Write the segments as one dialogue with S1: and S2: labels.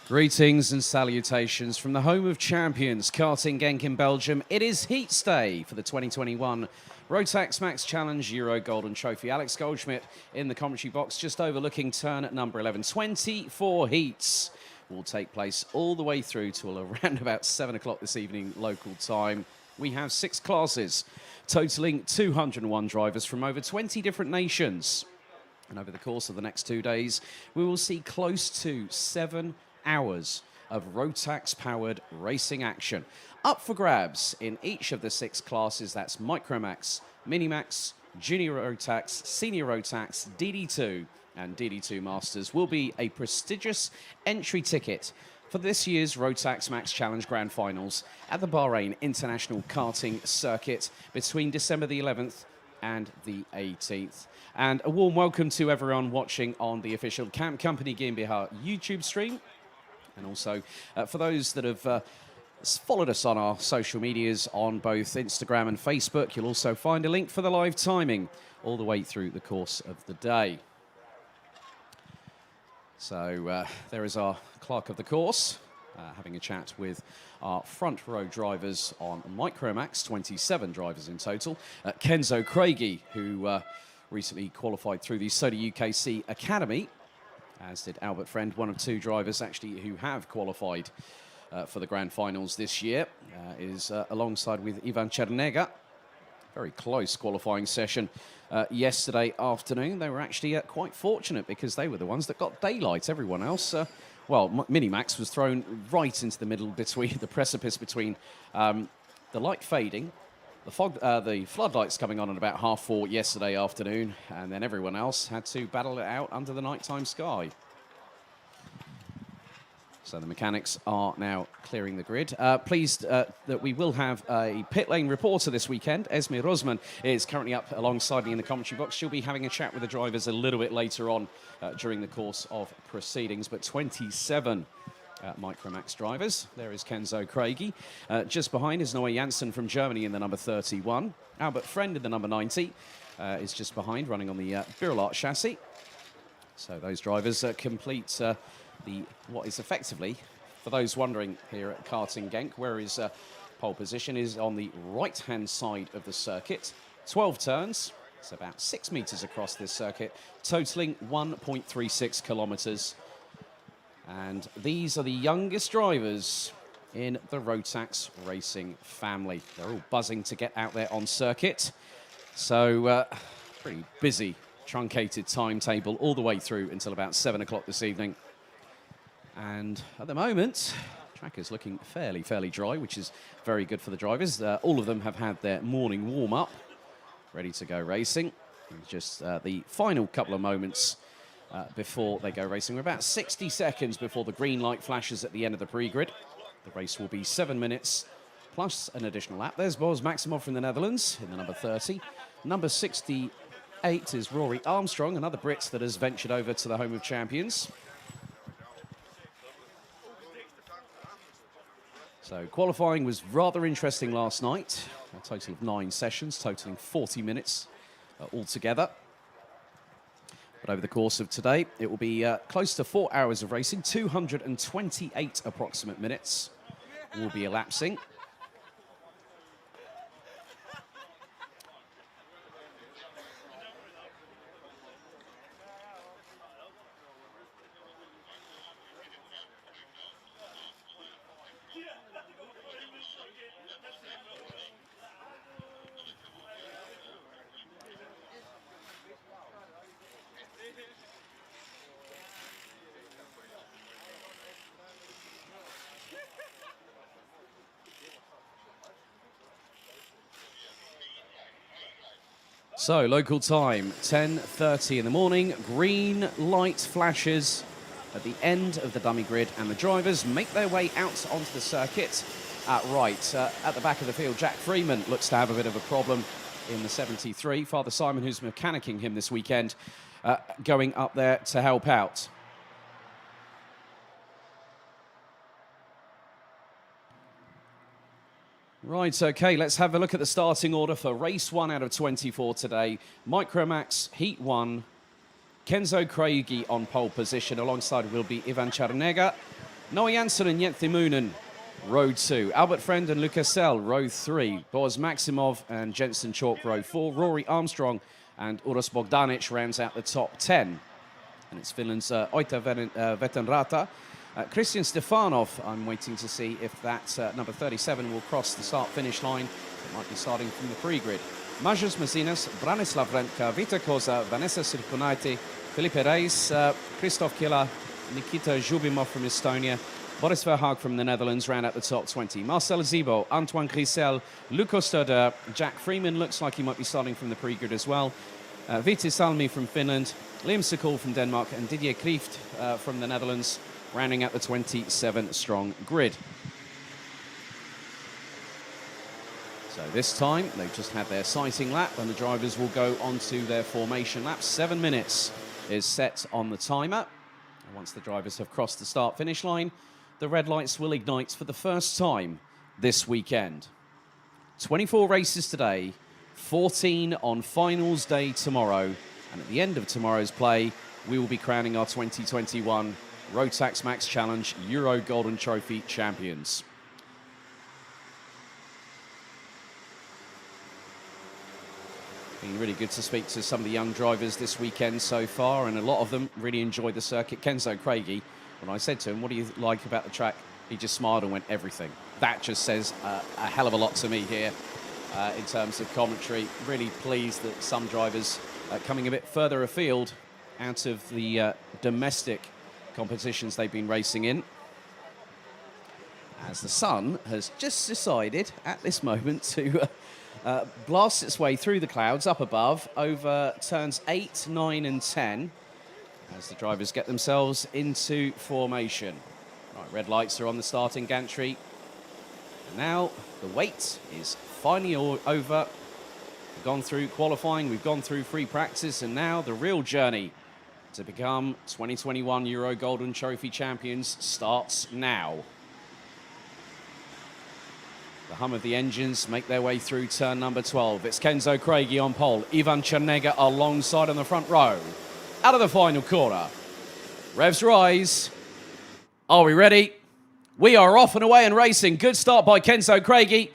S1: Greetings and salutations from the home of champions, karting Genk in Belgium. It is Heat Day for the 2021 Rotax Max Challenge Euro Golden Trophy. Alex Goldschmidt in the commentary box, just overlooking turn at number 11. 24 heats will take place all the way through till around about 7 o'clock this evening local time. We have 6 classes, totaling 201 drivers from over 20 different nations. And over the course of the next 2 days, we will see close to 7 hours of Rotax-powered racing action. Up for grabs in each of the 6 classes, that's Micromax, Minimax, Junior Rotax, Senior Rotax, DD2 and DD2 Masters, will be a prestigious entry ticket for this year's Rotax Max Challenge Grand Finals at the Bahrain International Karting Circuit between December the 11th and the 18th. And a warm welcome to everyone watching on the official Camp Company GmbH YouTube stream. And also for those that have followed us on our social medias on both Instagram and Facebook, you'll also find a link for the live timing all the way through the course of the day. So there is our clerk of the course having a chat with our front row drivers on Micromax, 27 drivers in total. Kenzo Craigie, who recently qualified through the Soda UKC Academy, as did Albert Friend, one of 2 drivers actually who have qualified for the Grand Finals this year, is alongside with Ivan Chernega. Very close qualifying session yesterday afternoon. They were actually quite fortunate because they were the ones that got daylight. Everyone else, well, Minimax was thrown right into the middle between the precipice between the light fading, the floodlights coming on at about 4:30 yesterday afternoon, and then everyone else had to battle it out under the nighttime sky. So the mechanics are now clearing the grid. Pleased that we will have a pit lane reporter this weekend. Esme Rosman is currently up alongside me in the commentary box. She'll be having a chat with the drivers a little bit later on during the course of proceedings. But 27 Micromax drivers. There is Kenzo Craigie. Just behind is Noah Janssen from Germany in the number 31. Albert Friend in the number 90 is just behind, running on the Birolart chassis. So those drivers complete what is effectively, for those wondering here at Karting Genk, where his pole position is on the right-hand side of the circuit. 12 turns. It's about 6 meters across this circuit, totaling 1.36 kilometers. And these are the youngest drivers in the Rotax racing family. They're all buzzing to get out there on circuit. So pretty busy, truncated timetable all the way through until about 7 o'clock this evening. And at the moment, track is looking fairly dry, which is very good for the drivers. All of them have had their morning warm-up, ready to go racing. Just the final couple of moments before they go racing. We're about 60 seconds before the green light flashes at the end of the pre-grid. The race will be 7 minutes plus an additional lap. There's Boz Maximov from the Netherlands in the number 30. Number 68 is Rory Armstrong, another Brit that has ventured over to the home of champions. So qualifying was rather interesting last night. A total of 9 sessions, totaling 40 minutes altogether. But over the course of today, it will be close to 4 hours of racing, 228 approximate minutes will be elapsing. So, local time, 10:30 in the morning. Green light flashes at the end of the dummy grid, and the drivers make their way out onto the circuit. At the back of the field, Jack Freeman looks to have a bit of a problem in the 73. Father Simon, who's mechanicking him this weekend, going up there to help out. Right, okay, let's have a look at the starting order for race 1 out of 24 today. Micromax, Heat 1, Kenzo Craigie on pole position. Alongside will be Ivan Chernega. Noah Janssen and Jente Moonen, row 2. Albert Friend and Lukas Sell, row 3. Boris Maximov and Jensen Chalk, row 4. Rory Armstrong and Uros Bogdanic rounds out the top 10. And it's Finland's Oita Vetenrata. Christian Stefanov, I'm waiting to see if that number 37 will cross the start-finish line. It might be starting from the pre-grid. Mažas Mazinas, Branislav Renka, Vita Koza, Vanessa Sirkunaiti, Felipe Reis, Christoph Killer, Nikita Zhubimov from Estonia, Boris Verhaag from the Netherlands round out the top 20. Marcel Zibo, Antoine Grisel, Luco Stoder, Jack Freeman looks like he might be starting from the pre-grid as well. Viti Salmi from Finland, Liam Sikul from Denmark, and Didier Krieft from the Netherlands rounding out the 27-strong grid. So this time, they've just had their sighting lap, and the drivers will go onto their formation lap. 7 minutes is set on the timer. And once the drivers have crossed the start-finish line, the red lights will ignite for the first time this weekend. 24 races today, 14 on finals day tomorrow, and at the end of tomorrow's play, we will be crowning our 2021 Rotax Max Challenge Euro Golden Trophy champions. Been really good to speak to some of the young drivers this weekend so far, and a lot of them really enjoyed the circuit. Kenzo Craigie, when I said to him, what do you like about the track? He just smiled and went, everything. That just says a hell of a lot to me here in terms of commentary. Really pleased that some drivers coming a bit further afield out of the domestic competitions they've been racing in. As the sun has just decided at this moment to blast its way through the clouds up above over turns 8, 9 and 10 as the drivers get themselves into formation. Right, red lights are on the starting gantry. And now the wait is finally over. We've gone through qualifying, we've gone through free practice, and now the real journey to become 2021 Euro Golden Trophy champions starts now. The hum of the engines make their way through turn number 12. It's Kenzo Craigie on pole. Ivan Chernega alongside on the front row. Out of the final corner. Revs rise. Are we ready? We are off and away and racing. Good start by Kenzo Craigie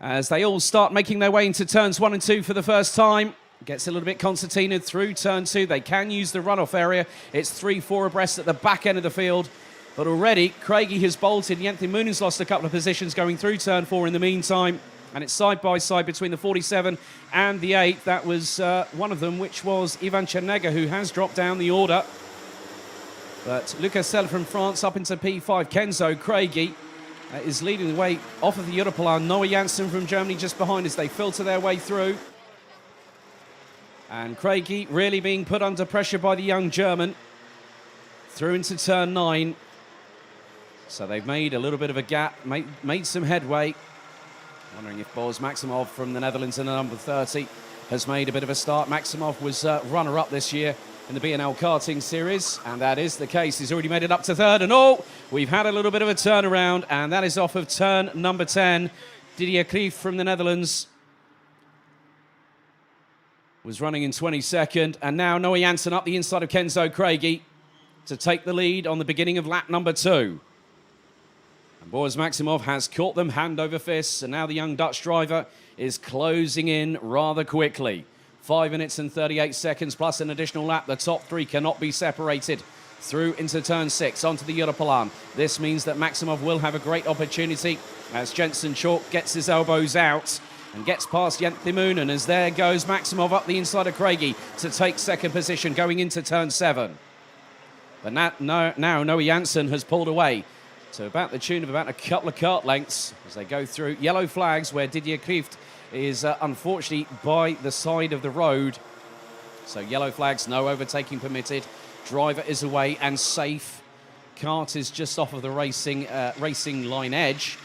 S1: as they all start making their way into turns 1 and 2 for the first time. Gets a little bit concertinaed through turn 2. They can use the runoff area. It's 3-4 abreast at the back end of the field. But already, Craigie has bolted. Jente Moonen's lost a couple of positions going through turn 4 in the meantime. And it's side by side between the 47 and the 8. That was one of them, which was Ivan Chernega, who has dropped down the order. But Lucas Sell from France up into P5. Kenzo Craigie is leading the way off of the Europlan. Noah Janssen from Germany just behind as they filter their way through. And Craigie really being put under pressure by the young German. Through into turn 9. So they've made a little bit of a gap, made some headway. Wondering if Boris Maximov from the Netherlands in the number 30 has made a bit of a start. Maximov was runner-up this year in the B&L karting series, and that is the case. He's already made it up to third, and we've had a little bit of a turnaround, and that is off of turn number 10. Didier Krieft from the Netherlands was running in 22nd, and now Noah Janssen up the inside of Kenzo Craigie to take the lead on the beginning of lap number 2. And Boris Maximov has caught them hand over fist, and now the young Dutch driver is closing in rather quickly. 5 minutes and 38 seconds plus an additional lap. The top 3 cannot be separated through into turn 6 onto the Europlan. This means that Maximov will have a great opportunity as Jensen Chalk gets his elbows out and gets past Jente Moonen, as there goes Maximov up the inside of Craigie to take second position going into turn 7. But now Noah Janssen has pulled away to about the tune of about a couple of kart lengths as they go through yellow flags where Didier Krieft is unfortunately by the side of the road. So yellow flags, no overtaking permitted. Driver is away and safe. Kart is just off of the racing line edge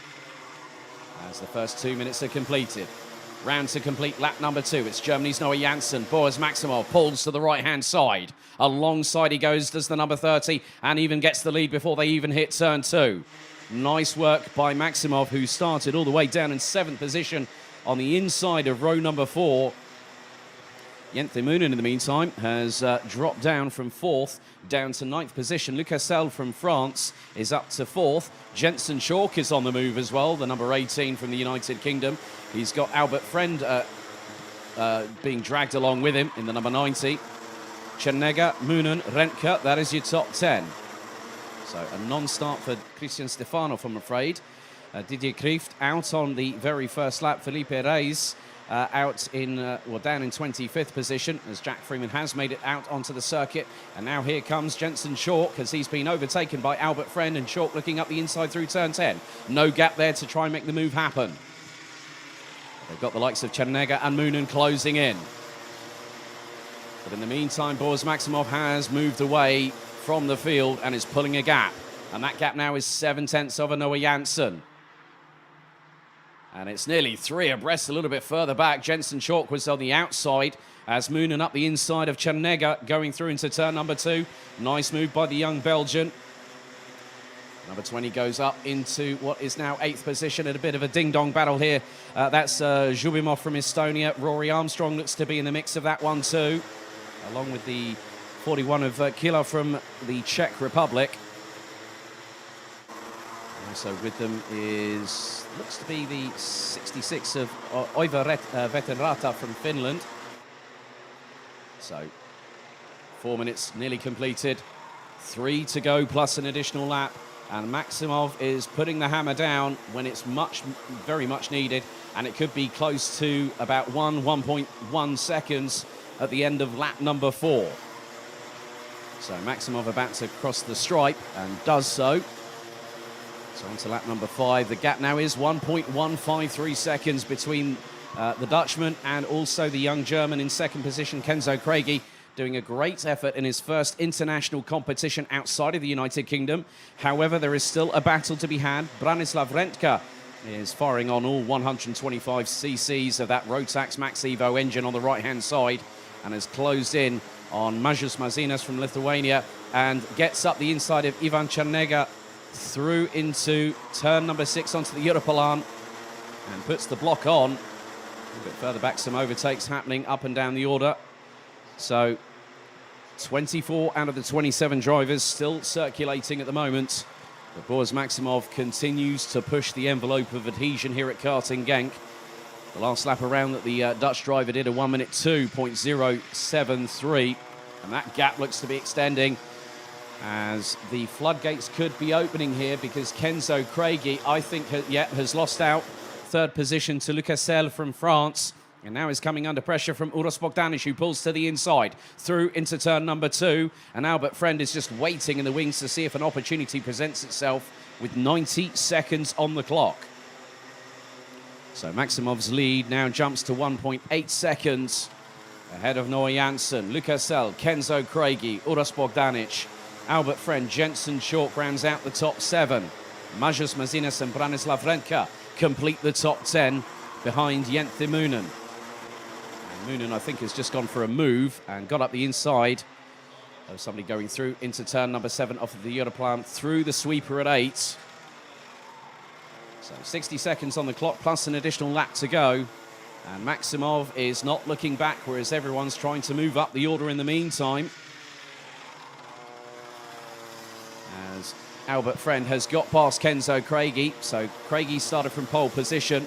S1: as the first 2 minutes are completed. Round to complete lap number 2. It's Germany's Noah Janssen. Boris Maximov pulls to the right-hand side. Alongside he goes, does the number 30, and even gets the lead before they even hit turn 2. Nice work by Maximov, who started all the way down in 7th position on the inside of row number 4. Livetiming, in the meantime, has dropped down from 4th down to 9th position. Lucasel from France is up to 4th. Jensen Chalk is on the move as well, the number 18 from the United Kingdom. He's got Albert Friend being dragged along with him in the number 90. Chernega, Moonen, Rentke, that is your top 10. So a non-start for Christian Stefanov, I'm afraid. Didier Krieft out on the very first lap. Felipe Reis out in, down in 25th position, as Jack Freeman has made it out onto the circuit. And now here comes Jensen Chalk, as he's been overtaken by Albert Friend, and Chalk looking up the inside through turn 10. No gap there to try and make the move happen. They've got the likes of Chernega and Moonen closing in. But in the meantime, Boris Maximov has moved away from the field and is pulling a gap. And that gap now is 7/10 of a Noah Janssen. And it's nearly 3 abreast, a little bit further back. Jensen Chalk was on the outside as Moonen up the inside of Chernega going through into turn number 2. Nice move by the young Belgian. Number 20 goes up into what is now 8th position at a bit of a ding-dong battle here. That's Zhubimov from Estonia. Rory Armstrong looks to be in the mix of that one too, along with the 41 of Kila from the Czech Republic. Also with them looks to be the 66 of Oiva Veterata from Finland. So 4 minutes nearly completed, 3 to go plus an additional lap. And Maximov is putting the hammer down when it's very much needed. And it could be close to about 1.1 seconds at the end of lap number 4. So Maximov about to cross the stripe and does so. So on to lap number 5. The gap now is 1.153 seconds between the Dutchman and also the young German in second position, Kenzo Craigie, doing a great effort in his first international competition outside of the United Kingdom. However, there is still a battle to be had. Branislav Rentke is firing on all 125 cc's of that Rotax Max Evo engine on the right-hand side and has closed in on Mažas Mazinas from Lithuania and gets up the inside of Ivan Chernega through into turn number 6 onto the Europalan and puts the block on. A little bit further back, some overtakes happening up and down the order. So 24 out of the 27 drivers still circulating at the moment. But Boris Maximov continues to push the envelope of adhesion here at Karting Genk. The last lap around that the Dutch driver did a 1 minute 2.073. And that gap looks to be extending as the floodgates could be opening here, because Kenzo Craigie, I think, has lost out. Third position to Lucasel from France. And now is coming under pressure from Uros Bogdanic, who pulls to the inside through into turn number 2. And Albert Friend is just waiting in the wings to see if an opportunity presents itself with 90 seconds on the clock. So Maximov's lead now jumps to 1.8 seconds ahead of Noah Janssen. Lucasel, Kenzo Craigie, Uros Bogdanic, Albert Friend, Jensen Chalk rounds out the top 7. Mažas Mazinas and Branislav Rentke complete the top 10 behind Livetiming. Moonen, I think, has just gone for a move and got up the inside of somebody going through into turn number 7 off of the Europlan through the sweeper at 8. So 60 seconds on the clock plus an additional lap to go. And Maximov is not looking back, whereas everyone's trying to move up the order in the meantime. As Albert Friend has got past Kenzo Craigie. So Craigie started from pole position.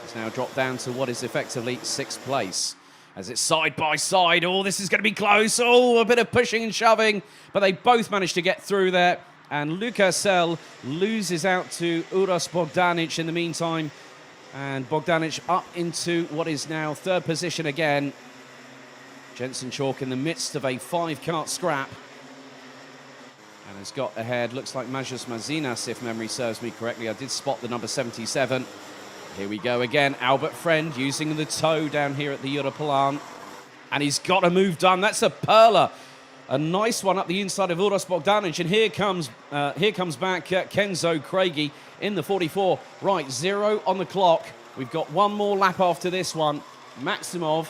S1: It's now dropped down to what is effectively 6th place. As it's side by side. Oh, this is going to be close. Oh, a bit of pushing and shoving. But they both managed to get through there. And Lucasel loses out to Uros Bogdanic in the meantime. And Bogdanic up into what is now 3rd position again. Jensen Chalk in the midst of a 5-kart scrap. And has got ahead, looks like Mažas Mazinas, if memory serves me correctly. I did spot the number 77. Here we go again. Albert Friend using the toe down here at the Europalan. And he's got a move done. That's a perler. A nice one up the inside of Uros Bogdanic. And here comes back Kenzo Craigie in the 44. Right, 0 on the clock. We've got one more lap after this one. Maximov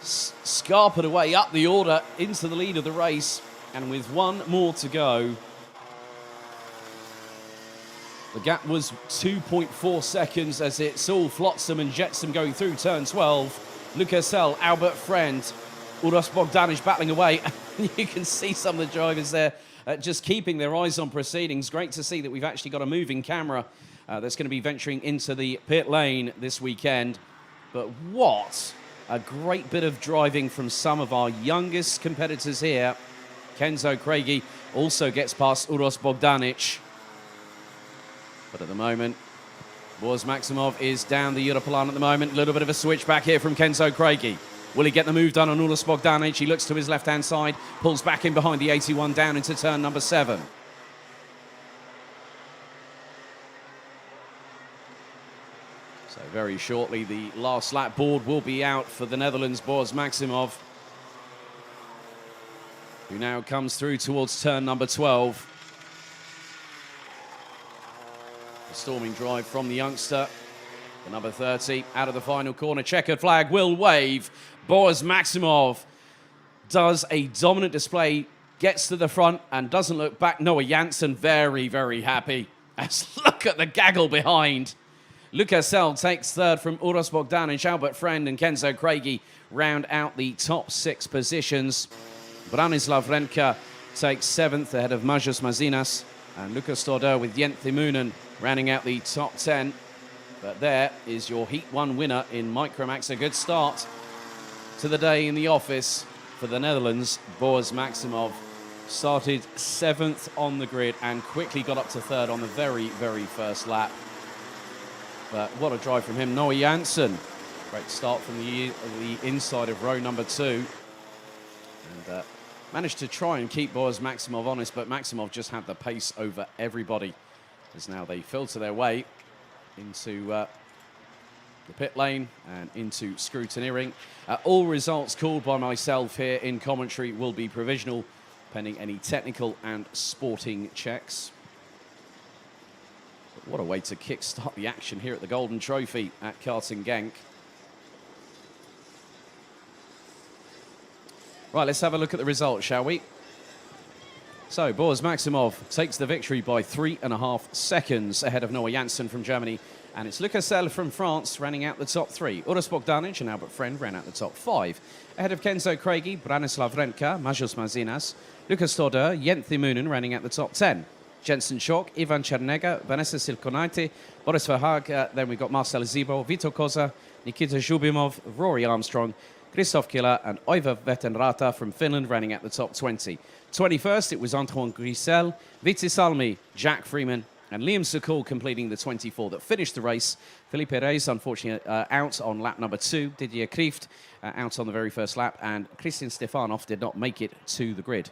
S1: scarpered away up the order into the lead of the race. And with one more to go, the gap was 2.4 seconds as it's all flotsam and jetsam going through turn 12. Lucas Sell, Albert Friend, Uros Bogdanic battling away. You can see some of the drivers there just keeping their eyes on proceedings. Great to see that we've actually got a moving camera that's going to be venturing into the pit lane this weekend. But what a great bit of driving from some of our youngest competitors here. Kenzo Craigie also gets past Uros Bogdanic. But at the moment, Boris Maximov is down the Europalan at the moment. A little bit of a switch back here from Kenzo Craigie. Will he get the move done on Uros Bogdanic? He looks to his left-hand side, pulls back in behind the 81 down into turn number 7. So very shortly, the last lap board will be out for the Netherlands' Boris Maximov, who now comes through towards turn number 12. A storming drive from the youngster. The number 30 out of the final corner. Checkered flag will wave. Boris Maximov does a dominant display, gets to the front and doesn't look back. Noah Janssen very, very happy. As look at the gaggle behind. Lucas Sell takes third from Uros Bogdanic. Albert Friend and Kenzo Craigie round out the top 6 positions. Branislav Renka takes 7th ahead of Mažas Mazinas. And Lucas Torder with Jent Thimunen rounding out the top 10. But there is your Heat 1 winner in Micromax. A good start to the day in the office for the Netherlands. Boris Maximov started 7th on the grid and quickly got up to 3rd on the very, very first lap. But what a drive from him. Noah Janssen, great start from the inside of row number 2. And managed to try and keep Boris Maximov honest, but Maximov just had the pace over everybody as now they filter their way into the pit lane and into scrutineering. All results called by myself here in commentary will be provisional, pending any technical and sporting checks. But what a way to kick-start the action here at the Golden Trophy at Karting Genk. Right, let's have a look at the results, shall we? So, Boris Maximov takes the victory by 3.5 seconds ahead of Noah Janssen from Germany. And it's Lucas Sell from France running out the top 3. Uros Bogdanic and Albert Friend ran out the top 5. Ahead of Kenzo Craigie, Branislav Renka, Mažas Mazinas, Lucas Torder, Jent Thimunen running out the top 10. Jensen Schock, Ivan Chernega, Vanessa Silkonaite, Boris Verhaag, then we've got Marcel Zibo, Vito Koza, Nikita Zhubimov, Rory Armstrong, Christoph Killer and Oiva Vetenrata from Finland running at the top 20. 21st, it was Antoine Grisel, Vitsi Salmi, Jack Freeman, and Liam Sokol completing the 24 that finished the race. Felipe Reis, unfortunately, out on lap number 2. Didier Krieft out on the very first lap, and Christian Stefanov did not make it to the grid.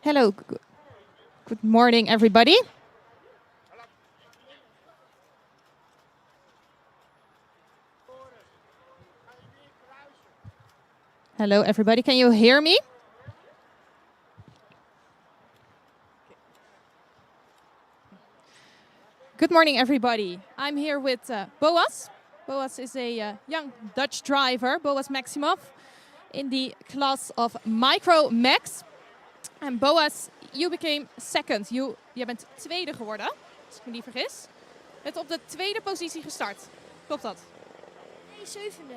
S2: Hello, good morning, everybody. Hello, everybody. Can you hear me? Good morning, everybody. I'm here with Boas. Boas is a young Dutch driver, Boas Maximov, in the class of Micro Max. En Boas, you became second. Jij bent tweede geworden, als ik me niet vergis. Je bent op de tweede positie gestart. Klopt dat?
S3: Nee, zevende.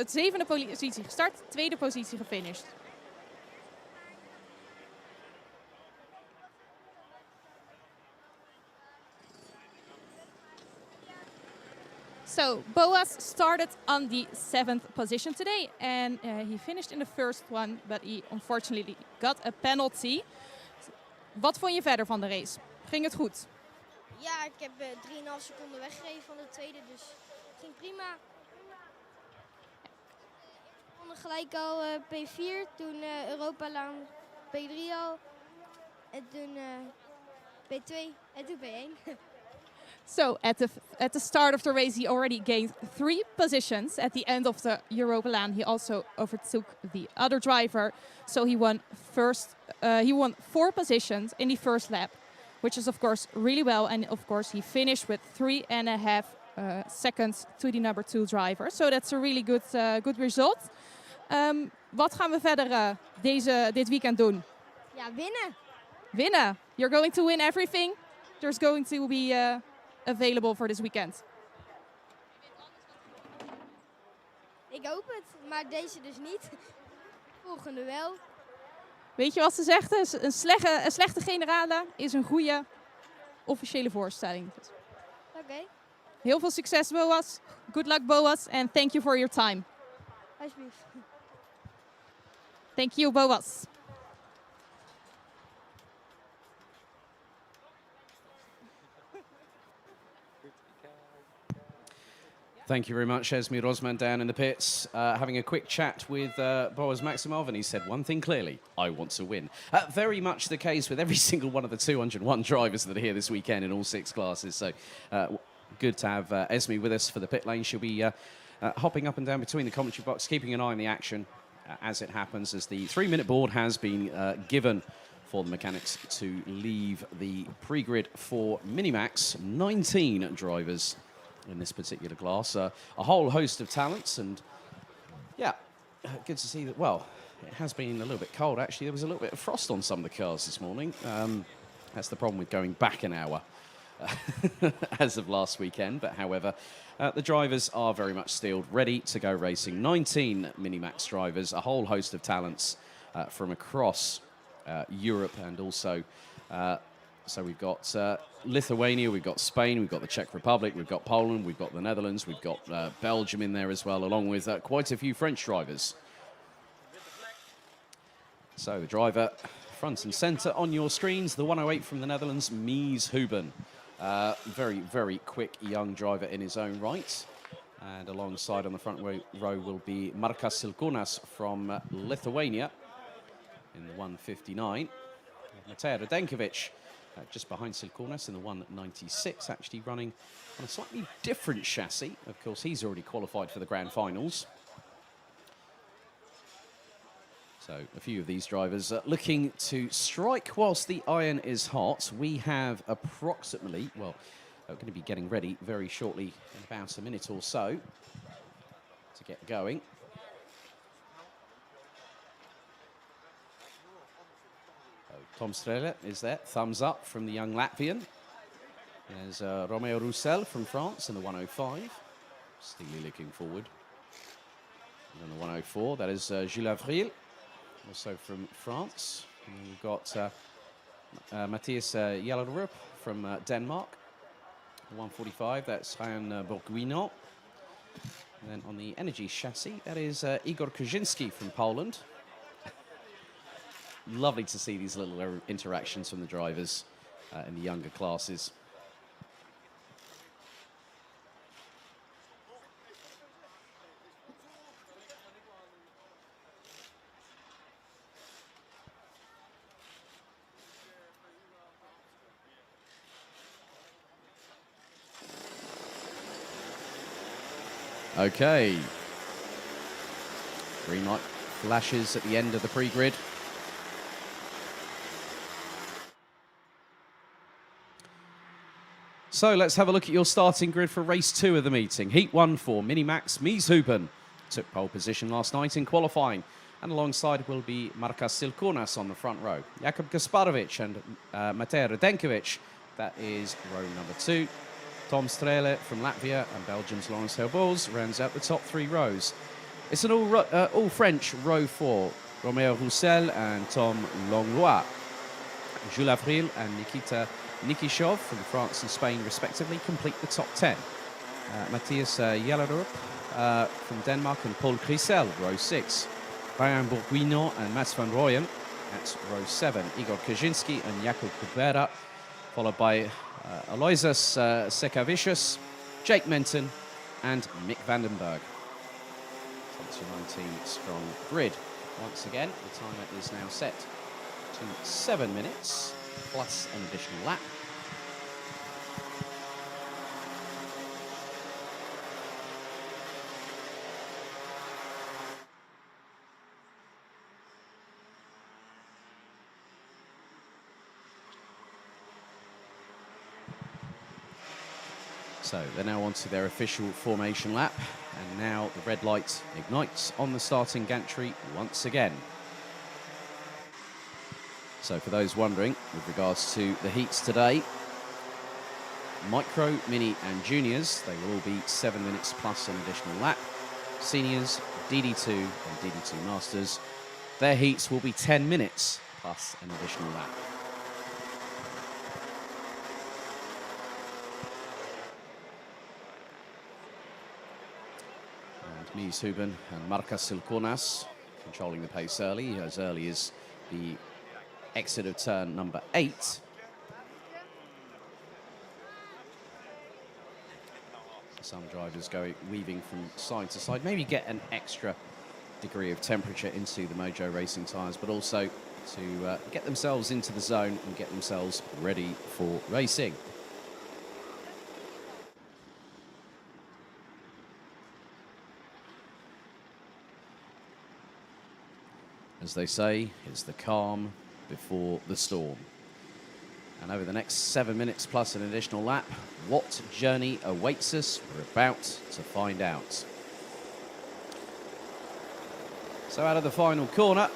S2: zevende positie gestart, tweede positie gefinished. So Boas started on the 7th position today, and he finished in the first one, but he unfortunately got a penalty. Wat vond je verder van de race? Ging het goed?
S3: Ja, ik heb 3,5 seconden weggereden van de tweede, dus het ging prima. Ik vond gelijk al P4, toen Europalaan P3 al, en toen P2 en toen P1.
S2: So at the start of the race, he already gained 3 positions. At the end of the Europalaan, he also overtook the other driver. So he won 4 positions in the first lap, which is of course really well. And of course, he finished with 3.5 seconds to the number 2 driver. So that's a really good result. Wat gaan we verder dit weekend doen?
S3: Ja, winnen.
S2: Winnen. You're going to win everything. There's going to be available for this weekend.
S3: Ik hoop het, maar deze dus niet. Volgende wel.
S2: Weet je wat ze zegt? Een slechte generale is een goede officiële voorstelling.
S3: Oké.
S2: Heel veel succes, Boas. Good luck, Boas. And thank you for your time.
S3: Alsjeblieft.
S2: Thank you, Boas.
S1: Thank you very much, Esme Rosman down in the pits, having a quick chat with Boaz Maximov, and he said one thing clearly: I want to win. Very much the case with every single one of the 201 drivers that are here this weekend in all 6 classes. So good to have Esme with us for the pit lane. She'll be hopping up and down between the commentary box, keeping an eye on the action as it happens, as the 3-minute board has been given for the mechanics to leave the pre-grid for Minimax. 19 drivers in this particular class, a whole host of talents, and yeah, good to see that. Well, it has been a little bit cold actually. There was a little bit of frost on some of the cars this morning. That's the problem with going back an hour as of last weekend, but however, the drivers are very much steeled, ready to go racing. 19 Minimax drivers, a whole host of talents from across Europe, and also so we've got Lithuania, we've got Spain, we've got the Czech Republic, we've got Poland, we've got the Netherlands, we've got Belgium in there as well, along with quite a few French drivers. So the driver front and centre on your screens, the 108 from the Netherlands, Mies Huben. Very, very quick young driver in his own right. And alongside on the front row will be Markas Silkunas from Lithuania in the 159. Matej Radenkovic just behind Silkunas in the 196, actually running on a slightly different chassis. Of course, he's already qualified for the grand finals. So a few of these drivers looking to strike whilst the iron is hot. We have approximately, well, we're going to be getting ready very shortly, in about a minute or so, to get going. Tom Strehler is there, thumbs up from the young Latvian. There's Romeo Roussel from France in the 105, steely looking forward. And then the 104, that is Gilles Avril, also from France. And we've got Matthias Jallerup from Denmark. The 145, that's Ryan Bourguignon. And then on the energy chassis, that is Igor Kuzinski from Poland. Lovely to see these little interactions from the drivers in the younger classes. Okay. Green light flashes at the end of the pre-grid. So let's have a look at your starting grid for race 2 of the meeting. Heat 1 for Minimax. Mies Huben took pole position last night in qualifying. And alongside will be Markas Silkunas on the front row. Jakub Gasparovic and Matej Radenkovic. That is row number 2. Tom Strele from Latvia and Belgium's Laurence Herboz rounds out the top 3 rows. It's an all French row 4. Romain Roussel and Tom Langlois. Jules Avril and Nikita Nikishov from France and Spain, respectively, complete the top 10. Matthias Jalarup from Denmark and Paul Grisel, row 6. Brian Bourguignon and Mats van Rooyen at row 7. Igor Kaczynski and Jakub Kubera, followed by Aloysius Sekavicius, Jake Menton, and Mick Vandenberg. So it's your 19-strong grid. Once again, the timer is now set to 7 minutes, plus an additional lap. So they're now on to their official formation lap, and now the red light ignites on the starting gantry once again. So for those wondering, with regards to the heats today, micro, mini and juniors, they will all be 7 minutes plus an additional lap. Seniors, DD2 and DD2 Masters, their heats will be 10 minutes plus an additional lap. Mies Huben and Marcus Silkonas controlling the pace early as the exit of turn number 8. Some drivers weaving from side to side, maybe get an extra degree of temperature into the Mojo Racing tyres, but also to get themselves into the zone and get themselves ready for racing. As they say, it's the calm before the storm. And over the next 7 minutes plus an additional lap, what journey awaits us? We're about to find out. So out of the final corner,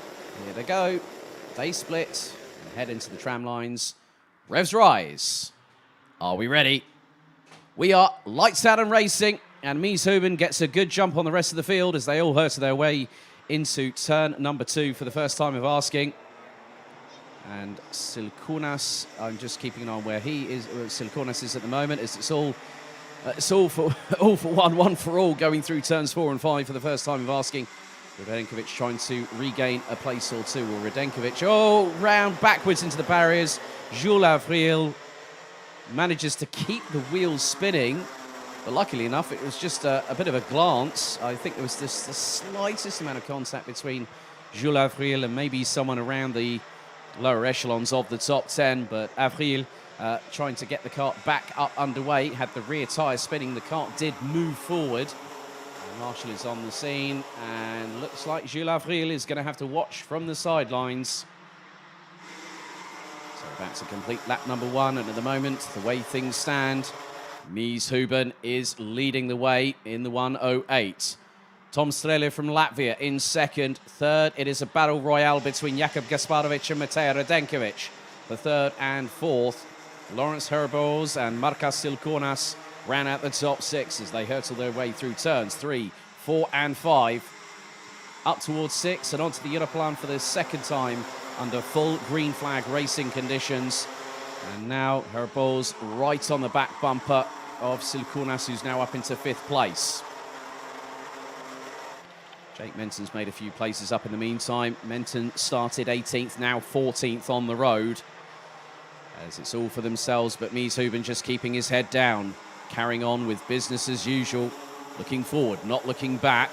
S1: here they go. They split and head into the tram lines. Revs rise. Are we ready? We are. Lights out and racing. And Mies Huben gets a good jump on the rest of the field as they all hurtle their way into turn number 2 for the first time of asking. And Silkonas, I'm just keeping an eye on where he is. Silkonas is at the moment. It's all for one for all, going through turns 4 and 5 for the first time of asking. Radenkovic trying to regain a place or two. Well, Radenkovic, round backwards into the barriers. Jules Avril manages to keep the wheels spinning. But luckily enough, it was just a bit of a glance. I think there was just the slightest amount of contact between Jules Avril and maybe someone around the lower echelons of the top 10. But Avril trying to get the kart back up underway, had the rear tyre spinning. The kart did move forward. And Marshall is on the scene, and looks like Jules Avril is going to have to watch from the sidelines. So about to complete lap number 1, and at the moment, the way things stand, Mies Huben is leading the way in the 1:08. Tom Strele from Latvia in second. Third, it is a battle royale between Jakub Gasparovic and Matej Radenkovic. The third and fourth, Laurence Herboz and Marcus Silkonas ran out the top 6 as they hurtle their way through turns 3, 4 and 5. Up towards 6 and onto the Europlan for the second time under full green flag racing conditions. And now Herboz right on the back bumper of Silkonas, who's now up into 5th place. Jake Menton's made a few places up in the meantime. Menton started 18th, now 14th on the road. As it's all for themselves, but Mies Huben just keeping his head down, carrying on with business as usual, looking forward, not looking back,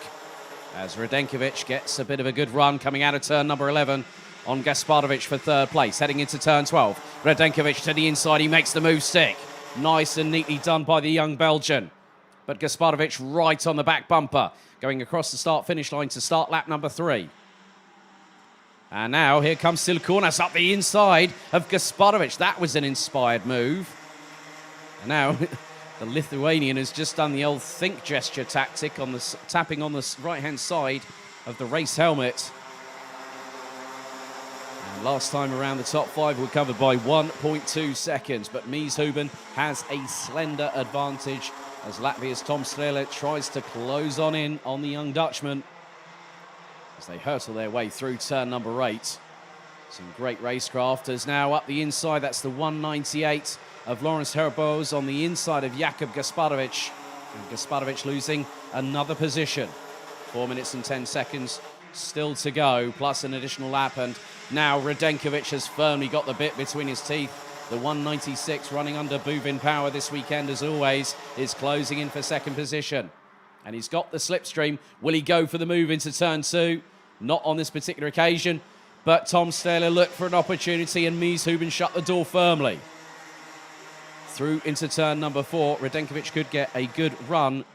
S1: as Radenkovic gets a bit of a good run coming out of turn number 11 on Gasparovic for 3rd place, heading into turn 12. Radenkovic to the inside, he makes the move stick. Nice and neatly done by the young Belgian. But Gasparovic right on the back bumper, going across the start-finish line to start lap number 3. And now here comes Silkonas up the inside of Gasparovic. That was an inspired move. And now the Lithuanian has just done the old think gesture tactic on the tapping on the right-hand side of the race helmet. And Last time around, the top 5 were covered by 1.2 seconds, but Mies Huben has a slender advantage as Latvia's Tom Strēle tries to close in on the young Dutchman as they hurtle their way through turn number 8. Some great racecraft is now up the inside. That's the 198 of Lawrence Herboz on the inside of Jakub Gasparovic. And Gasparovic losing another position. 4 minutes and 10 seconds still to go, plus an additional lap. And now Radenkovic has firmly got the bit between his teeth. The 196 running under Buvin power this weekend, as always, is closing in for second position. And he's got the slipstream. Will he go for the move into turn 2? Not on this particular occasion. But Tom Strēle looked for an opportunity and Mies Huben shut the door firmly. Through into turn number 4, Radenkovic could get a good run.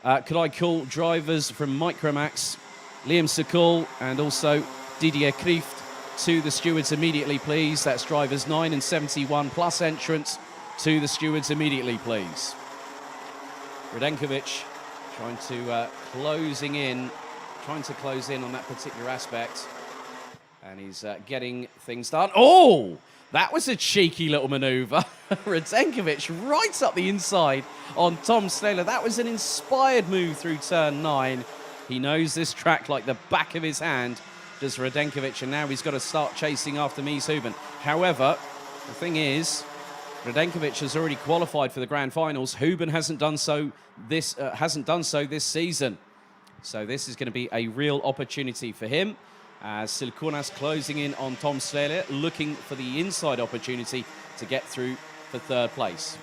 S1: Could I call drivers from Micromax, Liam Sekul and also Didier Krieft to the stewards immediately, please. That's drivers 9 and 71 plus entrants to the stewards immediately, please. Radenkovic trying to close in on that particular aspect. And he's getting things done. Oh, that was a cheeky little maneuver. Radenkovic right up the inside on Tom Strēle. That was an inspired move through turn 9. He knows this track like the back of his hand, does Radenkovic, and now he's got to start chasing after Mies Huben. However, the thing is, Radenkovic has already qualified for the grand finals. Huben hasn't done so this season. So this is going to be a real opportunity for him. As Silkunas closing in on Tom Strēle, looking for the inside opportunity to get through for third place.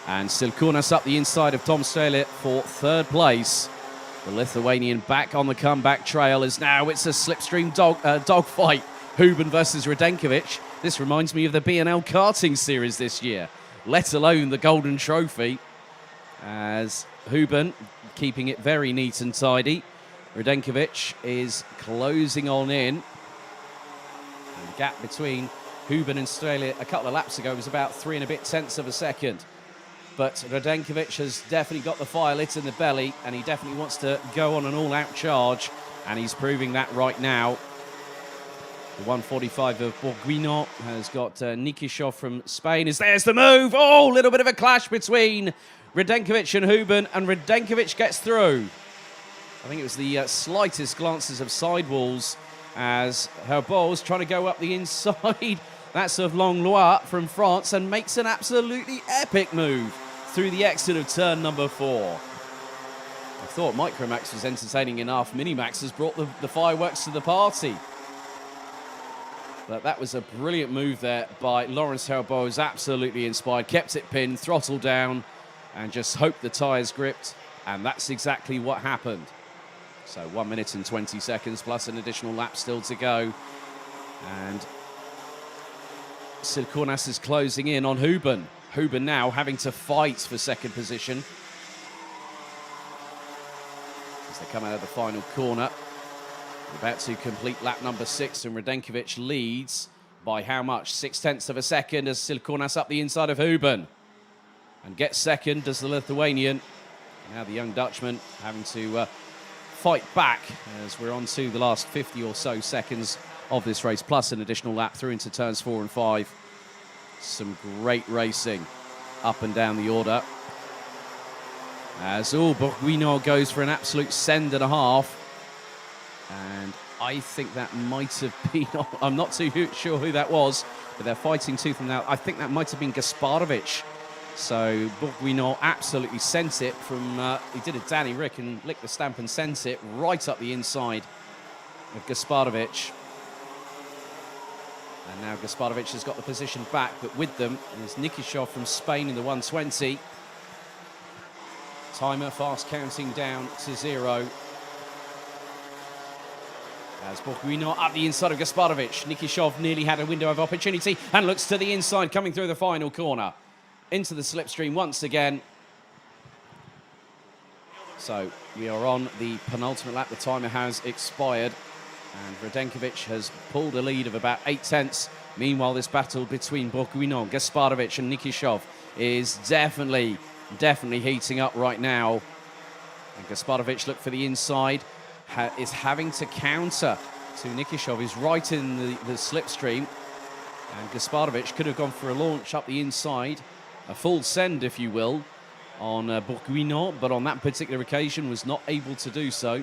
S1: And Silkunas up the inside of Tom Strēle for third place. The Lithuanian back on the comeback trail as now it's a slipstream dogfight. Huben versus Radenkovic. This reminds me of the B&L karting series this year, let alone the Golden Trophy. As Huben keeping it very neat and tidy. Radenkovic is closing on in. And the gap between Huben and Strēle a couple of laps ago was about 3 and a bit tenths of a second. But Radenkovic has definitely got the fire lit in the belly and he definitely wants to go on an all-out charge. And he's proving that right now. The 145 of Borguino has got Nikishov from Spain. There's the move. Oh, a little bit of a clash between Radenkovic and Huben, and Radenkovic gets through. I think it was the slightest glances of sidewalls as Herboz trying to go up the inside. That's of Langlois from France and makes an absolutely epic move through the exit of turn number 4. I thought Micromax was entertaining enough. Minimax has brought the fireworks to the party. But that was a brilliant move there by Lawrence Herboz, absolutely inspired. Kept it pinned, throttled down, and just hoped the tyres gripped, and that's exactly what happened. So 1 minute and 20 seconds plus an additional lap still to go. And Silkunas is closing in on Huben. Huben now having to fight for second position as they come out of the final corner. About to complete lap number 6, and Radenkovic leads by how much? 0.6 of a second as Silkunas up the inside of Huben. And gets second as the Lithuanian. Now the young Dutchman having to fight back as we're on to the last 50 or so seconds of this race, plus an additional lap through into turns 4 and 5. Some great racing up and down the order. As Borguino goes for an absolute send and a half. And I think that might have been, I'm not too sure who that was, but they're fighting tooth and nail. I think that might have been Gasparovic. So Borguino absolutely sent it from, he did a Danny Rick and licked the stamp and sent it right up the inside of Gasparovic. And now Gasparovic has got the position back, but with them is Nikishov from Spain in the 120. Timer fast counting down to 0. As Borguino up the inside of Gasparovic. Nikishov nearly had a window of opportunity and looks to the inside coming through the final corner. Into the slipstream once again. So we are on the penultimate lap. The timer has expired. And Radenkovic has pulled a lead of about 8 tenths. Meanwhile, this battle between Borguino, Gasparovic and Nikishov is definitely heating up right now. And Gasparovic looked for the inside, is having to counter to Nikishov, who's right in the slipstream. And Gasparovic could have gone for a launch up the inside, a full send, if you will, on Bourguignon, but on that particular occasion was not able to do so.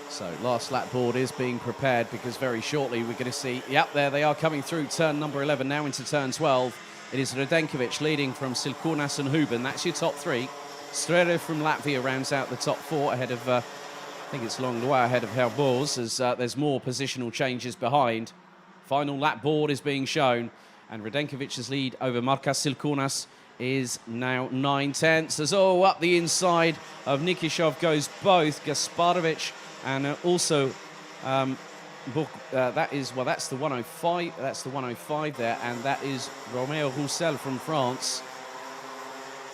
S1: So last lap board is being prepared because very shortly we're going to see, yep, there they are coming through turn number 11 now into turn 12. It is Radenkovic leading from Silkunas and Huben. That's your top three. Strere from Latvia rounds out the top four ahead of, I think it's Langlois ahead of Herboz, as there's more positional changes behind. Final lap board is being shown, and Radenkovic's lead over Markas Silkunas is now 9/10. As up the inside of Nikishov goes both Gasparovic and also that's the 105. That's the 105 there, and that is Romeo Roussel from France.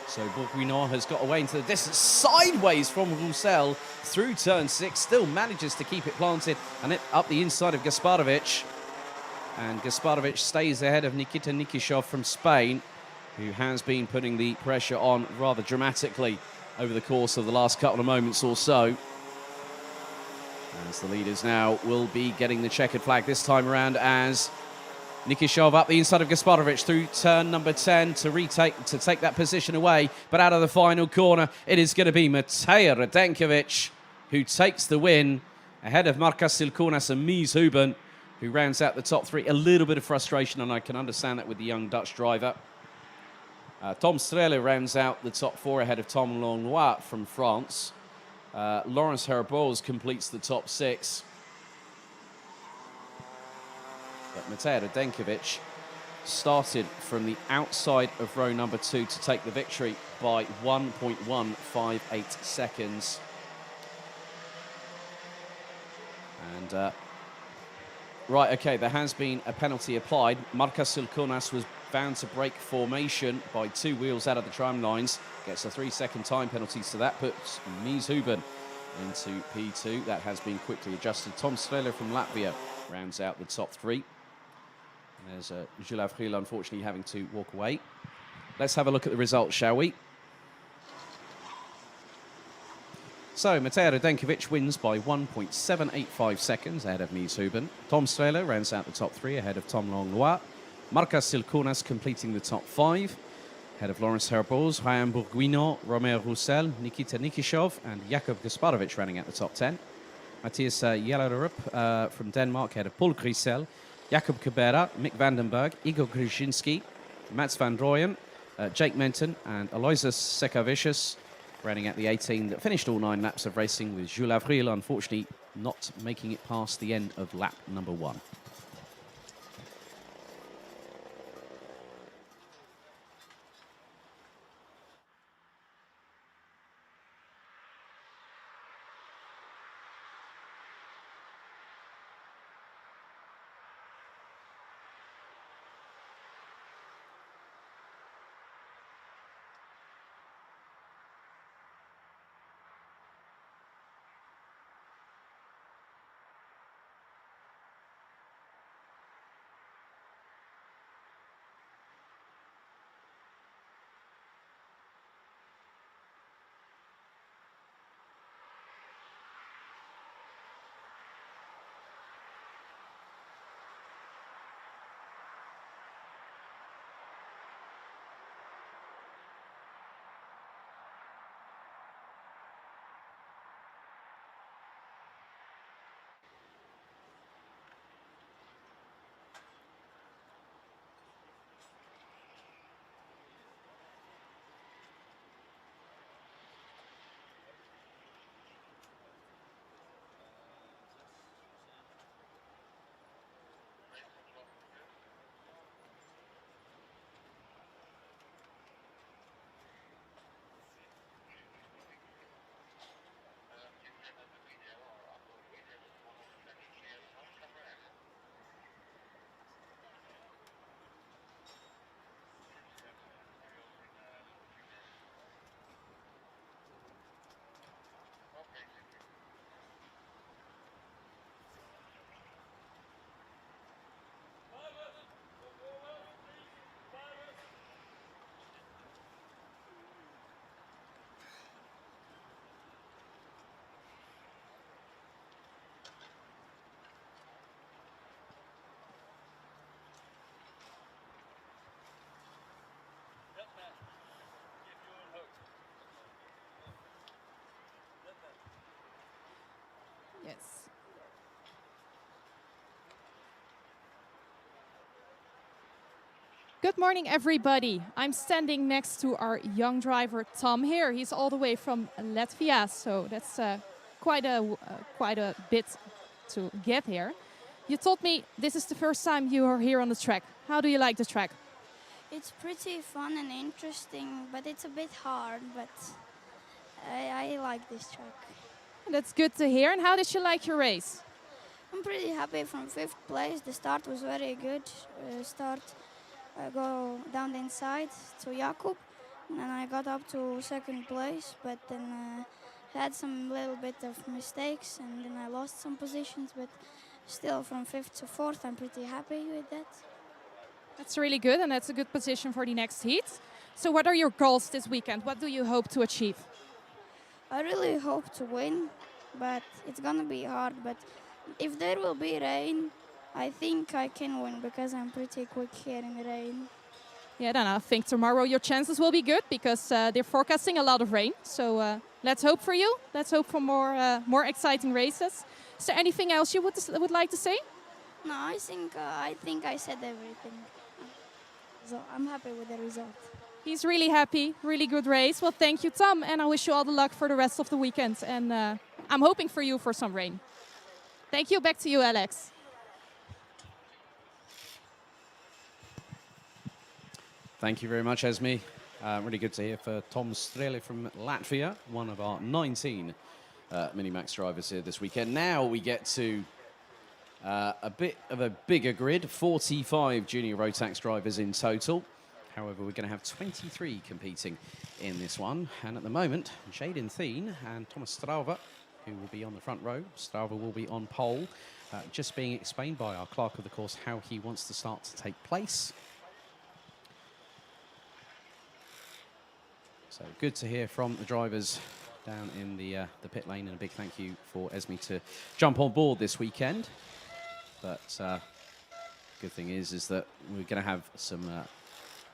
S1: So Bourguignon has got away into the distance, sideways from Roussel through turn 6, still manages to keep it planted, and it up the inside of Gasparovic. And Gasparovic stays ahead of Nikita Nikishov from Spain, who has been putting the pressure on rather dramatically over the course of the last couple of moments or so. As the leaders now will be getting the checkered flag this time around, as Nikishov up the inside of Gasparovic through turn number 10 to take that position away. But out of the final corner, it is going to be Matej Radenkovic who takes the win ahead of Markas Silkunas and Mies Huben, who rounds out the top three. A little bit of frustration, and I can understand that with the young Dutch driver. Tom Strehler rounds out the top four ahead of Tom Langlois from France. Lawrence Herboz completes the top six. But Matej Radenkovic started from the outside of row number 2 to take the victory by 1.158 seconds. And right, okay, there has been a penalty applied. Markas Silkunas was found to break formation by 2 wheels out of the tram lines. Gets a 3-second time penalty, so that puts Mies Huben into P2. That has been quickly adjusted. Tom Strehler from Latvia rounds out the top 3. There's Jules Avril, unfortunately, having to walk away. Let's have a look at the results, shall we? So, Matej Radenkovic wins by 1.785 seconds ahead of Mies Huben. Tom Strehler rounds out the top 3 ahead of Tom Langlois. Markas Silkunas completing the top 5 ahead of Lawrence Herboz, Ryan Bourguignon, Romeo Roussel, Nikita Nikishov, and Jakub Gasparovic rounding out the top 10. Matthias Jellerup from Denmark ahead of Paul Grisel, Jakub Kubera, Mick Vandenberg, Igor Grzyzinski, Mats van Drooyen, Jake Menton, and Aloysius Sekavicius rounding out the 18 that finished all 9 laps of racing, with Jules Avril unfortunately not making it past the end of lap number 1.
S2: Good morning, everybody. I'm standing next to our young driver, Tom, here. He's all the way from Latvia, so that's quite a bit to get here. You told me this is the first time you are here on the track. How do you like the track?
S4: It's pretty fun and interesting, but it's a bit hard, but I like this track.
S2: That's good to hear. And how did you like your race?
S4: I'm pretty happy from 5th place. The start was very good. Go down the inside to Jakub, and then I got up to 2nd place, but then had some little bit of mistakes, and then I lost some positions, but still from 5th to 4th, I'm pretty happy with that.
S2: That's really good, and that's a good position for the next heat. So what are your goals this weekend? What do you hope to achieve?
S4: I really hope to win, but it's gonna be hard, but if there will be rain, I think I can win because I'm pretty quick here in the rain.
S2: Yeah, then I think tomorrow your chances will be good because they're forecasting a lot of rain. So let's hope for you. Let's hope for more exciting races. Is there anything else you would like to say?
S4: No, I think I said everything. So I'm happy with the result.
S2: He's really happy. Really good race. Well, thank you, Tom, and I wish you all the luck for the rest of the weekend. And I'm hoping for you for some rain. Thank you. Back to you, Alex.
S1: Thank you very much, Esme. Really good to hear for Tom Strele from Latvia, one of our 19 Minimax drivers here this weekend. Now we get to a bit of a bigger grid, 45 junior Rotax drivers in total. However, we're going to have 23 competing in this one. And at the moment, Jaden Thien and Thomas Strauver, who will be on the front row. Strauver will be on pole. Just being explained by our clerk of the course how he wants the start to take place. So good to hear from the drivers down in the pit lane, and a big thank you for Esme to jump on board this weekend. But good thing is that we're going to have some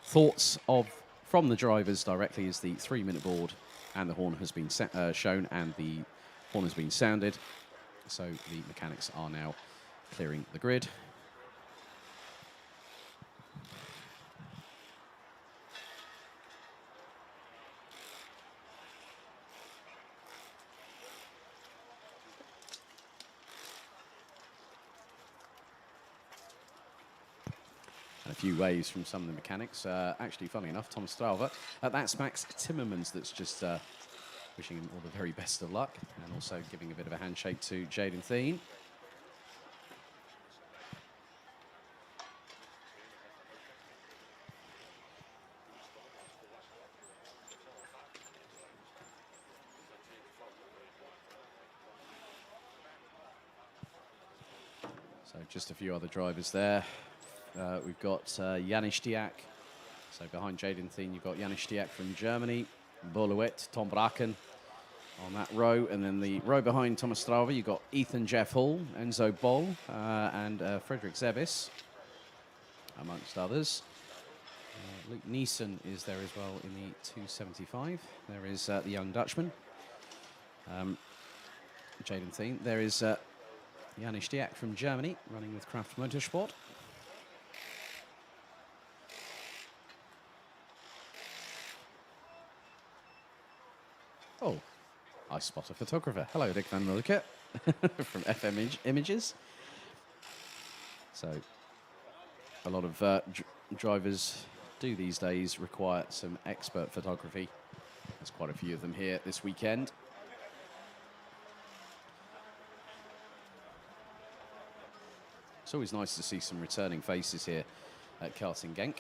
S1: thoughts from the drivers directly as the 3-minute board and the horn has been shown and the horn has been sounded. So the mechanics are now clearing the grid. And a few waves from some of the mechanics. Actually, funny enough, Thomas Strauver. That's Max Timmermans that's just wishing him all the very best of luck and also giving a bit of a handshake to Jaden Thien. So just a few other drivers there. We've got Janis Diak. So behind Jaden Thien, you've got Janis Diak from Germany, Boluet, Tom Braken on that row. And then the row behind Thomas Strauver, you've got Ethan Jeff Hall, Enzo Boll, and Frederick Zevis, amongst others. Luke Neeson is there as well in the 275. There is the young Dutchman, Jaden Thien. There is Janis Diak from Germany, running with Kraft Motorsport. Oh, I spot a photographer. Hello, Rick van Mulke from FM Images. So, a lot of drivers do these days require some expert photography. There's quite a few of them here this weekend. It's always nice to see some returning faces here at Karting Genk.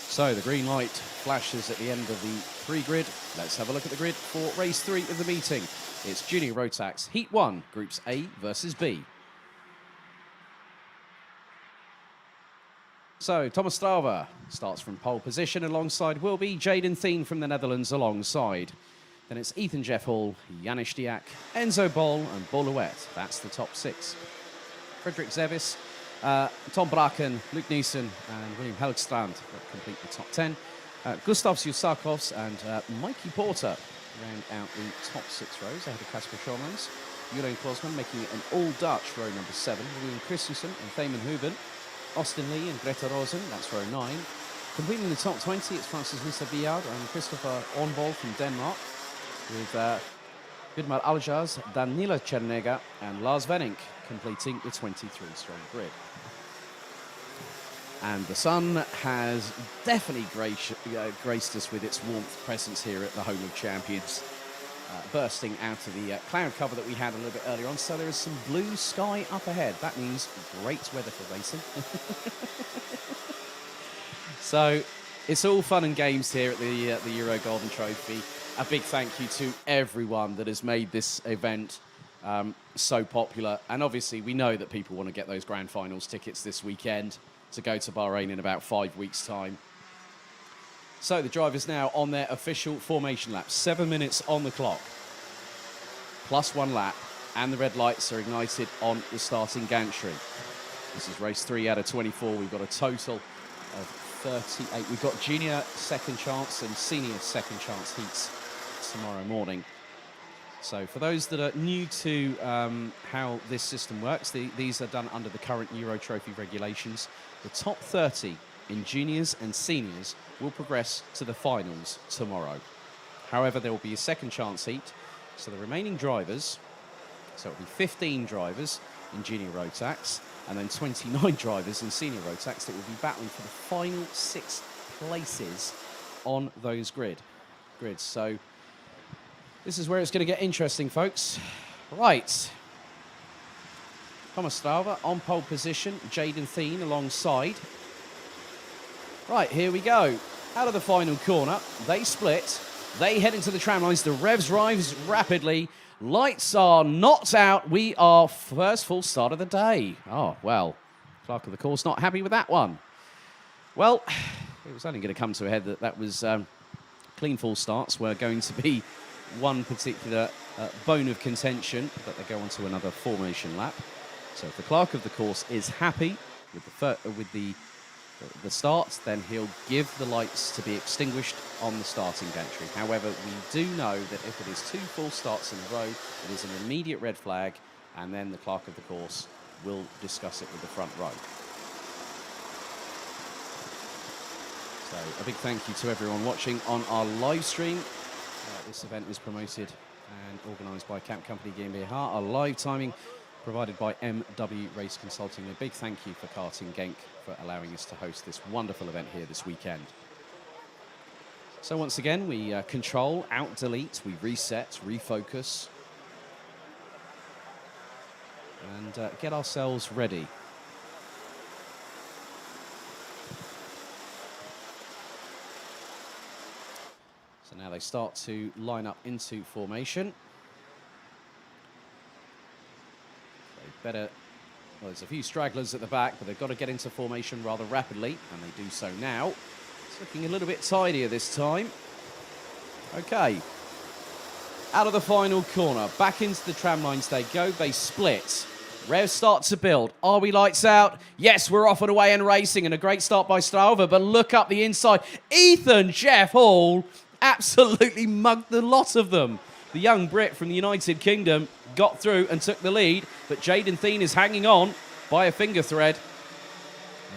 S1: So the green light flashes at the end of the 3 grid. Let's have a look at the grid for race 3 of the meeting. It's Junior Rotax Heat 1, Groups A versus B. So Thomas Strauver starts from pole position. Alongside will be Jaden Thien from the Netherlands alongside. Then it's Ethan Jeff Hall, Janis Diak, Enzo Boll and Boluet. That's the top 6. Frederick Zevis, Tom Braken, Luke Neeson and William Helgstrand complete the top 10. Gustavs Yusakovs and Mikey Porter round out the top 6 rows ahead of Casper Schormans. Jeroen Klosman making it an all-Dutch row number 7. William Christensen and Thamen Huben. Austin Lee and Greta Rosen, that's row 9. Completing the top 20, it's Francis Nissabiard and Christopher Ornvold from Denmark. With Gudmar Aljaz, Danila Chernega and Lars Venink completing the 23-strong grid. And the sun has definitely graced us with its warmth presence here at the Home of Champions, bursting out of the cloud cover that we had a little bit earlier on. So there is some blue sky up ahead. That means great weather for racing. So it's all fun and games here at the Euro Golden Trophy. A big thank you to everyone that has made this event so popular. And obviously we know that people want to get those grand finals tickets this weekend to go to Bahrain in about 5 weeks' time. So the drivers now on their official formation lap. 7 minutes on the clock, plus 1 lap, and the red lights are ignited on the starting gantry. This is race 3 out of 24. We've got a total of 38. We've got junior second chance and senior second chance heats tomorrow morning. So for those that are new to how this system works, these are done under the current Euro Trophy regulations. The top 30 in juniors and seniors will progress to the finals tomorrow. However, there will be a second chance heat. So the remaining drivers, so it will be 15 drivers in junior Rotax and then 29 drivers in senior Rotax that will be battling for the final 6 places on those grids. So this is where it's going to get interesting, folks. Right. Thomas Strauver on pole position, Jaden Thien alongside. Right, here we go. Out of the final corner, they split. They head into the tram lines. The revs rise rapidly. Lights are not out. We are first full start of the day. Oh, well, clerk of the course not happy with that one. Well, it was only going to come to a head that was clean full starts were going to be one particular bone of contention, but they go on to another formation lap. So if the clerk of the course is happy with the start, then he'll give the lights to be extinguished on the starting gantry. However, we do know that if it is 2 full starts in a row, it is an immediate red flag, and then the clerk of the course will discuss it with the front row. So a big thank you to everyone watching on our live stream. This event was promoted and organised by Camp Company GmbH. Our live timing provided by MW Race Consulting. A big thank you for Karting Genk for allowing us to host this wonderful event here this weekend. So once again, we control, out, delete, we reset, refocus, and get ourselves ready. So now they start to line up into formation. Better, well, there's a few stragglers at the back, but they've got to get into formation rather rapidly, and they do so now. It's looking a little bit tidier this time. Okay. Out of the final corner, back into the tram lines they go. They split. Revs start to build. Are we lights out? Yes, we're off and away and racing, and a great start by Strauver, but look up the inside. Ethan Jeff Hall absolutely mugged the lot of them. The young Brit from the United Kingdom got through and took the lead, but Jaden Thien is hanging on by a finger thread.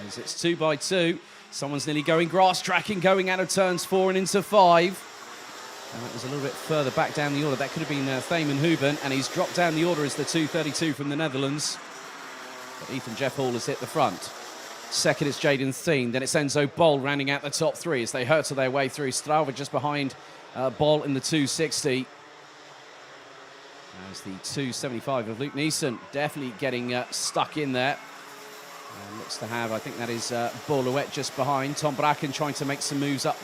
S1: As it's 2 by 2. Someone's nearly going grass tracking, going out of turns 4 and into 5. And that was a little bit further back down the order. That could have been Thamen Huben, and he's dropped down the order as the 232 from the Netherlands. But Ethan Jeff Hall has hit the front. Second is Jaden Thien, then it's Enzo Bol rounding out the top 3 as they hurtle their way through. Strauver just behind Bol in the 260. As the 275 of Luke Neeson definitely getting stuck in there. Looks to have, I think that is Borlouet just behind. Tom Bracken trying to make some moves up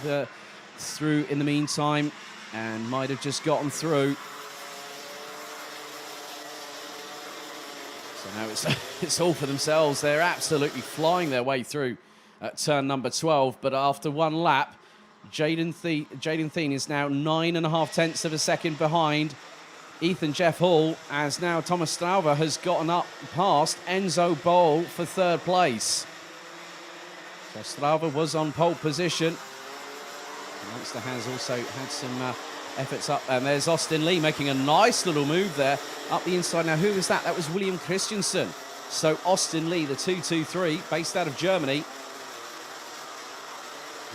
S1: through in the meantime, and might have just gotten through. So now it's all for themselves. They're absolutely flying their way through at turn number 12, but after 1 lap, Jaden Thien is now 9.5 tenths of a second behind Ethan Jeff Hall, as now Thomas Strauver has gotten up past Enzo Bol for 3rd place. So Strauver was on pole position. Munster has also had some Efforts up, and there's Austin Lee making a nice little move there up the inside. Now, who was that? That was William Christensen. So Austin Lee, the 223, based out of Germany.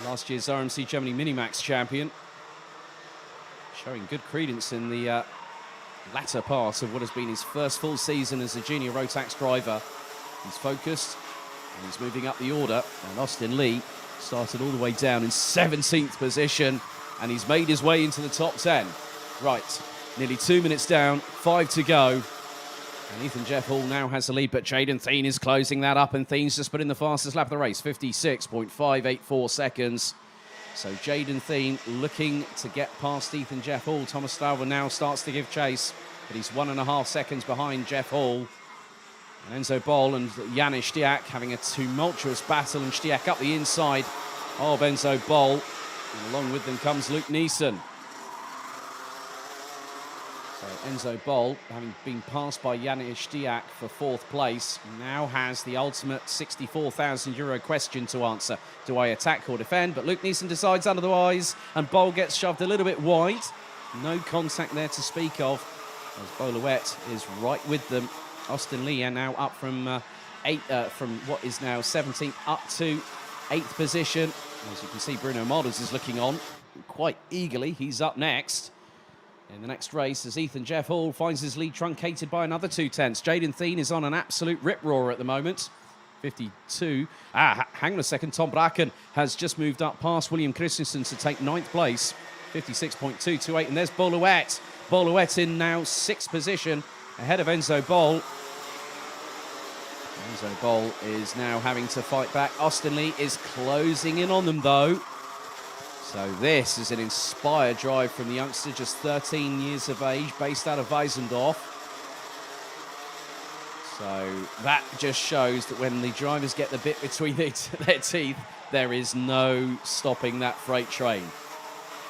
S1: Last year's RMC Germany Minimax champion. Showing good credence in the latter part of what has been his first full season as a junior Rotax driver. He's focused and he's moving up the order. And Austin Lee started all the way down in 17th position and he's made his way into the top 10. Right, nearly 2 minutes down, 5 to go. And Ethan Jeff Hall now has the lead, but Jaden Thien is closing that up, and Thien's just put in the fastest lap of the race, 56.584 seconds. So Jaden Thien looking to get past Ethan Jeff Hall. Thomas Strauber now starts to give chase, but he's 1.5 seconds behind Jeff Hall. And Enzo Bol and Janis Stiak having a tumultuous battle, and Stiak up the inside of Enzo Bol. And along with them comes Luke Neeson. So Enzo Bol, having been passed by Janis Stiak for 4th place, now has the ultimate €64,000 question to answer. Do I attack or defend? But Luke Neeson decides otherwise, and Bol gets shoved a little bit wide. No contact there to speak of, as Bolowet is right with them. Austin Lee are now up from from what is now 17th up to 8th position. As you can see, Bruno Models is looking on quite eagerly. He's up next in the next race as Ethan Jeff Hall finds his lead truncated by another 2/10. Jaden Thien is on an absolute rip-roar at the moment. 52. Hang on a second. Tom Bracken has just moved up past William Christensen to take 9th place. 56.228. And there's Bolowet. Bolowet in now 6th position ahead of Enzo Bol. Enzo Bol is now having to fight back. Austin Lee is closing in on them, though. So this is an inspired drive from the youngster, just 13 years of age, based out of Weisendorf. So that just shows that when the drivers get the bit between their teeth, there is no stopping that freight train.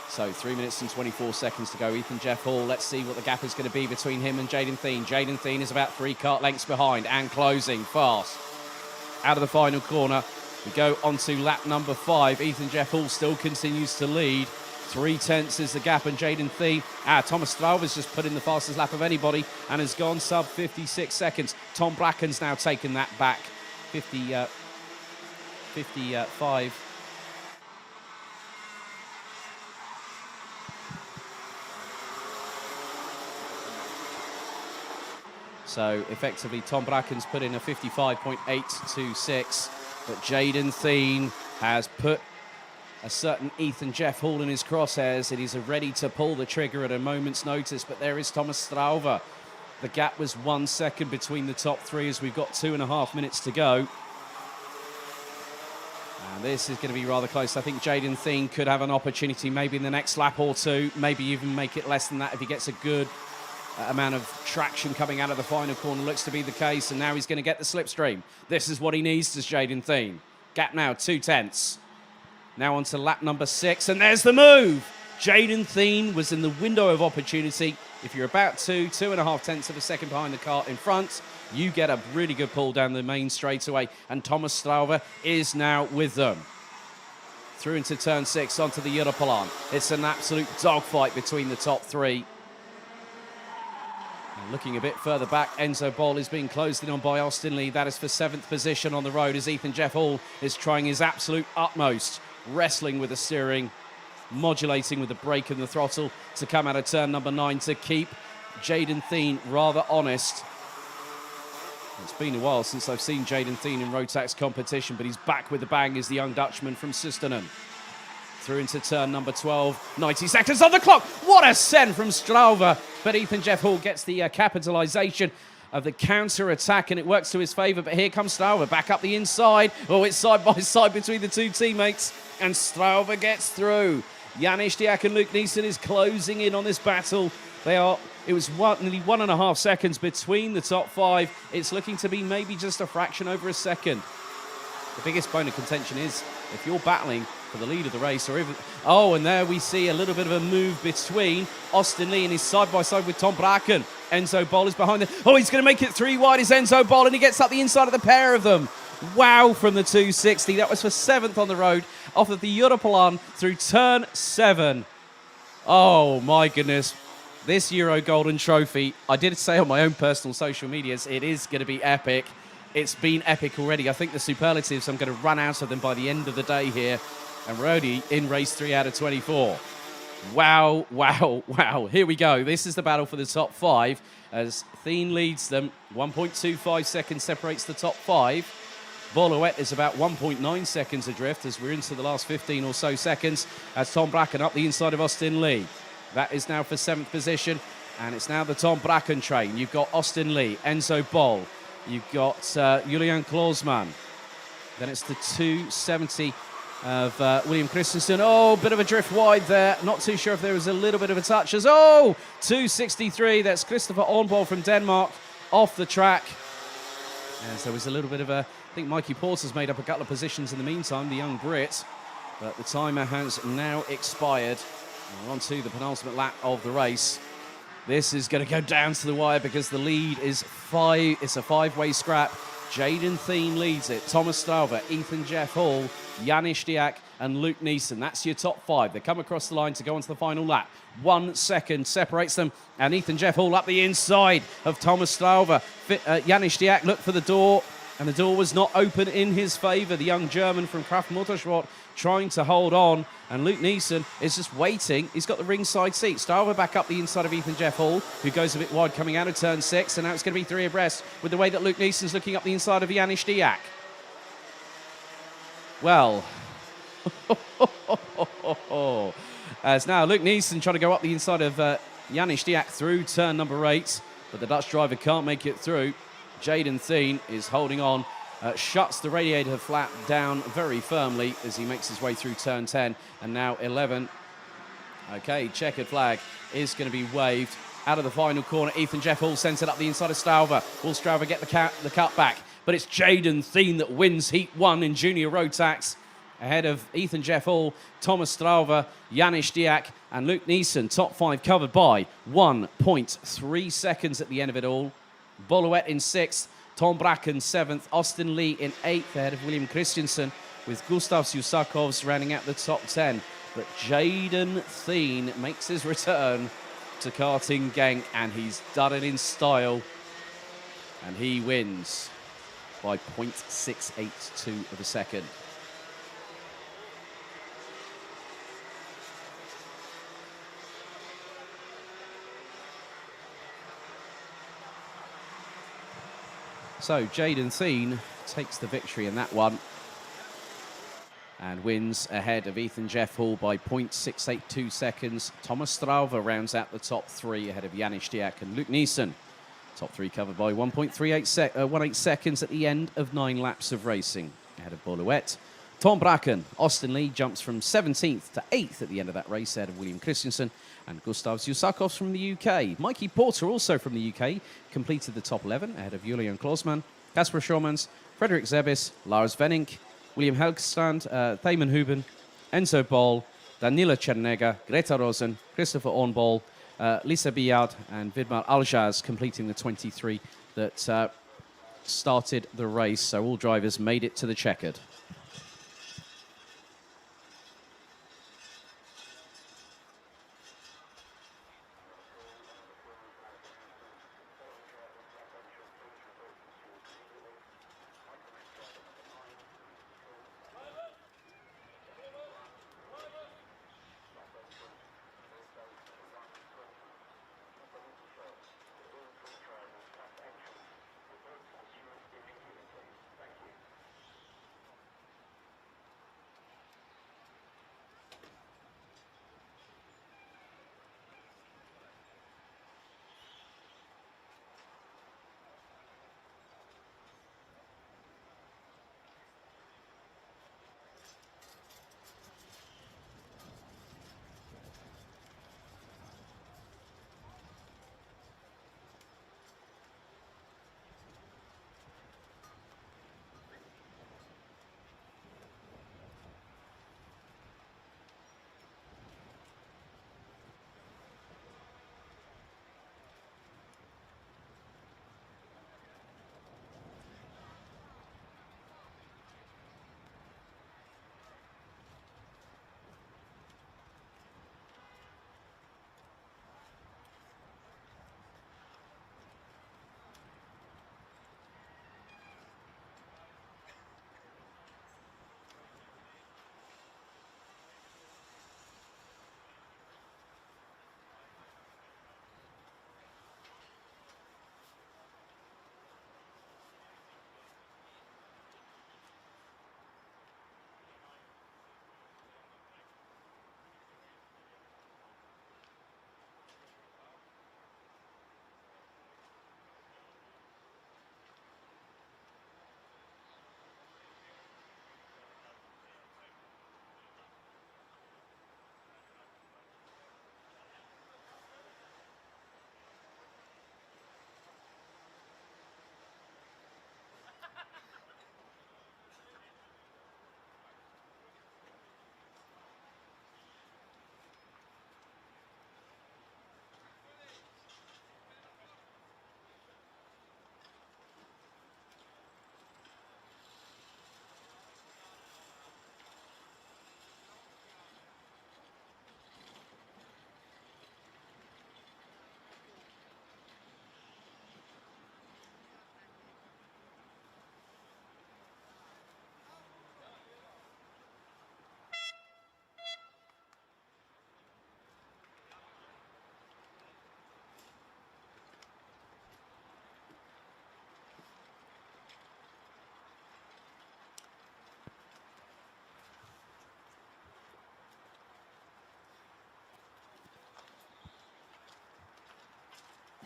S1: So 3 minutes and 24 seconds to go. Ethan Jeff Hall, let's see what the gap is going to be between him and Jaden Thien. Jaden Thien is about 3 kart lengths behind and closing fast. Out of the final corner, we go on to lap number 5. Ethan Jeff Hall still continues to lead. 3/10 is the gap, and Jaden Thien. Thomas Strauber's just put in the fastest lap of anybody and has gone sub 56 seconds. Tom Bracken's now taken that back. 55. So effectively, Tom Bracken's put in a 55.826, but Jaden Thien has put a certain Ethan Jeff Hall in his crosshairs, and he's ready to pull the trigger at a moment's notice. But there is Thomas Strauber. The gap was 1 second between the top 3 as we've got 2.5 minutes to go. And this is going to be rather close. I think Jaden Thien could have an opportunity maybe in the next lap or two, maybe even make it less than that if he gets a good amount of traction coming out of the final corner. Looks to be the case, and now he's going to get the slipstream. This is what he needs, does Jaden Thien. Gap now 2/10. Now on to lap number 6, and there's the move. Jaden Thien was in the window of opportunity. If you're about 2.5 tenths of a second behind the car in front, you get a really good pull down the main straightaway, and Thomas Strauber is now with them. Through into turn 6, onto the Europolon. It's an absolute dogfight between the top 3. Looking a bit further back, Enzo Bol is being closed in on by Austin Lee. That is for 7th position on the road as Ethan Jeff Hall is trying his absolute utmost, wrestling with the steering, modulating with the brake and the throttle to come out of turn number 9 to keep Jaden Thien rather honest. It's been a while since I've seen Jaden Thien in Rotax competition, but he's back with the bang as the young Dutchman from Susternen. Through into turn number 12, 90 seconds on the clock. What a send from Strauber. But Ethan Jeff Hall gets the capitalisation of the counter-attack, and it works to his favour. But here comes Strauber back up the inside. Oh, it's side by side between the two teammates, and Strauber gets through. Janis Stiak and Luke Neeson is closing in on this battle. It was nearly 1.5 seconds between the top 5. It's looking to be maybe just a fraction over a second. The biggest bone of contention is if you're battling for the lead of the race, or even... Oh, and there we see a little bit of a move between Austin Lee and his side-by-side with Tom Bracken. Enzo Bol is behind them. Oh, he's going to make it 3 wide. It's Enzo Bol, and he gets up the inside of the pair of them. Wow, from the 260. That was for 7th on the road, off of the Europolon through turn 7. Oh, my goodness. This Euro Golden Trophy, I did say on my own personal social medias, it is going to be epic. It's been epic already. I think the superlatives, I'm going to run out of them by the end of the day here. And we're only in race 3 out of 24. Wow, wow, wow. Here we go. This is the battle for the top 5 as Thien leads them. 1.25 seconds separates the top 5. Boluet is about 1.9 seconds adrift as we're into the last 15 or so seconds as Tom Bracken up the inside of Austin Lee. That is now for 7th position, and it's now the Tom Bracken train. You've got Austin Lee, Enzo Bol. You've got Julian Klausmann. Then it's the 270 of William Christensen. Oh, bit of a drift wide there. Not too sure if there was a little bit of a touch. As 263. That's Christopher Ornbol from Denmark off the track. As there was a little bit of a... I think Mikey Porter's made up a couple of positions in the meantime, the young Brit. But the timer has now expired. We're on to the penultimate lap of the race. This is going to go down to the wire because the lead is 5. It's a 5-way scrap. Jaden Thien leads it. Thomas Strauver, Ethan Jeff Hall, Janis Diak and Luke Neeson. That's your top 5. They come across the line to go onto the final lap. 1 second separates them. And Ethan Jeff Hall up the inside of Thomas Strauver. Janis Diak looked for the door. And the door was not open in his favour. The young German from Kraft Motorsport trying to hold on. And Luke Neeson is just waiting. He's got the ringside seat. Strauver back up the inside of Ethan Jeff Hall, who goes a bit wide coming out of turn 6. And now it's going to be 3 abreast with the way that Luke Neeson's looking up the inside of Janis Diak. Well, as now Luke Neeson trying to go up the inside of Janis Diak through turn number 8. But the Dutch driver can't make it through. Jaden Thien is holding on, shuts the radiator flap down very firmly as he makes his way through turn 10 and now 11. Okay, checkered flag is going to be waved out of the final corner. Ethan Jeff Hall sends it up the inside of Strauver. Will Strauver get the cut back? But it's Jaden Thien that wins Heat 1 in Junior Rotax ahead of Ethan Jeff Hall, Thomas Strauver, Janis Diak and Luke Neeson. Top 5 covered by 1.3 seconds at the end of it all. Boluet in 6th, Tom Bracken 7th, Austin Lee in 8th ahead of William Christensen, with Gustav Susakovs rounding out the top 10. But Jaden Thien makes his return to Karting Genk, and he's done it in style. And he wins by 0.682 of a second. So Jaden Thien takes the victory in that one and wins ahead of Ethan Jeff Hall by 0.682 seconds. Thomas Strauver rounds out the top 3 ahead of Janis Diak and Luke Neeson. Top 3 covered by 1.18 seconds at the end of 9 laps of racing ahead of Boluet. Tom Bracken, Austin Lee jumps from 17th to 8th at the end of that race ahead of William Christensen and Gustav Susakovs from the UK. Mikey Porter, also from the UK, completed the top 11 ahead of Julian Klausmann, Kasper Schormans, Frederik Zebis, Lars Venink, William Helgstrand, Thymen Huben, Enzo Bol, Daniela Chernega, Greta Rosen, Christopher Ornbol, Lisa Biard and Vidmar Aljaz completing the 23 that started the race. So all drivers made it to the checkered.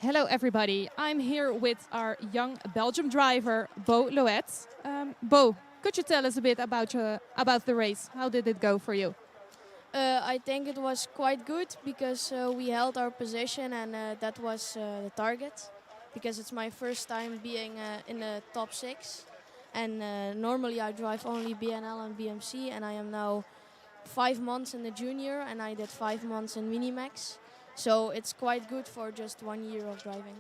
S2: Hello, everybody. I'm here with our young Belgium driver, Bo Loet. Bo, could you tell us a bit about the race? How did it go for you?
S5: I think it was quite good because we held our position and that was the target. Because it's my first time being in the top 6. And normally I drive only BNL and BMC, and I am now 5 months in the junior and I did 5 months in Minimax. So it's quite good for just 1 year of driving.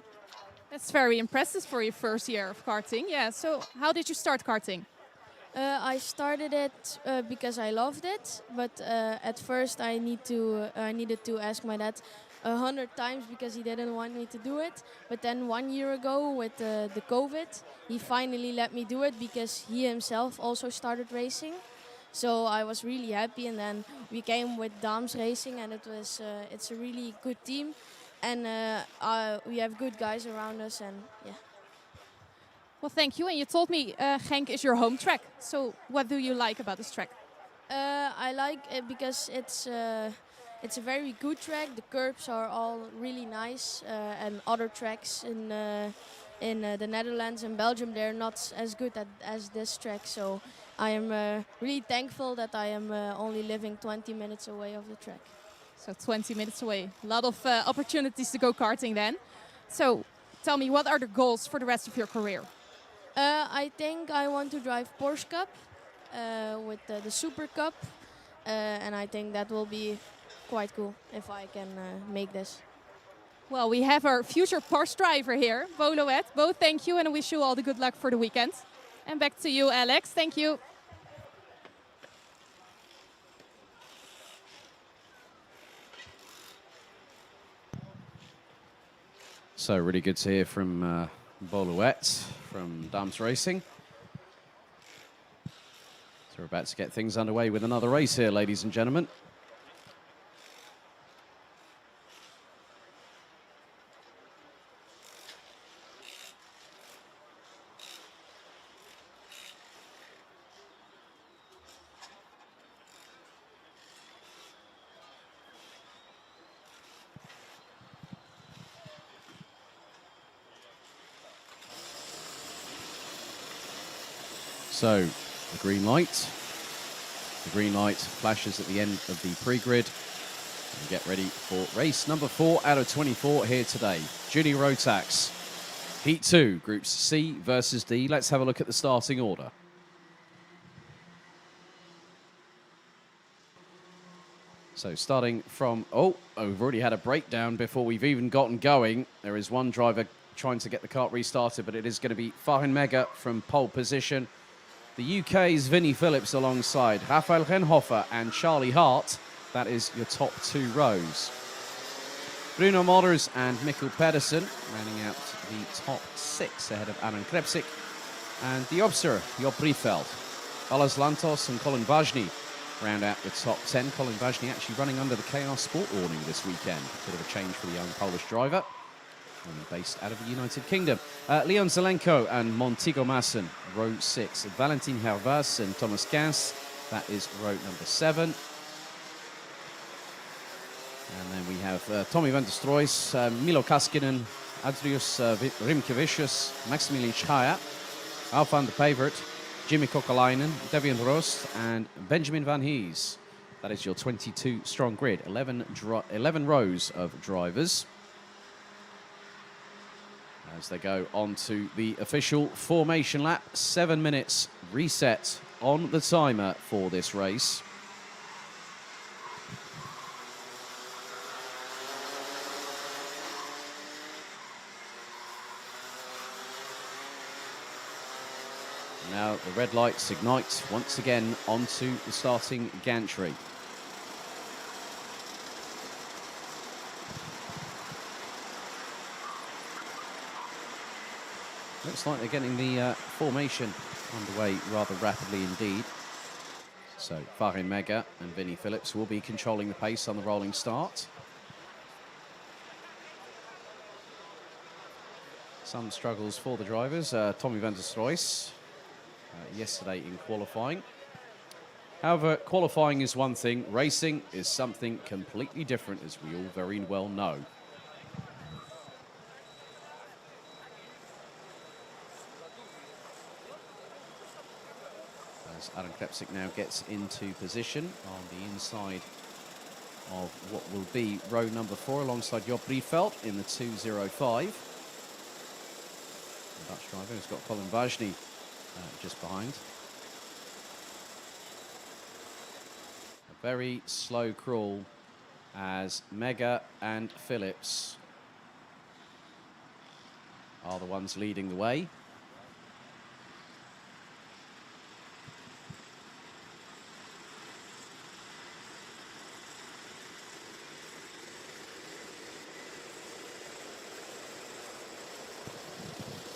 S2: That's very impressive for your first year of karting. Yeah, so how did you start karting?
S5: I started it because I loved it, but at first I needed to ask my dad 100 times because he didn't want me to do it. But then 1 year ago with the COVID, he finally let me do it because he himself also started racing. So I was really happy, and then we came with Daams Racing, and it's a really good team, and we have good guys around us, and yeah.
S2: Well, thank you. And you told me Genk is your home track. So what do you like about this track?
S5: I like it because it's a very good track. The curbs are all really nice, and other tracks in the Netherlands and Belgium, they're not as good as this track. So I am really thankful that I am only living 20 minutes away of the track.
S2: So 20 minutes away. A lot of opportunities to go karting then. So tell me, what are the goals for the rest of your career?
S5: I think I want to drive Porsche Cup with the Super Cup, and I think that will be quite cool if I can make this.
S2: Well, we have our future Porsche driver here, Bo Loet. Bo, thank you, and I wish you all the good luck for the weekend. And back to you, Alex. Thank you.
S1: So really good to hear from Bo Loet from Daams Racing. So we're about to get things underway with another race here, ladies and gentlemen. So, the green light. The green light flashes at the end of the pre-grid. And get ready for race number 4 out of 24 here today. Junior Rotax. Heat 2, Groups C versus D. Let's have a look at the starting order. So starting from, we've already had a breakdown before we've even gotten going. There is one driver trying to get the kart restarted, but it is going to be Farin Mega from pole position. The UK's Vinnie Phillips alongside Rafael Renhofer and Charlie Hart. That is your top 2 rows. Bruno Modders and Mikkel Pedersen rounding out the top 6 ahead of Aaron Krepsik. And the Obser, Job Briefeld. Alas Lantos and Colin Vajny round out the top 10. Colin Vajny actually running under the KR Sport warning this weekend. Bit of a change for the young Polish driver. Based out of the United Kingdom. Leon Zelenko and Montego Masson, row 6. Valentin Hervas and Thomas Gans, that is row number 7. And then we have Tommy van der Stroys, Milo Kaskinen, Adrius Rimkevicius, Maximilian Schaier, Alfan the Favorite, Jimmy Kokalainen, Devian Rost, and Benjamin Van Hees. That is your 22-strong grid, 11 rows of drivers. As they go on to the official formation lap, 7 minutes reset on the timer for this race. Now the red lights ignite once again onto the starting gantry. Looks like they're getting the formation underway rather rapidly indeed. So Farin Mega and Vinnie Phillips will be controlling the pace on the rolling start. Some struggles for the drivers. Tommy van der Stroys yesterday in qualifying. However, qualifying is one thing, racing is something completely different, as we all very well know. As Aaron Krepsik now gets into position on the inside of what will be row number 4 alongside Job Briefeld in the 2:05. The Dutch driver has got Colin Vajny just behind. A very slow crawl as Mega and Phillips are the ones leading the way.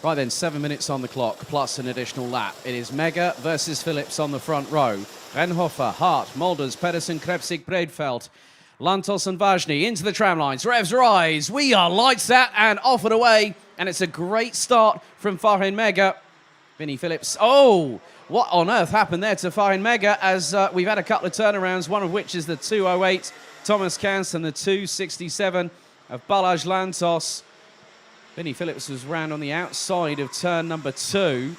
S1: Right then, 7 minutes on the clock, plus an additional lap. It is Mega versus Phillips on the front row. Renhofer, Hart, Molders, Pedersen, Krepsik, Breedveld, Lantos and Vajny into the tram lines. Revs rise. We are lights out and off and away. And it's a great start from Farin Mega. Vinnie Phillips. Oh, what on earth happened there to Farin Mega as we've had a couple of turnarounds, one of which is the 2:08 Thomas Kans and the 2:67 of Balázs Lantos. Vinnie Phillips was round on the outside of turn number 2.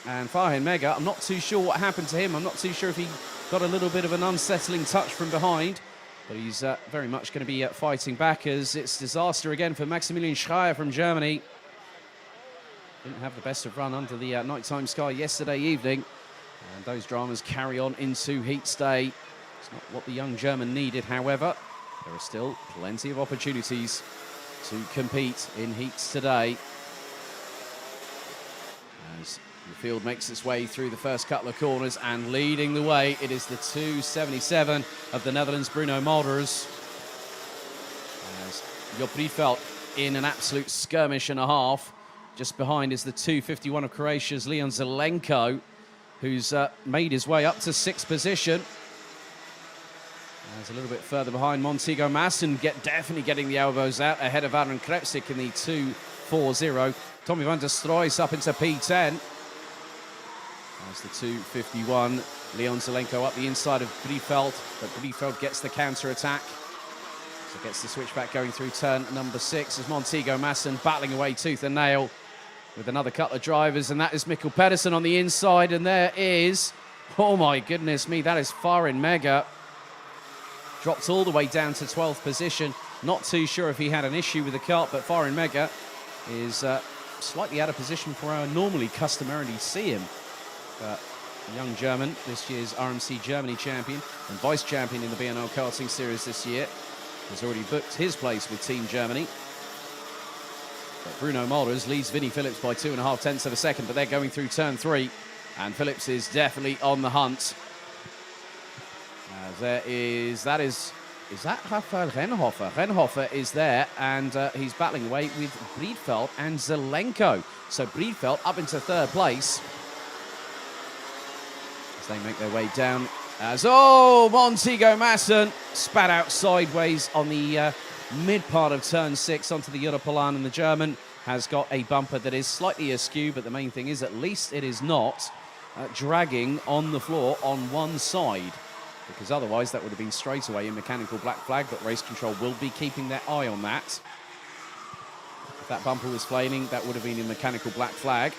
S1: And Farin Mega, I'm not too sure what happened to him. I'm not too sure if he got a little bit of an unsettling touch from behind. But he's very much going to be fighting back as it's disaster again for Maximilian Schreier from Germany. Didn't have the best of run under the nighttime sky yesterday evening. And those dramas carry on into heats day. It's not what the young German needed, however. There are still plenty of opportunities to compete in heats today. As the field makes its way through the first couple of corners and leading the way, it is the 2:77 of the Netherlands, Bruno Molders. As Job Briefeld in an absolute skirmish and a half. Just behind is the 2:51 of Croatia's Leon Zelenko, who's made his way up to 6th position. As a little bit further behind, Montego Masson definitely getting the elbows out ahead of Aaron Krepsik in the 2:40. Tommy van der Stroijs up into P10. As the 2:51, Leon Zelenko up the inside of Briefeld, but Briefeld gets the counter-attack. So gets the switchback going through turn number 6 as Montego Masson battling away tooth and nail with another couple of drivers, and that is Mikkel Pedersen on the inside, and there is, oh my goodness me, that is Farin Mega. Dropped all the way down to 12th position. Not too sure if he had an issue with the kart, but Farin Mega is slightly out of position for our normally customarily see him. But the young German, this year's RMC Germany champion and vice champion in the B&O karting series this year, has already booked his place with Team Germany. But Bruno Molders leads Vinnie Phillips by 2.5 tenths of a second, but they're going through turn 3, and Phillips is definitely on the hunt. Is that Rafael Renhofer? Renhofer is there, and he's battling away with Breedveld and Zelenko. So Breedveld up into 3rd place as they make their way down. As Montego Masson spat out sideways on the mid part of turn 6 onto the Europolan, and the German has got a bumper that is slightly askew, but the main thing is at least it is not dragging on the floor on one side, because otherwise that would have been straight away a mechanical black flag, but race control will be keeping their eye on that. If that bumper was flailing, that would have been a mechanical black flag.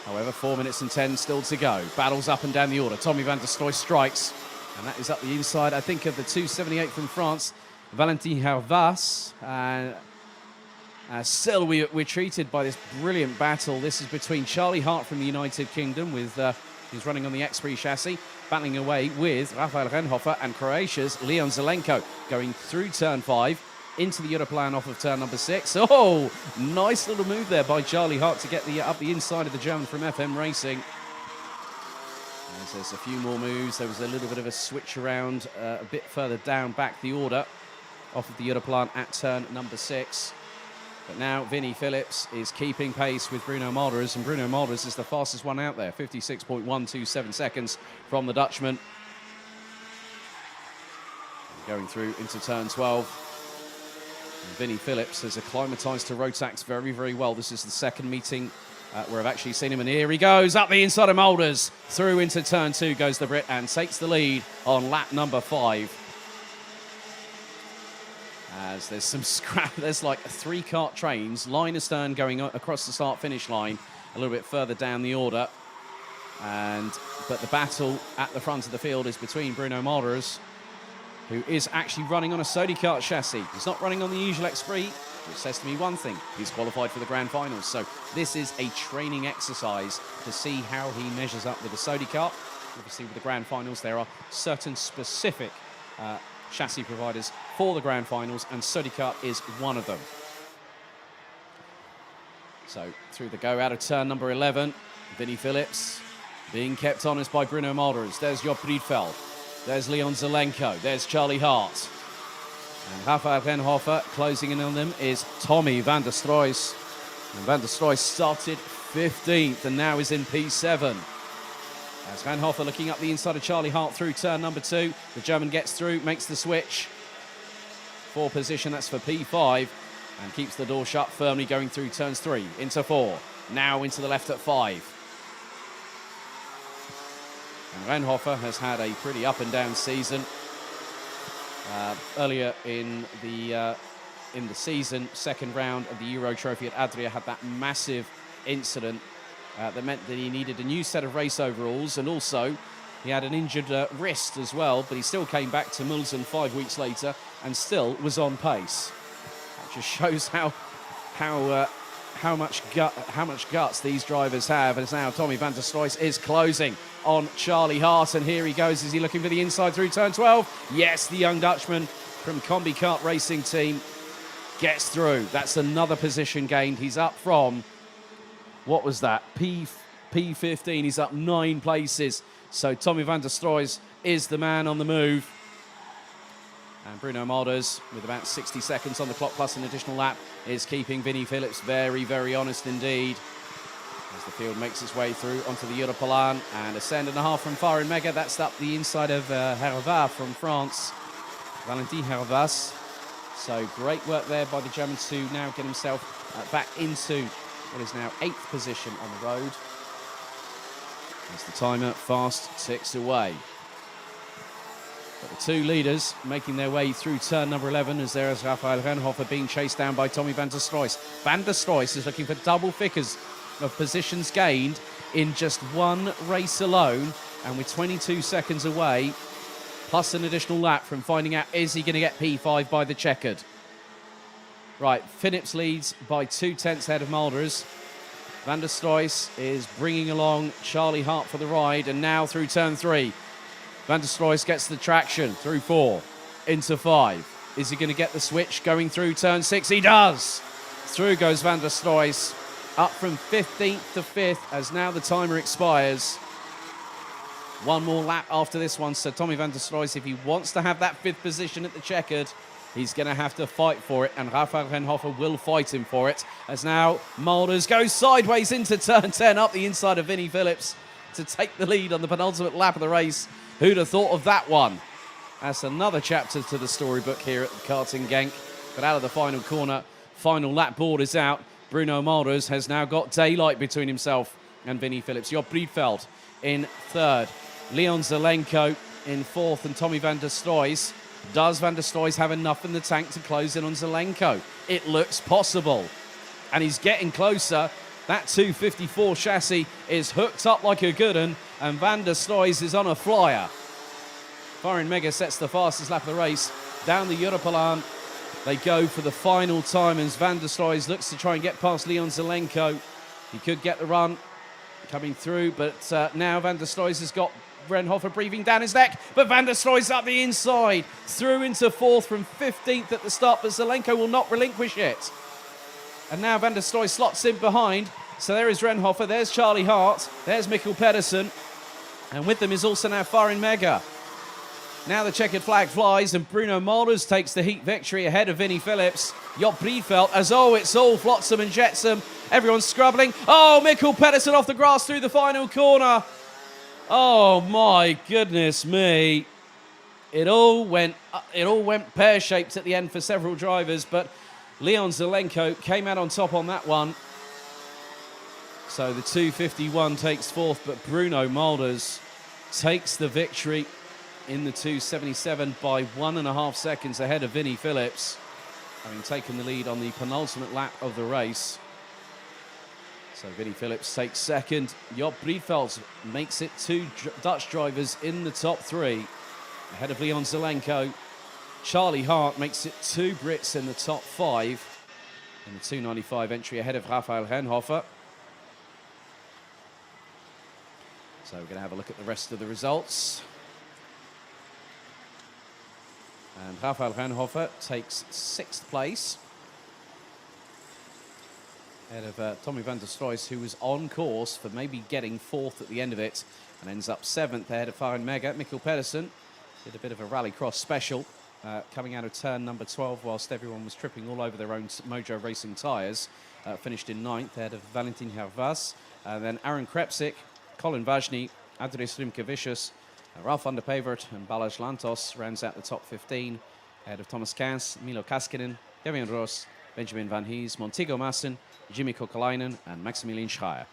S1: However, 4 minutes and 10 still to go. Battles up and down the order. Tommy van der Stroijs strikes, and that is up the inside, I think, of the 2:78 from France, Valentin Hervas. Still, we're treated by this brilliant battle. This is between Charlie Hart from the United Kingdom, with who's running on the X-Prix chassis, battling away with Rafael Renhofer and Croatia's Leon Zelenko, going through turn 5 into the Europlan off of turn number 6. Oh, nice little move there by Charlie Hart to get up the inside of the German from FM Racing. As there's a few more moves, there was a little bit of a switch around a bit further down back the order off of the Europlan at turn number 6. But now Vinnie Phillips is keeping pace with Bruno Molders, and Bruno Molders is the fastest one out there, 56.127 seconds from the Dutchman. Going through into turn 12. And Vinnie Phillips has acclimatised to Rotax very, very well. This is the second meeting where I've actually seen him, and here he goes, up the inside of Molders. Through into turn 2 goes the Brit and takes the lead on lap number 5. As there's some scrap, there's like 3 kart trains, line astern going across the start-finish line, a little bit further down the order. But the battle at the front of the field is between Bruno Malders, who is actually running on a Sodi Kart chassis. He's not running on the usual X3, which says to me one thing: he's qualified for the grand finals. So this is a training exercise to see how he measures up with the Sodi Kart. Obviously, with the grand finals, there are certain specific chassis providers for the grand finals, and Sodi Kart is one of them. So through the go out of turn number 11, Vinnie Phillips being kept honest by Bruno Malders. There's Job Riedveld. There's Leon Zelenko. There's Charlie Hart. And Rafael Renhofer closing in on them is Tommy van der Stroys. And van der Stroys started 15th and now is in P7. As Renhofer looking up the inside of Charlie Hart through turn number 2. The German gets through, makes the switch. 4 position, that's for P5. And keeps the door shut firmly going through turns 3 into 4. Now into the left at 5. And Renhofer has had a pretty up and down season. Earlier in the season, second round of the Euro Trophy at Adria, had that massive incident that meant that he needed a new set of race overalls, and also he had an injured wrist as well, but he still came back to Mulsanne 5 weeks later and still was on pace. That just shows how much guts these drivers have. And now Tommy van der Stroys is closing on Charlie Hart, and here he goes. Is he looking for the inside through turn 12? Yes, the young Dutchman from Combi Kart Racing Team gets through. That's another position gained. He's up from, what was that, P15. He's up 9 places. So Tommy van der Stroys is the man on the move. And Bruno Malders, with about 60 seconds on the clock plus an additional lap, is keeping Vinnie Phillips very, very honest indeed. As the field makes its way through onto the Europalan, and a second and a half from Farin Mega. That's up the inside of Hervas from France, Valentin Hervas. So great work there by the German to now get himself back into what is now 8th position on the road. As the timer fast ticks away. But the 2 leaders making their way through turn number 11, as there is Rafael Renhofer being chased down by Tommy van der Stroys. Van der Stroys is looking for double figures of positions gained in just 1 race alone, and with 22 seconds away, plus an additional lap from finding out, is he going to get P5 by the checkered? Right, Phillips leads by 2/10 ahead of Malders. Van der Stroys is bringing along Charlie Hart for the ride, and now through turn 3. Van der Stroys gets the traction through 4 into 5. Is he going to get the switch going through turn 6? He does! Through goes Van der Stroys, up from 15th to 5th as now the timer expires. 1 more lap after this one, so Tommy van der Stroys, if he wants to have that 5th position at the checkered, he's going to have to fight for it, and Rafael Renhofer will fight him for it, as now Malders goes sideways into turn 10 up the inside of Vinnie Phillips to take the lead on the penultimate lap of the race. Who'd have thought of that one? That's another chapter to the storybook here at the Karting Genk. But out of the final corner, final lap board is out. Bruno Malders has now got daylight between himself and Vinnie Phillips. Job Riedveld in 3rd. Leon Zelenko in 4th, and Tommy van der Stroys. Does van der Stroys have enough in the tank to close in on Zelenko? It looks possible. And he's getting closer. That 254 chassis is hooked up like a good one, and van der Stroys is on a flyer. Farin Mega sets the fastest lap of the race. Down the Europalan, they go for the final time as van der Stroys looks to try and get past Leon Zelenko. He could get the run coming through, but now van der Stroys has got Renhofer breathing down his neck, but van der Stroys up the inside, through into 4th from 15th at the start, but Zelenko will not relinquish it. And now van der Stroys slots in behind. So there is Renhofer, there's Charlie Hart, there's Mikkel Pedersen, and with them is also now Farin Mega. Now the checkered flag flies, and Bruno Malders takes the heat victory ahead of Vinnie Phillips. Job Riedveld, as it's all flotsam and jetsam. Everyone's scrubbling. Oh, Mikkel Pedersen off the grass through the final corner. Oh my goodness me. It all went pear-shaped at the end for several drivers, but Leon Zelenko came out on top on that one. So the 251 takes 4th, but Bruno Malders takes the victory in the 277 by 1.5 seconds ahead of Vinnie Phillips, having taken the lead on the penultimate lap of the race. So Vinnie Phillips takes second. Job Breedveld makes it 2 Dutch drivers in the top 3, ahead of Leon Zelenko. Charlie Hart makes it 2 Brits in the top 5, in the 295 entry ahead of Rafael Renhofer. So we're going to have a look at the rest of the results. And Rafael Renhofer takes 6th place, ahead of Tommy van der Stroys, who was on course for maybe getting 4th at the end of it, and ends up 7th ahead of Farin Mega. Mikkel Pedersen did a bit of a rallycross special, coming out of turn number 12 whilst everyone was tripping all over their own Mojo Racing tyres. Finished in 9th ahead of Valentin Hervas. And then Aaron Krepsik, Colin Vajny, Andres Rimkevicius, Ralph van der Pevert and Balazs Lantos rounds out the top 15 ahead of Thomas Kaas, Milo Kaskinen, Kevin Roos, Benjamin Van Hees, Montego Masson, Jimmy Kokalainen and Maximilian Schreier.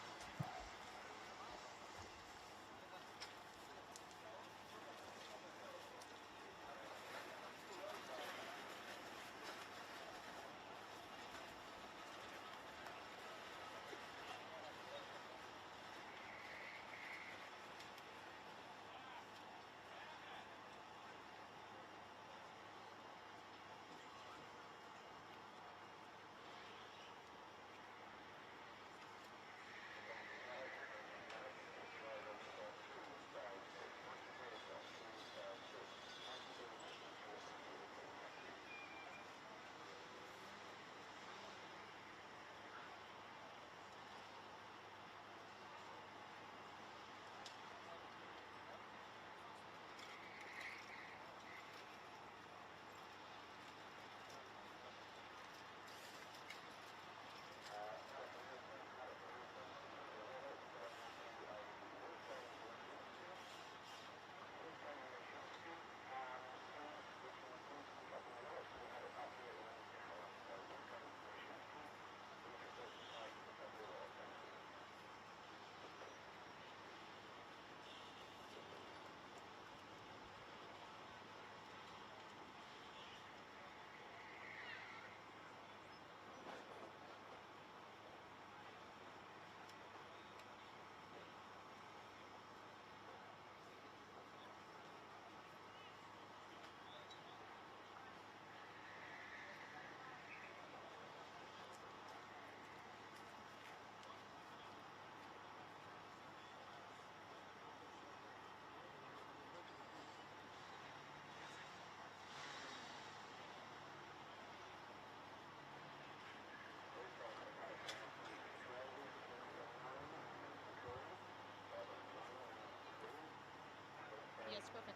S2: Yes, perfect.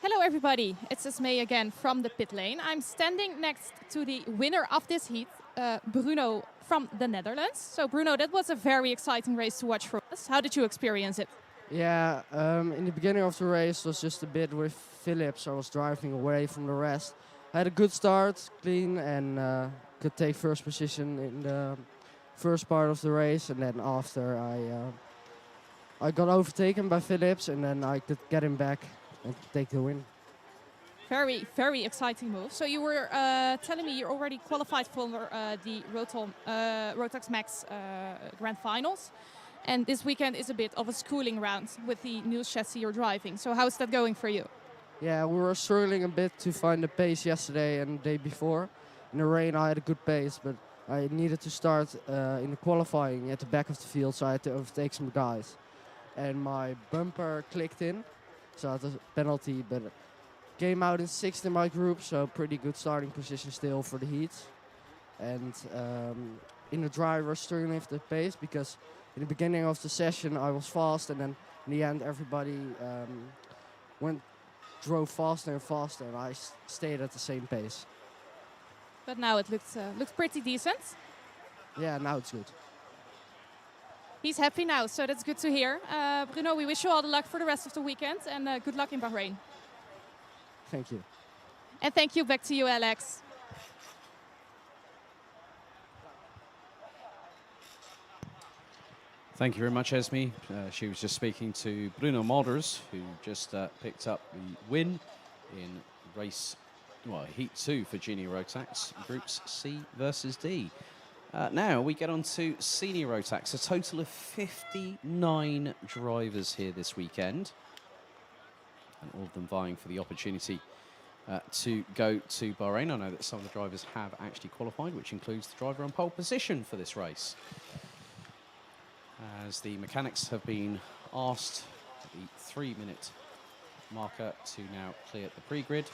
S2: Hello everybody, it's Esmee again from the pit lane. I'm standing next to the winner of this heat, Bruno from the Netherlands. So Bruno, that was a very exciting race to watch for us. How did you experience it?
S6: Yeah, in the beginning of the race was just a bit with Phillips. I was driving away from the rest. I had a good start, clean, and could take first position in the first part of the race. And then after I got overtaken by Phillips, and then I could get him back and take the win.
S2: Very, very exciting move. So you were telling me you already qualified for the Rotax Max Grand Finals. And this weekend is a bit of a schooling round with the new chassis you're driving. So how is that going for you?
S6: Yeah, we were struggling a bit to find the pace yesterday and the day before. In the rain I had a good pace, but I needed to start in the qualifying at the back of the field, so I had to overtake some guys. And my bumper clicked in, so I had a penalty, but came out in 6th in my group, so pretty good starting position still for the heats. And in the dry, I was struggling with the pace because in the beginning of the session I was fast, and then in the end everybody drove faster and faster, and I stayed at the same pace.
S2: But now it looks pretty decent.
S6: Yeah, now it's good.
S2: he's happy now, so that's good to hear. Bruno, we wish you all the luck for the rest of the weekend, and good luck in Bahrain.
S6: Thank you.
S2: And thank you. Back to you, Alex.
S1: Thank you very much, Esme. She was just speaking to Bruno Molders, who just picked up the win in Heat 2 for Junior Rotax, Groups C versus D. Now we get on to Senior Rotax, a total of 59 drivers here this weekend, and all of them vying for the opportunity to go to Bahrain. I know that some of the drivers have actually qualified, which includes the driver on pole position for this race. As the mechanics have been asked at the 3-minute marker to now clear the pre-grid,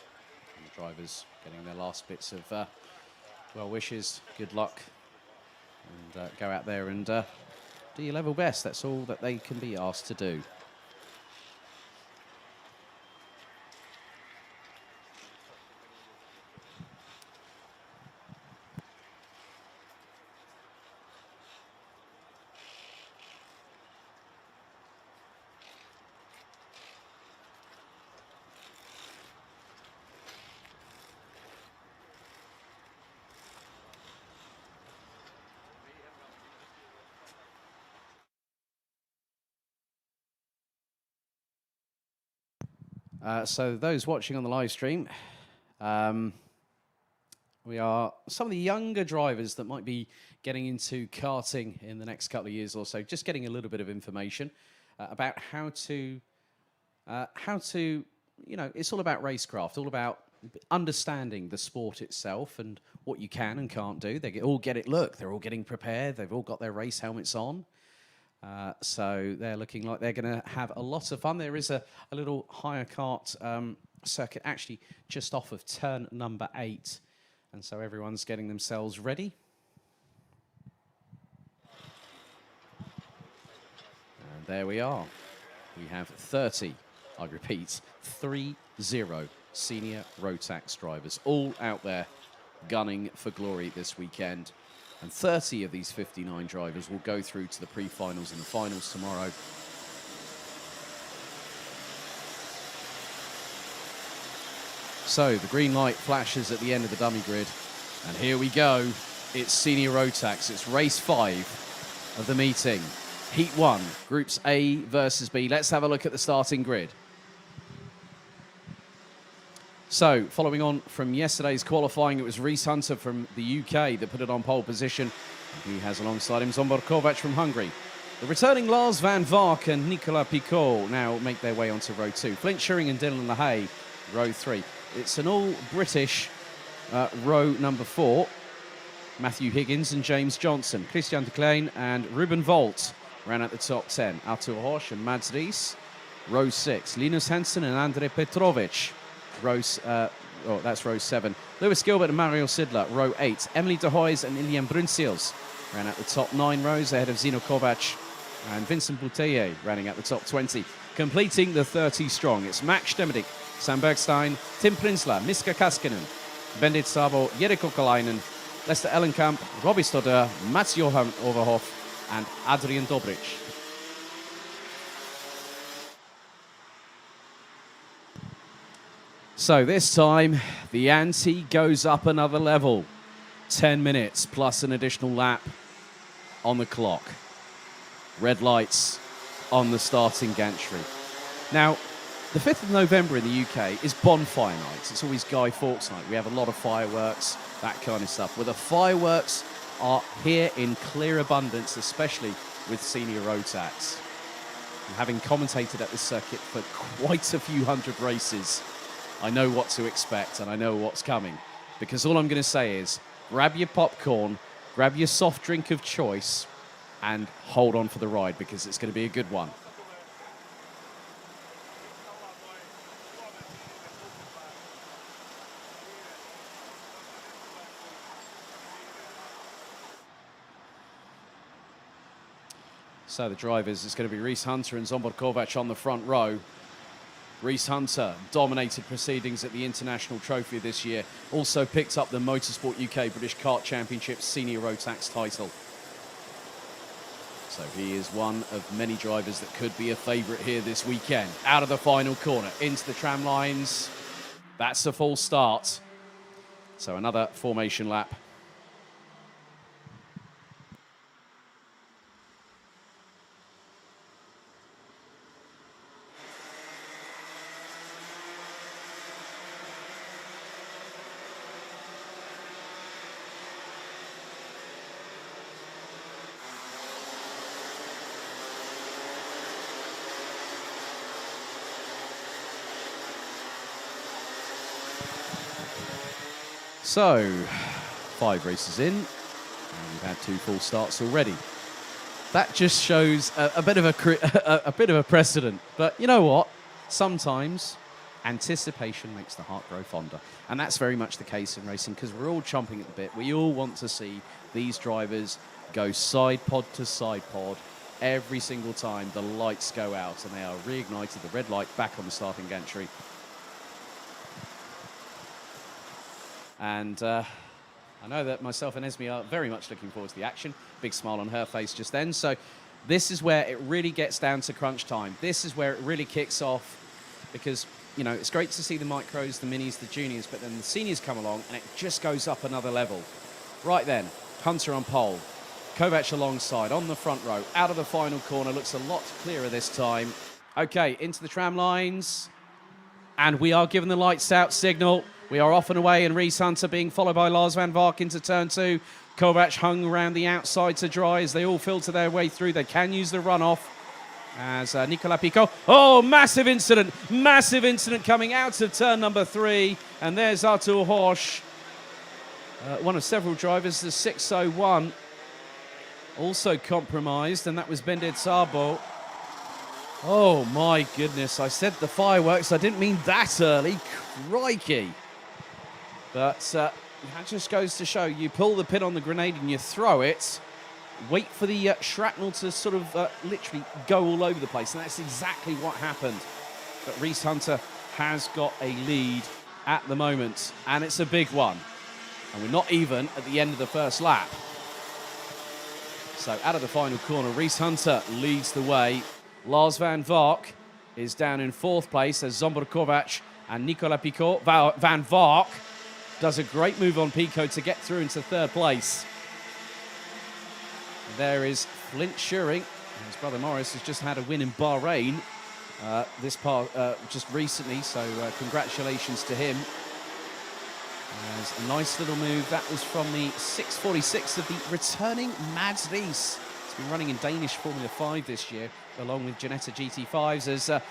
S1: and the drivers getting their last bits of well wishes, good luck, and go out there and do your level best. That's all that they can be asked to do. So those watching on the live stream, we are some of the younger drivers that might be getting into karting in the next couple of years or so, just getting a little bit of information about how to, you know, it's all about racecraft, all about understanding the sport itself and what you can and can't do. They all get it. Look, they're all getting prepared. They've all got their race helmets on. So they're looking like they're going to have a lot of fun. There is a little hire kart circuit actually just off of turn number 8. And so everyone's getting themselves ready. And there we are. We have 30, I repeat, 30 senior Rotax drivers, all out there gunning for glory this weekend. And 30 of these 59 drivers will go through to the pre-finals and the finals tomorrow. So the green light flashes at the end of the dummy grid. And here we go. It's Senior Rotax. It's race 5 of the meeting. Heat 1, Groups A versus B. Let's have a look at the starting grid. So, following on from yesterday's qualifying, it was Reese Hunter from the UK that put it on pole position. He has alongside him Zsombor Kovac from Hungary. The returning Lars van Vark and Nicolas Picot now make their way onto row 2. Flint Schuring and Dylan LaHaye, row 3. It's an all-British row number 4. Matthew Higgins and James Johnson. Christian de Klein and Ruben Volt ran at the top 10. Artur Hosch and Mads Ries, row 6. Linus Hansen and Andrej Petrovic. That's row 7. Lewis Gilbert and Mario Sidler, row 8. Emily de Hoys and Ilian Brunsils ran at the top 9 rows ahead of Zino Kovac and Vincent Bouteille running at the top 20. Completing the 30 strong, it's Max Stemedik, Sam Bergstein, Tim Prinsler, Miska Kaskinen, Bendit Sabo, Jere Kokalainen, Lester Ellenkamp, Robbie Stodder, Mats Johan Overhoff and Adrian Dobrich. So this time, the ante goes up another level. 10 minutes plus an additional lap on the clock. Red lights on the starting gantry. Now, the 5th of November in the UK is bonfire night. It's always Guy Fawkes night. We have a lot of fireworks, that kind of stuff. Well, the fireworks are here in clear abundance, especially with Senior Rotax. And having commentated at this circuit for quite a few hundred races, I know what to expect and I know what's coming. Because all I'm going to say is, grab your popcorn, grab your soft drink of choice, and hold on for the ride because it's going to be a good one. So the drivers, it's going to be Reese Hunter and Zsombor Kovac on the front row. Reese Hunter dominated proceedings at the International Trophy this year. Also picked up the Motorsport UK British Kart Championship Senior Rotax title. So So he is one of many drivers that could be a favourite here this weekend. Out of the final corner, into the tram lines. That's a full start. So another formation lap. So, 5 races in, and we've had 2 full starts already. That just shows a bit of a bit of a precedent. But you know what? Sometimes anticipation makes the heart grow fonder, and that's very much the case in racing because we're all chomping at the bit. We all want to see these drivers go side pod to side pod every single time the lights go out and they are reignited. The red light back on the starting gantry. And I know that myself and Esme are very much looking forward to the action. Big smile on her face just then. So this is where it really gets down to crunch time. This is where it really kicks off because, you know, it's great to see the micros, the minis, the juniors, but then the seniors come along and it just goes up another level. Right then, Hunter on pole. Kovac alongside, on the front row, out of the final corner. Looks a lot clearer this time. Okay, into the tram lines. And we are given the lights out signal. We are off and away, and Reese Hunter being followed by Lars van Vark into turn 2. Kovac hung around the outside to dry as they all filter their way through. They can use the runoff as Nicolas Picot. Oh, massive incident coming out of turn number 3. And there's Artur Horsch, one of several drivers, the 601, also compromised, and that was Bendit Sabo. Oh my goodness, I said the fireworks, I didn't mean that early, crikey. But that just goes to show, you pull the pin on the grenade and you throw it, wait for the shrapnel to sort of literally go all over the place, and that's exactly what happened. But Reese Hunter has got a lead at the moment, and it's a big one. And we're not even at the end of the first lap. So out of the final corner, Reese Hunter leads the way. Lars van Vark is down in 4th place as Zsombor Kovac and Nicolas Picot. Van Vark does a great move on Picot to get through into 3rd place. There is Flint Schuring. His brother Morris has just had a win in Bahrain just recently, so congratulations to him. There's a nice little move. That was from the 646 of the returning Mads Ries. He's been running in Danish Formula 5 this year, along with Janetta GT5s, as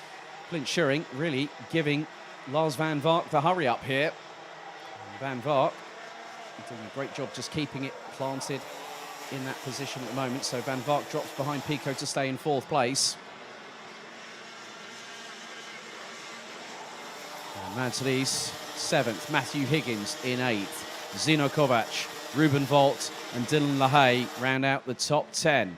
S1: Flint Schuring really giving Lars van Vark the hurry up here. And Van Vark doing a great job just keeping it planted in that position at the moment. So Van Vark drops behind Picot to stay in 4th place. Mads Ries 7th, Matthew Higgins in 8th, Zino Kovac, Ruben Volt and Dylan LaHaye round out the top 10.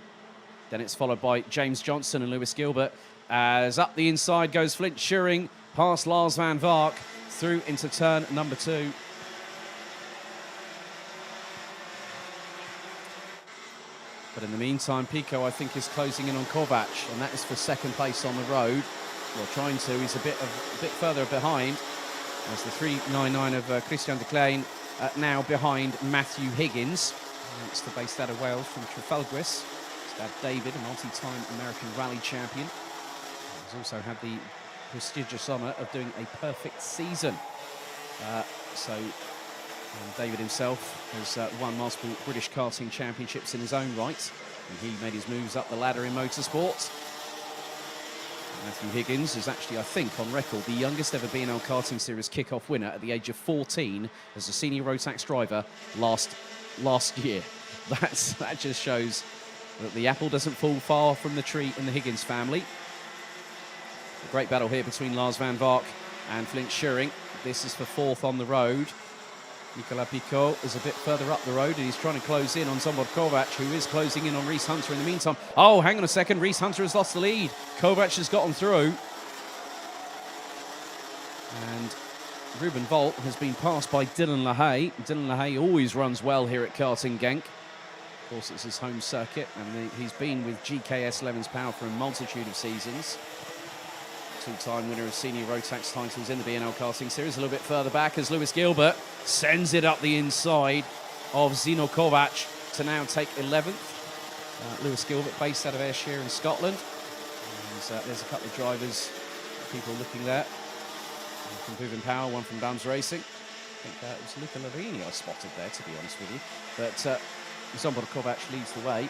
S1: Then it's followed by James Johnson and Lewis Gilbert, as up the inside goes Flint Schuring past Lars van Vark through into turn number 2. But in the meantime, Picot, I think, is closing in on Kovac, and that is for 2nd place on the road. Well, trying to. He's a bit further behind. As the 399 of Christian de Klein now behind Matthew Higgins. It's the based out of Wales from Trafalgar's. His dad David, a multi-time American rally champion. He's also had the prestigious honour of doing a perfect season. David himself has won multiple British karting championships in his own right, and he made his moves up the ladder in motorsport. Matthew Higgins is actually, I think, on record, the youngest ever B&L Karting Series kickoff winner at the age of 14 as a senior Rotax driver last year. That just shows that the apple doesn't fall far from the tree in the Higgins family. A great battle here between Lars van Vark and Flint Schuring. This is for 4th on the road. Nicolas Picot is a bit further up the road, and he's trying to close in on Zsombor Kovac, who is closing in on Reese Hunter in the meantime. Oh, hang on a second. Reese Hunter has lost the lead. Kovac has gotten through. And Ruben Volt has been passed by Dylan LaHaye. Dylan LaHaye always runs well here at Karting Genk. course, it's his home circuit, and he's been with GKS Lemons Power for a multitude of seasons. Two-time winner of senior Rotax titles in the BNL Karting Series. A little bit further back as Lewis Gilbert sends it up the inside of Zino Kovac to now take 11th. Lewis Gilbert, based out of Ayrshire in Scotland. And, there's a couple of drivers, people looking there. One from Bhuvan Power, one from Dams Racing. I think it was Luca Larini I spotted there, to be honest with you. But Zombor Kovac leads the way.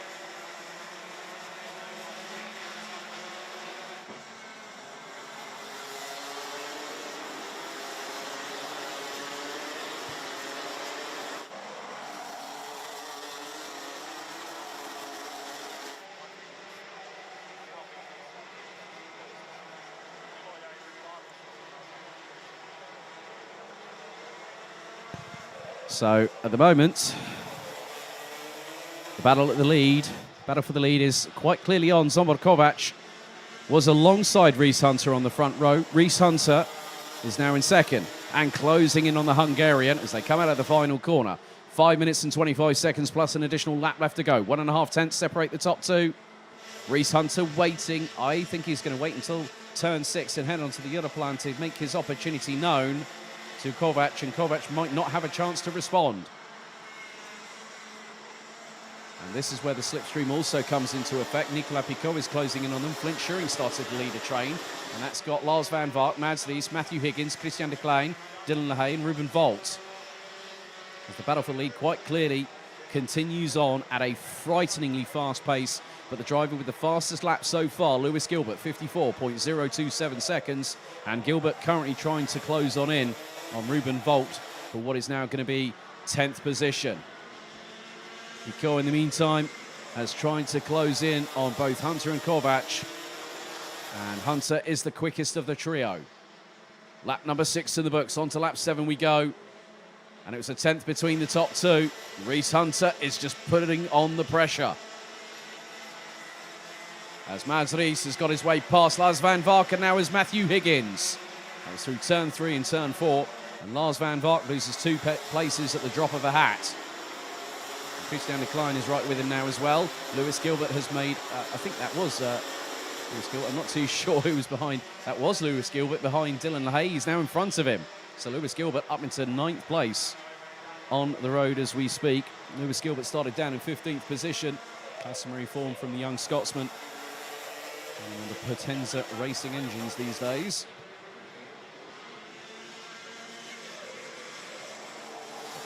S1: So at the moment, the battle for the lead is quite clearly on. Zombor Kovac was alongside Reese Hunter on the front row. Reese Hunter is now in second and closing in on the Hungarian as they come out of the final corner. 5 minutes and 25 seconds plus an additional lap left to go. 1.5 tenths separate the top two. Reese Hunter waiting. I think he's going to wait until turn 6 and head onto the Europlan to make his opportunity known to Kovac, and Kovac might not have a chance to respond. And this is where the slipstream also comes into effect. Nicolas Picot is closing in on them. Flint Schuring started to lead a train, and that's got Lars van Vark, Mads Ries, Matthew Higgins, Christian de Klein, Dylan LaHaye and Ruben Volt. As the battle for lead quite clearly continues on at a frighteningly fast pace, but the driver with the fastest lap so far, Lewis Gilbert, 54.027 seconds, and Gilbert currently trying to close on Ruben Volt for what is now going to be 10th position. Picot, in the meantime, has tried to close in on both Hunter and Kovac, and Hunter is the quickest of the trio. Lap number 6 in the books. On to lap 7 we go, and it was a 10th between the top two. Reese Hunter is just putting on the pressure, as Mads Ries has got his way past Lars van Vark, and now is Matthew Higgins. That was through turn 3 and turn 4, and Lars van Vark loses 2 places at the drop of a hat. And Christian de Klein is right with him now as well. Lewis Gilbert has made, I think that was Lewis Gilbert. I'm not too sure who was behind. That was Lewis Gilbert behind Dylan LaHaye. He's now in front of him. So Lewis Gilbert up into 9th place on the road as we speak. Lewis Gilbert started down in 15th position. Customary form from the young Scotsman. And the Potenza racing engines these days.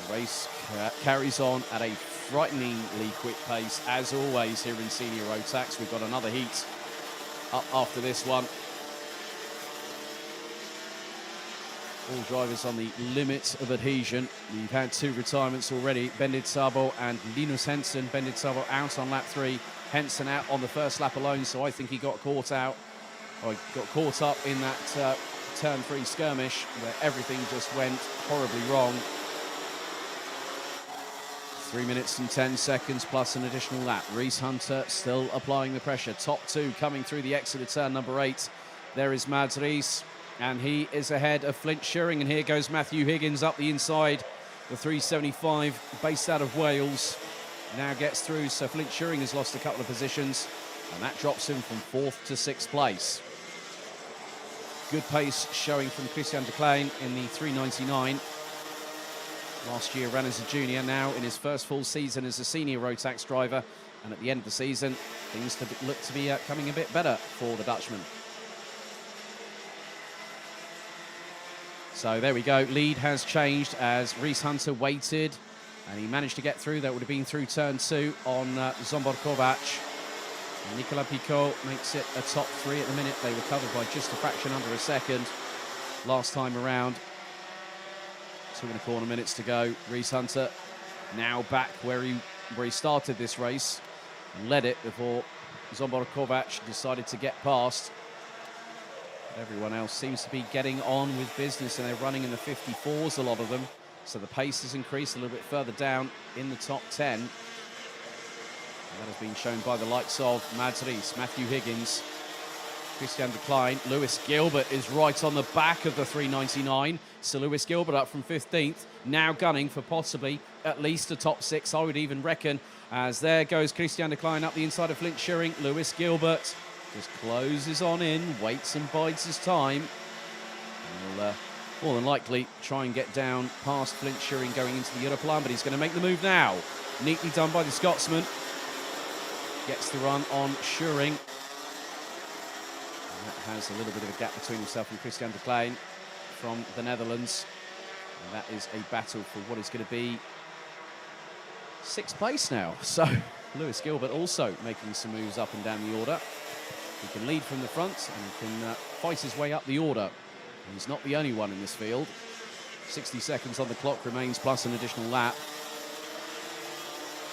S1: The race carries on at a frighteningly quick pace, as always here in Senior Rotax. We've got another heat up after this one. All drivers on the limit of adhesion. We've had 2 retirements already. Bendit Sabo and Linus Hensen. Bendit Sabo out on lap 3. Hensen out on the first lap alone, so I think he got caught up in that turn 3 skirmish where everything just went horribly wrong. 3 minutes and 10 seconds plus an additional lap. Reese Hunter still applying the pressure. Top 2 coming through the exit of turn number 8. There is Mads Ries, and he is ahead of Flint Schuring, and here goes Matthew Higgins up the inside. The 375, based out of Wales, now gets through, so Flint Schuring has lost a couple of positions, and that drops him from 4th to 6th place. Good pace showing from Christian de Klein in the 399. Last year ran as a junior, now in his first full season as a senior Rotax driver, and at the end of the season, things look to be coming a bit better for the Dutchman. So there we go, lead has changed as Reese Hunter waited, and he managed to get through. That would have been through turn 2 on Zombor Kovac. And Nicolas Picot makes it a top 3 at the minute. They were covered by just a fraction under a second last time around. 2.25 minutes to go. Reese Hunter now back where he started this race and led it before Zombor Kovac decided to get past. Everyone else seems to be getting on with business, and they're running in the 54s, a lot of them. So the pace has increased a little bit further down in the top 10. And that has been shown by the likes of Mads Ries, Matthew Higgins, Christian de Klein. Lewis Gilbert is right on the back of the 399. So Lewis Gilbert up from 15th, now gunning for possibly at least a top 6, I would even reckon, as there goes Christian de Klein up the inside of Flint Schuring. Lewis Gilbert just closes on in, waits and bides his time. And will more than likely try and get down past Flint Schuring going into the Europlan, but he's going to make the move now. Neatly done by the Scotsman. Gets the run on Schuring. And that has a little bit of a gap between himself and Christian de Klein from the Netherlands. And that is a battle for what is going to be 6th place now. So Lewis Gilbert also making some moves up and down the order. He can lead from the front and can fight his way up the order. He's not the only one in this field. 60 seconds on the clock remains, plus an additional lap.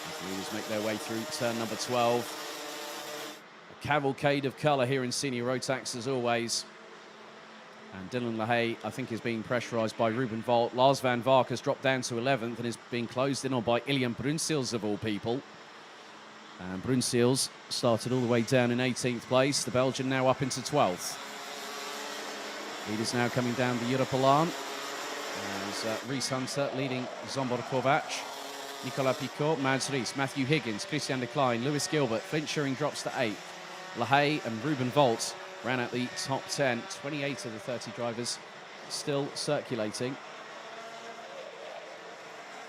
S1: As the leaders make their way through turn number 12. A cavalcade of colour here in senior Rotax as always. And Dylan LaHaye, I think, is being pressurised by Ruben Volt. Lars van Vark has dropped down to 11th and is being closed in on by Ilian Brunsils of all people. And Brunsils started all the way down in 18th place. The Belgian now up into 12th. Leaders now coming down the Europlan. As Reese Hunter leading Zombor Kovac. Nicolas Picot, Mads Rees, Matthew Higgins, Christian de Klein, Lewis Gilbert. Flint Schuring drops to 8th. LaHaye and Ruben Volt ran out the top 10. 28 of the 30 drivers still circulating.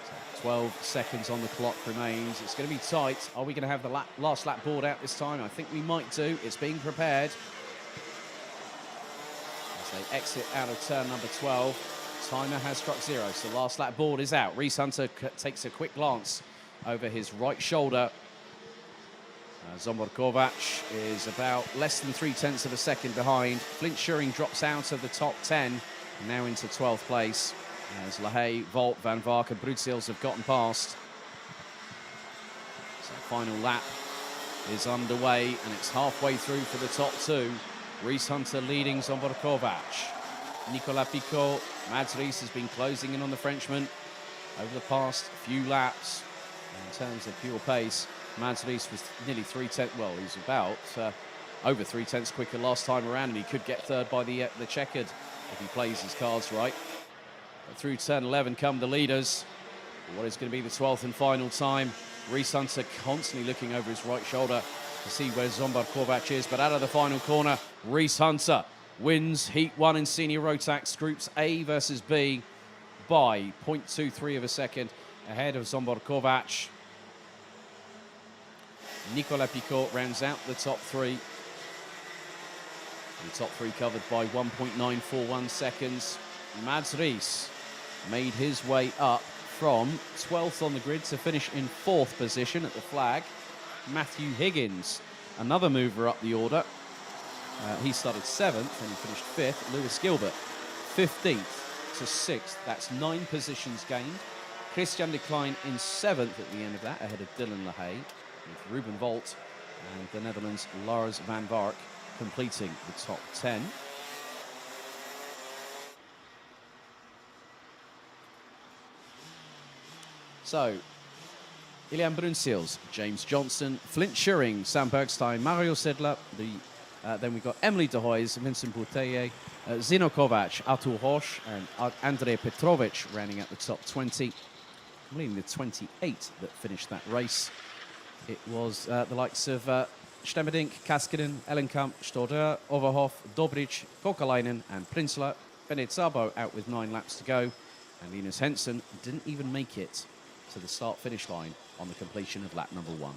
S1: So 12 seconds on the clock remains. It's going to be tight. Are we going to have the last lap board out this time? I think we might do. It's being prepared. As they exit out of turn number 12. Timer has struck 0, so the last lap board is out. Reese Hunter takes a quick glance over his right shoulder. Zombor Kovac is about less than 0.3 of a second behind. Flint Schuring drops out of the top 10, now into 12th place. As LaHaye, Volt, Van Vark and Brunsils have gotten past. So final lap is underway, and it's halfway through for the top 2. Reese Hunter leading Zombor Kovac. Nicolas Picot, Mads Rees has been closing in on the Frenchman over the past few laps. In terms of pure pace, Mads Rees was nearly 3/10, well, he's about over 3/10 quicker last time around, and he could get third by the checkered if he plays his cards right. But through turn 11 come the leaders. What is going to be the 12th and final time? Reese Hunter constantly looking over his right shoulder to see where Zombor Kovac is, but out of the final corner, Reese Hunter wins Heat 1 in Senior Rotax Groups A versus B by 0.23 of a second ahead of Zombor Kovac. Nicolas Picot rounds out the top 3. The top 3 covered by 1.941 seconds. Mads Rees made his way up from 12th on the grid to finish in 4th position at the flag. Matthew Higgins, another mover up the order. He started 7th and he finished 5th. Lewis Gilbert, 15th to 6th. That's 9 positions gained. Christian de Klein in 7th at the end of that, ahead of Dylan LaHaye, with Ruben Volt and the Netherlands' Lars van Vark completing the top 10. So, Ilian Brunsils, James Johnson, Flint Schuring, Sam Bergstein, Mario Sedler, then we've got Emily de Hoys, Vincent Bouteye, Zino Kovac, Artur Roche, and Andrei Petrovic rounding out the top 20. I believe the 28 that finished that race. It was the likes of Stemmerdink, Kaskinen, Ellenkamp, Stoder, Overhoff, Dobrich, Kokalainen, and Prinsler. Bennett Szabo out with 9 laps to go. And Linus Henson didn't even make it to the start-finish line on the completion of lap number 1.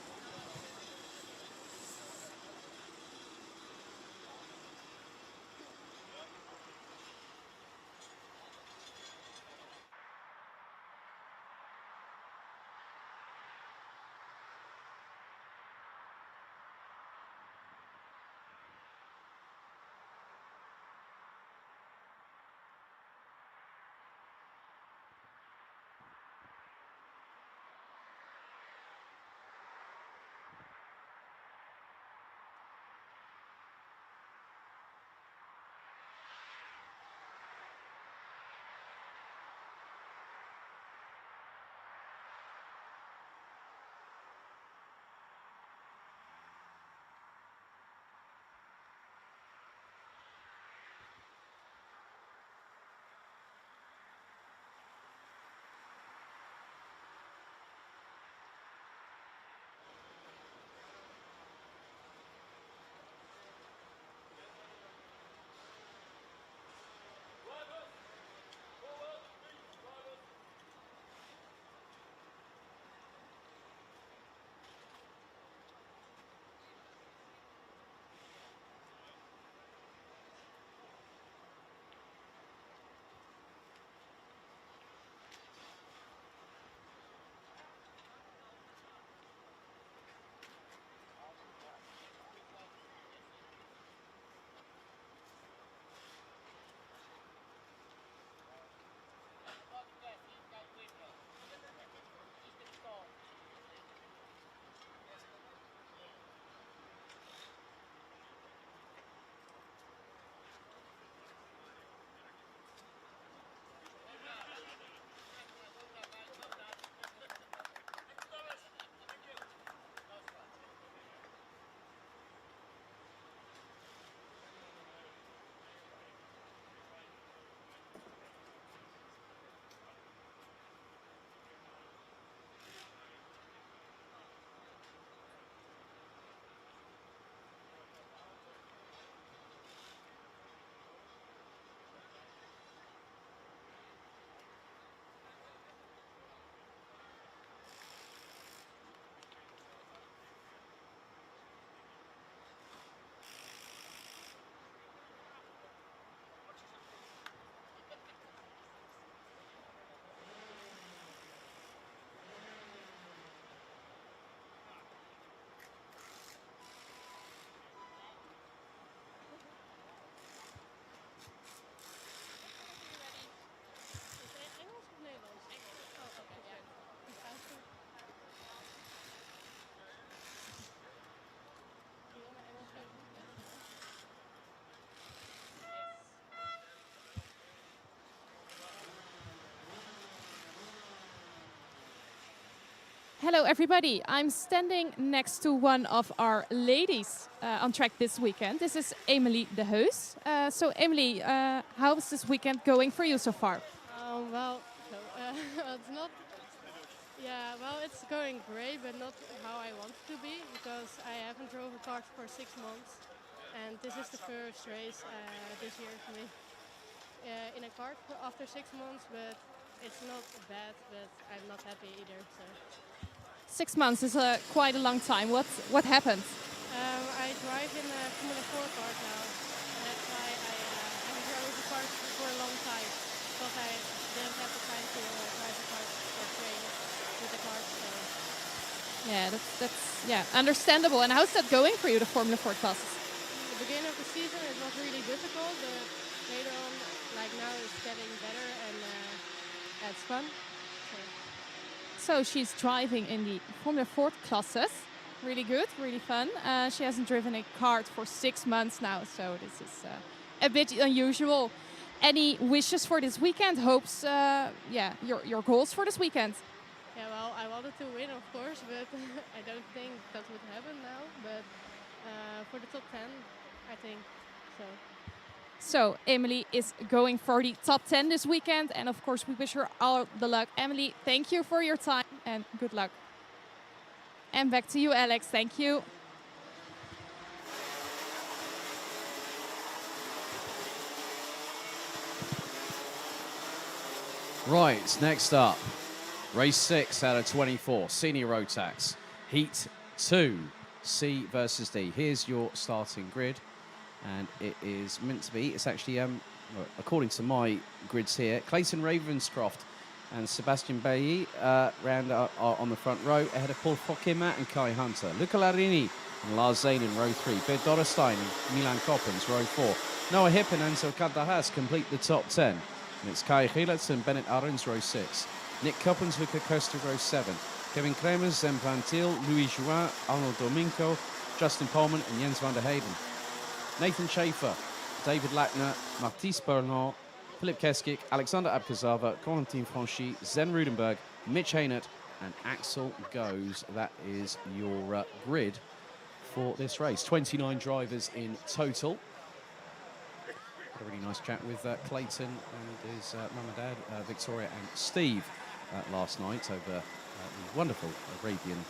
S2: Hello, everybody. I'm standing next to one of our ladies on track this weekend. This is Emily de Heus. So, Emily, how's this weekend going for you so far?
S5: Well, no, it's not. Yeah, well, it's going great, but not how I want it to be because I haven't drove a kart for 6 months, and this is the first race this year for me in a kart after 6 months. But it's not bad, but I'm not happy either. So
S2: 6 months is quite a long time. What happened?
S5: I drive in a Formula 4 kart now, and that's why I haven't drove a kart for a long time because I didn't have the time to drive a kart or train with the kart. So.
S2: Yeah, that's understandable. And how's that going for you, the Formula 4 classes?
S5: The beginning of the season it was really difficult, but later on, like now, it's getting better and it's fun.
S2: So she's driving in the Formula 4 classes. Really good, really fun. She hasn't driven a kart for 6 months now, so this is a bit unusual. Any wishes for this weekend? Hopes, your goals for this weekend?
S5: Yeah, well, I wanted to win, of course, but I don't think that would happen now. But for the top 10, I think so.
S2: So Emily is going for the top 10 this weekend, and of course we wish her all the luck. Emily, thank you for your time and good luck. And back to you, Alex. Thank you.
S1: Right, next up, race 6 out of 24, Senior Rotax, Heat 2, C versus D. Here's your starting grid, and it is meant to be, it's actually, according to my grids here, Clayton Ravenscroft and Sebastian Bailly round are on the front row, ahead of Paul Fokema and Kai Hunter. Luca Larini and Lars Zane in row 3, Bert Dorrestein and Milan Coppens, row 4. Noah Hipp and Ansel Kadahas complete the top 10. And it's Kai Gielets and Bennett Arons, row 6. Nick Coppens, Luca Costa, row 7. Kevin Kremers, Zen Van Til, Louis Jouin, Arnold Domingo, Justin Pullman and Jens van der Heyden. Nathan Schaefer, David Lackner, Mathis Berlant, Philip Keskik, Alexander Abkazava, Corentin Franchi, Zen Rudenberg, Mitch Haynert and Axel Goes. That is your grid for this race. 29 drivers in total. Had a really nice chat with Clayton and his mum and dad, Victoria and Steve, last night over the wonderful Arabian,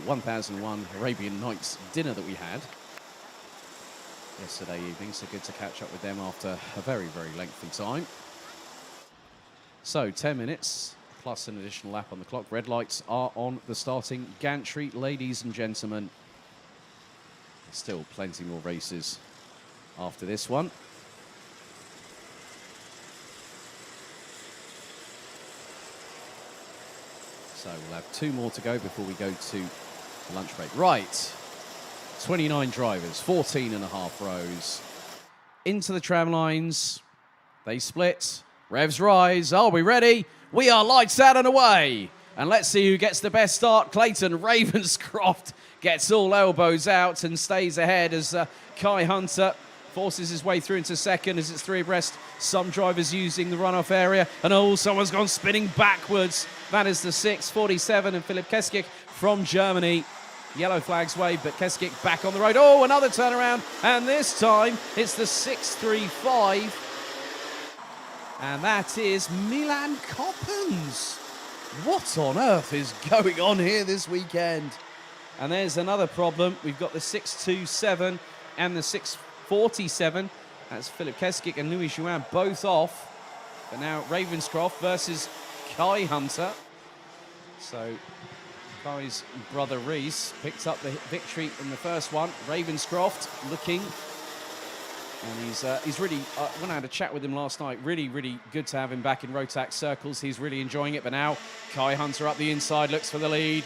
S1: 1001 Arabian Nights dinner that we had yesterday evening. So good to catch up with them after a very, very lengthy time. So 10 minutes plus an additional lap on the clock. Red lights are on the starting gantry, ladies and gentlemen. Still plenty more races after this one. So we'll have 2 more to go before we go to the lunch break. Right, 29 drivers, 14 and a half rows. Into the tram lines, they split, revs rise. Are we ready? We are lights out and away. And let's see who gets the best start. Clayton Ravenscroft gets all elbows out and stays ahead as Kai Hunter forces his way through into second as it's 3 abreast. Some drivers using the runoff area. And oh, someone's gone spinning backwards. That is the 6:47 and Philip Keskik from Germany. Yellow flags wave, but Keskik back on the road. Oh, another turnaround. And this time it's the 6:35. And that is Milan Coppens. What on earth is going on here this weekend? And there's another problem. We've got the 6:27 and the 6:47. That's Philip Keskik and Louis Jouin both off. But now Ravenscroft versus Kai Hunter. So Kai's brother Reese picked up the victory in the first one. Ravenscroft looking, and he's really, when I had a chat with him last night, really, really good to have him back in Rotax circles. He's really enjoying it. But now Kai Hunter up the inside, looks for the lead.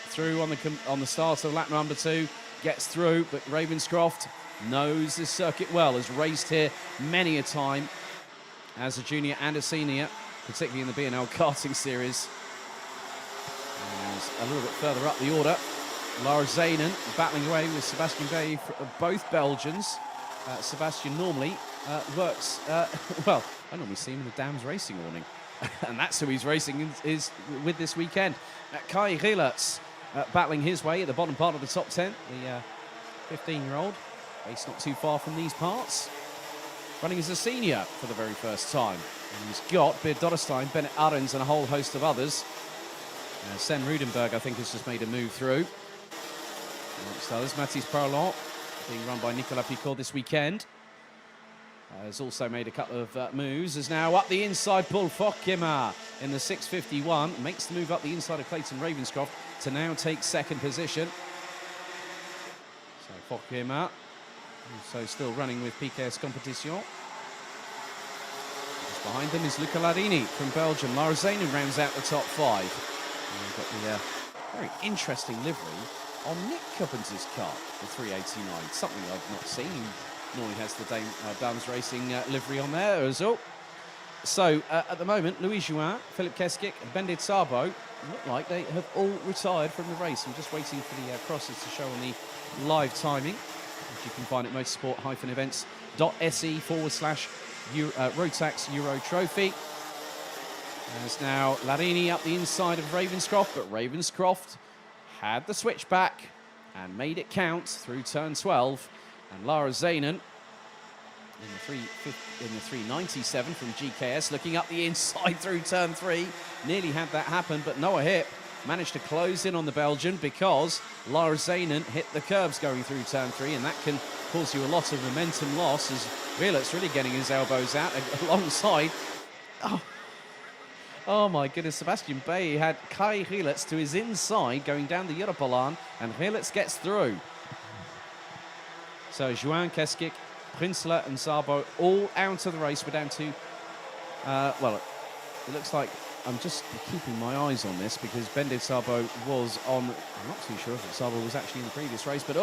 S1: Through on the start of lap number 2, gets through, but Ravenscroft knows this circuit well, has raced here many a time as a junior and a senior, particularly in the B&L karting series. And a little bit further up the order, Lars Zanen battling away with Sebastian Bailly, both Belgians. Sebastian normally works, well, I normally see him in the Dams Racing awning. And that's who he's racing is with this weekend. Kai Gielets battling his way at the bottom part of the top 10. The 15-year-old, based not too far from these parts, running as a senior for the very first time. And he's got Beard Dotterstein, Bennett Arons, and a whole host of others. Sen Rudenberg, I think, has just made a move through. Amongst others, Mathis Parlant, being run by Nicolas Picot this weekend. Has also made a couple of moves. Is now up the inside, Paul Fokema in the 651. Makes the move up the inside of Clayton Ravenscroft to now take second position. So Fokema, also still running with PKS Competition. Just behind them is Luca Larini from Belgium. Lara Zainen rounds out the top 5. And we've got the very interesting livery on Nick Cubbins' car, the 389. Something I've not seen. He normally has the Dames Racing livery on there as well. So at the moment, Louis Juin, Philip Keskik, and Bendit Sabo look like they have all retired from the race. I'm just waiting for the crosses to show on the live timing, which you can find at motorsport-events.se/Rotax Euro Trophy. There's now Larini up the inside of Ravenscroft, but Ravenscroft had the switchback and made it count through turn 12. And Lara Zainen in the 397 from GKS, looking up the inside through turn 3. Nearly had that happen, but Noah Hip managed to close in on the Belgian because Lara Zainen hit the curbs going through turn 3, and that can cause you a lot of momentum loss as Wheelert's really getting his elbows out alongside. Oh my goodness, Sebastian Bay had Kai Gielitz to his inside going down the Europalan, and Gielitz gets through. So Juin, Keskik, Prinsloo and Szabo all out of the race. We're down to, well, it looks like I'm just keeping my eyes on this because Bendit Szabo was on, I'm not too sure if Szabo was actually in the previous race, but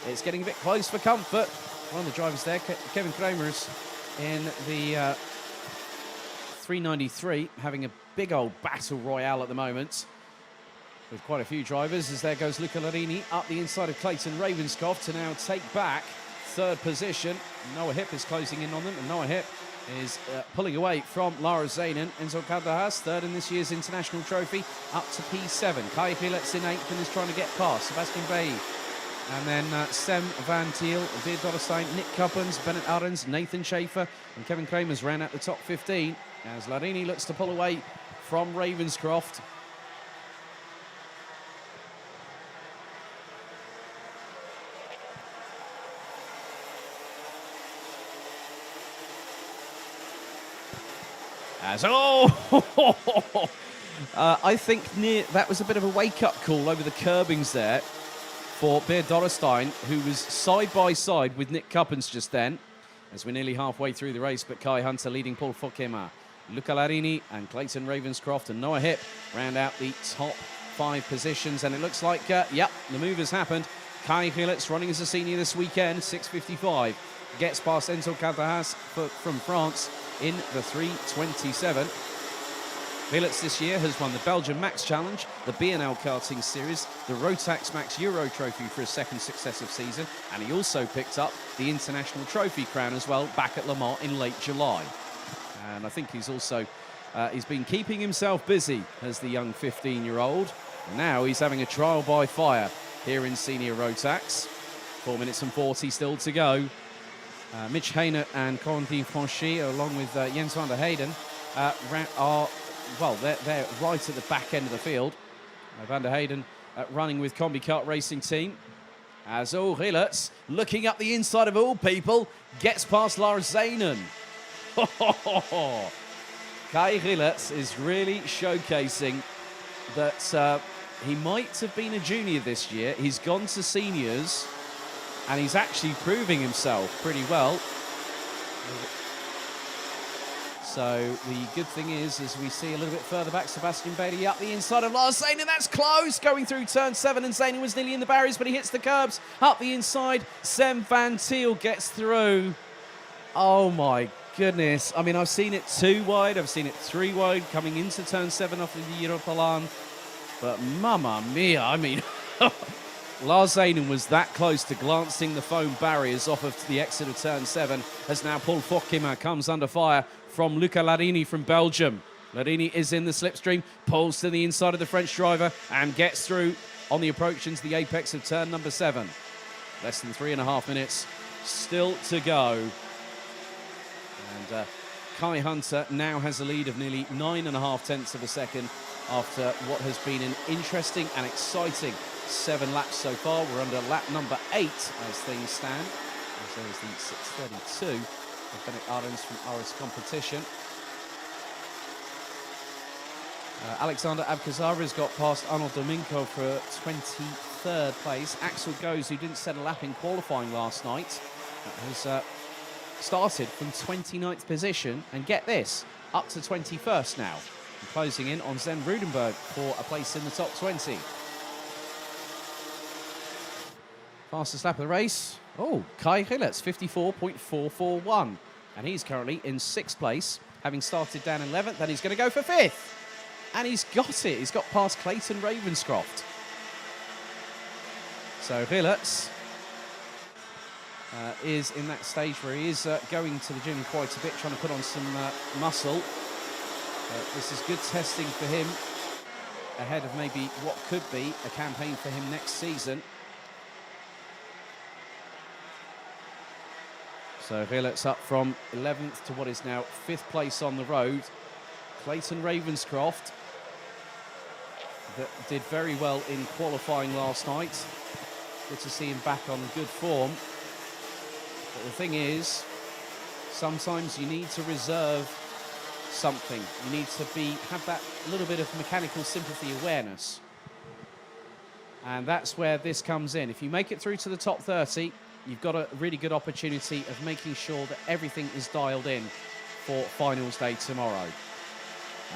S1: it's getting a bit close for comfort. One of the drivers there, Kevin Kramer's in the 393, having a big old battle royale at the moment with quite a few drivers, as there goes Luca Larini up the inside of Clayton Ravenscroft to now take back third position. Noah Hip is closing in on them, and Noah Hip is pulling away from Lara Zainen. Enzo Caldejas, third in this year's International Trophy, up to P7. Kai Gielitz in 8th and is trying to get past Sebastian Bay. And then Sem Van Thiel, Beard Dotterstein, Nick Cubbins, Bennett Arons, Nathan Schaefer, and Kevin Kramers ran at the top 15 as Larini looks to pull away from Ravenscroft. As I think that was a bit of a wake-up call over the curbings there for Beard Dotterstein, who was side by side with Nick Cubbins just then, as we're nearly halfway through the race. But Kai Hunter leading Paul Fokema, Luca Larini and Clayton Ravenscroft and Noah Hip round out the top 5 positions. And it looks like, yep, the move has happened. Kai Gielitz running as a senior this weekend, 6:55. Gets past Enzo Caldejas from France in the 3:27. Gielitz this year has won the Belgian Max Challenge, the B&L Karting Series, the Rotax Max Euro Trophy for his second successive season, and he also picked up the International Trophy crown as well back at Le Mans in late July. And I think he's also he's been keeping himself busy as the young 15-year-old. Now he's having a trial by fire here in Senior Rotax. 4 minutes and 40 still to go. Mitch Hainer and Corentin Franchi, along with Jens van der Heyden, they're right at the back end of the field. Van der Heyden running with Combi Kart Racing Team. As Gielitz, looking up the inside of all people, gets past Lara Zainen. Kai Gielitz is really showcasing that he might have been a junior this year. He's gone to seniors, and he's actually proving himself pretty well. So the good thing is, as we see a little bit further back, Sebastian Bailey up the inside of Lars Zainen. That's close, going through turn 7, and Zainen was nearly in the barriers, but he hits the curbs. Up the inside, Sem Van Thiel gets through. Oh my goodness. I mean, I've seen it 2 wide, I've seen it 3 wide, coming into turn 7 off of the Europalan. But mamma mia, I mean, Lars Zainen was that close to glancing the foam barriers off of the exit of turn 7, as now Paul Fokema comes under fire from Luca Larini from Belgium. Larini is in the slipstream, pulls to the inside of the French driver and gets through on the approach into the apex of turn number 7. Less than 3.5 minutes still to go. And Kai Hunter now has a lead of nearly 9.5 tenths of a second after what has been an interesting and exciting 7 laps so far. We're under lap number 8 as things stand. As there's the 6:32 of Bennett Arons from RS Competition. Alexander Abkazara has got past Arnold Domingo for 23rd place. Axel Goes, who didn't set a lap in qualifying last night, has started from 29th position, and get this, up to 21st now, and closing in on Zen Rudenberg for a place in the top 20. Fastest lap of the race, Kai Hillertz, 54.441, and he's currently in 6th place, having started down 11th, and he's going to go for 5th. And he's got it. He's got past Clayton Ravenscroft. So Hillertz is in that stage where he is going to the gym quite a bit, trying to put on some muscle. This is good testing for him ahead of maybe what could be a campaign for him next season. So Hillertz up from 11th to what is now 5th place on the road. Clayton Ravenscroft, that did very well in qualifying last night. Good to see him back on good form. But the thing is, sometimes you need to reserve something. You need to have that little bit of mechanical sympathy awareness. And that's where this comes in. If you make it through to the top 30, you've got a really good opportunity of making sure that everything is dialed in for finals day tomorrow.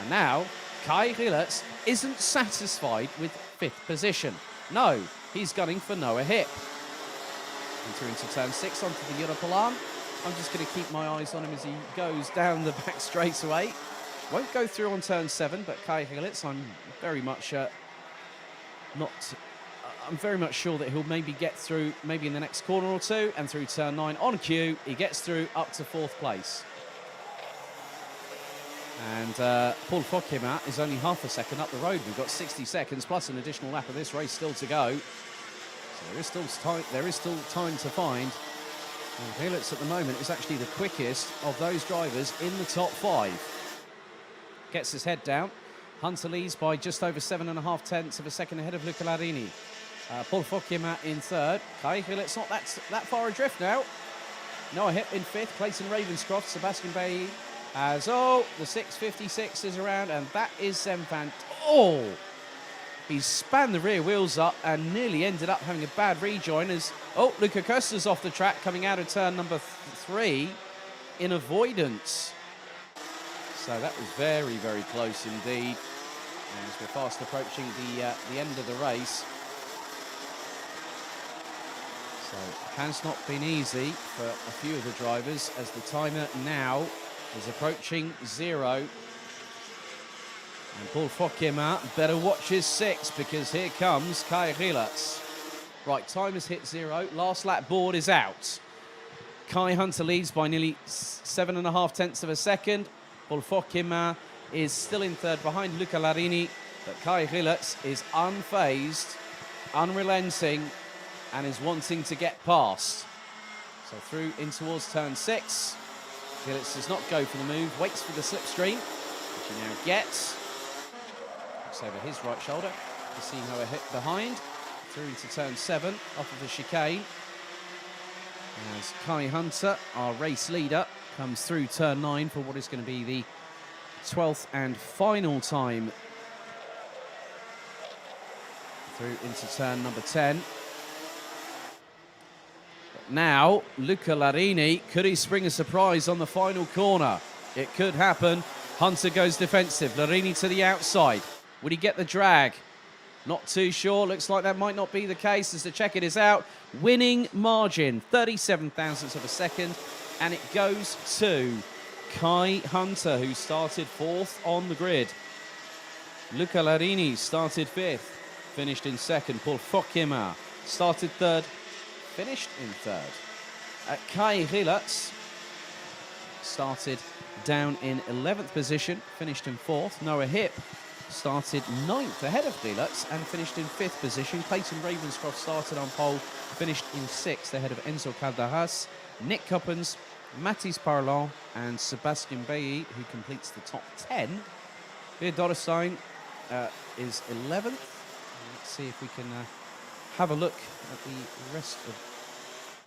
S1: And now, Kai Hillertz isn't satisfied with 5th position. No, he's gunning for Noah Hip. Enter into turn 6 onto the Europolan. I'm just going to keep my eyes on him as he goes down the back straightaway. Won't go through on turn 7, but Kai Hillertz, I'm very much sure that he'll maybe get through maybe in the next corner or two, and through turn 9 on cue, he gets through up to 4th place. And Paul Fokema is only half a second up the road. We've got 60 seconds plus an additional lap of this race still to go. So there is still time to find. And Hillertz at the moment is actually the quickest of those drivers in the top 5. Gets his head down. Hunter leads by just over 7.5 tenths of a second ahead of Luca Larini. Paul Fokema in 3rd. Kai Hillertz not that far adrift now. Noah Hip in 5th. Clayton Ravenscroft, Sebastian Bailly. As the 656 is around, and that is Zemfant. He spanned the rear wheels up and nearly ended up having a bad rejoin as Luca Costa's off the track coming out of turn number 3 in avoidance. So that was very, very close indeed. As we're fast approaching the end of the race. So it has not been easy for a few of the drivers as the timer now is approaching 0. And Paul Fokema better watch his 6 because here comes Kai Hillertz. Right, time has hit 0. Last lap board is out. Kai Hunter leads by nearly 7.5 tenths of a second. Paul Fokema is still in 3rd behind Luca Larini. But Kai Hillertz is unfazed, unrelenting, and is wanting to get past. So through in towards turn 6. Hillertz does not go for the move, waits for the slipstream, which he now gets. Looks over his right shoulder to see Noah Hip behind. Through into turn 7, off of the chicane. As Kai Hunter, our race leader, comes through turn 9 for what is going to be the 12th and final time. Through into turn number 10. Now, Luca Larini, could he spring a surprise on the final corner? It could happen. Hunter goes defensive. Larini to the outside. Would he get the drag? Not too sure. Looks like that might not be the case as the check-it is out. Winning margin, 37 thousandths of a second. And it goes to Kai Hunter, who started 4th on the grid. Luca Larini started 5th, finished in 2nd. Paul Fokema started 3rd. Finished in 3rd. Kai Hillertz started down in 11th position, finished in 4th. Noah Hip started 9th ahead of Deluxe and finished in 5th position. Clayton Ravenscroft started on pole, finished in 6th ahead of Enzo Calderas, Nick Coppens, Mathis Parlant, and Sebastian Bailly, who completes the top 10. Beer Dotterstein is 11th. Let's see if we can have a look at the rest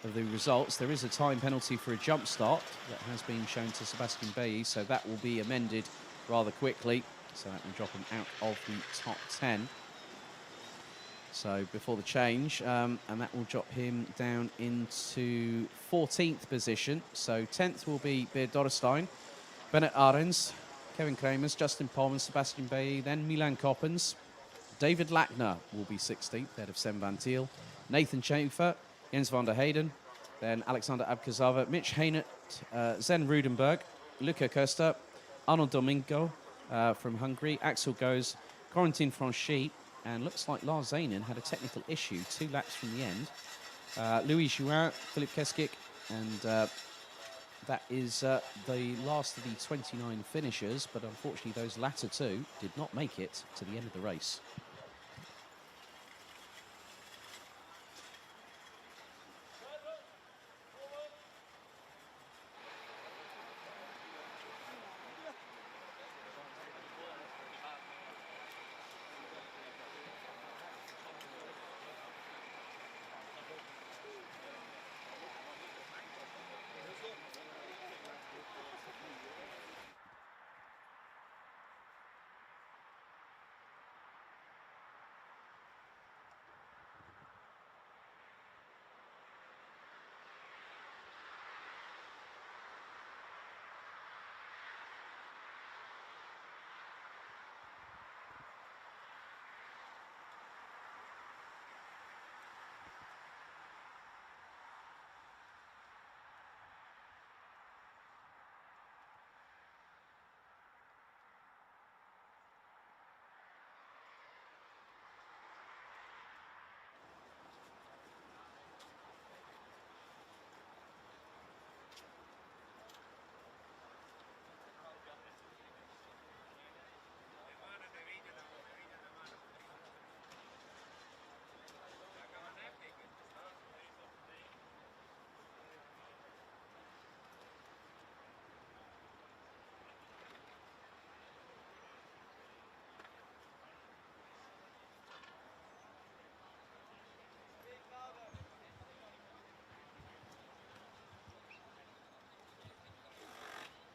S1: of the results. There is a time penalty for a jump start that has been shown to Sebastian Bailly, so that will be amended rather quickly. So that will drop him out of the top 10. So before the change, and that will drop him down into 14th position. So 10th will be Beer Dotterstein, Bennett Arens, Kevin Kramers, Justin Polman, Sebastian Bailly, then Milan Coppens. David Lackner will be 16th, ahead of Sem van Thiel. Nathan Schaefer, Jens van der Heyden, then Alexander Abkazava, Mitch Hainert, Zen Rudenberg, Luca Köster, Arnold Domingo from Hungary, Axel Goes, Corentin Franchi, and looks like Lars Zanin had a technical issue 2 laps from the end. Louis Jouin, Philip Keskik, and that is the last of the 29 finishers, but unfortunately those latter 2 did not make it to the end of the race.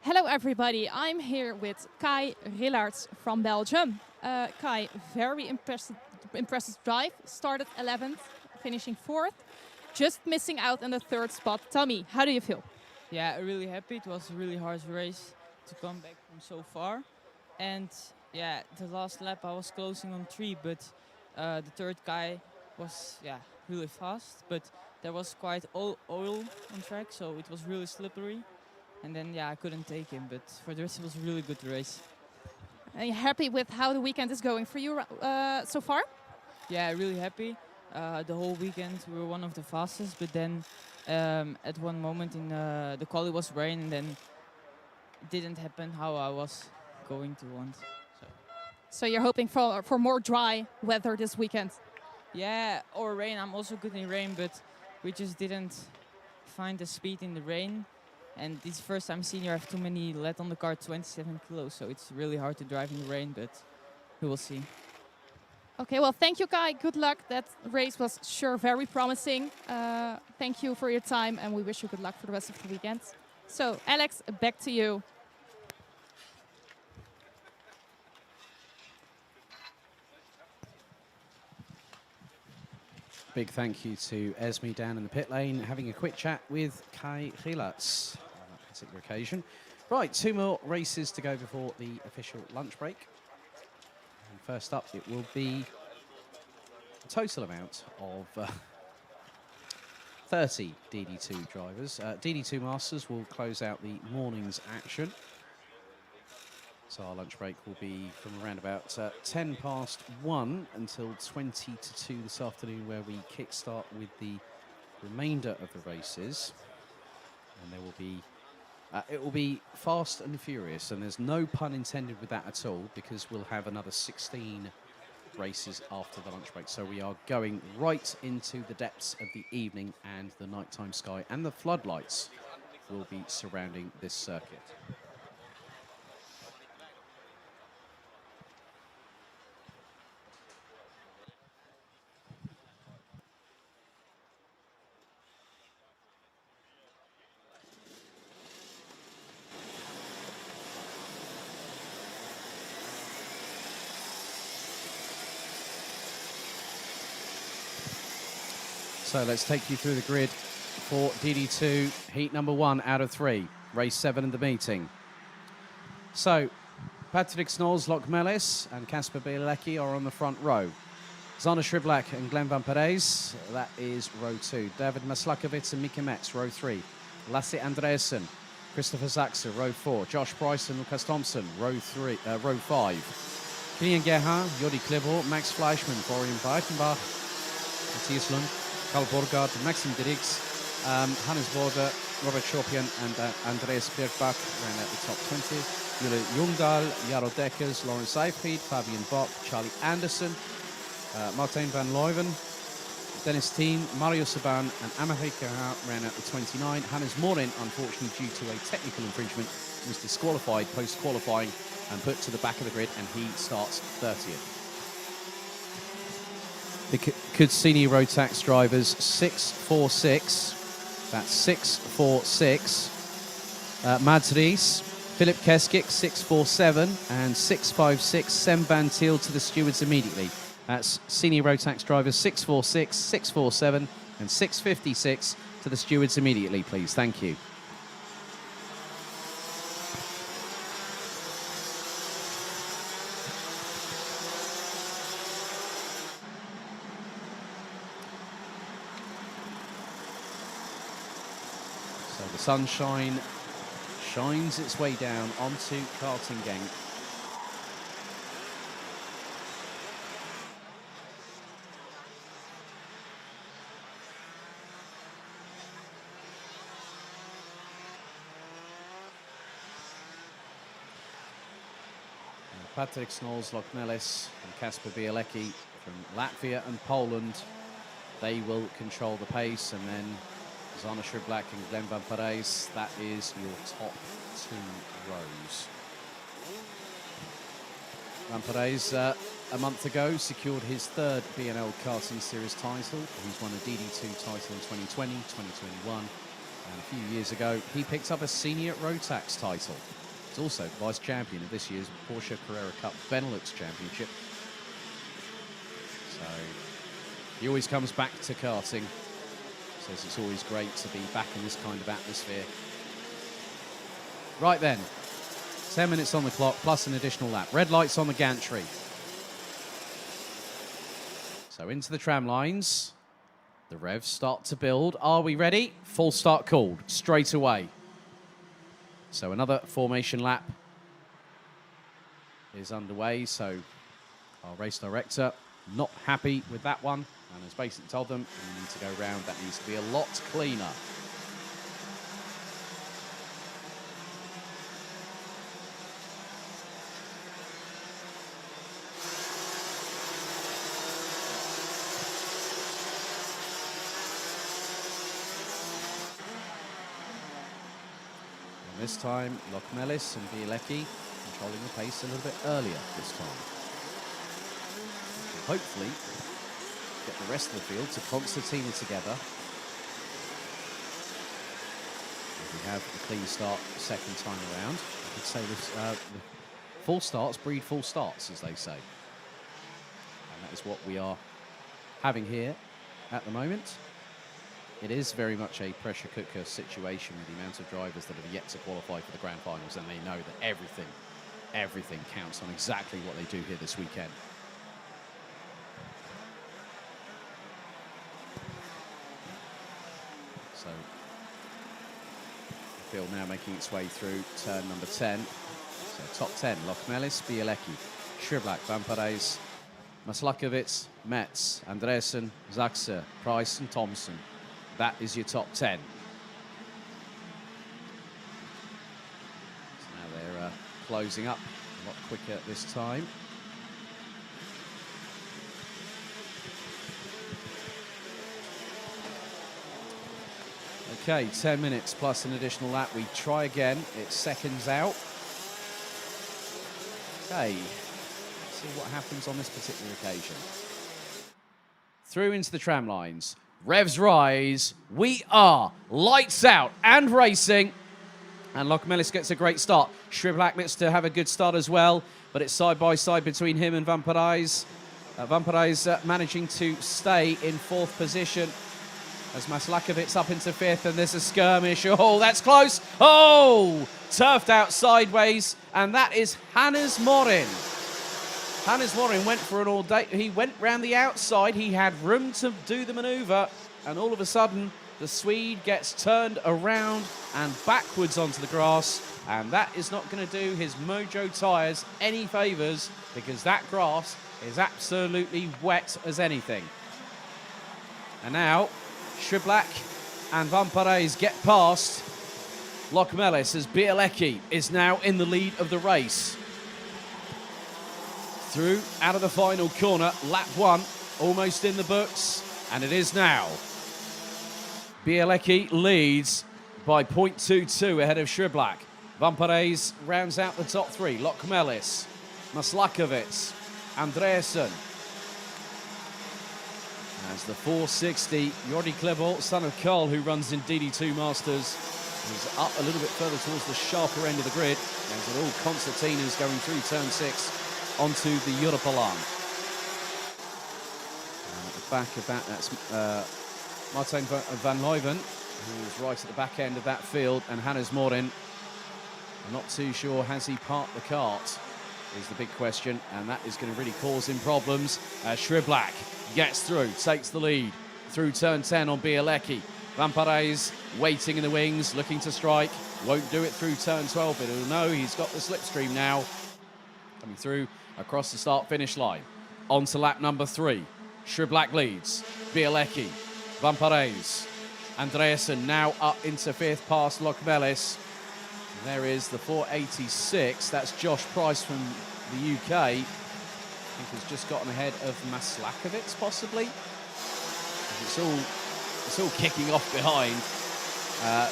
S2: Hello everybody, I'm here with Kai Rillards from Belgium. Kai, very impressive drive, started 11th, finishing 4th, just missing out on the 3rd spot. Tell me, how do you feel?
S7: Yeah, really happy. It was a really hard race to come back from so far. And yeah, the last lap I was closing on 3, but the 3rd guy was really fast. But there was quite oil on track, so it was really slippery. And then I couldn't take him. But for the rest, it was a really good race.
S2: Are you happy with how the weekend is going for you so far?
S7: Yeah, really happy. The whole weekend we were one of the fastest, but then at one moment in the quali was rain, and then it didn't happen how I was going to want.
S2: So you're hoping for more dry weather this weekend?
S7: Yeah, or rain. I'm also good in rain, but we just didn't find the speed in the rain. And this first time senior, I have too many lead on the car, 27 kilos, so it's really hard to drive in the rain, but we will see.
S2: Okay, well, thank you, Kai. Good luck. That race was sure very promising. Thank you for your time, and we wish you good luck for the rest of the weekend. So, Alex, back to you.
S1: Big thank you to Esme down in the pit lane, having a quick chat with Kai Rillards on that particular occasion. Right, 2 more races to go before the official lunch break. And first up, it will be a total amount of 30 DD2 drivers. DD2 Masters will close out the morning's action. So our lunch break will be from around about 10 past 1 until 20 to 2 this afternoon, where we kickstart with the remainder of the races. And there will be It will be fast and furious, and there's no pun intended with that at all, because we'll have another 16 races after the lunch break. So we are going right into the depths of the evening, and the nighttime sky and the floodlights will be surrounding this circuit. So let's take you through the grid for DD2 Heat number 1 out of 3, race 7 in the meeting. So Patrick Snows, Locke Mellis and Kasper Bielecki are on the front row. Zana Shriblak and Glenn Van Perez, that is row 2. David Maslakovic and Mika Metz, row 3. Lasse Andreasen, Christopher Zaxa, row 4. Josh Price and Lucas Thompson, row 5. Kilian Gerhard, Jordi Kleber, Max Fleischmann, Florian Breitenbach, Matthias Lund, Karl Borgard, Maxim Dirks, Hannes Border, Robert Schopian and Andreas Birkbach ran at the top 20. Jule Jungdahl, Jaro Dekkers, Lawrence Seifried, Fabian Bock, Charlie Anderson, Martin van Leuven, Dennis Thiem, Mario Saban and Amaré Gerhard ran at the 29. Hannes Morin, unfortunately due to a technical infringement, was disqualified post-qualifying and put to the back of the grid, and he starts 30th. The Kudsini Rotax drivers 646, that's 646. Mads Ries, Philip Keskik 647 and 656 Sem Van Til to the stewards immediately. That's Senior Rotax drivers 646, 647 and 656 to the stewards immediately, please. Thank you. So the sunshine shines its way down onto Karting Gang. Patrick Snows, Locke Mellis and Kasper Bielecki from Latvia and Poland, they will control the pace, and then Zana Shriblak and Glenn Van Perez, that is your top 2 rows. Van Perez, a month ago, secured his 3rd B&L Karting Series title. He's won a DD2 title in 2020, 2021, and a few years ago, he picked up a senior Rotax title. He's also vice champion of this year's Porsche Carrera Cup Benelux Championship. So he always comes back to karting. Says it's always great to be back in this kind of atmosphere. Right then, 10 minutes on the clock plus an additional lap. Red lights on the gantry. So into the tram lines. The revs start to build. Are we ready? Full start called straight away. So another formation lap is underway. So our race director not happy with that one, and has basically told them you need to go round. That needs to be a lot cleaner. This time, Locke Mellis and Bielecki controlling the pace a little bit earlier this time. So hopefully, get the rest of the field to concertina together. If we have a clean start the second time around, I could say this, full starts breed full starts, as they say. And that is what we are having here at the moment. It is very much a pressure cooker situation with the amount of drivers that have yet to qualify for the grand finals, and they know that everything counts on exactly what they do here this weekend. So the field now making its way through turn number 10. So top 10, Locke Mellis, Bielecki, Shriblak, Van Perez, Maslakovic, Metz, Andresen, Zaxa, Price and Thompson. That is your top 10. closing up a lot quicker this time. Okay, 10 minutes plus an additional lap. We try again. It's seconds out. Okay, let's see what happens on this particular occasion. Through into the tram lines. Revs rise. We are lights out and racing. And Lokmelis gets a great start. Shriblak needs to have a good start as well, but it's side by side between him and Van Parijs. Van Parijs managing to stay in 4th position as Maslakovic's up into 5th, and there's a skirmish. Oh, that's close. Oh, turfed out sideways, and that is Hannes Morin. Hannes Morin went for an all-day. He went round the outside. He had room to do the manoeuvre, and all of a sudden, the Swede gets turned around and backwards onto the grass, and that is not going to do his Mojo tyres any favours, because that grass is absolutely wet as anything. And now, Shriblak and Van Parijs get past Lokmelis as Bielecki is now in the lead of the race. Through out of the final corner, lap 1, almost in the books, and it is now. Bielecki leads by 0.22 ahead of Shriblak. Van Parijs rounds out the top 3. Lokmelis, Maslakovic, Andreasen. As the 460, Jordi Klebo, son of Carl, who runs in DD2 Masters, is up a little bit further towards the sharper end of the grid. As it all concertinas going through turn 6 onto the Europalan. And at the back of that, that's Martijn van Leuven, who's right at the back end of that field, and Hannes Morin. I'm not too sure, has he parked the cart, is the big question, and that is going to really cause him problems. Shriblak gets through, takes the lead through turn 10 on Bielecki. Van Parijs waiting in the wings, looking to strike. Won't do it through turn 12, but he'll know he's got the slipstream now. Coming through across the start-finish line. On to lap number 3. Shriblak leads. Bielecki, Van Parijs, Andreasen now up into 5th past Lokmelis. There is the 486. That's Josh Price from the UK. I think has just gotten ahead of Maslakovic, possibly. It's all kicking off behind.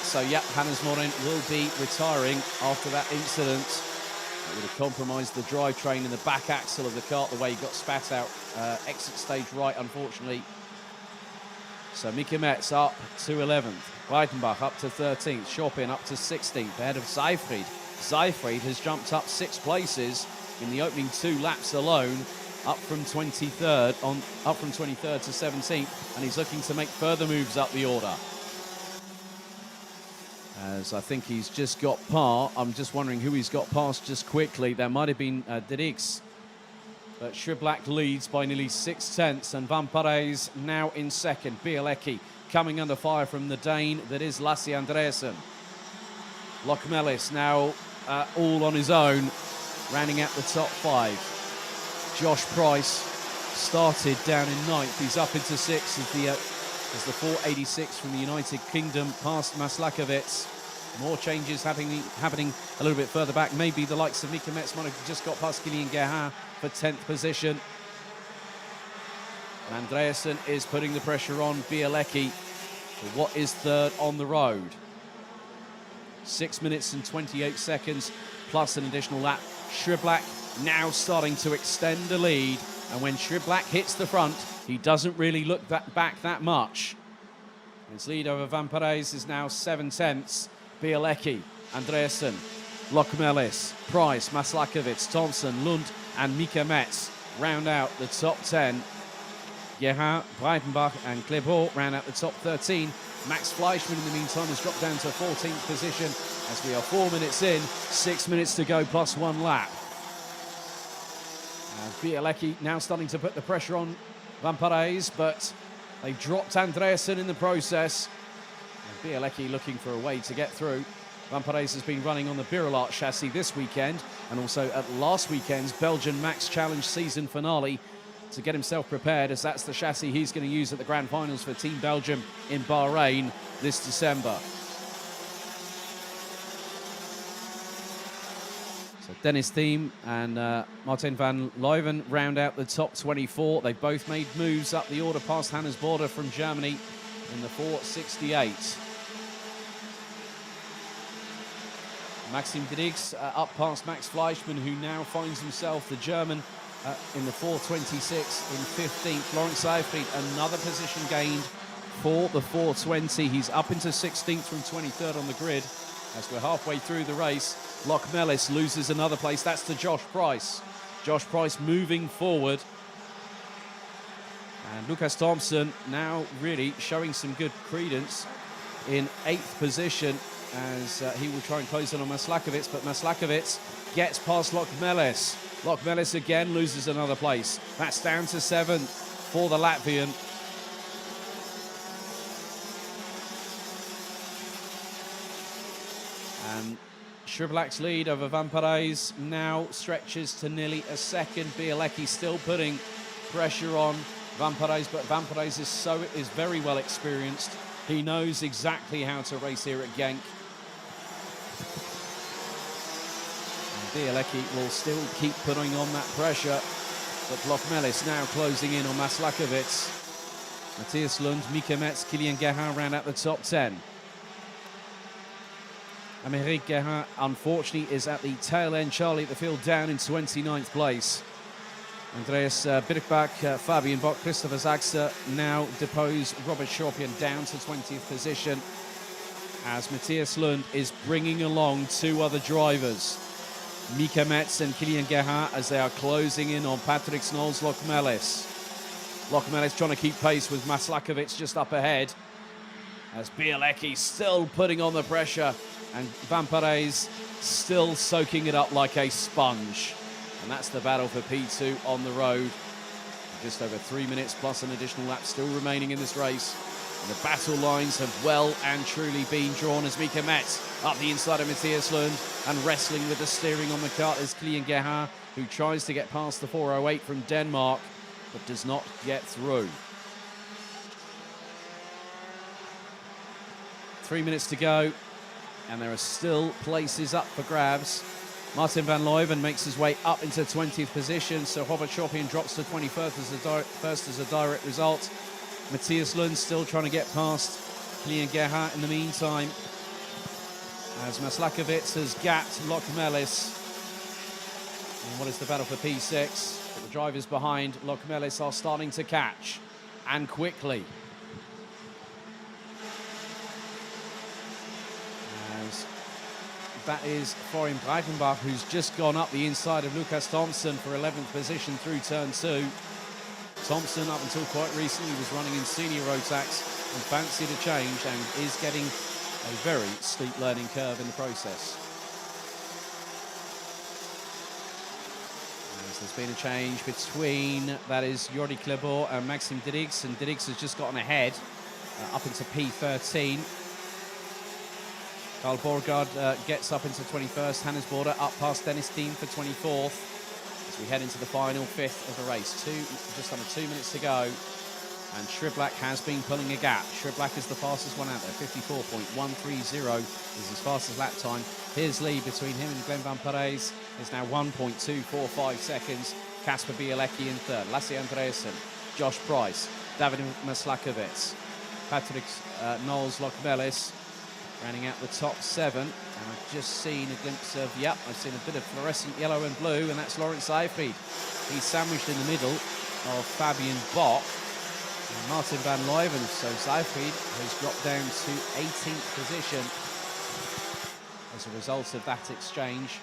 S1: So, yeah, Hannes Morin will be retiring after that incident. It would have compromised the drivetrain in the back axle of the kart, the way he got spat out. Exit stage right, unfortunately. So Mika Metz up to 11th. Breitenbach up to 13th. Chopin up to 16th, ahead of Seifried. Seifried has jumped up 6 places in the opening 2 laps alone, up from 23rd to 17th, and he's looking to make further moves up the order. As I think he's just got I'm just wondering who he's got past just quickly. There might have been Dedix. But Shriblak leads by nearly 6/10, and Van Parijs now in 2nd. Bielecki coming under fire from the Dane that is Lasse Andreasen. Lokmelis now all on his own, rounding out the top 5. Josh Price started down in 9th. He's up into 6th as the 486 from the United Kingdom past Maslakovic. More changes happening a little bit further back. Maybe the likes of Mika Metz might have just got past Kilian Gerhardt for 10th position. And Andreasen is putting the pressure on Bielecki for what is 3rd on the road. 6 minutes and 28 seconds plus an additional lap. Shriblak now starting to extend the lead. And when Shriblak hits the front, he doesn't really look back that much. His lead over Van Parijs is now 7/10. Bielecki, Andreasen, Lokmelis, Price, Maslakovic, Thompson, Lund, and Mika Metz round out the top 10. Gerhardt, Breitenbach, and Klebo round out the top 13. Max Fleischmann, in the meantime, has dropped down to 14th position as we are 4 minutes in, 6 minutes to go plus 1 lap. Bielecki now starting to put the pressure on Van Parijs, but they dropped Andreasen in the process. And Bielecki looking for a way to get through. Van Parijs has been running on the Birolart chassis this weekend and also at last weekend's Belgian Max Challenge season finale to get himself prepared, as that's the chassis he's going to use at the Grand Finals for Team Belgium in Bahrain this December. So Dennis Thiem and Martin van Leuven round out the top 24. They both made moves up the order past Hannes Border from Germany in the 4:68. Maxim Griggs up past Max Fleischmann, who now finds himself, the German, in the 4:26 in 15th. Lawrence Seyfried, another position gained for the 4:20. He's up into 16th from 23rd on the grid. As we're halfway through the race, Loch Mellis loses another place. That's to Josh Price. Josh Price moving forward. And Lucas Thompson now really showing some good credence in 8th position as he will try and close in on Maslakovic, but Maslakovic gets past Loch Mellis. Loch Mellis again loses another place. That's down to 7th for the Latvian. And Shriblack's lead over Van Parijs now stretches to nearly a second. Bielecki still putting pressure on Van Parijs, but Van Parijs is very well experienced. He knows exactly how to race here at Genk. And Bielecki will still keep putting on that pressure, but Loch Mellis now closing in on Maslakovic. Matthias Lund, Mika Metz, Kilian Gerhard round out the top 10. Amerik Gerhard, unfortunately, is at the tail end. Charlie at the field down in 29th place. Andreas Birkbach, Fabian Bock, Christopher Zagser now depose Robert Schorpian down to 20th position as Matthias Lund is bringing along 2 other drivers. Mika Metz and Kilian Gerhard as they are closing in on Patrick Snolls, Loch Mellis. Loch Mellis trying to keep pace with Maslakovic just up ahead as Bielecki still putting on the pressure and Van Parijs still soaking it up like a sponge. And that's the battle for P2 on the road. Just over 3 minutes plus an additional lap still remaining in this race. And the battle lines have well and truly been drawn as Mika Metz up the inside of Matthias Lund and wrestling with the steering on the kart is Kilian Gerhard, who tries to get past the 408 from Denmark, but does not get through. 3 minutes to go, and there are still places up for grabs. Martin van Leuven makes his way up into 20th position, so Robert Schorpian drops to 21st as a direct result. Matthias Lund still trying to get past Kilian Gerhard in the meantime, as Maslakovic has gapped Loch Mellis. And what is the battle for P6? But the drivers behind Loch Mellis are starting to catch, and quickly. That is Florian Breitenbach, who's just gone up the inside of Lucas Thompson for 11th position through turn 2. Thompson, up until quite recently, was running in senior Rotax and fancied a change and is getting a very steep learning curve in the process. As there's been a change between, that is, Jordi Klebor and Maxim Griggs, and Griggs has just gotten ahead up into P13. Carl Borgard gets up into 21st. Hannes Border up past Dennis Thiem for 24th. As we head into the final 5th of the race. Just under 2 minutes to go. And Shriblack has been pulling a gap. Shriblack is the fastest one out there. 54.130 is his fastest lap time. His lead between him and Glenn Van Parijs is now 1.245 seconds. Kasper Bielecki in third. Lasse Andreasen, Josh Price, David Maslakovic, Patrick Knowles, Loch Mellis, rounding out the top 7, and I've just seen a glimpse of, I've seen a bit of fluorescent yellow and blue, and that's Lawrence Seyfried. He's sandwiched in the middle of Fabian Bock and Martin van Leuven, so Seyfried has dropped down to 18th position as a result of that exchange.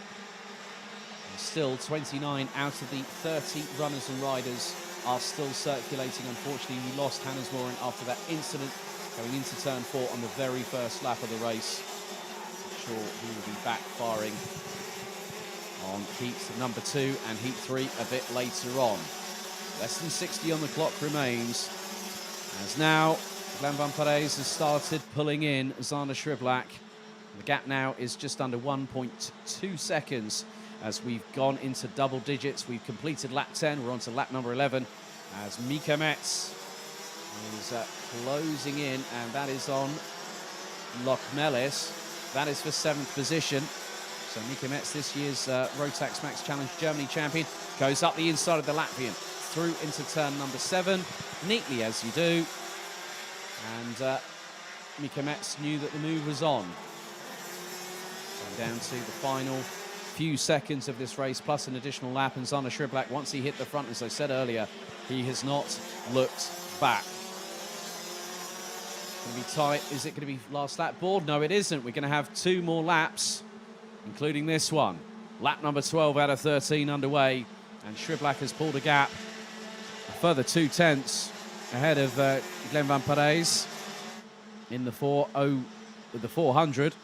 S1: And still 29 out of the 30 runners and riders are still circulating. Unfortunately, we lost Hannes Morin after that incident going into turn 4 on the very first lap of the race. I'm sure he will be backfiring on heat number 2 and heat 3 a bit later on. Less than 60 on the clock remains, as now Glenn Van Parijs has started pulling in Zana Shriblack. The gap now is just under 1.2 seconds as we've gone into double digits. We've completed lap 10, we're on to lap number 11 as Mika Metz is closing in, and that is on Loch Mellis. That is for 7th position. So Mika Metz, this year's Rotax Max Challenge Germany champion, goes up the inside of the Latvian, through into turn number 7, neatly as you do. And Mika Metz knew that the move was on. So down to the final few seconds of this race, plus an additional lap, and Zana Shriblak, once he hit the front, as I said earlier, he has not looked back. Going to be tight. Is it going to be last lap board? No, it isn't. We're going to have 2 more laps, including this one. Lap number 12 out of 13 underway, and Shriblak has pulled a gap, a further 2 tenths ahead of Glenn van Parijs in the 400.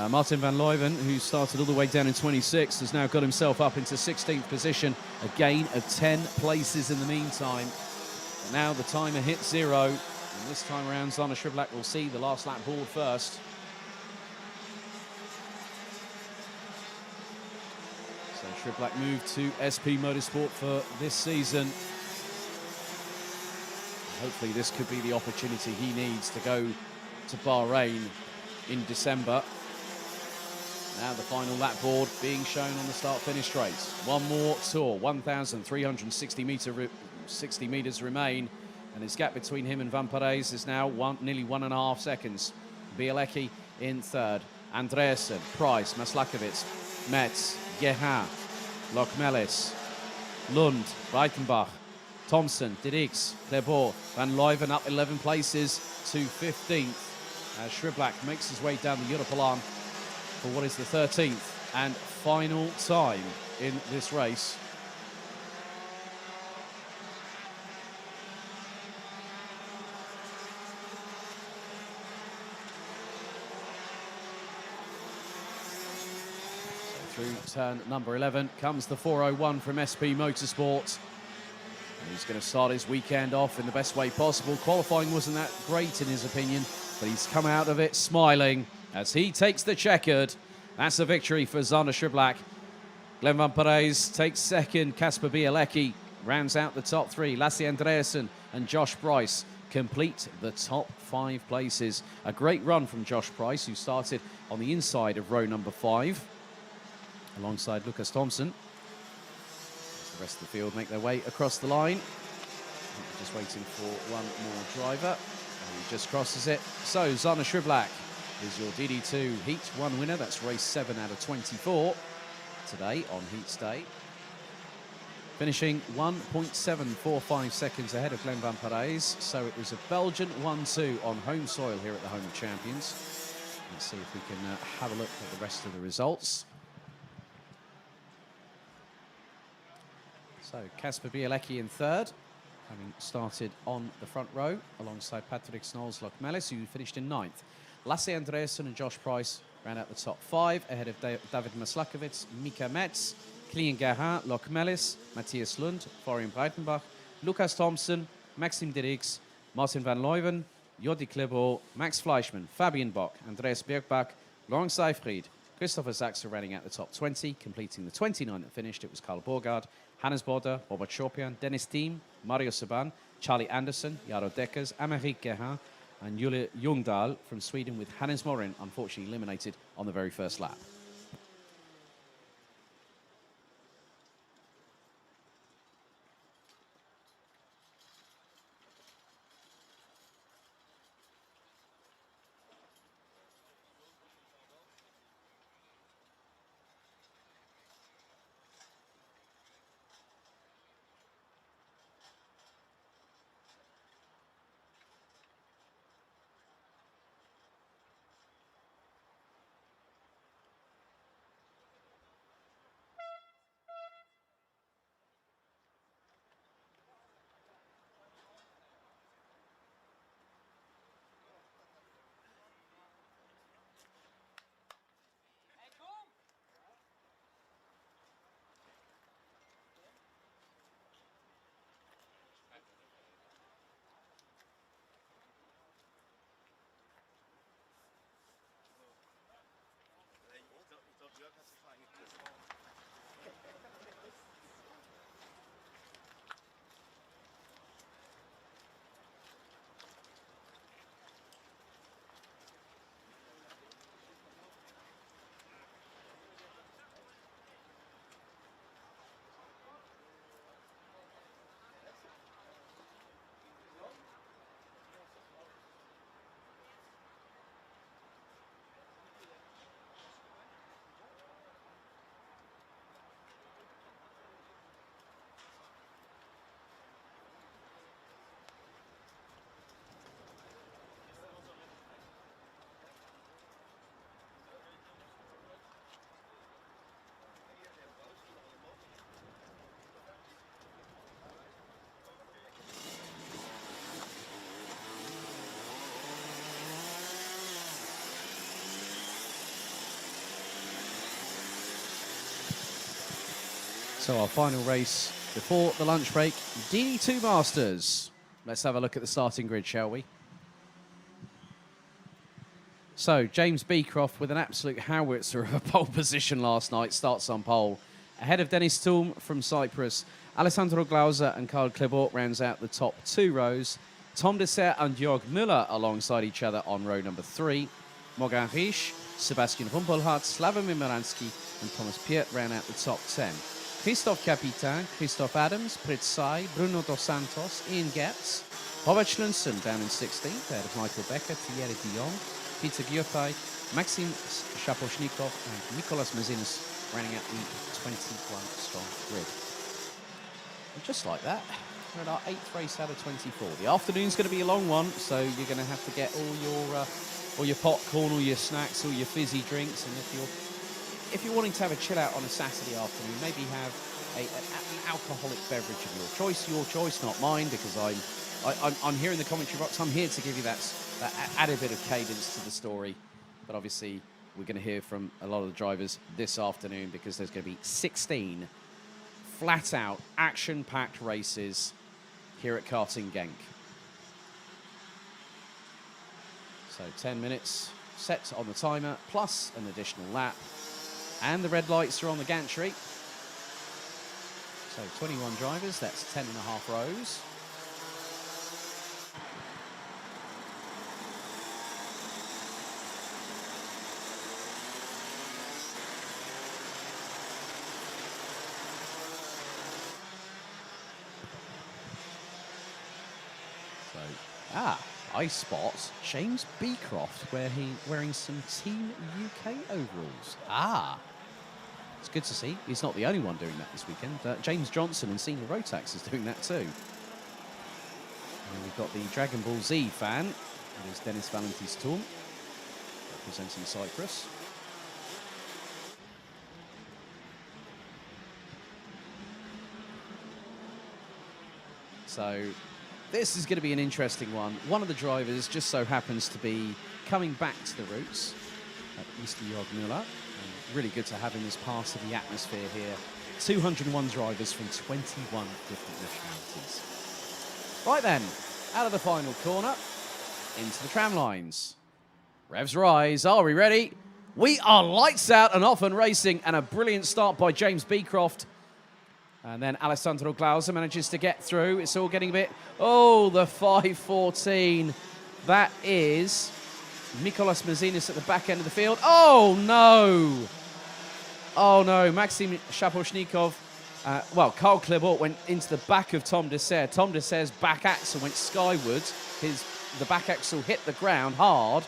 S1: Martin van Leuven, who started all the way down in 26th, has now got himself up into 16th position, a gain of 10 places in the meantime. But now the timer hits 0, and this time around Zana Shriblak will see the last lap board first. So Shriblak moved to SP Motorsport for this season. Hopefully this could be the opportunity he needs to go to Bahrain in December. Now the final lap board being shown on the start-finish straight. One more tour, 1,360 metres remain, and his gap between him and Van Parijs is now nearly 1.5 seconds. Bielecki in third, Andreasen, Price, Maslakovic, Metz, Gerhard, Lokmelis, Lund, Reichenbach, Thompson, Didix, Clerbourg, Van Leuven up 11 places to 15th. As Shriblak makes his way down the Europolon for what is the 13th and final time in this race. So through turn number 11 comes the 401 from SP Motorsport. And he's going to start his weekend off in the best way possible. Qualifying wasn't that great in his opinion, but he's come out of it smiling as he takes the checkered. That's a victory for Zana Shriblak. Glenn van Parijs takes second. Kasper Bielecki rounds out the top 3. Lasse Andreasen and Josh Price complete the top 5 places. A great run from Josh Price, who started on the inside of row number 5 alongside Lucas Thompson. As the rest of the field make their way across the line. Just waiting for one more driver. And he just crosses it. So Zana Shriblak is your DD2 Heat 1 winner. That's race 7 out of 24 today on Heats Day. Finishing 1.745 seconds ahead of Glenn van Parijs. So it was a Belgian 1-2 on home soil here at the Home of Champions. Let's see if we can have a look at the rest of the results. So Kasper Bielecki in third, having started on the front row alongside Patrick Snols-Lokmelis, who finished in 9th. Lasse Andreasen and Josh Price round out the top 5, ahead of David Maslakovic, Mika Metz, Klien Gerhard, Lokmelis, Matthias Lund, Florian Breitenbach, Lucas Thompson, Maxim Dirix, Martin van Leuven, Jordi Clerbourg, Max Fleischmann, Fabian Bock, Andreas Birkbach, Laurent Seifried, Christopher Sachs rounding out the top 20, completing the 29 that finished. It was Karl Borgard, Hannes Border, Robert Schopian, Dennis Thiem, Mario Saban, Charlie Anderson, Jaro Dekkers, Amerik Gerhard, and Jule Ljungdahl from Sweden, with Hannes Morin unfortunately eliminated on the very first lap. So our final race before the lunch break, DD2 Masters. Let's have a look at the starting grid, shall we? So James Beecroft with an absolute howitzer of a pole position last night starts on pole. Ahead of Dennis Thum from Cyprus, Alessandro Glauser and Karl Klebort rounds out the top 2 rows. Tom Dessert and Jörg Müller alongside each other on row number 3. Morgan Riesch, Sebastian Rumpelhardt, Slavomir Miransky and Thomas Piet round out the top 10. Christophe Capitain, Christophe Adams, Pritz Sai, Bruno Dos Santos, Ian Getz, Robert Schlunsen down in 16th, ahead of Michael Becker, Thierry Dion, Peter Gyurtai, Maxim Shaposhnikov and Nicolas Mazinis rounding out the 21-strong grid. And just like that, we're at our 8th race out of 24. The afternoon's going to be a long one, so you're going to have to get all your popcorn, all your snacks, all your fizzy drinks, and if you're wanting to have a chill out on a Saturday afternoon, maybe have an alcoholic beverage of your choice, not mine, because I'm here in the commentary box. I'm here to give you that added bit of cadence to the story. But obviously, we're going to hear from a lot of the drivers this afternoon because there's going to be 16 flat-out, action-packed races here at Karting Genk. So 10 minutes set on the timer, plus an additional lap. And the red lights are on the gantry. So 21 drivers, that's 10.5 rows. I spot James Beecroft wearing some Team UK overalls. It's good to see. He's not the only one doing that this weekend. James Johnson in Senior Rotax is doing that too. And we've got the Dragon Ball Z fan, that is Dennis Valentis Thum, representing Cyprus. So this is going to be an interesting one. One of the drivers just so happens to be coming back to the roots, Mr. Jörg Müller. Really good to have him as part of the atmosphere here. 201 drivers from 21 different nationalities. Right then, out of the final corner, into the tram lines. Revs rise. Are we ready? We are lights out and off and racing, and a brilliant start by James Beecroft. And then Alessandro Glauser manages to get through. It's all getting a bit... Oh, the 5:14. That is Nicolas Mazinis at the back end of the field. Oh, no. Oh, no. Maxim Shaposhnikov. Karl Klebort went into the back of Tom Dessert. Tom Dessert's back axle went skywards. The back axle hit the ground hard.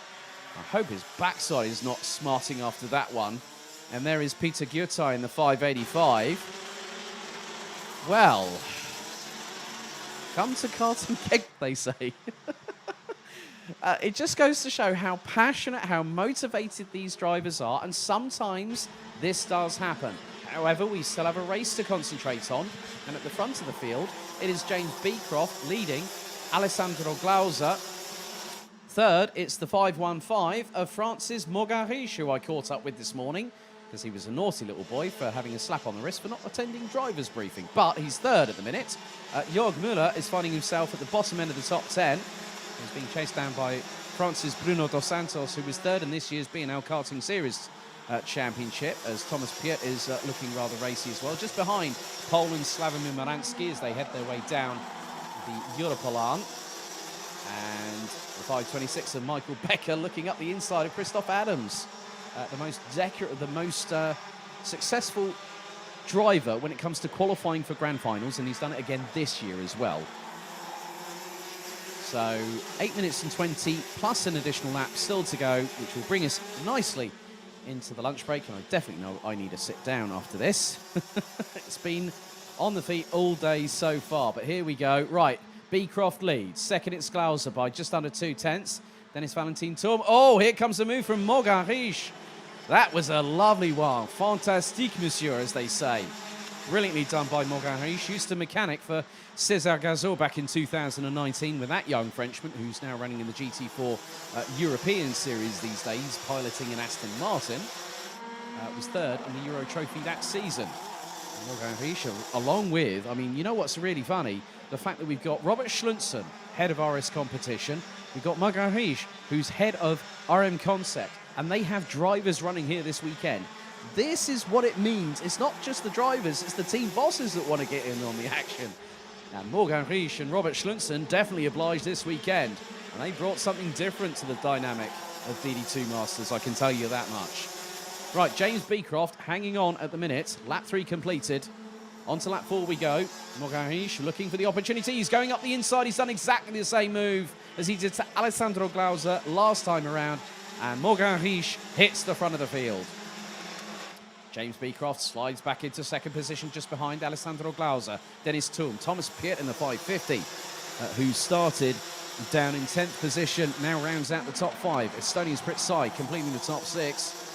S1: I hope his backside is not smarting after that one. And there is Peter Gyurtai in the 585. Well, come to Karting Genk, they say. It just goes to show how passionate, how motivated these drivers are, and sometimes this does happen. However, we still have a race to concentrate on, and at the front of the field, it is James Beecroft leading Alessandro Glauser. Third, it's the 515 of France's Morgan Riesch, who I caught up with this morning, because he was a naughty little boy for having a slap on the wrist for not attending driver's briefing. But he's third at the minute. Jörg Müller is finding himself at the bottom end of the top 10. He's being chased down by France's Bruno Dos Santos, who was third in this year's B&L Karting Series Championship, as Thomas Piet is looking rather racy as well. Just behind Poland's Slavomir Miransky as they head their way down the Europolan. And the 526 of Michael Becker looking up the inside of Christophe Adams. The most successful driver when it comes to qualifying for grand finals, and he's done it again this year as well. So 8 minutes and 20 plus an additional lap still to go, which will bring us nicely into the lunch break, and I definitely know I need to sit down after this. It's been on the feet all day so far, but here we go. Right, Beecroft leads. Second, it's Glauser by just under 2/10. Then it's Valentin Thum. Oh, here comes a move from Morgan Riesch. That was a lovely one. Fantastique, monsieur, as they say. Brilliantly done by Morgan Riesch. Used to mechanic for César Gazot back in 2019 with that young Frenchman, who's now running in the GT4 European Series these days, piloting an Aston Martin. Was third in the Euro Trophy that season. Morgan Riche, along with, I mean, you know what's really funny? The fact that we've got Robert Schlunzen, head of RS competition. We've got Morgan Riche, who's head of RM Concept. And they have drivers running here this weekend. This is what it means. It's not just the drivers, it's the team bosses that want to get in on the action. And Morgan Riche and Robert Schlunzen definitely obliged this weekend. And they brought something different to the dynamic of DD2 Masters, I can tell you that much. Right, James Beecroft hanging on at the minute. Lap 3 completed. On to lap 4 we go. Morgan Riche looking for the opportunity. He's going up the inside. He's done exactly the same move as he did to Alessandro Glauser last time around. And Morgan Riche hits the front of the field. James Beecroft slides back into second position just behind Alessandro Glauser. Dennis Thum, Thomas Piet in the 550, who started down in 10th position, now rounds out the top 5. Estonian's Prit Sai completing the top 6.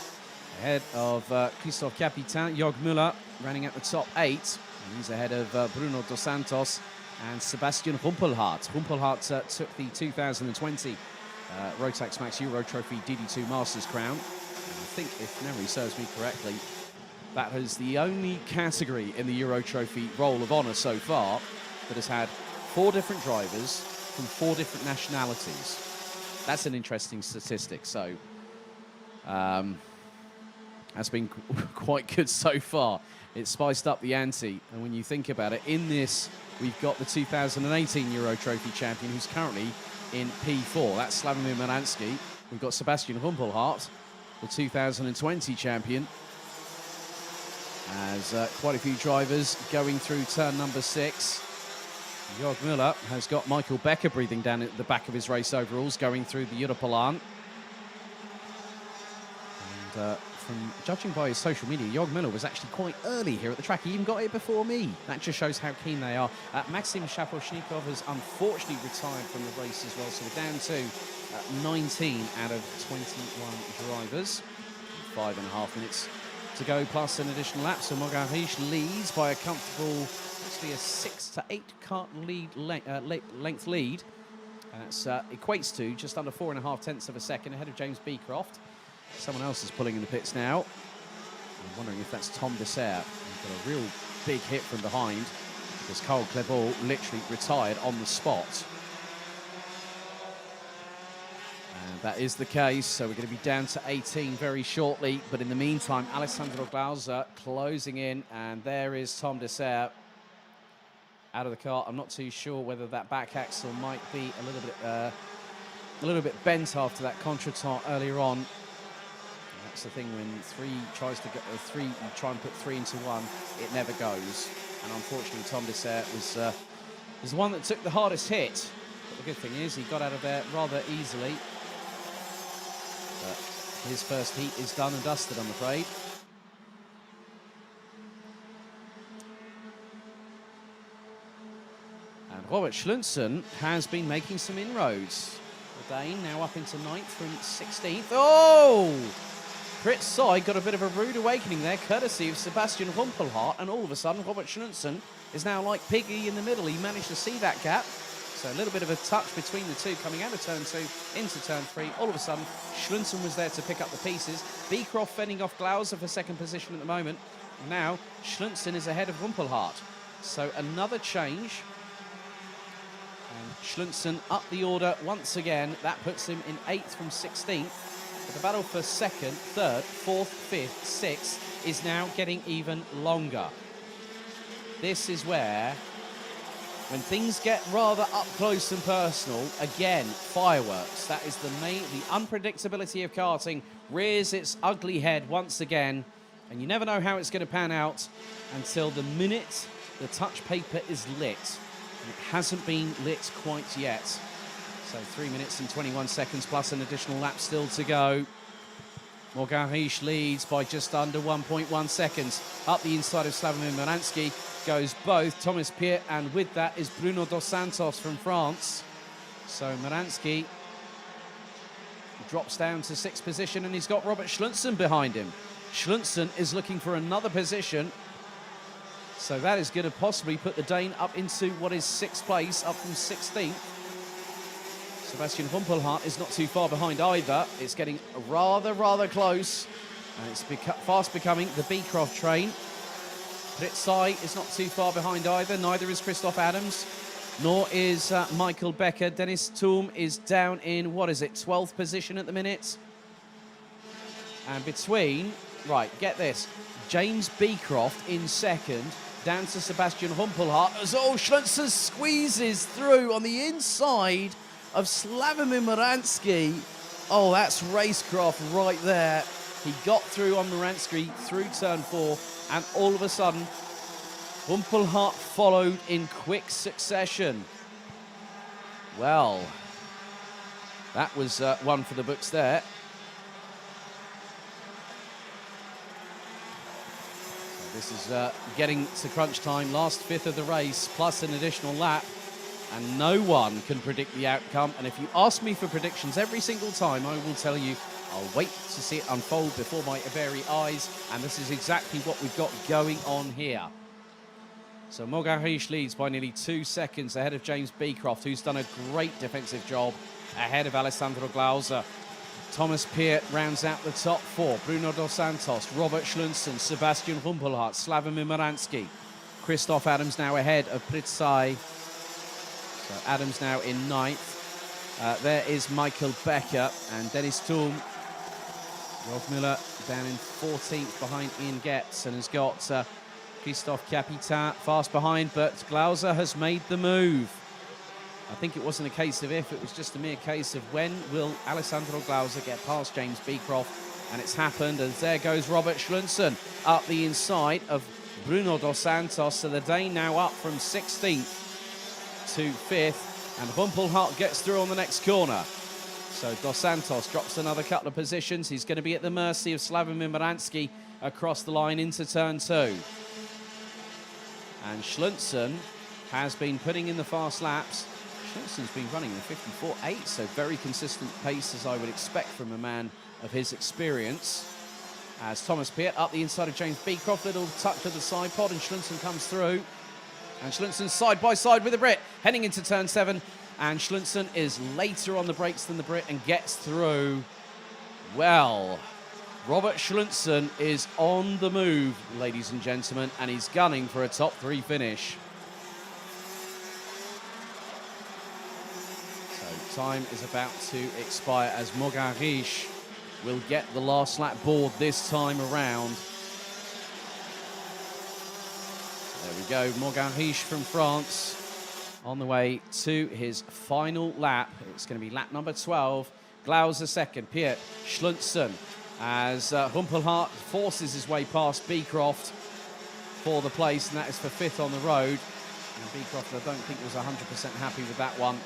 S1: Ahead of Christophe Capitan, Jörg Müller running at the top 8. And he's ahead of Bruno Dos Santos and Sebastian Rumpelhardt. Rumpelhardt took the 2020 Rotax Max Euro Trophy DD2 Masters crown. And I think, if memory serves me correctly, that is the only category in the Euro Trophy Roll of Honour so far that has had 4 different drivers from 4 different nationalities. That's an interesting statistic. So that's been quite good so far. It's spiced up the ante. And when you think about it, in this, we've got the 2018 Euro Trophy champion who's currently in P4. That's Slavomir Miransky. We've got Sebastian Rumpelhardt, the 2020 champion. As quite a few drivers going through turn number 6. Jörg Müller has got Michael Becker breathing down at the back of his race overalls, going through the Europalan. And from judging by his social media, Jörg Müller was actually quite early here at the track. He even got here before me. That just shows how keen they are. Maxim Shaposhnikov has unfortunately retired from the race as well, so we're down to 19 out of 21 drivers. 5.5 minutes to go, plus an additional lap. So Morgan Riche leads by a comfortable, actually a 6 to 8 car lead, length lead. And that equates to just under 4.5 tenths of a second ahead of James Beecroft. Someone else is pulling in the pits now. I'm wondering if that's Tom Dessert. He's got a real big hit from behind because Carl Clebol literally retired on the spot. And that is the case, so we're going to be down to 18 very shortly. But in the meantime, Alessandro Glauser closing in, and there is Tom Dessert out of the car. I'm not too sure whether that back axle might be a little bit bent after that contretemps earlier on. That's the thing when you try and put 3 into 1, it never goes. And unfortunately, Tom Dessert was the one that took the hardest hit. But the good thing is he got out of there rather easily. But his first heat is done and dusted, I'm afraid. And Robert Schlunzen has been making some inroads. The Dane now up into 9th from 16th. Oh! Prit Sai got a bit of a rude awakening there, courtesy of Sebastian Rumpelhardt, and all of a sudden Robert Schlunzen is now like Piggy in the middle. He managed to see that gap. So a little bit of a touch between the two coming out of turn 2 into turn 3. All of a sudden, Schlunzen was there to pick up the pieces. Beecroft fending off Glauser for second position at the moment. Now, Schlunzen is ahead of Rumpelhardt. So another change. And Schlunzen up the order once again. That puts him in 8th from 16th. But the battle for 2nd, 3rd, 4th, 5th, 6th is now getting even longer. This is where, when things get rather up close and personal, again, fireworks. That is the unpredictability of karting rears its ugly head once again, and you never know how it's going to pan out until the minute the touch paper is lit. And it hasn't been lit quite yet. So 3 minutes and 21 seconds plus an additional lap still to go. Morgan Riche leads by just under 1.1 seconds. Up the inside of Slavomir Miransky goes both Thomas Piet, and with that is Bruno Dos Santos from France. So Miransky drops down to 6th position, and he's got Robert Schlunzen behind him. Schlunzen is looking for another position. So that is going to possibly put the Dane up into what is 6th place, up from 16th. Sebastian Rumpelhardt is not too far behind either. It's getting rather close. And it's fast becoming the Beecroft train. Pritzai is not too far behind either. Neither is Christoph Adams, nor is Michael Becker. Dennis Thum is down in, what is it, 12th position at the minute? And between, right, get this, James Beecroft in second, down to Sebastian Humpelhardt, as Schlunzer squeezes through on the inside of Slavomir Moransky. Oh, that's racecraft right there. He got through on Moransky through turn 4, and all of a sudden, Humpelhardt followed in quick succession. Well, that was one for the books there. So this is getting to crunch time, last fifth of the race, plus an additional lap, and no one can predict the outcome. And if you ask me for predictions every single time, I will tell you I'll wait to see it unfold before my very eyes, and this is exactly what we've got going on here. So Mogarish leads by nearly 2 seconds ahead of James Beecroft, who's done a great defensive job ahead of Alessandro Glauser. Thomas Piet rounds out the top 4. Bruno Dos Santos, Robert Schlunzen, Sebastian Humpelhardt, Slavomir Moransky. Christoph Adams now ahead of Pritzai. So Adams now in 9th. There is Michael Becker and Dennis Thum. Rolf Müller down in 14th behind Ian Getz, and has got Christophe Capitan fast behind, but Glauser has made the move. I think it wasn't a case of if, it was just a mere case of when will Alessandro Glauser get past James Beecroft, and it's happened, as there goes Robert Schlunzen up the inside of Bruno Dos Santos, so the Dane now up from 16th to 5th, and Humpelhardt gets through on the next corner. So Dos Santos drops another couple of positions. He's going to be at the mercy of Slavomir Moransky across the line into turn 2. And Schlunzen has been putting in the fast laps. Schlunzen's been running the 54.8, so very consistent pace as I would expect from a man of his experience. As Thomas Piet up the inside of James Beecroft, little touch of the side pod, and Schlunzen comes through. And Schlunzen side by side with the Brit, heading into turn 7. And Schlunzen is later on the brakes than the Brit and gets through. Well, Robert Schlunzen is on the move, ladies and gentlemen, and he's gunning for a top 3 finish. So time is about to expire as Mogarish will get the last lap board this time around. There we go, Mogarish from France on the way to his final lap. It's going to be lap number 12. Glauser second, Piet, Schlunzen, as Humpelhardt forces his way past Beecroft for the place, and that is for 5th on the road. And Beecroft, I don't think, was 100% happy with that one.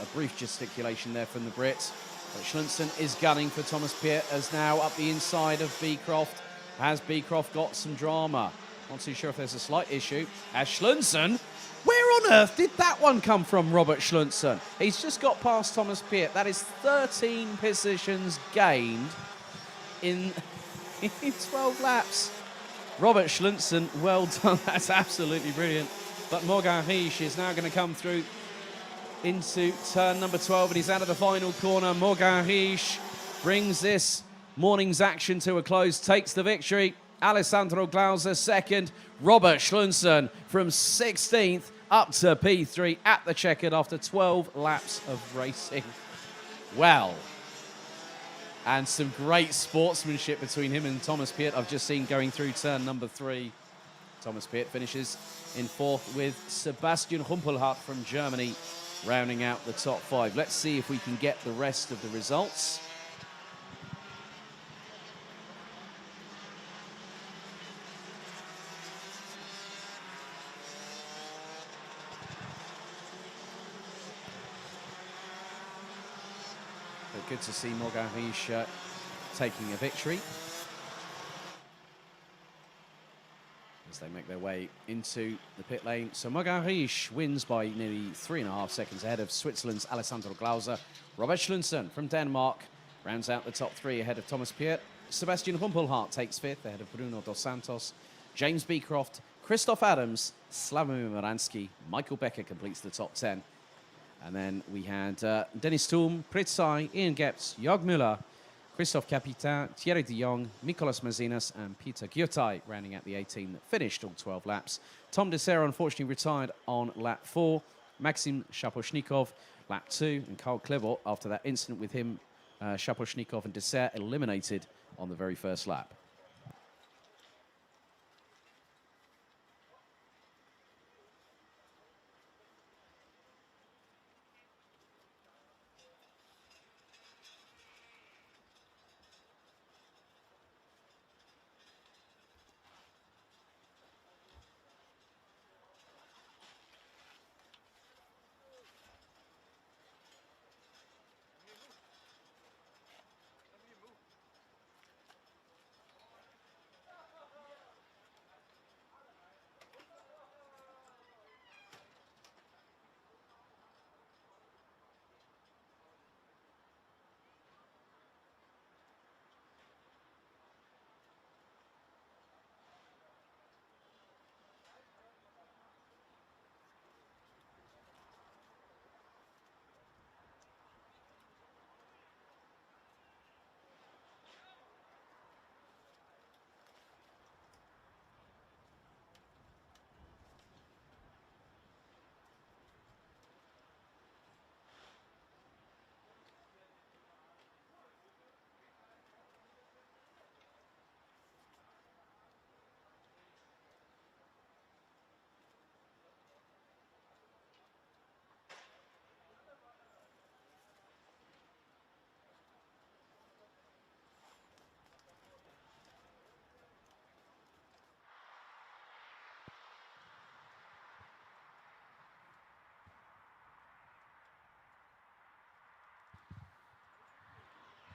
S1: A brief gesticulation there from the Brit. But Schlunzen is gunning for Thomas Piet, as now up the inside of Beecroft. Has Beecroft got some drama? Not too sure if there's a slight issue. As Schlunzen, where on earth did that one come from, Robert Schlunzen? He's just got past Thomas Piet. That is 13 positions gained in 12 laps. Robert Schlunzen, well done. That's absolutely brilliant. But Mogarish is now going to come through into turn number 12, and he's out of the final corner. Mogarish brings this morning's action to a close, takes the victory. Alessandro Glauser second. Robert Schlunzen from 16th up to P3 at the checkered after 12 laps of racing. Well, and some great sportsmanship between him and Thomas Piet I've just seen going through turn number 3. Thomas Piet finishes in 4th with Sebastian Humpelhardt from Germany rounding out the top 5. Let's see if we can get the rest of the results. But good to see Mogarish taking a victory as they make their way into the pit lane. So Mogarish wins by nearly 3.5 seconds ahead of Switzerland's Alessandro Glauser. Robert Schlunzen from Denmark rounds out the top 3 ahead of Thomas Piet. Sebastian Humpelhardt takes 5th ahead of Bruno Dos Santos. James Beecroft, Christoph Adams, Slavomir Moransky, Michael Becker completes the top 10. And then we had Dennis Thum, Pritzai, Ian Getz, Jörg Müller, Christophe Capitain, Thierry de Jong, Nicolas Mazinas, and Peter Giotai rounding out the 18 that finished all 12 laps. Tom Dessert unfortunately retired on lap 4. Maxim Shaposhnikov, lap 2, and Karl Klebot, after that incident with him, Shaposhnikov and Dessert eliminated on the very first lap.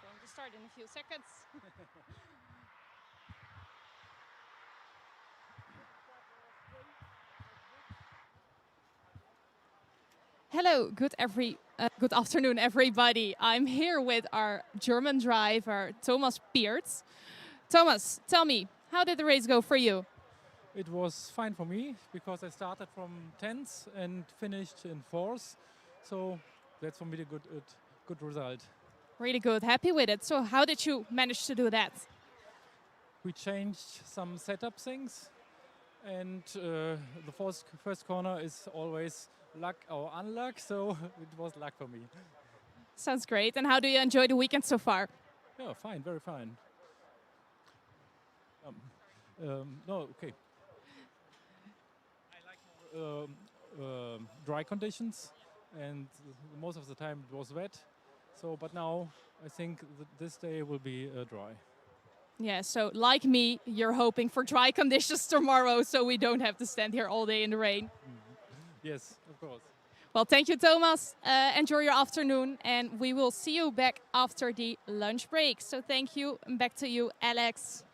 S2: Going to start in a few seconds. Hello, good afternoon, everybody. I'm here with our German driver, Thomas Peerts. Thomas, tell me, how did the race go for you?
S8: It was fine for me because I started from 10th and finished in 4th. So that's for me a good result.
S2: Really good, happy with it. So how did you manage to do that?
S8: We changed some setup things, and the first corner is always luck or unluck, so it was luck for me.
S2: Sounds great. And how do you enjoy the weekend so far?
S8: Yeah, fine, very fine. No, okay. I like more dry conditions, and most of the time it was wet. So, but now I think this day will be dry.
S2: Yeah, so like me, you're hoping for dry conditions tomorrow so we don't have to stand here all day in the rain.
S8: Yes, of course.
S2: Well, thank you, Thomas. Enjoy your afternoon, and we will see you back after the lunch break. So thank you, and back to you, Alex.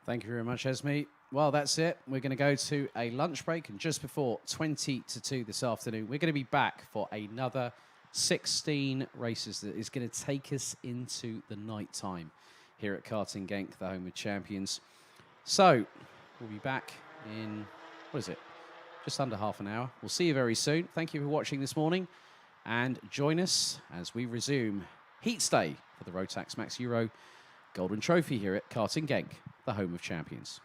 S1: Thank you very much, Esme. Well, that's it. We're going to go to a lunch break, and just before 20 to 2 this afternoon, we're going to be back for another 16 races that is going to take us into the night time here at Karting Genk, the home of champions. So we'll be back in, what is it, just under half an hour. We'll see you very soon. Thank you for watching this morning, and join us as we resume Heat Stay for the Rotax Max Euro Golden Trophy here at Karting Genk, the home of champions.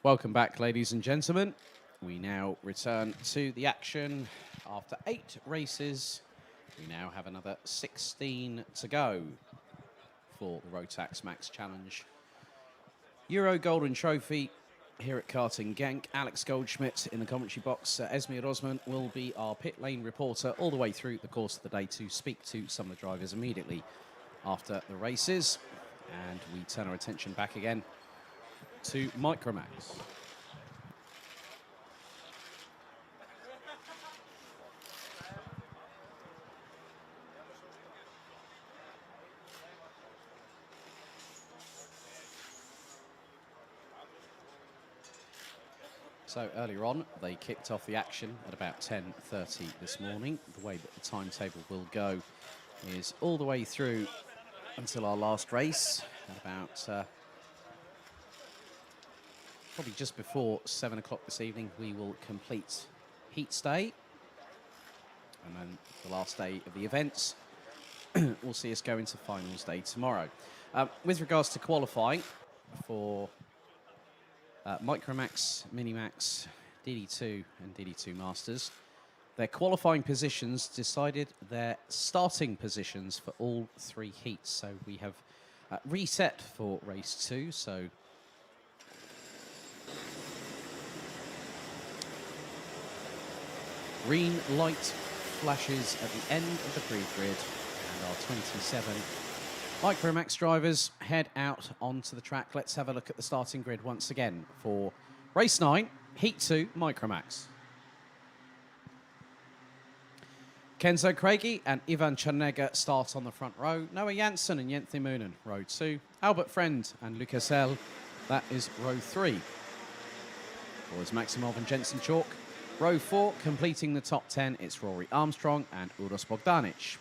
S1: Welcome back, ladies and gentlemen. We now return to the action. After 8 races, we now have another 16 to go for the Rotax Max Challenge. Euro Golden Trophy here at Karting Genk. Alex Goldschmidt in the commentary box. Esme Rosman will be our pit lane reporter all the way through the course of the day to speak to some of the drivers immediately after the races. And we turn our attention back again to Micromax. So earlier on, they kicked off the action at about 10:30 this morning. The way that the timetable will go is all the way through until our last race at about probably just before 7 o'clock this evening. We will complete Heats Day, and then the last day of the events will see us go into Finals Day tomorrow. With regards to qualifying for Micromax, Minimax, DD2 and DD2 Masters, their qualifying positions decided their starting positions for all 3 heats. So we have reset for race 2. So green light flashes at the end of the pre-grid, and our 27 Micromax drivers head out onto the track. Let's have a look at the starting grid once again for race 9, Heat 2, Micromax. Kenzo Craigie and Ivan Czernega start on the front row. Noah Janssen and Jenthe Moonen, row 2. Albert Friend and Lucas L, that is row 3. Boris Maximov and Jensen Chalk. Row 4, completing the top 10, it's Rory Armstrong and Uros Bogdanic.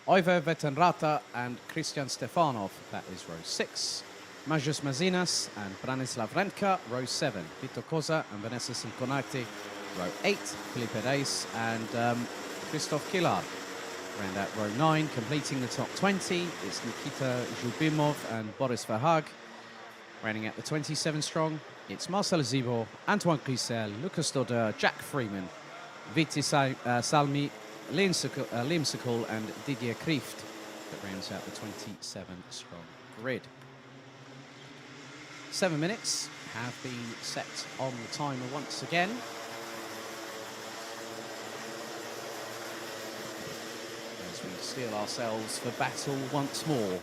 S1: Ivo Vetenrata and Christian Stefanov, that is row 6. Majus Mazinas and Branislav Renka, row 7. Vito Koza and Vanessa Silkonati, row 8. Felipe Reis and Christoph Kilar round out row 9. Completing the top 20, it's Nikita Zhubimov and Boris Verhaag. Rounding out the 27 strong, it's Marcel Zibo, Antoine Crissel, Lucas Dodder, Jack Freeman, Viti Salmi, Liam Sokol and Didier Krieft that rounds out the 27 strong grid. 7 minutes have been set on the timer once again. As we steel ourselves for battle once more.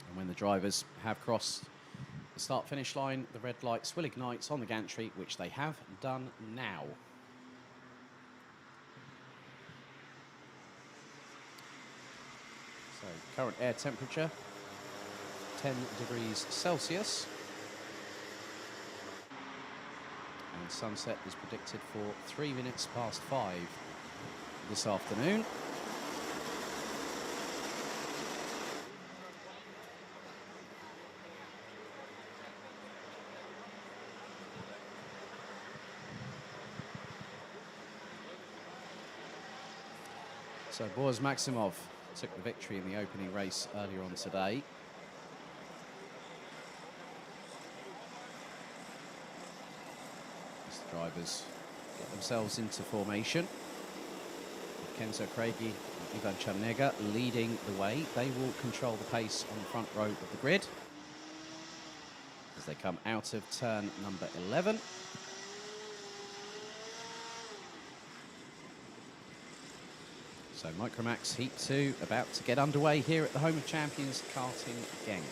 S1: And when the drivers have crossed the start-finish line, the red lights will ignite on the gantry, which they have done now. So, current air temperature, 10 degrees Celsius. And sunset is predicted for 3 minutes past 5 this afternoon. So Boris Maximov took the victory in the opening race earlier on today. As the drivers get themselves into formation. Kenzo Craigie and Ivan Czernega leading the way. They will control the pace on the front row of the grid as they come out of turn number 11. So Micromax Heat 2 about to get underway here at the home of champions, Karting Genk.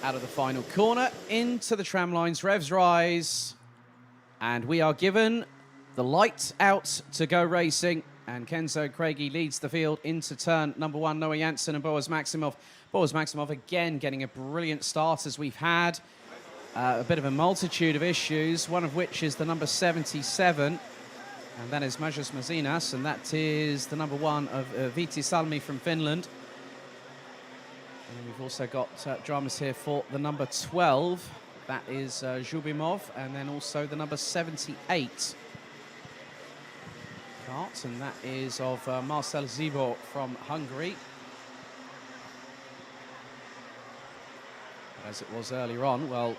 S1: Out of the final corner, into the tram lines, revs rise, and we are given the light out to go racing, and Kenzo Craigie leads the field into turn number 1, Noah Janssen and Boris Maximov. Boris Maximov again getting a brilliant start as we've had. A bit of a multitude of issues, one of which is the number 77, and that is Majus Mazinas, and that is the number 1 of Viti Salmi from Finland. And we've also got dramas here for the number 12, That is Zhubimov, and then also the number 78 kart, and that is of Marcel Zibo from Hungary. But as it was earlier on, well,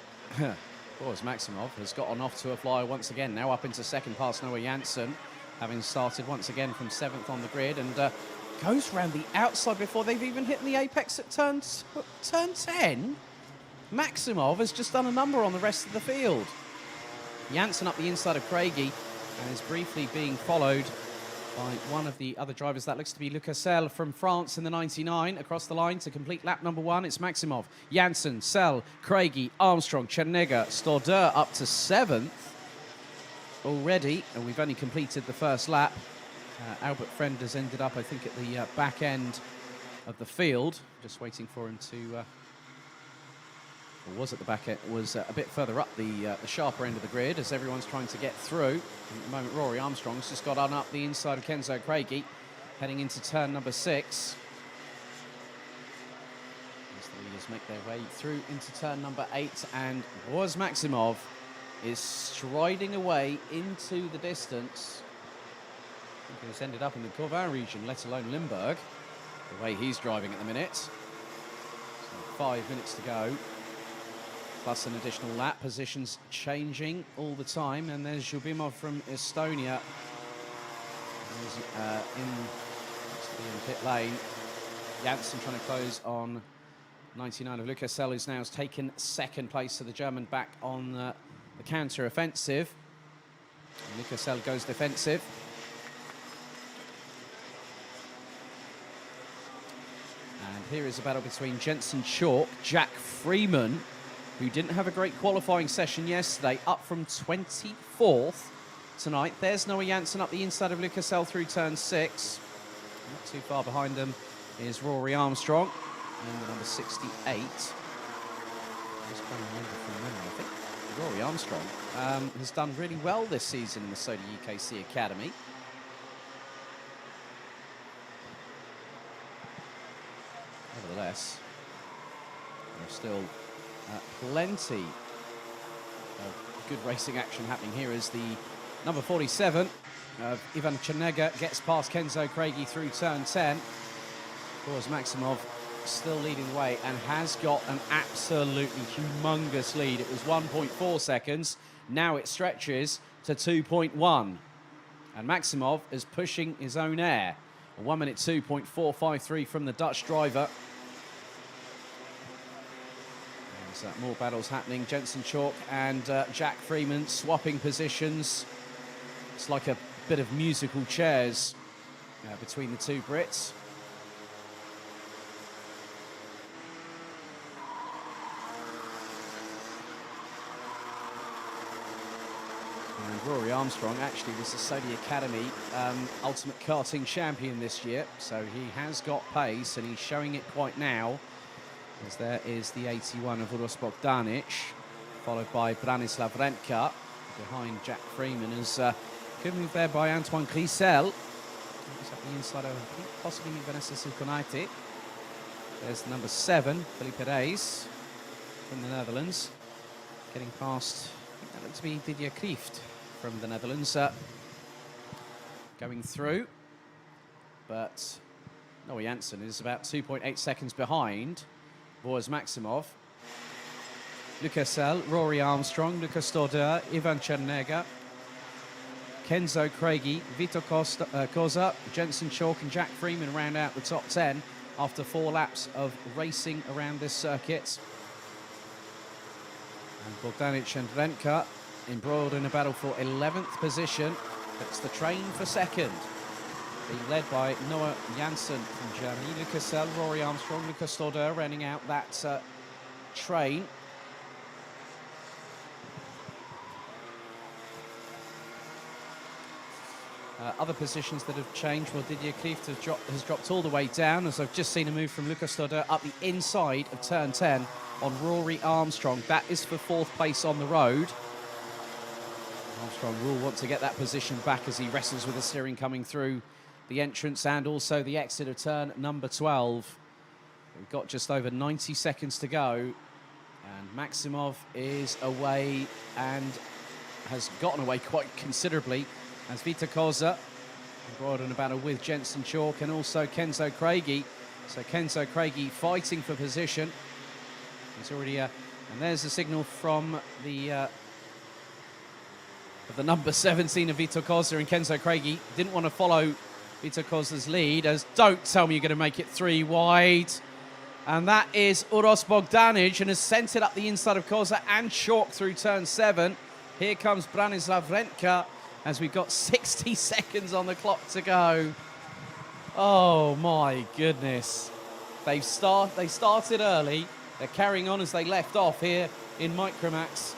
S1: Boris Maximov has gotten off to a flyer once again, now up into second past Noah Janssen, having started once again from 7th on the grid, and goes round the outside before they've even hit the apex at turn 10. Maximov has just done a number on the rest of the field. Janssen up the inside of Craigie and is briefly being followed by one of the other drivers. That looks to be Lucas Selle from France in the 99. Across the line to complete lap number 1, it's Maximov, Janssen, Selle, Craigie, Armstrong, Chernega, Stordeur up to 7th already, and we've only completed the first lap. Albert Friend has ended up, I think, at the back end of the field. Just waiting for him to... or was at the back end, was a bit further up the sharper end of the grid as everyone's trying to get through. At the moment, Rory Armstrong's just got on up the inside of Kenzo Craigie, heading into turn number 6. As the leaders make their way through into turn number 8, and Boaz Maximov is striding away into the distance. I think he's ended up in the Corvin region, let alone Limburg, the way he's driving at the minute. So 5 minutes to go, plus an additional lap. Positions changing all the time, and there's Zhubimov from Estonia in pit lane. Janssen trying to close on 99 of Lucas Selle, who's now has taken second place, so the German back on the counter-offensive. Lucas Selle goes defensive. And here is a battle between Jensen Chalk, Jack Freeman, who didn't have a great qualifying session yesterday, up from 24th tonight. There's Noah Janssen up the inside of Lucas Selle through turn 6. Not too far behind them is Rory Armstrong, and the number 68. Just trying to remember from memory, I think Rory Armstrong has done really well this season in the Soda UKC Academy. Nevertheless, there's still plenty of good racing action happening here as the number 47 of Ivan Chernega gets past Kenzo Craigie through turn 10. Boaz Maximov still leading the way and has got an absolutely humongous lead. It was 1.4 seconds. Now it stretches to 2.1. And Maximov is pushing his own air. A 1 minute 2.453 from the Dutch driver. There's more battles happening. Jensen Chalk and Jack Freeman swapping positions. It's like a bit of musical chairs between the two Brits. And Rory Armstrong actually was the Saudi Academy Ultimate Karting Champion this year, so he has got pace and he's showing it quite now. As there is the 81 of Uros Bogdanic, followed by Branislav Rentka. Behind Jack Freeman is good move there by Antoine Grisel. He's up the inside of, I think, possibly Vanessa Sukonaite. There's the number 7, Felipe Reis from the Netherlands. Getting past, I think that looks to be Didier Krieft from the Netherlands. Going through. But Noah Janssen is about 2.8 seconds behind Boaz Maximov. Lucas Selle, Rory Armstrong, Lucas Stordeur, Ivan Chernega, Kenzo Craigie, Vito Koza, Jensen Chalk and Jack Freeman round out the top 10 after 4 laps of racing around this circuit. And Bogdanic and Rentka embroiled in a battle for 11th position. That's the train for second, being led by Noah Janssen from Germany, Lucas Selle, Rory Armstrong, Lucas Stordeur rounding out that train. Other positions that have changed, well, Didier Krieft has dropped all the way down, as I've just seen a move from Lucas Stordeur up the inside of turn 10 on Rory Armstrong. That is for 4th place on the road. Armstrong will want to get that position back as he wrestles with the steering coming through the entrance and also the exit of turn number 12. We've got just over 90 seconds to go, And Maximov is away and has gotten away quite considerably as Vita Koza brought in a battle with Jensen Chalk and also Kenzo Craigie. So Kenzo Craigie fighting for position. He's already, and there's the signal from the of the number 17 of Vito Koza, and Kenzo Craigie didn't want to follow Vito Koza's lead as don't tell me you're going to make it 3 wide. And that is Uros Bogdanic and has sent it up the inside of Koza and Chalk through turn 7. Here comes Branislav Rentka as we've got 60 seconds on the clock to go. Oh my goodness. They started early. They're carrying on as they left off here in Micromax.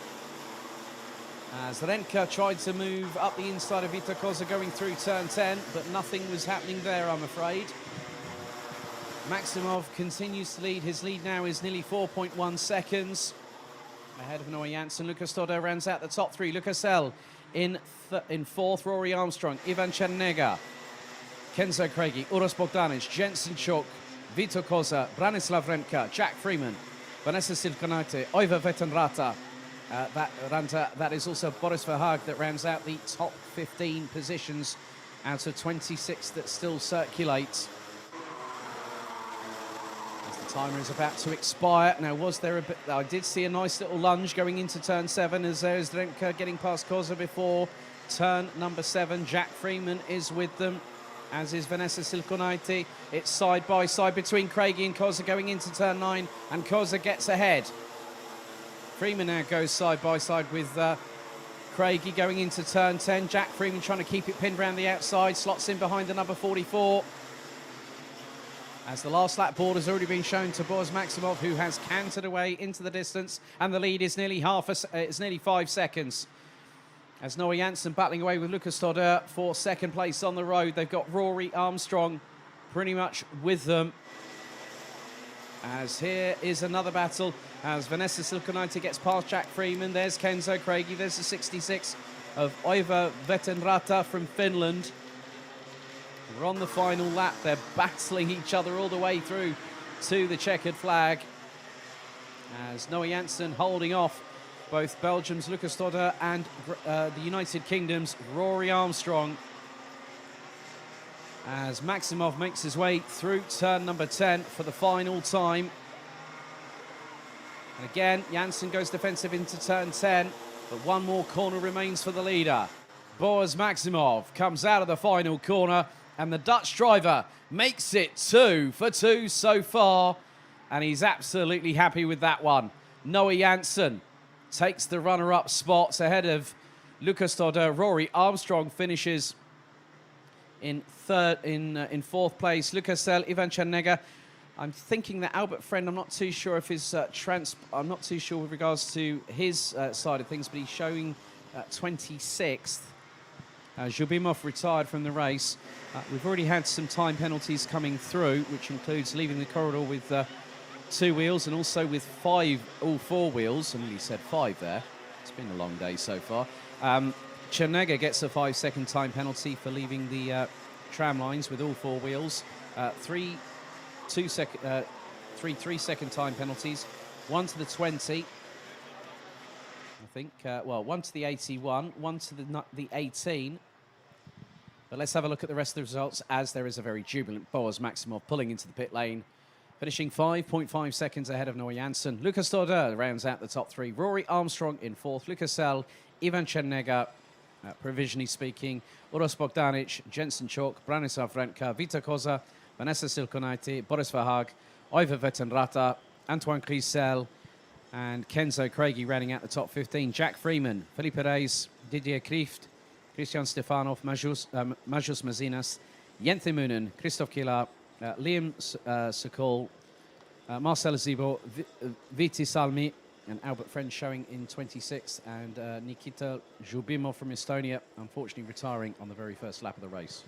S1: As Rentka tried to move up the inside of Vita Koza going through turn 10, but nothing was happening there, I'm afraid. Maximov continues to lead. His lead now is nearly 4.1 seconds. Ahead of Noah Janssen. Lucas Todder rounds out the top 3. Lucas L in 4th. Rory Armstrong, Ivan Chernega, Kenzo Craigie, Uros Bogdanic, Jensen Chalk, Vito Koza, Branislav Rentka, Jack Freeman, Vanessa Silkonaite, Oiva Vetenrata. That is also Boris Verhaag that rounds out the top 15 positions out of 26 that still circulate. As the timer is about to expire. Now, was there a bit... I did see a nice little lunge going into turn 7 as there's Rentka getting past Koza before turn number 7. Jack Freeman is with them, as is Vanessa Silkonaite. It's side by side between Craigie and Koza going into turn 9, and Koza gets ahead. Freeman now goes side by side with Craigie going into turn 10. Jack Freeman trying to keep it pinned around the outside, slots in behind the number 44. As the last lap board has already been shown to Boris Maximov, who has cantered away into the distance, and the lead is nearly it's nearly 5 seconds. As Noah Janssen battling away with Lucas Todder for second place on the road. They've got Rory Armstrong pretty much with them. As here is another battle as Vanessa Silkonaite gets past Jack Freeman. There's Kenzo Craigie. There's the 66 of Oiva Vetenrata from Finland. We're on the final lap. They're battling each other all the way through to the checkered flag. As Noah Janssen holding off both Belgium's Lucas Todder and the United Kingdom's Rory Armstrong. As Maximov makes his way through turn number 10 for the final time. And again, Janssen goes defensive into turn 10, but one more corner remains for the leader. Boris Maximov comes out of the final corner, and the Dutch driver makes it 2 for 2 so far, and he's absolutely happy with that one. Noah Janssen takes the runner-up spots ahead of Lucas Todder. Rory Armstrong finishes in 4th place. Lucas L, Ivan Chernega. I'm thinking that Albert Friend, I'm not too sure if his I'm not too sure with regards to his side of things, but he's showing 26th. Zhubimov retired from the race. We've already had some time penalties coming through, which includes leaving the corridor with 2 wheels and also with all 4 wheels. I nearly said 5 there. It's been a long day so far. Chernega gets a 5-second time penalty for leaving the tram lines with all 4 wheels. 3 3-second time penalties. 1 to the 20. I think, 1 to the 81, 1 to the 18. But let's have a look at the rest of the results as there is a very jubilant Boris Maximov pulling into the pit lane, finishing 5.5 seconds ahead of Noah Janssen. Lucas Todder rounds out the top 3. Rory Armstrong in 4th. Lucas L, Ivan Chernega, provisionally speaking, Uros Bogdanic, Jensen Chalk, Branislav Rentka, Vita Koza, Vanessa Silkonaite, Boris Verhaag, Oiva Vetenrata, Antoine Crisel, and Kenzo Craigie rounding out the top 15. Jack Freeman, Felipe Reis, Didier Krieft, Christian Stefanov, Majus Mazinas, Jente Moonen, Christoph Kila, Liam Sokol, Marcel Zibo, Viti Salmi, and Albert Friend showing in 26th, and Nikita Zhubimov from Estonia, unfortunately retiring on the very first lap of the race.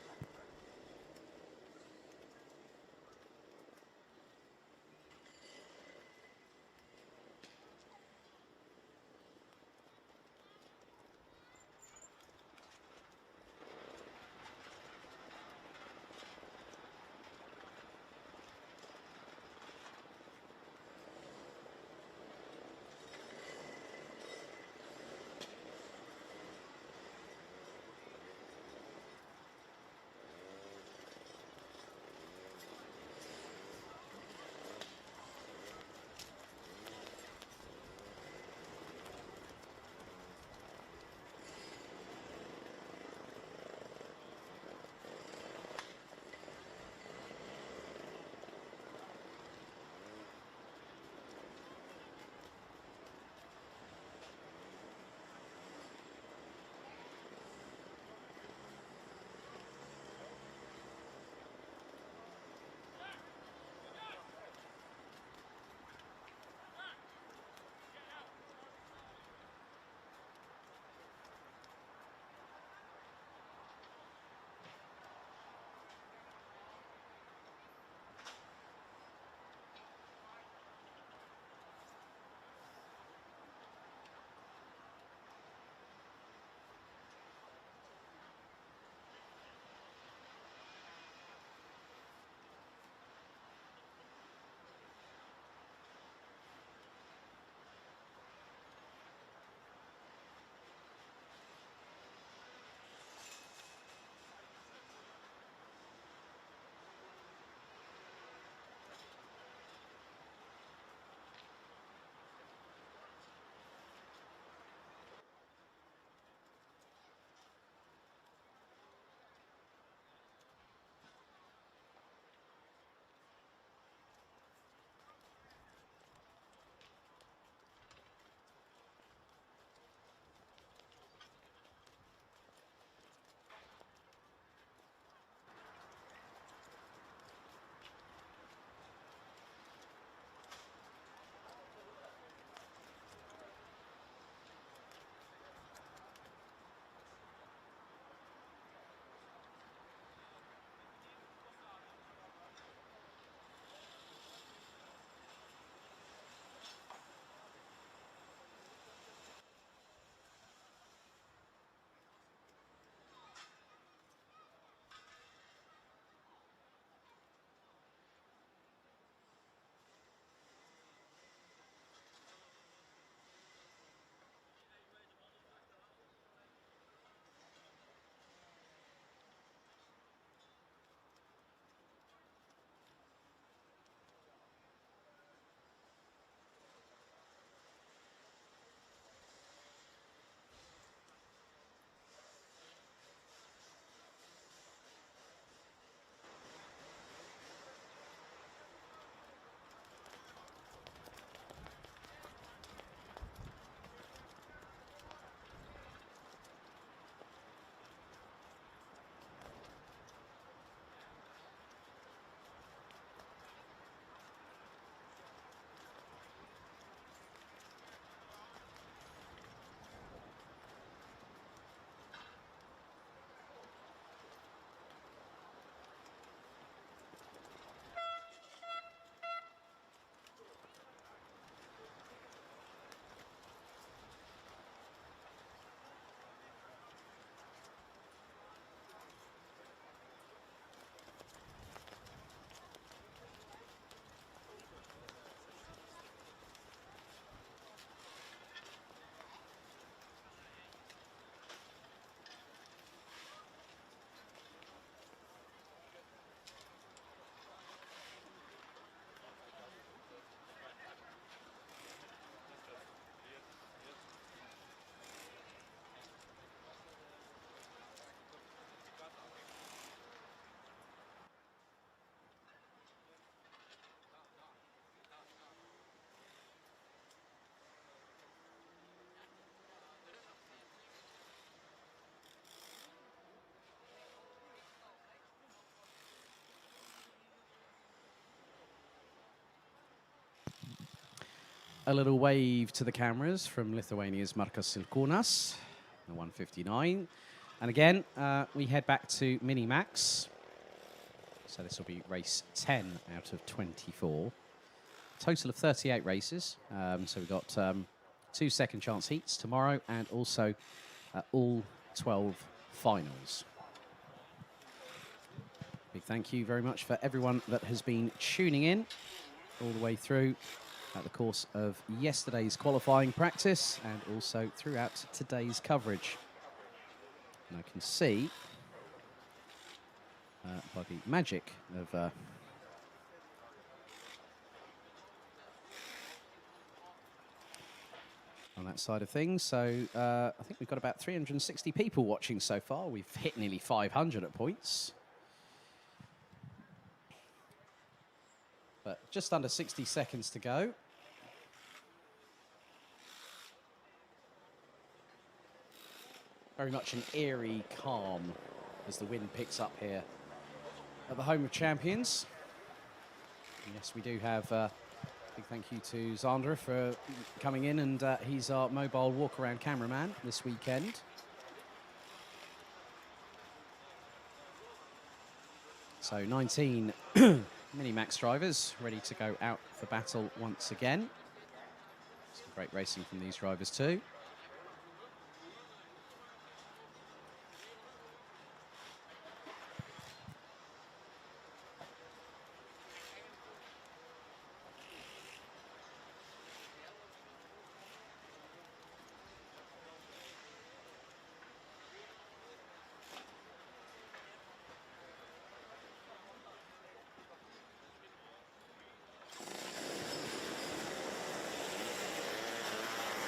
S1: a little wave to the cameras from Lithuania's Markas Silkunas, the 159. And again, we head back to Mini-Max. So this will be race 10 out of 24. Total of 38 races. So we've got 2 second chance heats tomorrow and also all 12 finals. Big thank you very much for everyone that has been tuning in all the way through at the course of yesterday's qualifying practice and also throughout today's coverage. And I can see by the magic of on that side of things. So I think we've got about 360 people watching so far. We've hit nearly 500 at points. But just under 60 seconds to go. Very much an eerie calm as the wind picks up here at the home of champions. And yes, we do have big thank you to Zandra for coming in, and he's our mobile walk-around cameraman this weekend. So 19 Mini-Max drivers ready to go out for battle once again. Some great racing from these drivers too.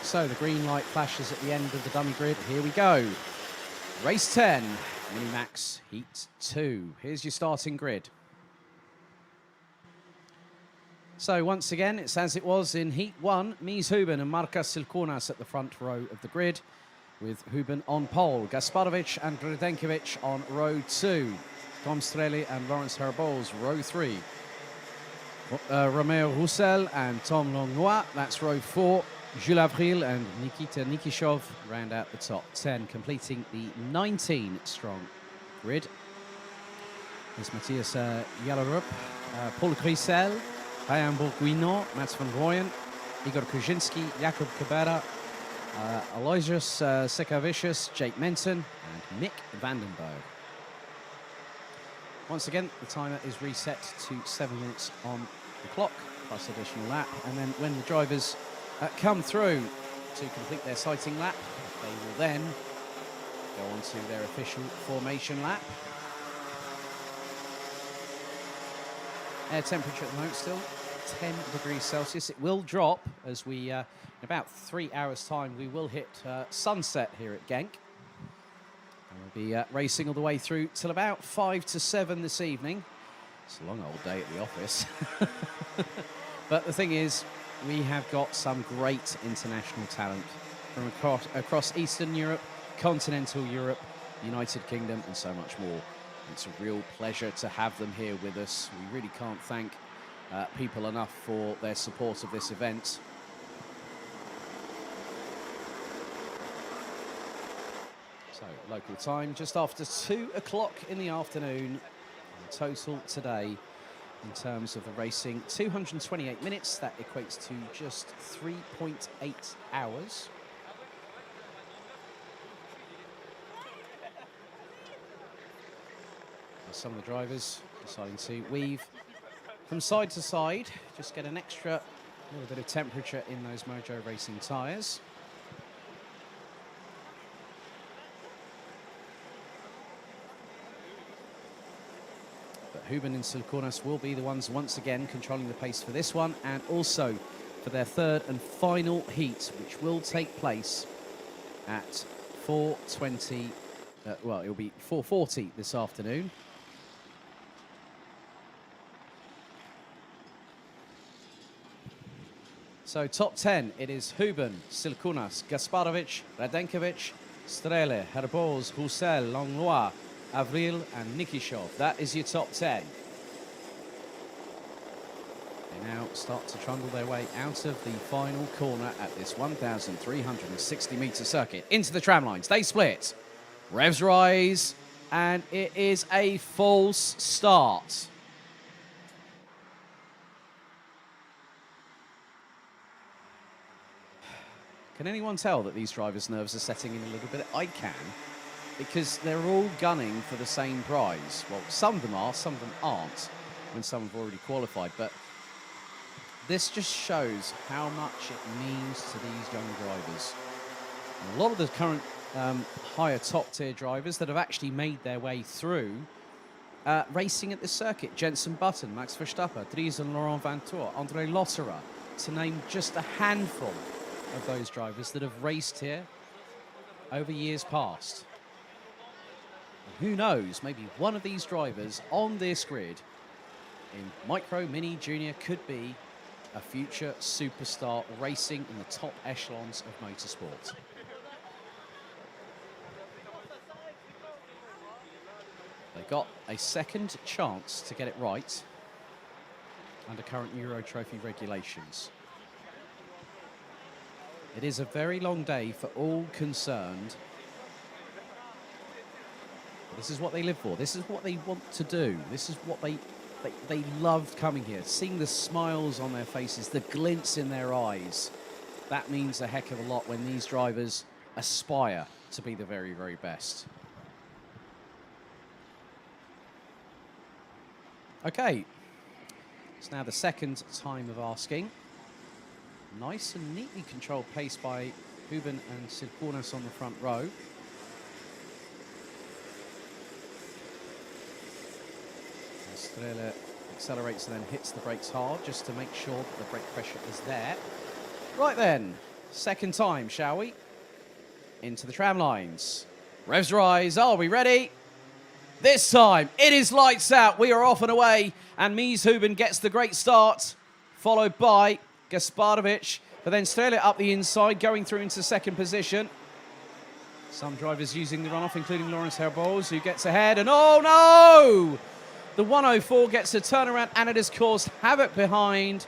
S1: So the green light flashes at the end of the dummy grid. Here we go. Race 10, Mini-Max Heat 2. Here's your starting grid. So once again, it's as it was in Heat 1. Mies Huben and Markas Silkunas at the front row of the grid, with Huben on pole, Gasparovic and Radenkovic on row 2, Tom Streli and Lawrence Herboz, row 3. Romeo Roussel and Tom Langlois, that's row 4. Jules Avril and Nikita Nikishov round out the top 10, completing the 19-strong grid. There's Matthias Jalarup, Paul Grisel, Ryan Bourguignon, Mats van Rooyen, Igor Kuzinski, Jakub Kabera, Aloysius Sekavicius, Jake Menton, and Mick Vandenberg. Once again, the timer is reset to 7 minutes on the clock, plus additional lap, and then when the drivers come through to complete their sighting lap, they will then go on to their official formation lap. Air temperature at the moment still 10 degrees Celsius. It will drop as we, in about 3 hours' time, we will hit sunset here at Genk. And we'll be racing all the way through till about 5 to 7 this evening. It's a long old day at the office. But the thing is, we have got some great international talent from across Eastern Europe, continental Europe, United Kingdom, and so much more. It's a real pleasure to have them here with us. We really can't thank people enough for their support of this event. So, local time, just after 2 o'clock in the afternoon. Total today, in terms of the racing, 228 minutes. That equates to just 3.8 hours. Some of the drivers deciding to weave from side to side, just get an extra little bit of temperature in those Mojo Racing tyres. Huben and Silkunas will be the ones once again controlling the pace for this one, and also for their third and final heat, which will take place at 4:20. Well, it'll be 4:40 this afternoon. So top 10, it is Huben, Silkunas, Gasparovic, Radenkovic, Strele, Herboz, Roussel, Langlois, Avril and Nikishov. That is your top 10. They now start to trundle their way out of the final corner at this 1,360-metre circuit. Into the tram lines. They split. Revs rise. And it is a false start. Can anyone tell that these drivers' nerves are setting in a little bit? I can, because they're all gunning for the same prize. Well, some of them are, some of them aren't, when some have already qualified. But this just shows how much it means to these young drivers. And a lot of the current higher top-tier drivers that have actually made their way through racing at this circuit. Jenson Button, Max Verstappen, Dries and Laurent Vantour, Andre Lotterer, to name just a handful of those drivers that have raced here over years past. And who knows, maybe one of these drivers on this grid in Micro, Mini, Junior could be a future superstar racing in the top echelons of motorsport. They got a second chance to get it right under current Euro Trophy regulations. It is a very long day for all concerned. This is what they live for. This is what they want to do. This is what they loved coming here. Seeing the smiles on their faces, the glints in their eyes. That means a heck of a lot when these drivers aspire to be the very, very best. Okay, it's now the second time of asking. Nice and neatly controlled pace by Huben and Silkonas on the front row. Estrella accelerates and then hits the brakes hard just to make sure that the brake pressure is there. Right then, second time, shall we? Into the tram lines. Revs rise, are we ready? This time, it is lights out. We are off and away, and Mies Huben gets the great start, followed by Gasparovic, but then Strela up the inside, going through into second position. Some drivers using the runoff, including Lawrence Herboz, who gets ahead, and oh no! The 104 gets a turnaround, and it has caused havoc behind.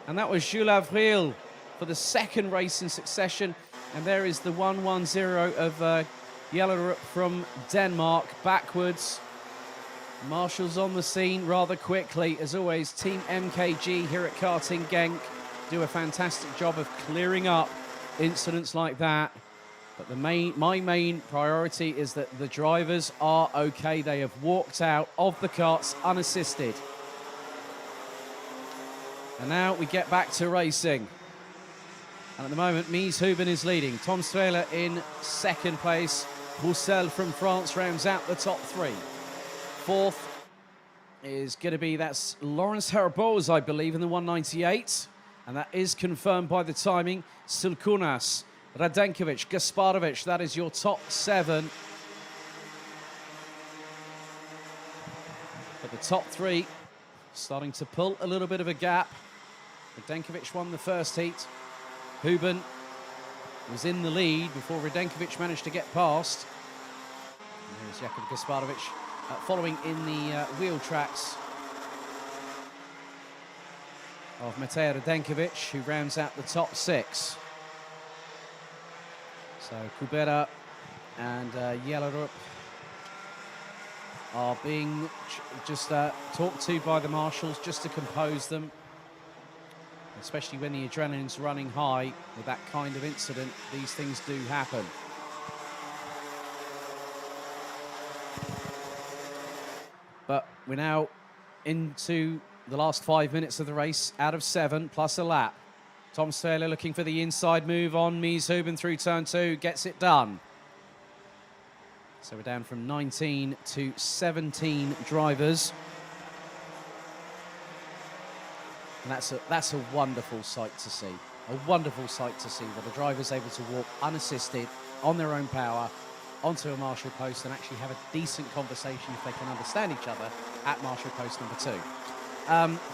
S1: And that was Jules Avril for the second race in succession. And there is the 110 of Jellerup from Denmark, backwards. Marshall's on the scene rather quickly. As always, Team MKG here at Karting Genk do a fantastic job of clearing up incidents like that. But my main priority is that the drivers are okay. They have walked out of the karts unassisted. And now we get back to racing. And at the moment, Mies Huben is leading. Tom Strela in second place. Roussel from France rounds out the top three. Fourth is going to be, that's Lawrence Herboz, I believe, in the 198. And that is confirmed by the timing. Silkunas, Radenkovic, Gasparovic, that is your top seven. But the top three starting to pull a little bit of a gap. Radenkovic won the first heat. Huben was in the lead before Radenkovic managed to get past. And here's Jakub Gasparovic following in the wheel tracks of Matej Radenkovic, who rounds out the top six. So Kubera and Jellerup are being just talked to by the marshals just to compose them. Especially when the adrenaline's running high with that kind of incident, these things do happen. But we're now into the last 5 minutes of the race, out of 7, plus a lap. Tom Strela looking for the inside move on Mies Huben through turn 2, gets it done. So we're down from 19 to 17 drivers. And that's a wonderful sight to see. A wonderful sight to see, where the driver's able to walk unassisted on their own power onto a marshal post and actually have a decent conversation, if they can understand each other, at marshal post number 2.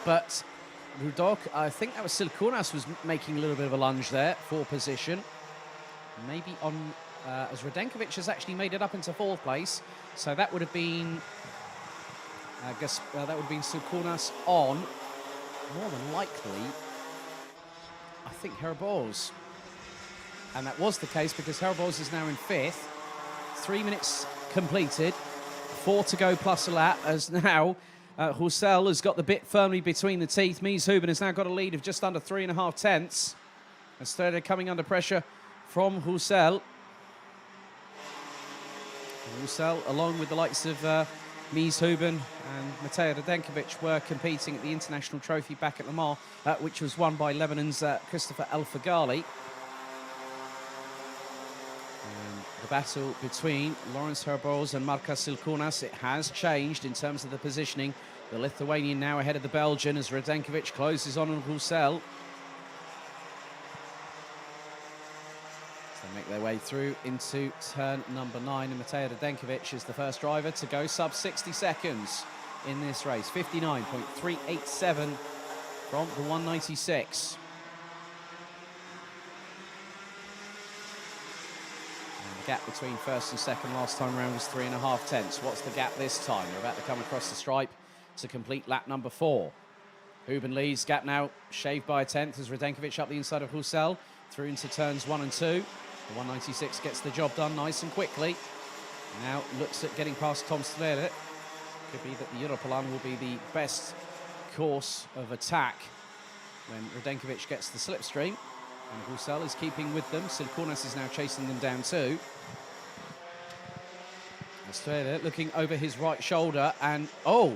S1: But Rudok, I think that was Silkunas was making a little bit of a lunge there for position. Maybe on, as Radenkovic has actually made it up into 4th place. So that would have been, Silkunas on more than likely, I think Herboz. And that was the case because Herboz is now in 5th. 3 minutes completed, 4 to go plus a lap, as now Roussel has got the bit firmly between the teeth. Mies Huben has now got a lead of just under 3.5 tenths. Estrella coming under pressure from Roussel. Roussel, along with the likes of Mies Huben and Matej Radenkovic, were competing at the International Trophy back at Le Mans, which was won by Lebanon's Christopher El Faghali. The battle between Lawrence Herboz and Marka Silkunas, it has changed in terms of the positioning. The Lithuanian now ahead of the Belgian as Radenkovic closes on Roussel. So they make their way through into turn number 9, and Matej Radenkovic is the first driver to go sub 60 seconds in this race. 59.387 from the 196. The gap between first and second last time around was 3.5 tenths. What's the gap this time? They're about to come across the stripe to complete lap number 4. Huben leads, gap now shaved by a tenth as Radenkovic up the inside of Roussel through into turns 1 and 2. The 196 gets the job done nice and quickly. Now looks at getting past Tom Strele. Could be that the Europlan will be the best course of attack when Radenkovic gets the slipstream. And Roussel is keeping with them. Silkunas is now chasing them down too. Estrella looking over his right shoulder and, oh,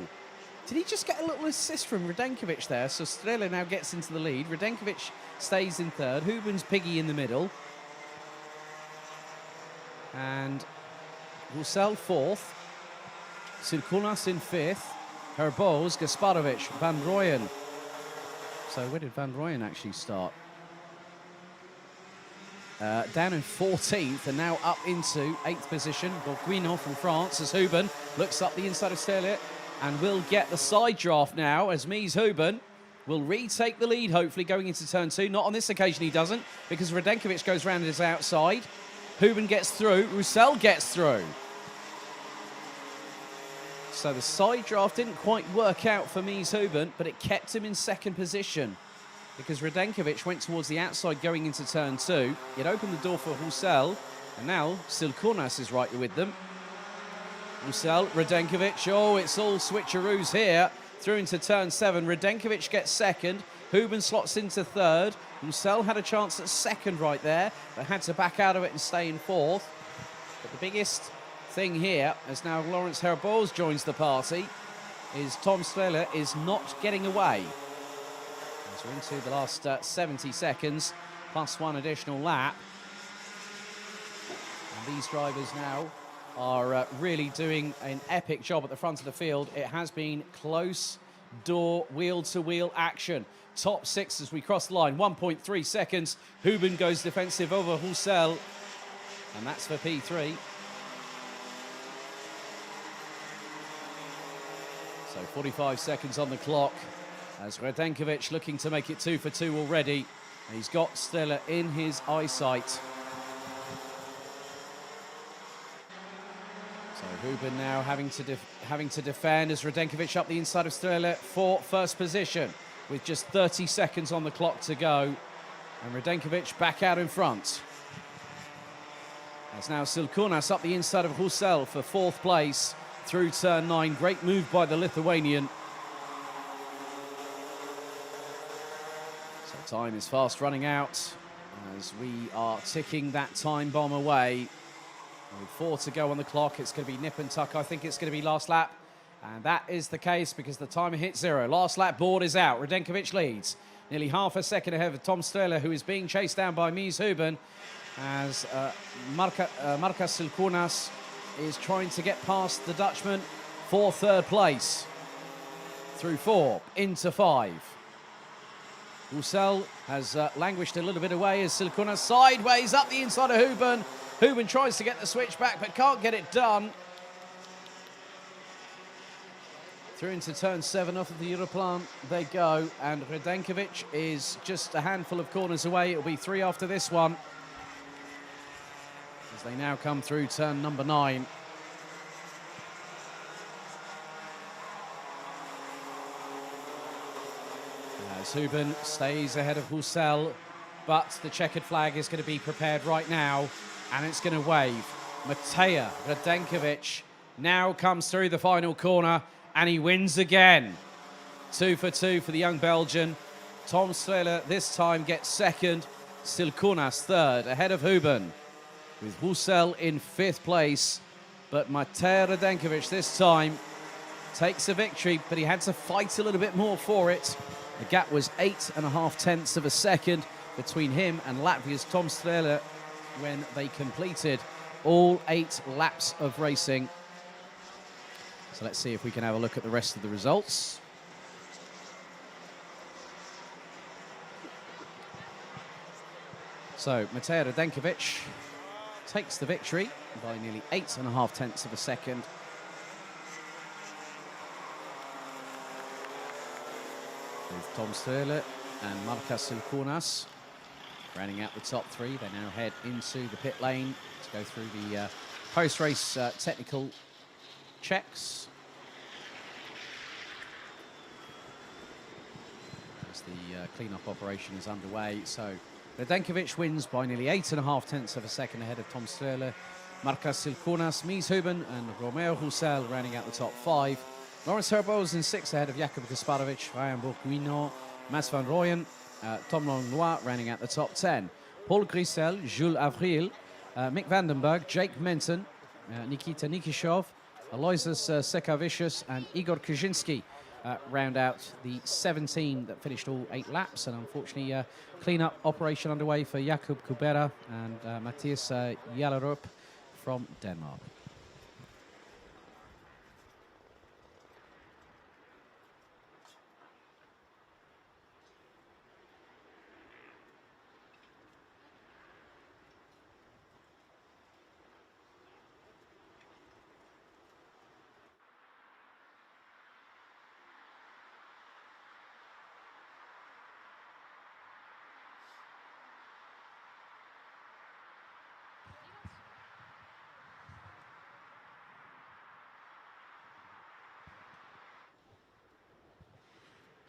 S1: did he just get a little assist from Radenkovic there? So Estrella now gets into the lead. Radenkovic stays in 3rd. Huben's piggy in the middle. And Roussel 4th. Silkunas in 5th. Herboz, Gasparovic, Van Rooyen. So where did Van Rooyen actually start? Down in 14th and now up into 8th position. Bourguignon from France as Huben looks up the inside of Sterlet and will get the side draft now as Mies Huben will retake the lead, hopefully going into turn 2. Not on this occasion he doesn't, because Radenkovic goes round his outside. Huben gets through, Roussel gets through. So the side draft didn't quite work out for Mies Huben, but it kept him in 2nd position, because Radenkovic went towards the outside going into turn 2. It opened the door for Roussel, and now Silkunas is right with them. Roussel, Radenkovic, oh, it's all switcheroos here. Through into turn 7, Radenkovic gets 2nd, Huben slots into 3rd. Roussel had a chance at 2nd right there, but had to back out of it and stay in 4th. But the biggest thing here, as now Lawrence Herboz joins the party, is Tom Strele is not getting away. We're into the last 70 seconds, plus 1 additional lap. And these drivers now are really doing an epic job at the front of the field. It has been close door, wheel-to-wheel action. Top 6 as we cross the line, 1.3 seconds. Huben goes defensive over Roussel, and that's for P3. So 45 seconds on the clock. As Radenkovic looking to make it 2 for 2 already. He's got Strele in his eyesight. So Huben now having to defend as Radenkovic up the inside of Strele for first position with just 30 seconds on the clock to go. And Radenkovic back out in front. As now Silkunas up the inside of Roussel for 4th place through turn 9. Great move by the Lithuanian. Time is fast running out as we are ticking that time bomb away. With 4 to go on the clock, it's going to be nip and tuck. I think it's going to be last lap. And that is the case because the timer hit 0. Last lap board is out. Radenkovic leads. Nearly half a second ahead of Tom Strele, who is being chased down by Mies Huben as Marka Silkunas is trying to get past the Dutchman for 3rd place. Through 4, into 5. Roussel has languished a little bit away as Silkunas sideways up the inside of Huben. Huben tries to get the switch back but can't get it done. Through into turn 7 off of the Europlan they go, and Radenkovic is just a handful of corners away. It'll be 3 after this one as they now come through turn number 9. As Huben stays ahead of Husel, but the checkered flag is going to be prepared right now, and it's going to wave. Mateja Radenkovic now comes through the final corner, and he wins again. 2 for 2 for the young Belgian. Tom Strehler this time gets second, Silkunas third, ahead of Huben, with Husel in 5th place. But Mateja Radenkovic this time takes a victory, but he had to fight a little bit more for it. The gap was 8.5 tenths of a second between him and Latvia's Tom Strehler when they completed all 8 laps of racing. So let's see if we can have a look at the rest of the results. So Mateja Radenkovic takes the victory by nearly 8.5 tenths of a second. With Tom Strehler and Marcus Silkunas rounding out the top 3. They now head into the pit lane to go through the post-race technical checks. As the clean-up operation is underway. So Radenkovic wins by nearly 8.5 tenths of a second ahead of Tom Strehler, Marcus Silkunas, Mies Huben and Romeo Husel rounding out the top 5. Lawrence Herboz in 6th ahead of Jakub Gasparovic, Ryan Bourguignon, Mats van Rooyen, Tom Langlois rounding out the top 10. Paul Grisel, Jules Avril, Mick Vandenberg, Jake Menton, Nikita Nikishov, Aloysius Sekavicius and Igor Kaczynski round out the 17 that finished all 8 laps. And unfortunately, clean-up operation underway for Jakub Kubera and Matthias Jallerup from Denmark.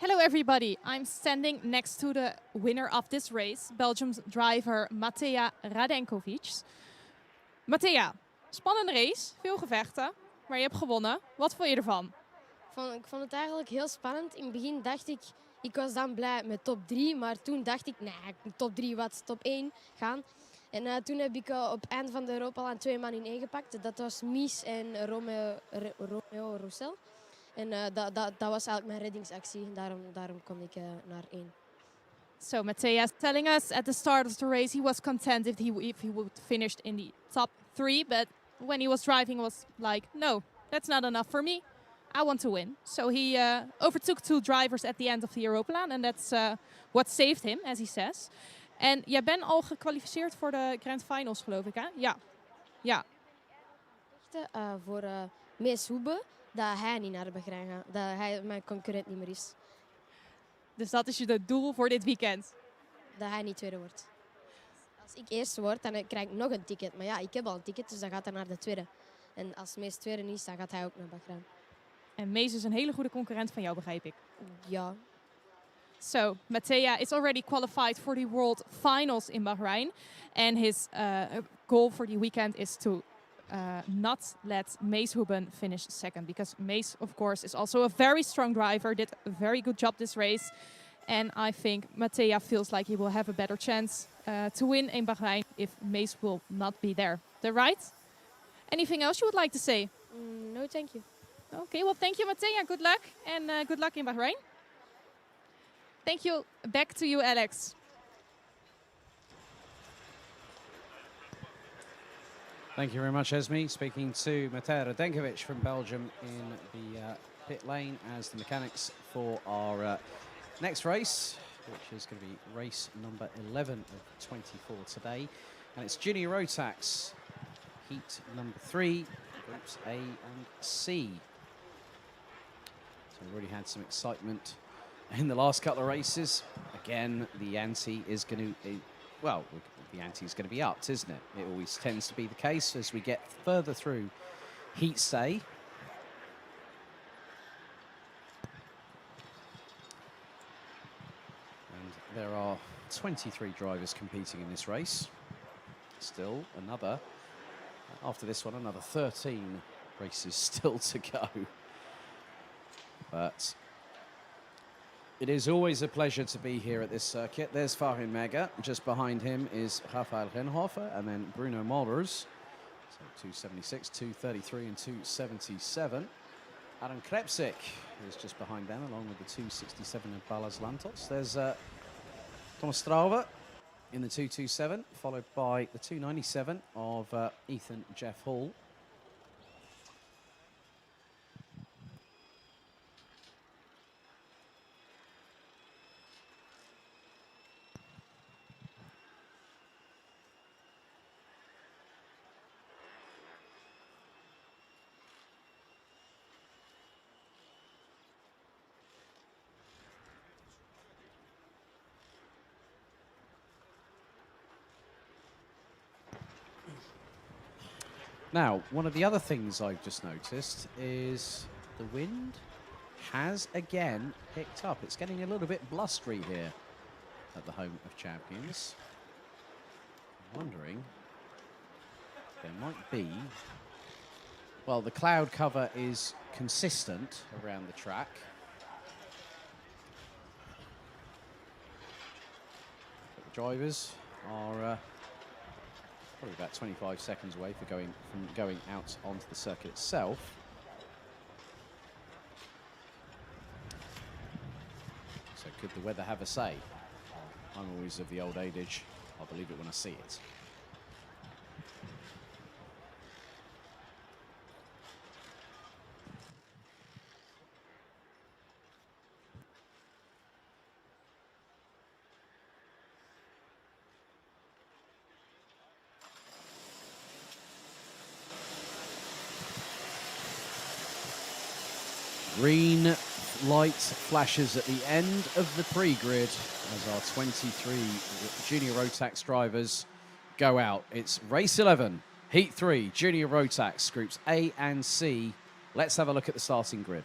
S2: Hello everybody, I'm standing next to the winner of this race, Belgium's driver Mateja Radenkovic. Mateja, spannende race, veel gevechten, maar je hebt gewonnen. Wat vond je ervan?
S5: Ik vond het eigenlijk heel spannend. In het begin dacht ik was dan blij met top 3, maar toen dacht ik, nee, top 3 wat, top 1 gaan. En toen heb ik op het einde van de Europalaan 2 man in 1 gepakt. Dat was Mies en Romeo Roussel. En dat was eigenlijk mijn reddingsactie. Daarom kon ik naar 1.
S2: So Mateja telling us at the start of the race he was content if he would finish in the top 3, but when he was driving was like, no, that's not enough for me. I want to win. So he overtook 2 drivers at the end of the Europalaan, and that's what saved him, as he says. En jij bent al gekwalificeerd voor de Grand Finals, geloof ik, hè? Ja. Ja.
S5: Voor Mees Hoebe, dat hij niet naar de Bahrein gaat. Dat hij mijn concurrent niet meer is.
S2: Dus dat is je doel voor dit weekend?
S5: Dat hij niet tweede wordt. Als ik eerste word, dan krijg ik nog een ticket. Maar ja, ik heb al een ticket, dus dan gaat hij naar de tweede. En als Mees tweede is, dan gaat hij ook naar Bahrein.
S2: En Mees is een hele goede concurrent van jou, begrijp ik.
S5: Ja.
S2: So Mateja is already qualified for the World Finals in Bahrain. And his goal for the weekend is to not let Mees Huben finish second. Because Mees, of course, is also a very strong driver. Did a very good job this race. And I think Mateja feels like he will have a better chance to win in Bahrain if Mees will not be there. That right? Anything else you would like to say?
S5: No, thank you.
S2: Okay, well, thank you, Mateja. Good luck. And good luck in Bahrain. Thank you. Back to you, Alex.
S1: Thank you very much, Esme. Speaking to Mateja Radenkovic from Belgium in the pit lane as the mechanics for our next race, which is going to be race number 11 of 24 today. And it's Junior Rotax, heat number 3, groups A and C. So we've already had some excitement in the last couple of races. Again, the ante is going to, well, the ante is going to be upped, isn't it? It always tends to be the case as we get further through Heat C. There are 23 drivers competing in this race. Still another, after this one, another 13 races still to go. But it is always a pleasure to be here at this circuit. There's Farin Mega. Just behind him is Rafael Renhofer and then Bruno Mollers. So 276, 233 and 277. Aaron Krepsik is just behind them along with the 267 of Balazs Lantos. There's Thomas Strauve in the 227, followed by the 297 of Ethan Jeff Hall. Now, one of the other things I've just noticed is the wind has again picked up. It's getting a little bit blustery here at the Home of Champions. I'm wondering, there might be, well, the cloud cover is consistent around the track. But the drivers are probably about 25 seconds away from going out onto the circuit itself. So could the weather have a say? I'm always of the old adage, I'll believe it when I see it. Green light flashes at the end of the pre-grid as our 23 junior Rotax drivers go out. It's race 11, heat 3, junior Rotax, groups A and C. Let's have a look at the starting grid.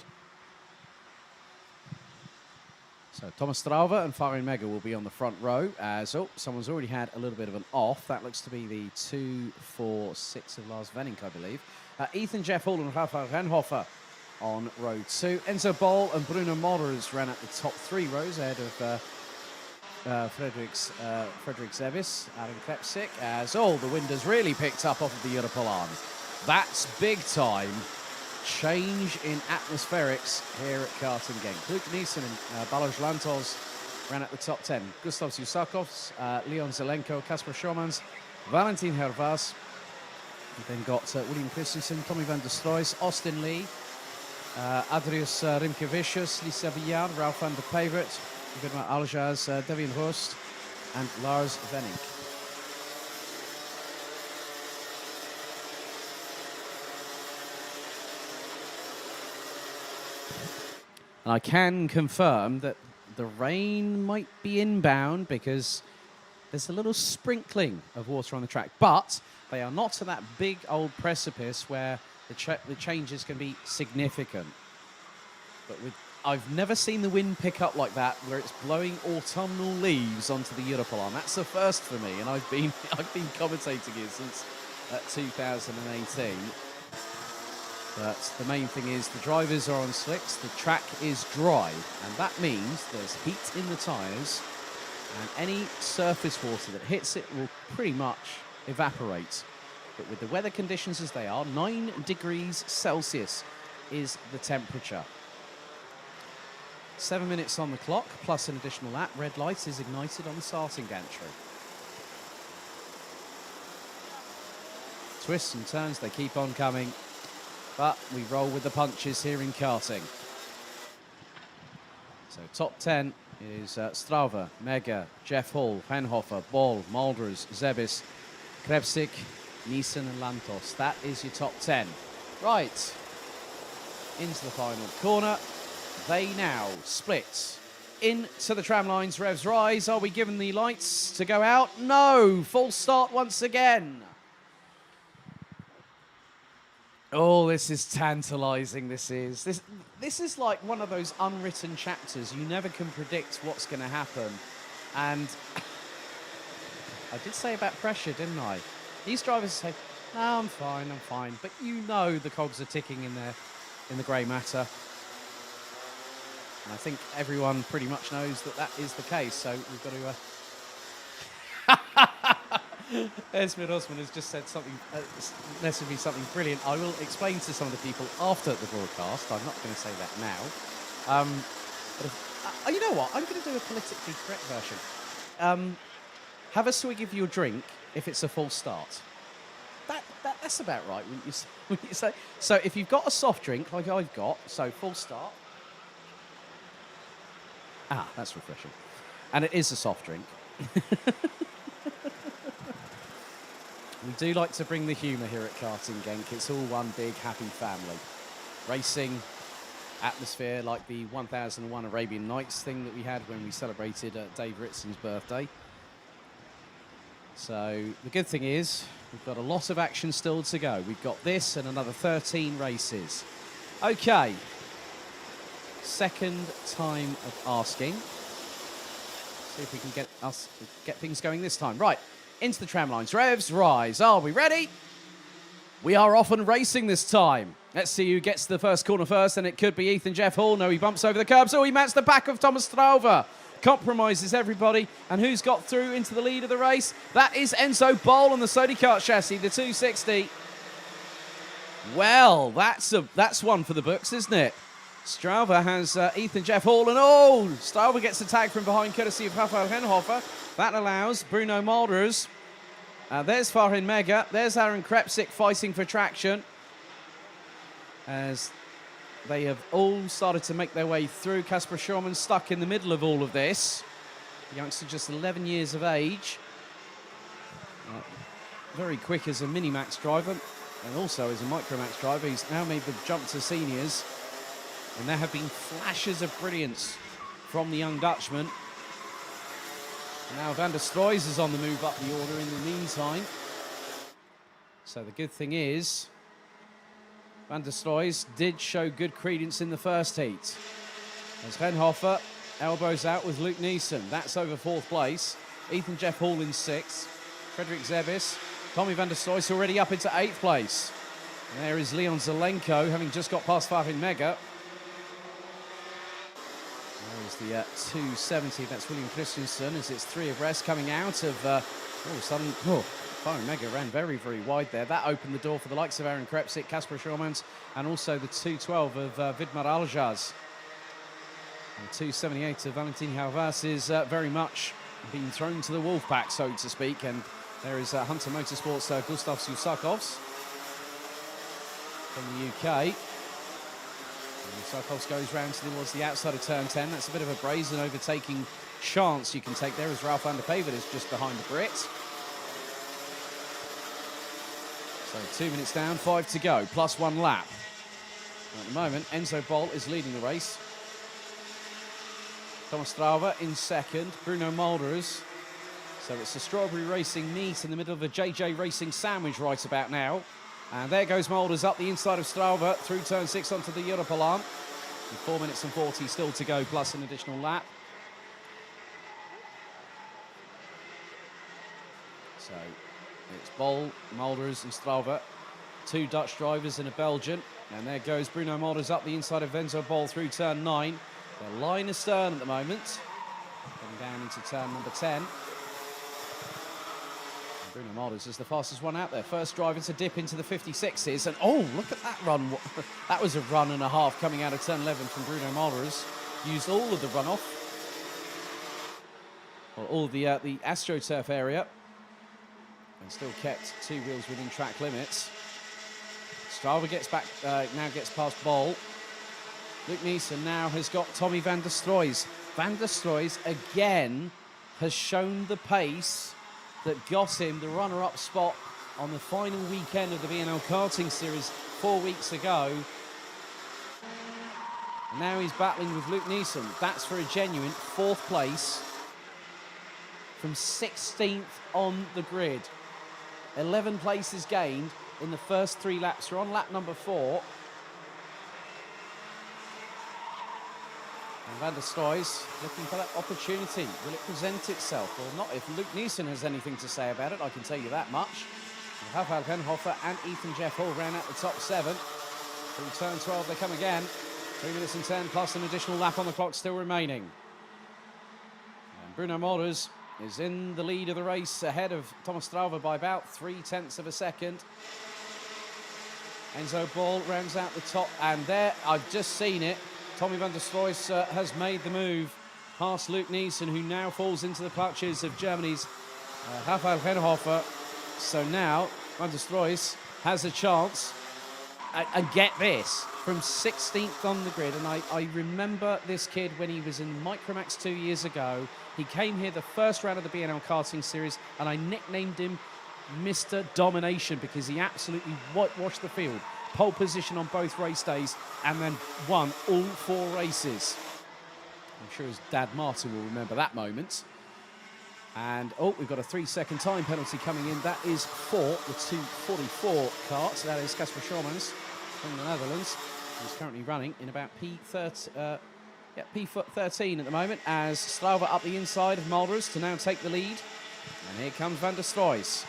S1: So Thomas Strauve and Farin Mega will be on the front row as, oh, someone's already had a little bit of an off. That looks to be the 246 of Lars Venink, I believe. Ethan Jeff Hall and Rafael Renhofer on row 2. Enzo Bol and Bruno Mollers ran at the top 3 rows ahead of Frederick Zevis, Aaron Krepsik, as the wind has really picked up off of the Europolan. That's big time change in atmospherics here at karting Genk. Luke Neeson and Balazs Lantos ran at the top 10. Gustav Zusakovs, Leon Zelenko, Kasper Schomans, Valentin Hervas. We've then got William Christensen, Tommy van der Stroys, Austin Lee, Adrius Rimkevicius, Lisa Villard, Ralph van der Pevert, Vidmar Aljaz, Devin Rost, and Lars Venink. And I can confirm that the rain might be inbound because there's a little sprinkling of water on the track, but they are not to that big old precipice where the changes can be significant. But I've never seen the wind pick up like that, where it's blowing autumnal leaves onto the Europolan. That's the first for me, and I've been commentating it since 2018. But the main thing is the drivers are on slicks, the track is dry, and that means there's heat in the tyres, and any surface water that hits it will pretty much evaporate. But with the weather conditions as they are, 9 degrees Celsius is the temperature. 7 minutes on the clock, plus an additional lap. Red light is ignited on the starting gantry. Twists and turns, they keep on coming. But we roll with the punches here in karting. So top 10 is Strauve, Mega, Jeff Hall, Renhofer, Bol, Molders, Zebis, Krepsik, Neeson and Lantos. That is your top 10. Right, into the final corner. They now split into the tram lines. Revs rise. Are we given the lights to go out? No, full start once again. Oh, this is tantalizing, this is. This is like one of those unwritten chapters. You never can predict what's going to happen. And I did say about pressure, didn't I? These drivers say, no, I'm fine. But you know the cogs are ticking in the grey matter. And I think everyone pretty much knows that that is the case. So we've got to... Esme Rosman has just said something, necessarily something brilliant. I will explain to some of the people after the broadcast. I'm not going to say that now. But if, you know what? I'm going to do a politically correct version. Have a swig of your drink if it's a false start. That's about right, wouldn't you say? So if you've got a soft drink like I've got, so full start. That's refreshing. And it is a soft drink. We do like to bring the humour here at Karting Genk. It's all one big happy family. Racing atmosphere like the 1001 Arabian Nights thing that we had when we celebrated Dave Ritson's birthday. So the good thing is we've got a lot of action still to go. We've got this and another 13 races. Okay. Second time of asking. See if we can get things going this time. Right. Into the tram lines. Revs, rise. Are we ready? We are off and racing this time. Let's see who gets the first corner first, and it could be Ethan Jeff Hall. No, he bumps over the curbs. Oh, he mats the back of Thomas Strauver. Compromises everybody. And who's got through into the lead of the race? That is Enzo Boll on the Sodi Kart chassis, the 260. Well, that's one for the books, isn't it? Strauver has Ethan Jeff Hall, and Strauver gets a tag from behind courtesy of Rafael Henhofer. That allows Bruno Malders. There's Farin Mega. There's Aaron Krepsik fighting for traction. As they have all started to make their way through. Kasper Schurman stuck in the middle of all of this. The youngster just 11 years of age. Very quick as a Minimax driver and also as a Micromax driver. He's now made the jump to seniors. And there have been flashes of brilliance from the young Dutchman. Now Van der Stroys is on the move up the order in the meantime. So the good thing is, Van der Stroys did show good credence in the first heat. As Renhofer elbows out with Luke Neeson. That's over fourth place. Ethan Jeff Hall in sixth. Frederick Zebis. Tommy Van der Stroys already up into eighth place. And there is Leon Zelenko, having just got past Farin Mega. There's the 270, that's William Christensen, as it's three abreast coming out of, Farin Mega ran very, very wide there. That opened the door for the likes of Aaron Krepsik, Kasper Schurmans, and also the 212 of Vidmar Aljaz. And 278 of Valentin Halvas is very much being thrown to the wolf pack, so to speak, and there is Hunter Motorsports' Gustav Susakovs from the UK. Sarkovs goes round towards the outside of turn 10. That's a bit of a brazen overtaking chance you can take there as Ralph van der Pavert is just behind the Brit. So 2 minutes down, 5 to go, plus one lap. At the moment, Enzo Boll is leading the race. Thomas Strauver in second, Bruno Malders. So it's a Strawberry Racing meet in the middle of a JJ Racing sandwich right about now. And there goes Malders up the inside of Strauver through turn 6 onto the Europalan. With 4 minutes and 40 still to go, plus an additional lap. So it's Boll, Malders and Strauver. Two Dutch drivers and a Belgian. And there goes Bruno Malders up the inside of Enzo Boll through turn 9. They're line astern at the moment. Coming down into turn number 10. Bruno Malders is the fastest one out there. First driver to dip into the 56s. And look at that run. That was a run and a half coming out of turn 11 from Bruno Malders. Used all of the runoff. Well, all the AstroTurf area. And still kept two wheels within track limits. Strauver gets back, now gets past Boll. Luke Neeson now has got Tommy Van der Stroys. Van der Stroys again has shown the pace that got him the runner-up spot on the final weekend of the B&L Karting Series 4 weeks ago. And now he's battling with Luke Neeson. That's for a genuine fourth place from 16th on the grid. 11 places gained in the first 3 laps. We're on lap number 4. And Van der Stroys looking for that opportunity. Will it present itself or not? If Luke Neeson has anything to say about it, I can tell you that much. Rafael Venhofer and Ethan Jeff Hall ran out the top 7. Through turn 12 they come again. 3 minutes and 10 plus an additional lap on the clock still remaining. And Bruno Molders is in the lead of the race ahead of Thomas Strauver by about 0.3 of a second. Enzo Ball rounds out the top, and there, I've just seen it. Tommy van der Stroys has made the move past Luke Neeson, who now falls into the clutches of Germany's Rafael Venhofer. So now Van der Stroys has a chance. And get this, from 16th on the grid, and I remember this kid when he was in Micromax 2 years ago. He came here the first round of the B&L karting series, and I nicknamed him Mr. Domination because he absolutely whitewashed the field. Pole position on both race days, and then won all 4 races. I'm sure his dad Martin will remember that moment. And, oh, we've got a 3-second time penalty coming in. That is for the 2:44 kart. That is Casper Schormans from the Netherlands. He's currently running in about P13 at the moment, as Strauver up the inside of Mulders to now take the lead. And here comes Van der Stroys.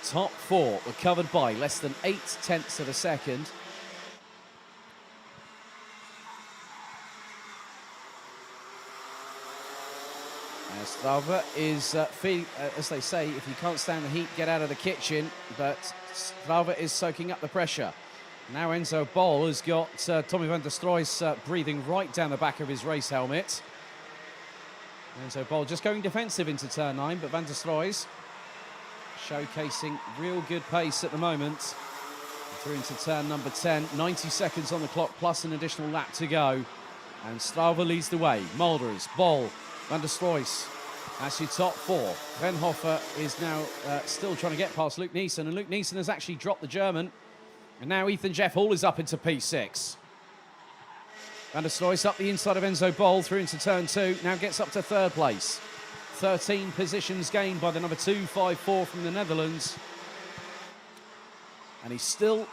S1: Top 4 were covered by less than 0.8 of a second. Strauver is, as they say, if you can't stand the heat, get out of the kitchen. But Strauver is soaking up the pressure. Now Enzo Bol has got Tommy van der Stroys breathing right down the back of his race helmet. Enzo Bol just going defensive into turn 9, but van der Stroys showcasing real good pace at the moment. Through into turn number 10, 90 seconds on the clock plus an additional lap to go. And Strauver leads the way. Mulders, Bol, Van der Stroys, that's your top 4. Venhofer is now still trying to get past Luke Neeson, and Luke Neeson has actually dropped the German. And now Ethan Jeff Hall is up into P6. Van der Stroys up the inside of Enzo Bol through into turn 2, now gets up to 3rd place. 13 positions gained by the number 254 from the Netherlands. And he still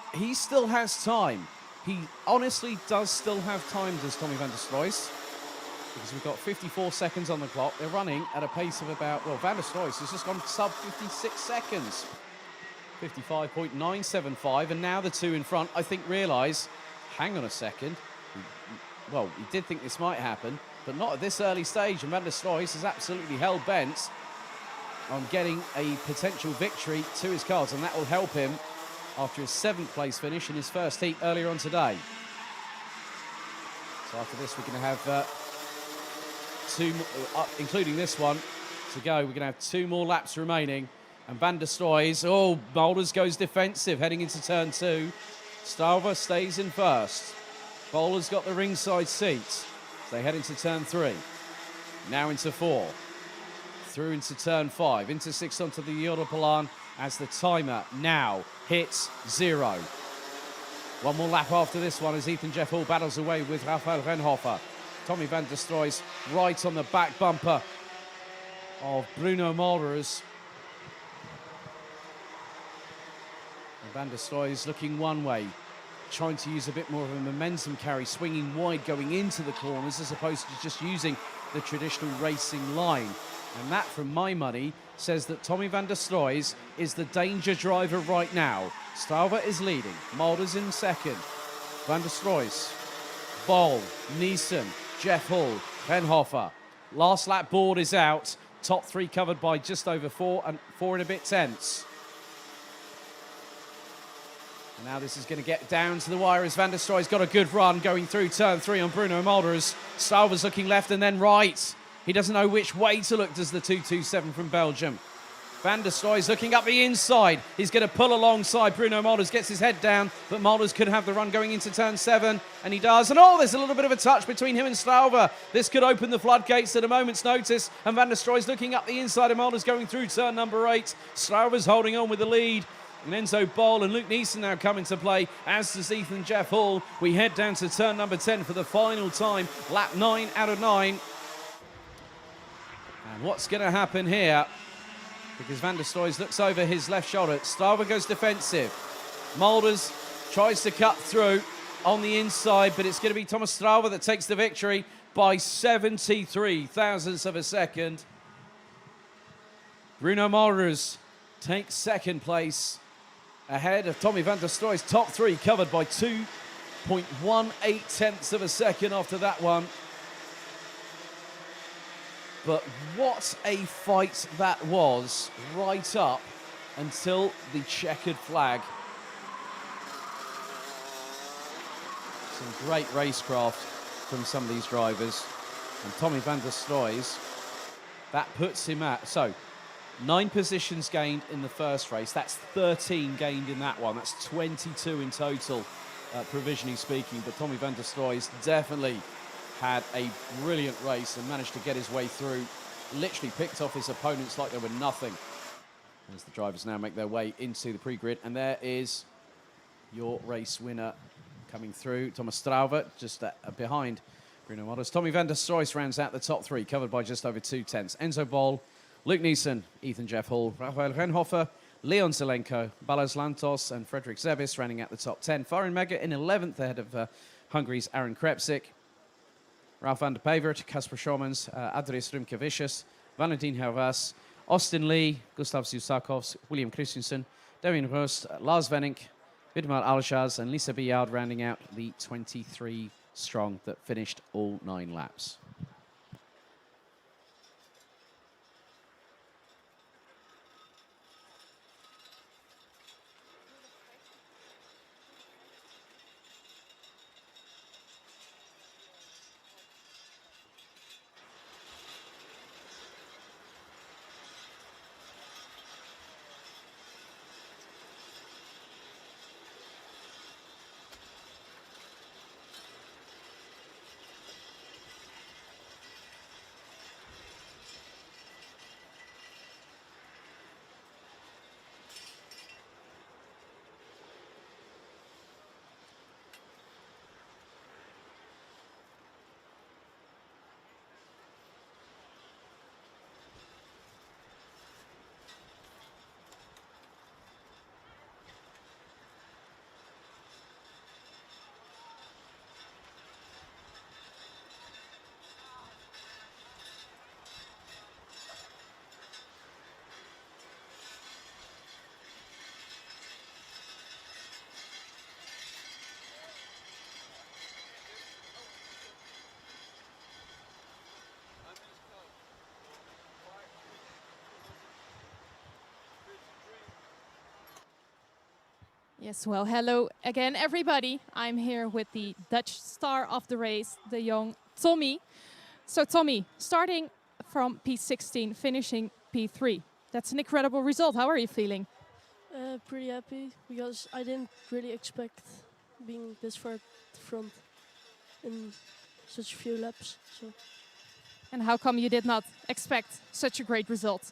S1: has time. He honestly does still have time, does Tommy van der Stroys. Because we've got 54 seconds on the clock. They're running at a pace of about, well, Van der Stroys has just gone sub 56 seconds. 55.975, and now the 2 in front, I think, realise, hang on a second. Well, we did think this might happen, but not at this early stage, and Van der Stroys is absolutely hell-bent on getting a potential victory to his cards, and that will help him after his 7th place finish in his first heat earlier on today. So after this, we're going to have 2, including this one, to go. We're going to have 2 more laps remaining. And Van der Stroys, oh, Mulders goes defensive heading into turn 2. Strauver stays in first. Bowler's got the ringside seat. They head into turn 3. Now into 4. Through into turn 5. Into 6 onto the Europalan as the timer now hits 0. One more lap after this one as Ethan Jeff Hall battles away with Rafael Venhofer. Tommy van der Stroys right on the back bumper of Bruno Mulders. Van der Stroys looking one way, trying to use a bit more of a momentum carry, swinging wide going into the corners as opposed to just using the traditional racing line. And that, from my money, says that Tommy van der Stroys is the danger driver right now. Strauver is leading, Mulders in second, Van der Stroys, Bol, Neeson, Jeff Hall, Venhofer. Last lap board is out, top 3 covered by just over 4 and 4 and a bit tenths. And now this is going to get down to the wire as Van der Stroy's got a good run going through turn 3 on Bruno Mulders. Strauver's looking left and then right. He doesn't know which way to look, does the 227 from Belgium. Van der Stroy's looking up the inside. He's going to pull alongside Bruno Mulders, gets his head down, but Mulders could have the run going into turn 7, and he does. And oh, there's a little bit of a touch between him and Strauver. This could open the floodgates at a moment's notice, and Van der Stroy's looking up the inside of Mulders going through turn number 8. Strauver's holding on with the lead. And Enzo Bol and Luke Neeson now come into play, as does Ethan Jeff Hall. We head down to turn number 10 for the final time, lap 9 out of 9. And what's going to happen here? Because Van der Stroys looks over his left shoulder. Strauver goes defensive. Mulders tries to cut through on the inside, but it's going to be Thomas Strauver that takes the victory. by 73 thousandths of a second. Bruno Mars takes second place ahead of Tommy van der Stroy's top three, covered by 2.18 tenths of a second after that one. But what a fight that was, right up until the checkered flag. Some great racecraft from some of these drivers. And Tommy van der Stroy's, that puts him at, so 9 positions gained in the first race. That's 13 gained in that one. That's 22 in total, provisionally speaking. But Tommy van der Stroy's definitely had a brilliant race and managed to get his way through. Literally picked off his opponents like they were nothing. As the drivers now make their way into the pre-grid. And there is your race winner coming through. Thomas Strauver just behind Bruno Mars. Tommy van der Stroy rounds out the top three, covered by just over 2 tenths. Enzo Bol, Luke Neeson, Ethan Jeff Hall, Rafael Renhofer, Leon Zelenko, Balazs Lantos, and Frederick Zebis rounding out the top 10. Farin Mega in 11th ahead of Hungary's Aaron Krepsik. Ralf van der Pevert, Kasper Schomans, Adris Rimkevicius, Valentin Hervas, Austin Lee, Gustav Zusakovs, William Christensen, Devin Rust, Lars Venink, Vidmar Alshaz, and Lisa Biard rounding out the 23 strong that finished all 9 laps.
S2: Yes, well, hello again, everybody. I'm here with the Dutch star of the race, the young Tommy. So, Tommy, starting from P16, finishing P3. That's an incredible result. How are you feeling?
S9: Pretty happy because I didn't really expect being this far at the front in such few laps. So.
S2: And how come you did not expect such a great result?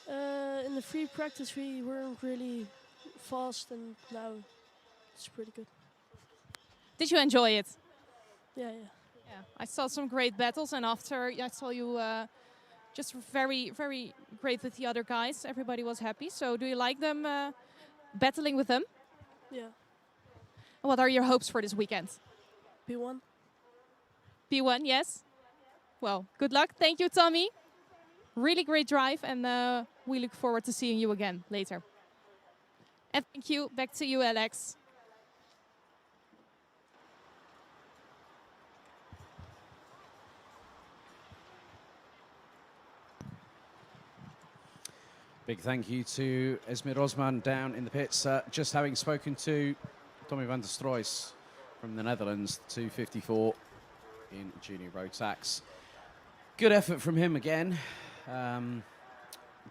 S9: In the free practice, we weren't really fast, and now it's pretty good.
S2: Did you enjoy it?
S9: Yeah.
S2: Yeah, I saw some great battles, and after I saw you just very, very great with the other guys. Everybody was happy. So do you like them battling with them?
S9: Yeah.
S2: What are your hopes for this weekend?
S9: P1.
S2: P1, yes. Well, good luck. Thank you, Tommy. Really great drive, and we look forward to seeing you again later. And thank you. Back to you, Alex.
S1: Big thank you to Esmir Osman down in the pits, just having spoken to Tommy van der Stroy from the Netherlands, 254 in junior Rotax. Good effort from him again.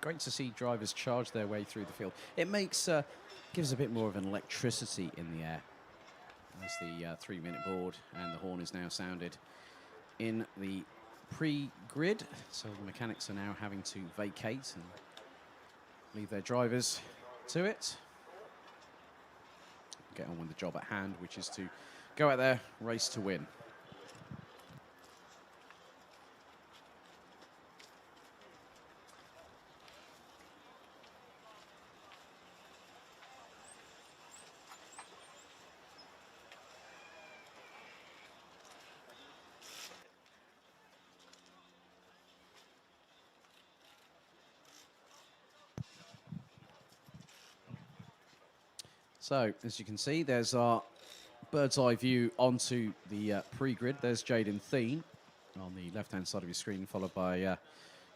S1: Great to see drivers charge their way through the field. It makes gives a bit more of an electricity in the air as the 3-minute board and the horn is now sounded in the pre-grid. So the mechanics are now having to vacate and leave their drivers to it. Get on with the job at hand, which is to go out there, race to win. So, as you can see, there's our bird's eye view onto the pre-grid. There's Jaden Thien on the left-hand side of your screen, followed by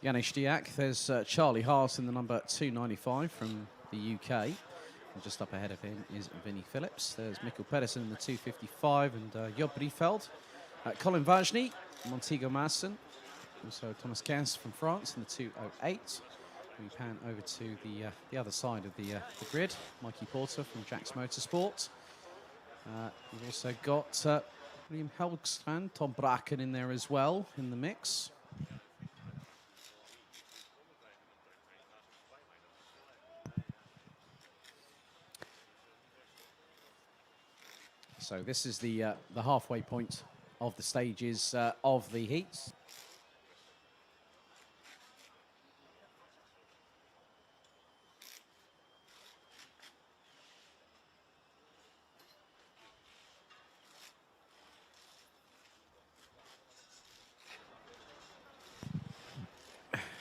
S1: Janis Diak. There's Charlie Haas in the number 295 from the UK. And just up ahead of him is Vinnie Phillips. There's Mikkel Pedersen in the 255 and Job Briefeld. Colin Vajny, Montego Masson. Also Thomas Cass from France in the 208. We pan over to the other side of the grid. Mikey Porter from Jack's Motorsport. We've also got William Helgstrand, Tom Bracken in there as well in the mix. So this is the halfway point of the stages of the heats.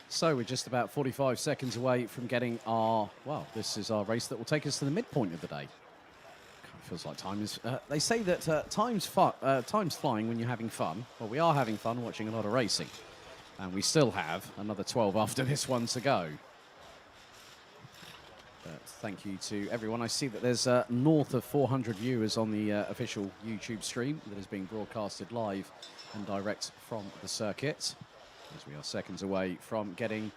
S1: So we're just about 45 seconds away from getting our, well, this is our race that will take us to the midpoint of the day. Feels like time is, they say that time's flying when you're having fun. Well, we are having fun watching a lot of racing. And we still have another 12 after this one to go. But thank you to everyone. I see that there's north of 400 viewers on the official YouTube stream that is being broadcasted live and direct from the circuit, as we are seconds away from getting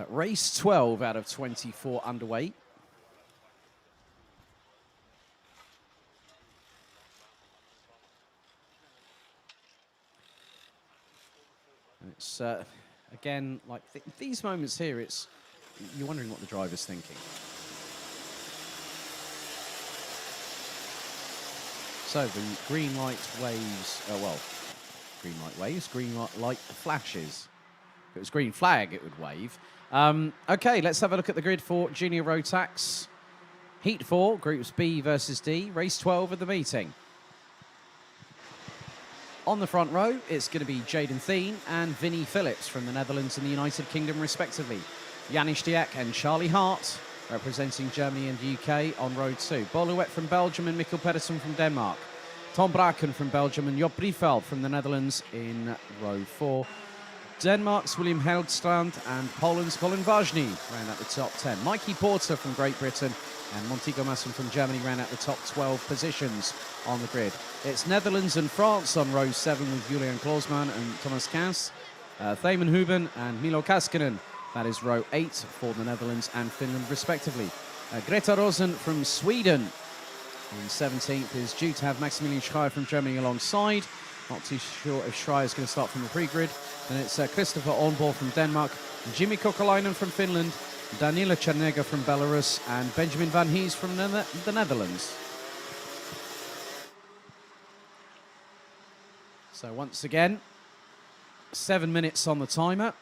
S1: race 12 out of 24 underway. And it's, again, like these moments here, it's, you're wondering what the driver's thinking. So the green light waves, green light waves, green light flashes. If it was green flag, it would wave. Okay, let's have a look at the grid for Junior Rotax. Heat 4, Groups B versus D, race 12 of the meeting. On the front row, it's going to be Jaden Thien and Vinnie Phillips from the Netherlands and the United Kingdom, respectively. Janis Diak and Charlie Hart, representing Germany and the UK, on row 2. Boluet from Belgium and Mikkel Pedersen from Denmark. Tom Bracken from Belgium and Job Briefeld from the Netherlands in row 4. Denmark's William Helgstrand and Poland's Colin Vajny ran at the top 10. Mikey Porter from Great Britain and Montego Masson from Germany ran at the top 12 positions on the grid. It's Netherlands and France on row 7 with Julian Klausman and Thomas Cass, Thamen Huben and Milo Kaskinen. That is row 8 for the Netherlands and Finland, respectively. Greta Rosen from Sweden in 17th is due to have Maximilian Schreier from Germany alongside. Not too sure if Schreier is going to start from the pre-grid. And it's Christopher Ornborg from Denmark, Jimmy Kokolainen from Finland, Danila Chernega from Belarus, and Benjamin Van Hees from the Netherlands. So once again, 7 minutes on the timer.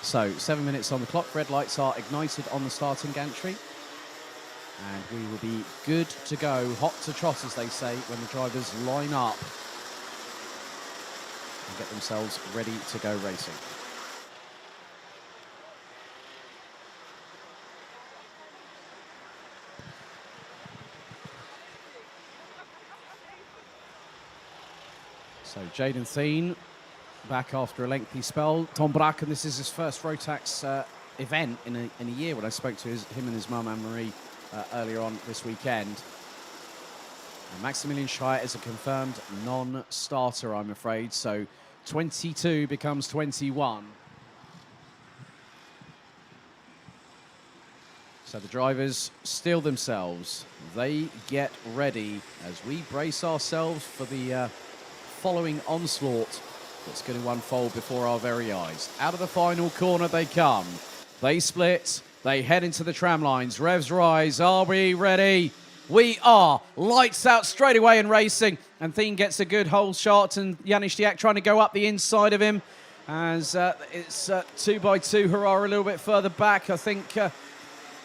S1: So 7 minutes on the clock. Red lights are ignited on the starting gantry. And we will be good to go, hot to trot, as they say, when the drivers line up and get themselves ready to go racing. So Jaden Thien back after a lengthy spell. Tom Bracken, this is his first Rotax event in a year. When I spoke to him and his mum Anne-Marie earlier on this weekend. And Maximilian Schreier is a confirmed non-starter, I'm afraid. So 22 becomes 21. So the drivers steel themselves. They get ready as we brace ourselves for the following onslaught that's going to unfold before our very eyes. Out of the final corner they come. They split. They head into the tram lines. Revs rise. Are we ready? We are. Lights out straight away in racing. And Thien gets a good hole shot. And Janis Diak trying to go up the inside of him. As it's 2 by 2. Hurrah a little bit further back. I think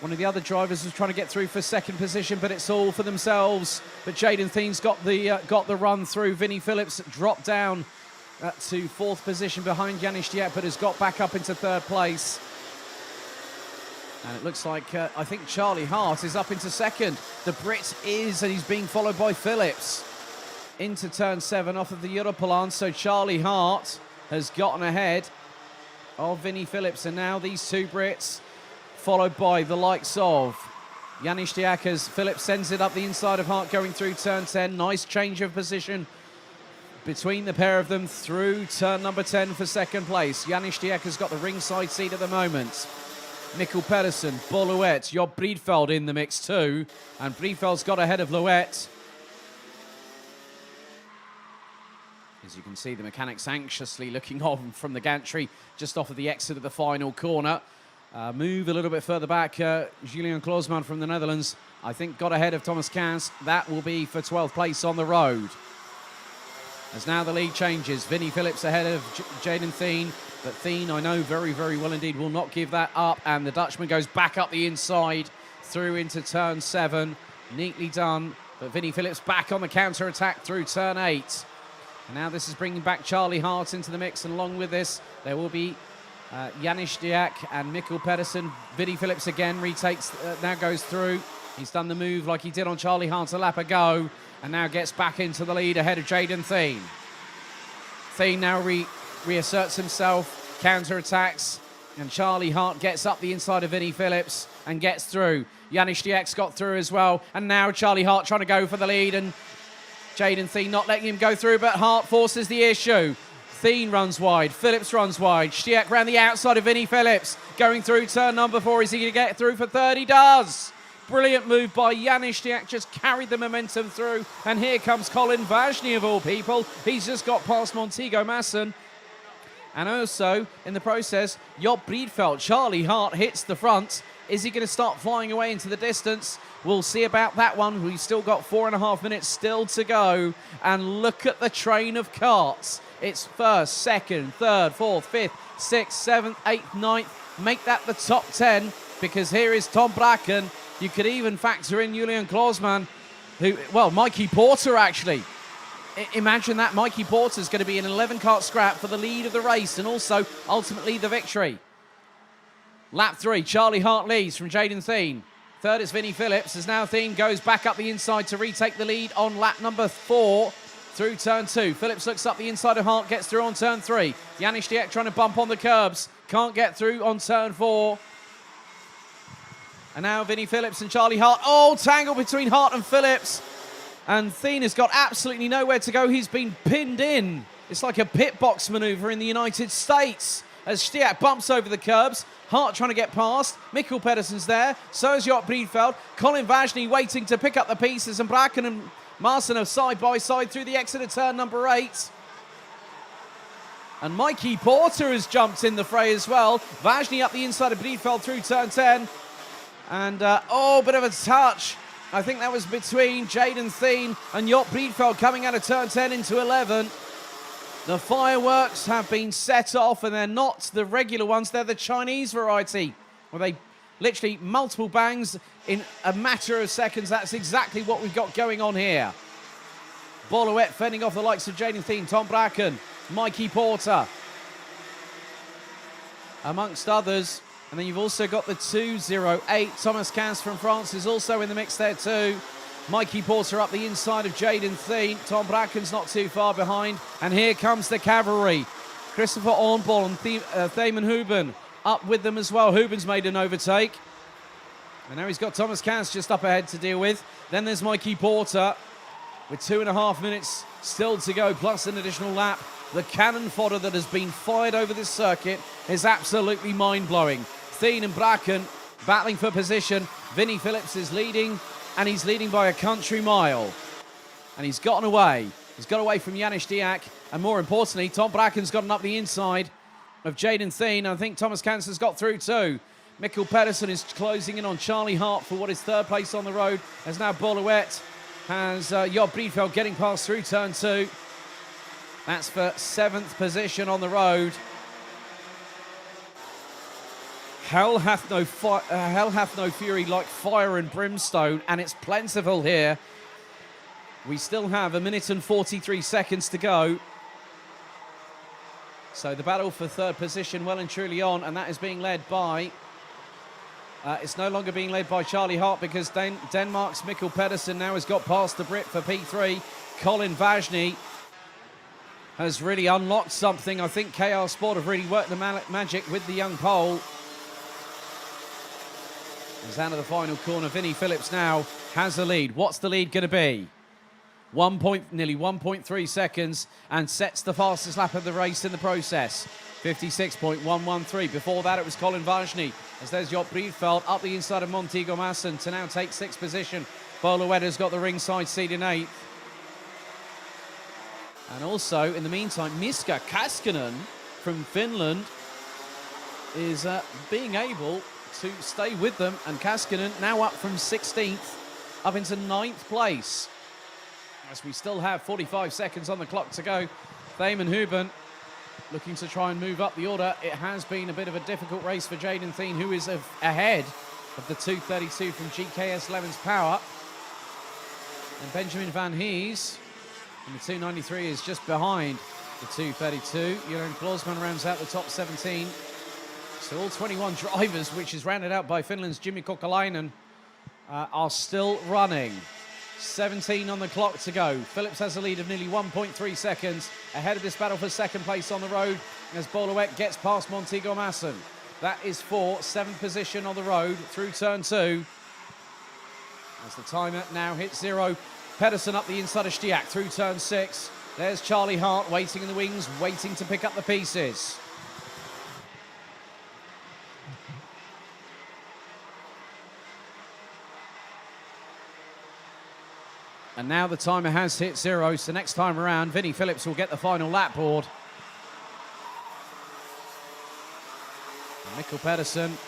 S1: One of the other drivers was trying to get through for second position, but it's all for themselves. But Jaden Theen's got the run through. Vinnie Phillips dropped down to fourth position behind Janis Diak, but has got back up into third place. And it looks like, I think Charlie Hart is up into second. The Brit is, and he's being followed by Phillips. Into turn 7 off of the Europolans, so Charlie Hart has gotten ahead of Vinnie Phillips. And now these two Brits, followed by the likes of Janis Diak, as Phillips sends it up the inside of Hart going through turn 10. Nice change of position between the pair of them through turn number 10 for second place. Janis Diak has got the ringside seat at the moment. Mikkel Pedersen, Boluet, Job Breedveld in the mix too. And Breedveld's got ahead of Louet. As you can see, the mechanics anxiously looking on from the gantry just off of the exit of the final corner. Move a little bit further back. Julian Kloosman from the Netherlands, I think, got ahead of Thomas Kans. That will be for 12th place on the road. As now the lead changes, Vinnie Phillips ahead of Jaden Theen. But Theen, I know very, very well indeed, will not give that up. And the Dutchman goes back up the inside through into turn 7. Neatly done. But Vinnie Phillips back on the counter-attack through turn 8. And now this is bringing back Charlie Hart into the mix. And along with this, there will be Janis Diak and Mikkel Pedersen. Vinnie Phillips again retakes, now goes through. He's done the move like he did on Charlie Hart a lap ago. And now gets back into the lead ahead of Jaden Theen. Theen now reasserts himself, counter-attacks, and Charlie Hart gets up the inside of Vinnie Phillips and gets through. Janis Diak's got through as well, and now Charlie Hart trying to go for the lead, and Jaden Theen not letting him go through, but Hart forces the issue. Theen runs wide, Phillips runs wide, Stiak round the outside of Vinnie Phillips, going through turn number 4. Is he going to get through for third? He does! Brilliant move by Janis Diak, just carried the momentum through, and here comes Colin Vajny of all people. He's just got past Montego Masson. And also, in the process, Job Breedveld, Charlie Hart hits the front. Is he going to start flying away into the distance? We'll see about that one. We've still got 4.5 minutes still to go. And look at the train of carts. It's first, second, third, fourth, fifth, sixth, seventh, eighth, ninth. Make that the top 10, because here is Tom Bracken. You could even factor in Julian Kloosman, Mikey Porter actually. Imagine that. Mikey Porter's going to be an 11-cart scrap for the lead of the race and also ultimately the victory. Lap 3, Charlie Hart leads from Jaden Theen. Third is Vinnie Phillips, as now Theen goes back up the inside to retake the lead on lap number 4 through turn 2. Phillips looks up the inside of Hart, gets through on turn 3. Janis Diak trying to bump on the curbs, can't get through on turn 4. And now Vinnie Phillips and Charlie Hart. Oh, tangle between Hart and Phillips. And Theen has got absolutely nowhere to go. He's been pinned in. It's like a pit box maneuver in the United States. As Stiak bumps over the curbs. Hart trying to get past. Mikkel Pedersen's there. So is Job Breedveld. Colin Vajny waiting to pick up the pieces. And Bracken and Marson are side by side through the exit of turn number 8. And Mikey Porter has jumped in the fray as well. Vajny up the inside of Breedveld through turn 10. And, bit of a touch. I think that was between Jaden Theen and Job Breedveld coming out of turn 10 into 11. The fireworks have been set off, and they're not the regular ones. They're the Chinese variety, where they literally multiple bangs in a matter of seconds. That's exactly what we've got going on here. Boluet fending off the likes of Jaden Theen, Tom Bracken, Mikey Porter, amongst others. And then you've also got the 208. Thomas Kans from France is also in the mix there too. Mikey Porter up the inside of Jaden Theen. Tom Bracken's not too far behind. And here comes the cavalry. Christopher Ornball and Thaman Huben up with them as well. Huben's made an overtake. And now he's got Thomas Kans just up ahead to deal with. Then there's Mikey Porter with 2.5 minutes still to go, plus an additional lap. The cannon fodder that has been fired over this circuit is absolutely mind-blowing. Theen and Bracken battling for position. Vinnie Phillips is leading, and he's leading by a country mile. And he's gotten away. He's got away from Janis Diak, and more importantly, Tom Bracken's gotten up the inside of Jaden Theen. I think Thomas Kans has got through too. Mikkel Pedersen is closing in on Charlie Hart for what is third place on the road, as now Boluet has Job Breedveld getting past through turn 2. That's for 7th position on the road. Hell hath no fury like fire and brimstone, and it's plentiful here. We still have 1 minute and 43 seconds to go. So the battle for third position well and truly on, and that is being led by... it's no longer being led by Charlie Hart because Denmark's Mikkel Pedersen now has got past the Brit for P3. Colin Vajny has really unlocked something. I think KR Sport have really worked the magic with the young Pole. He's out of the final corner. Vinnie Phillips now has a lead. What's the lead going to be? Nearly 1.3 seconds, and sets the fastest lap of the race in the process. 56.113. Before that, it was Colin Vajny, as there's Job Briefeld up the inside of Montego Masson to now take 6th position. Bolueta's got the ringside seat in 8th. And also, in the meantime, Miska Kaskinen from Finland is being able to stay with them, and Kaskinen now up from 16th up into 9th place. As we still have 45 seconds on the clock to go. Thamen Huben looking to try and move up the order. It has been a bit of a difficult race for Jaden Thien, who is ahead of the 232 from GKS Levens Power. And Benjamin Van Hees in the 293 is just behind the 232. Jeroen Kloosman rounds out the top 17. So all 21 drivers, which is rounded out by Finland's Jimmy Kokalainen, are still running. 17 on the clock to go. Phillips has a lead of nearly 1.3 seconds ahead of this battle for second place on the road as Boluet gets past Montego Masson. That is for 7th position on the road through turn 2. As the timer now hits 0. Pedersen up the inside of Stiak through turn 6. There's Charlie Hart waiting in the wings, waiting to pick up the pieces. And now the timer has hit 0, so next time around, Vinnie Phillips will get the final lap board. Mikkel Pedersen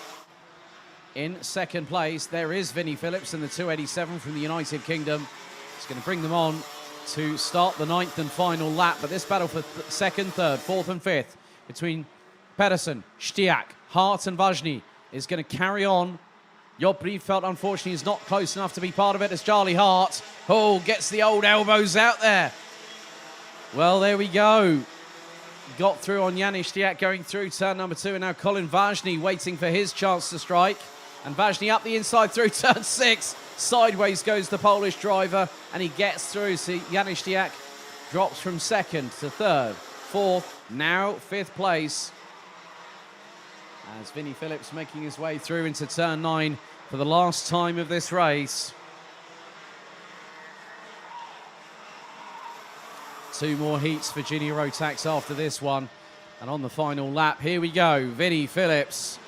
S1: in 2nd place. There is Vinnie Phillips in the 287 from the United Kingdom. It's going to bring them on to start the 9th and final lap. But this battle for 2nd, 3rd, 4th and 5th between Pedersen, Stiak, Hart and Vajny is going to carry on. Job Briefeld, unfortunately, is not close enough to be part of it as Charlie Hart, gets the old elbows out there. Well, there we go. Got through on Janis Stiak going through turn number 2, and now Colin Vajny waiting for his chance to strike. And Vajny up the inside through turn 6. Sideways goes the Polish driver, and he gets through. So Janis Stiak drops from 2nd to 3rd, 4th, now 5th place. As Vinnie Phillips making his way through into turn 9 for the last time of this race. 2 more heats for Ginny Rotax after this one. And on the final lap, here we go. Vinnie Phillips,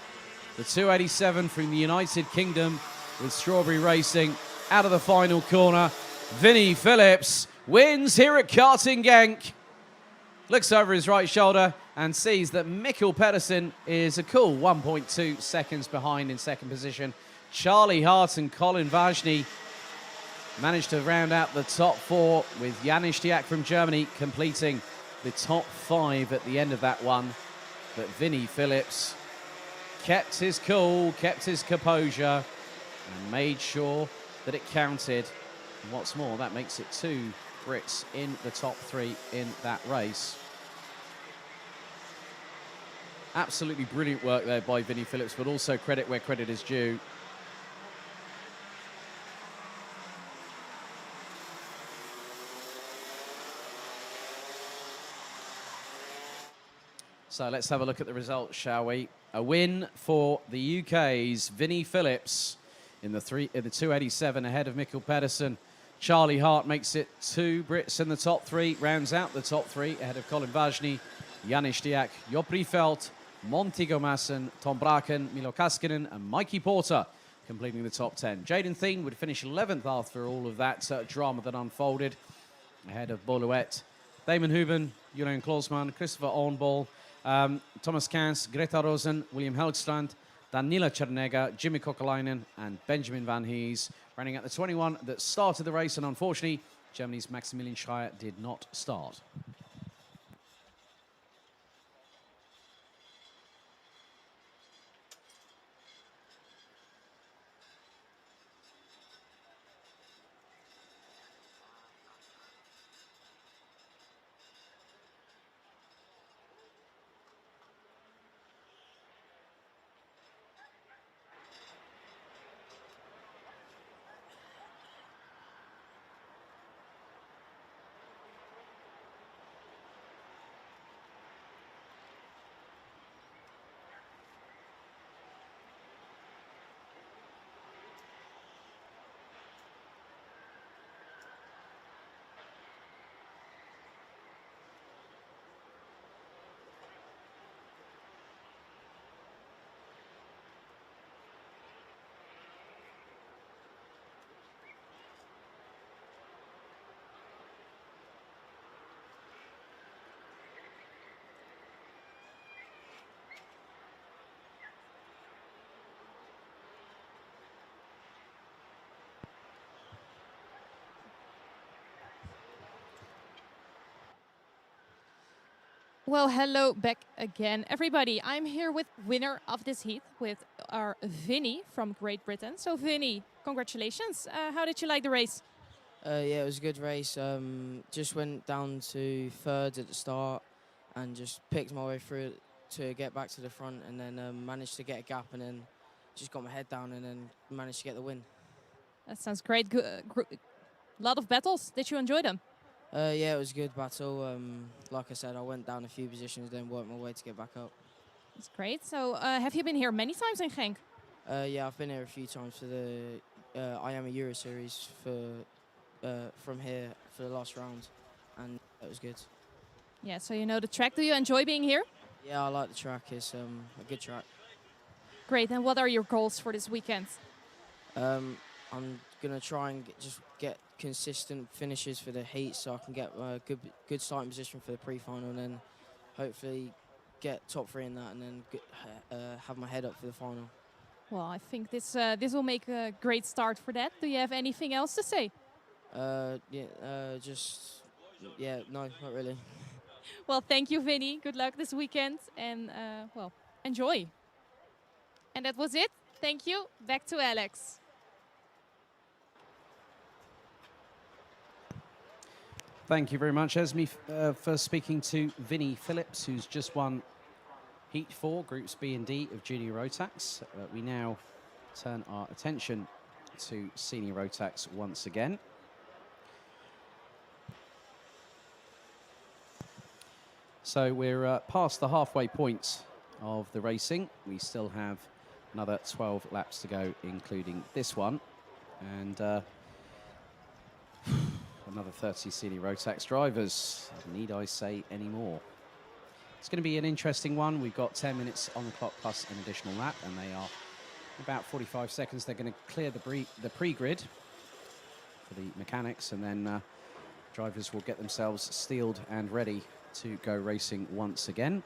S1: the 287 from the United Kingdom with Strawberry Racing out of the final corner. Vinnie Phillips wins here at Karting Genk. Looks over his right shoulder and sees that Mikkel Pedersen is a cool 1.2 seconds behind in 2nd position. Charlie Hart and Colin Vajny managed to round out the top 4 with Janis Stiak from Germany completing the top 5 at the end of that one. But Vinnie Phillips kept his cool, kept his composure and made sure that it counted. And what's more, that makes it 2 Brits in the top 3 in that race. Absolutely brilliant work there by Vinnie Phillips, but also credit where credit is due. So let's have a look at the results, shall we? A win for the UK's Vinnie Phillips in the 287 ahead of Mikkel Pedersen. Charlie Hart makes it 2 Brits in the top 3, rounds out the top 3 ahead of Colin Vajny, Janis Stiak, Job Briefeld, Montego Masson, Tom Braken, Milo Kaskinen and Mikey Porter completing the top 10. Jaden Thien would finish 11th after all of that drama that unfolded ahead of Boluet. Thamen Huben, Jeroen Kloosman, Christopher Ornball, Thomas Kans, Greta Rosen, William Helgstrand, Danila Chernega, Jimmy Kokalainen and Benjamin Van Hees running at the 21 that started the race, and unfortunately Germany's Maximilian Schreier did not start.
S2: Well, hello back again, everybody. I'm here with winner of this heat, with our Vinny from Great Britain. So, Vinny, congratulations. How did you like the race?
S10: Yeah, it was a good race. Just went down to third at the start and just picked my way through it to get back to the front, and then managed to get a gap, and then just got my head down and then managed to get the win.
S2: That sounds great. Lot of battles. Did you enjoy them?
S10: Yeah, it was a good battle. Like I said, I went down a few positions, then worked my way to get back up.
S2: That's great. So, have you been here many times in Genk?
S10: Yeah, I've been here a few times for the I Am a Euro Series from here for the last round, and it was good.
S2: Yeah, so you know the track. Do you enjoy being here?
S10: Yeah, I like the track. It's a good track.
S2: Great. And what are your goals for this weekend?
S10: I'm gonna try and just get consistent finishes for the heat, so I can get a good starting position for the pre-final, and then hopefully get top 3 in that, and then have my head up for the final.
S2: Well, I think this will make a great start for that. Do you have anything else to say?
S10: No, not really.
S2: Well, thank you, Vinny. Good luck this weekend, and well, enjoy. And that was it. Thank you. Back to Alex.
S1: Thank you very much, Esme, for speaking to Vinny Phillips, who's just won Heat 4, Groups B and D of Junior Rotax. We now turn our attention to Senior Rotax once again. So we're past the halfway point of the racing. We still have another 12 laps to go, including this one. And another 30 Senior Rotax drivers. Need I say any more? It's going to be an interesting one. We've got 10 minutes on the clock plus an additional lap, and they are about 45 seconds. They're going to clear the pre-grid for the mechanics, and then drivers will get themselves steeled and ready to go racing once again.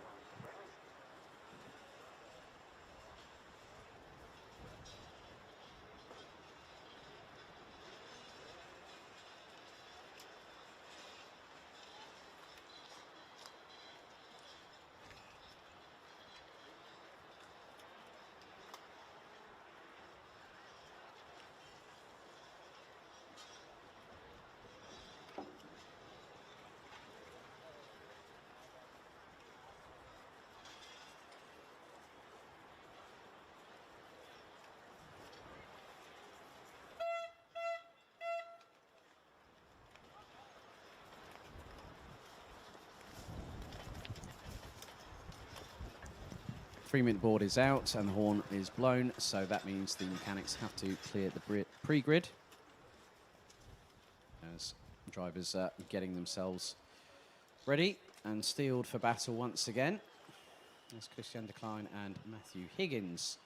S1: Three-minute board is out and the horn is blown, so that means the mechanics have to clear the pre-grid as drivers are getting themselves ready and steeled for battle once again. There's Christian Decline and Matthew Higgins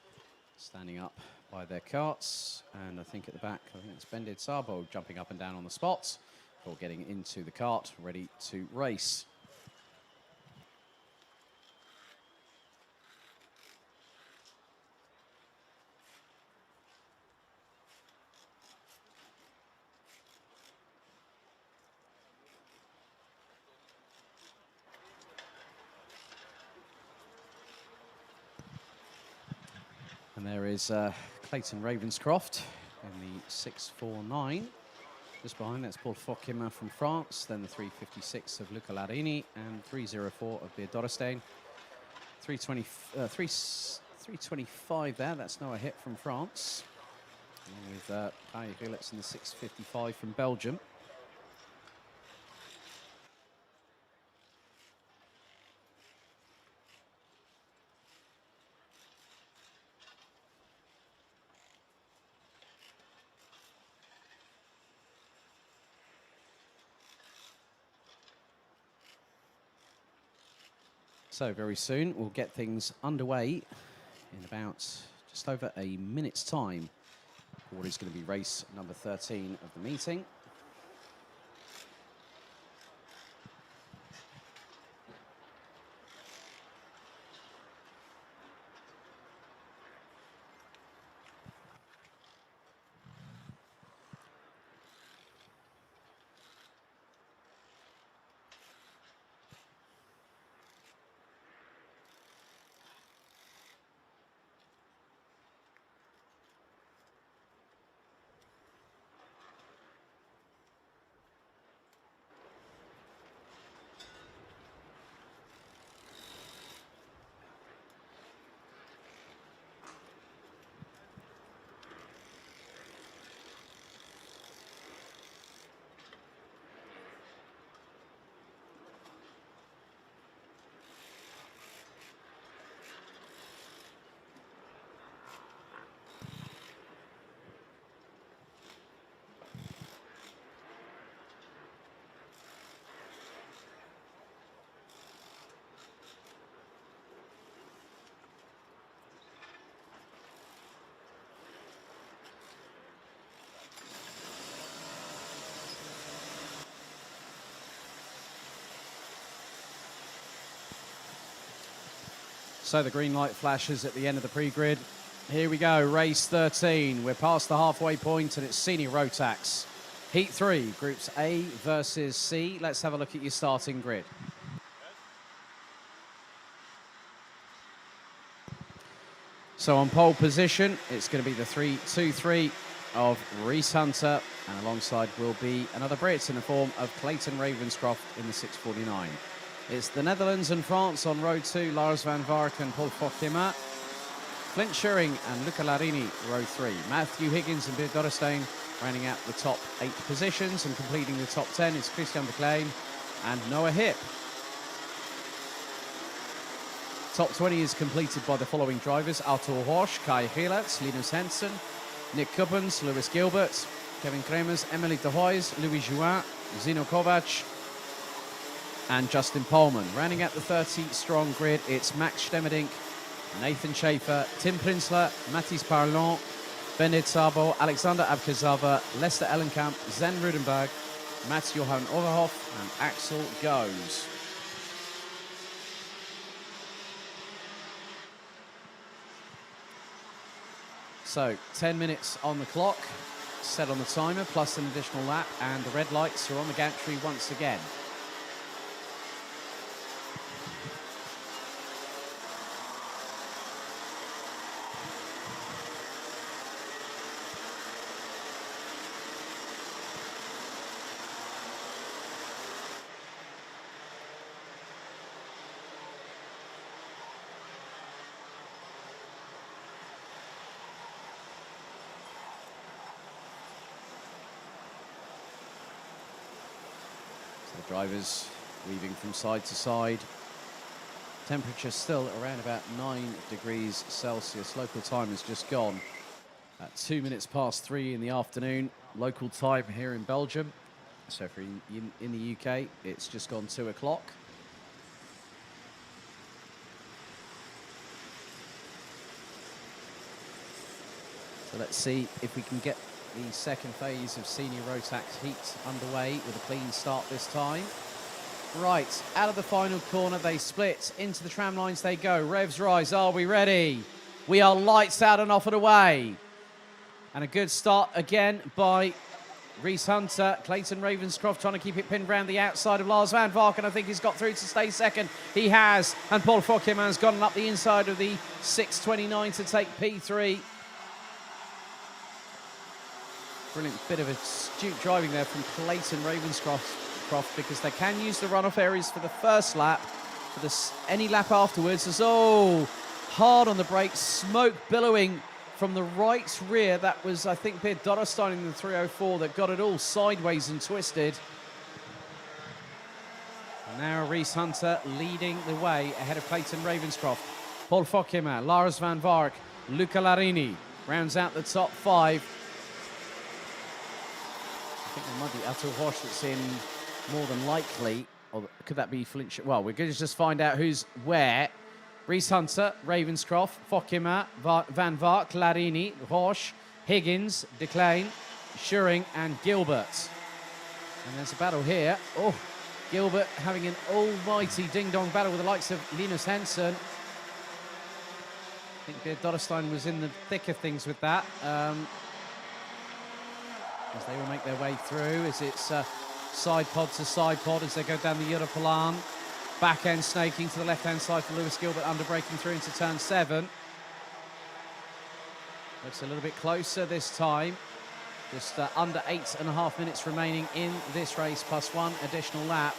S1: standing up by their carts, and I think at the back, I think it's Bendit Sabo jumping up and down on the spots before getting into the cart, ready to race. And there is Clayton Ravenscroft in the 649. Just behind, that's Paul Fokima from France, then the 356 of Luca Larini, and 304 of Beer Dorrestein. 325 there, that's Noah Hit from France. Along with Kai Gillets in the 655 from Belgium. So very soon we'll get things underway in about just over a minute's time. What is going to be race number 13 of the meeting. So the green light flashes at the end of the pre-grid. Here we go, race 13. We're past the halfway point and it's senior Rotax. Heat 3, groups A versus C. Let's have a look at your starting grid. So on pole position, it's going to be the 3-2-3 of Reese Hunter, and alongside will be another Brit in the form of Clayton Ravenscroft in the 649. It's the Netherlands and France on row 2, Lars van Vark and Paul Fokkema. Flint Schuring and Luca Larini, row 3. Matthew Higgins and Beard Dorrestein rounding out the top 8 positions, and completing the top 10 is Christian de Klein and Noah Hipp. Top 20 is completed by the following drivers: Arthur Horsch, Kai Geerts, Linus Hensen, Nick Cubbins, Lewis Gilbert, Kevin Kremers, Emily de Hoys, Louis Juin, Zino Kovac, and Justin Polman. Rounding out the 30-strong grid, it's Max Stemmerdink, Nathan Schaefer, Tim Prinzler, Mathis Parlon, Bendit Sabo, Alexander Abkazava, Lester Ellenkamp, Zen Rudenberg, Mats Johan Overhoff, and Axel Goes. So 10 minutes on the clock, set on the timer, plus an additional lap, and the red lights are on the gantry once again. Drivers weaving from side to side. Temperature still around about 9 degrees Celsius. Local time has just gone at 2 minutes past 3 in the afternoon. Local time here in Belgium. So for in the UK, it's just gone 2 o'clock. So let's see if we can get the second phase of senior Rotax Heat underway with a clean start this time. Right, out of the final corner, they split. Into the tram lines they go. Revs rise. Are we ready? We are lights out and off and away. And a good start again by Reese Hunter. Clayton Ravenscroft trying to keep it pinned round the outside of Lars van Vark, and I think he's got through to stay second. He has. And Paul Fokkema gone up the inside of the 629 to take P3. Brilliant bit of astute driving there from Clayton Ravenscroft, because they can use the runoff areas for the first lap. For any lap afterwards, as hard on the brakes, smoke billowing from the right rear. That was, I think, Beard Dorrestein in the 304 that got it all sideways and twisted. And now Reese Hunter leading the way ahead of Clayton Ravenscroft. Paul Fokkema, Lars van Vark, Luca Larini rounds out the top 5. I think there might be Arthur Horsch that's in more than likely, or could that be Flint? Well, we're going to just find out who's where. Reese Hunter, Ravenscroft, Fokkema, Van Vark, Larini, Horsch, Higgins, de Klein, Schuring, and Gilbert. And there's a battle here. Oh, Gilbert having an almighty ding-dong battle with the likes of Linus Hensen. I think Beard Dorrestein was in the thick of things with that. As they will make their way through, as it's side pod to side pod as they go down the Europalan. Back end snaking to the left-hand side for Lewis Gilbert, under braking through into turn 7. Looks a little bit closer this time. Just under 8.5 minutes remaining in this race, plus 1 additional lap.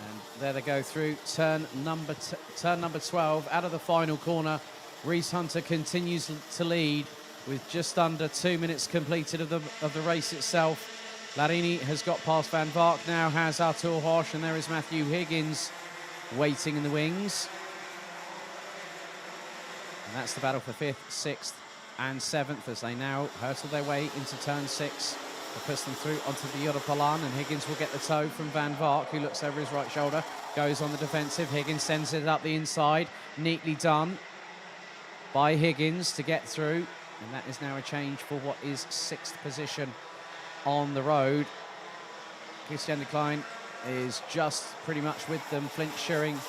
S1: And there they go through turn number 12. Out of the final corner, Reese Hunter continues to lead with just under 2 minutes completed of the race itself. Larini has got past Van Vark, now has Arthur Horsch, and there is Matthew Higgins waiting in the wings. And that's the battle for 5th, 6th and 7th as they now hurtle their way into turn 6. They push them through onto the Europalan, and Higgins will get the toe from Van Vark, who looks over his right shoulder, goes on the defensive. Higgins sends it up the inside, neatly done by Higgins to get through. And that is now a change for what is 6th position on the road. Christian de Klein is just pretty much with them. Flint Schuring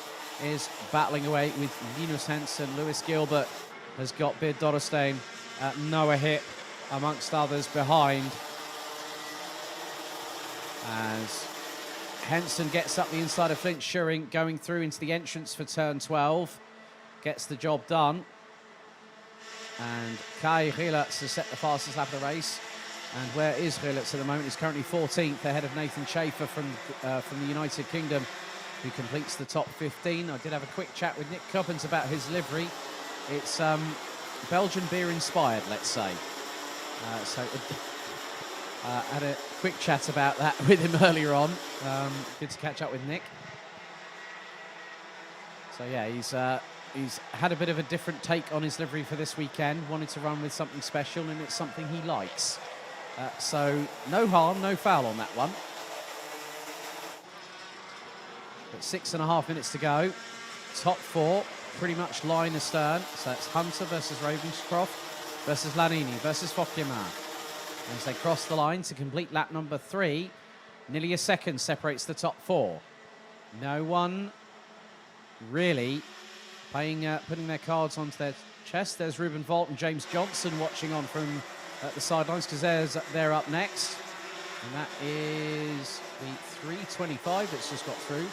S1: is battling away with Linus Hansen. Lewis Gilbert has got Beard Dorrestein, Noah Hip, amongst others, behind. As Hansen gets up the inside of Flint Schuring, going through into the entrance for turn 12. Gets the job done. And Kai Rilets has set the fastest lap of the race. And where is Rilets at the moment? He's currently 14th, ahead of Nathan Schaefer from the United Kingdom, who completes the top 15. I did have a quick chat with Nick Cubbins about his livery. It's Belgian beer inspired, let's say. Had a quick chat about that with him earlier on. Good to catch up with Nick. So yeah, he's had a bit of a different take on his livery for this weekend. Wanted to run with something special, and it's something he likes. So no harm, no foul on that one. But 6.5 minutes to go. Top 4, pretty much line astern. So it's Hunter versus Ravenscroft versus Larini versus Fokieman. As they cross the line to complete lap number 3, nearly a second separates the top 4. No one really putting their cards onto their chest. There's Ruben Volt and James Johnson watching on from the sidelines, because they're up next. And that is the 3:25 that's just got through.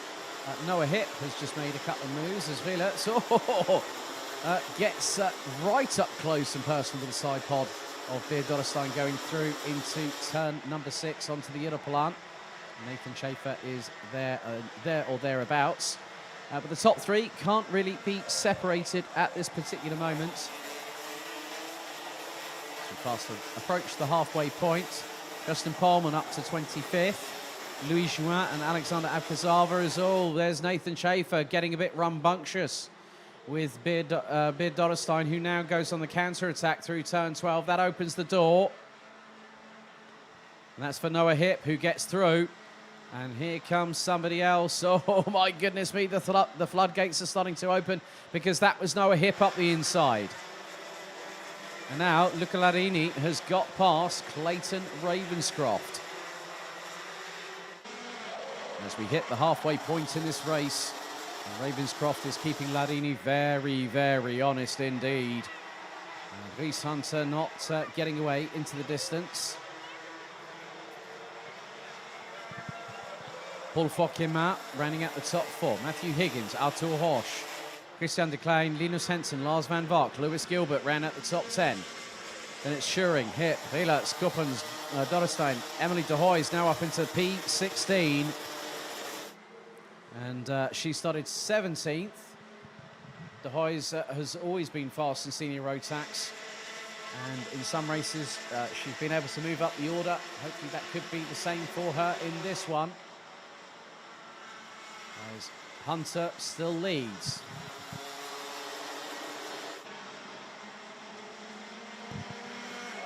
S1: Noah Hip has just made a couple of moves as Rilets gets right up close and personal with the side pod of Beard Dorrestein going through into turn number 6 onto the Europlan. Nathan Schaefer is there or thereabouts. But the top 3 can't really be separated at this particular moment. So fast to approach the halfway point. Justin Pohlman up to 25th. Louis Juin and Alexander Abkazava is all. There's Nathan Schaefer getting a bit rambunctious with Beard Dorrestein, who now goes on the counter-attack through turn 12. That opens the door. And that's for Noah Hip, who gets through. And here comes somebody else. Oh, my goodness me, the floodgates are starting to open, because that was Noah Hip up the inside. And now Luca Larini has got past Clayton Ravenscroft. As we hit the halfway point in this race, Ravenscroft is keeping Larini very, very honest indeed. Reese Hunter not getting away into the distance. Paul Fokieman running at the top 4. Matthew Higgins, Arthur Horsch, Christian de Klein, Linus Hensen, Lars van Vark, Lewis Gilbert ran at the top 10. Then it's Schuring, Hip, Rilets, Kuppens, Dorrestein, Emily de Hoy is now up into P16. And she started 17th. De Hoy has always been fast in senior Rotax. And in some races, she's been able to move up the order. Hopefully that could be the same for her in this one. As Hunter still leads.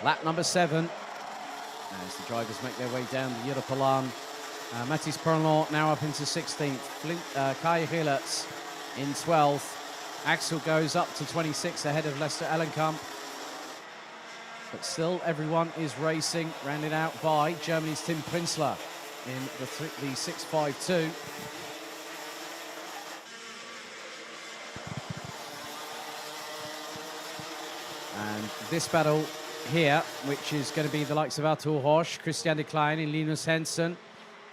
S1: Lap number 7. As the drivers make their way down the Europalan. Mathis Perlon now up into 16th. Kai Rilets in 12th. Axel goes up to 26 ahead of Lester Ellenkamp. But still, everyone is racing, rounded out by Germany's Tim Prinzler in the 6.52. And this battle here, which is going to be the likes of Arthur Horsch, Christian de Klein and Linus Hensen,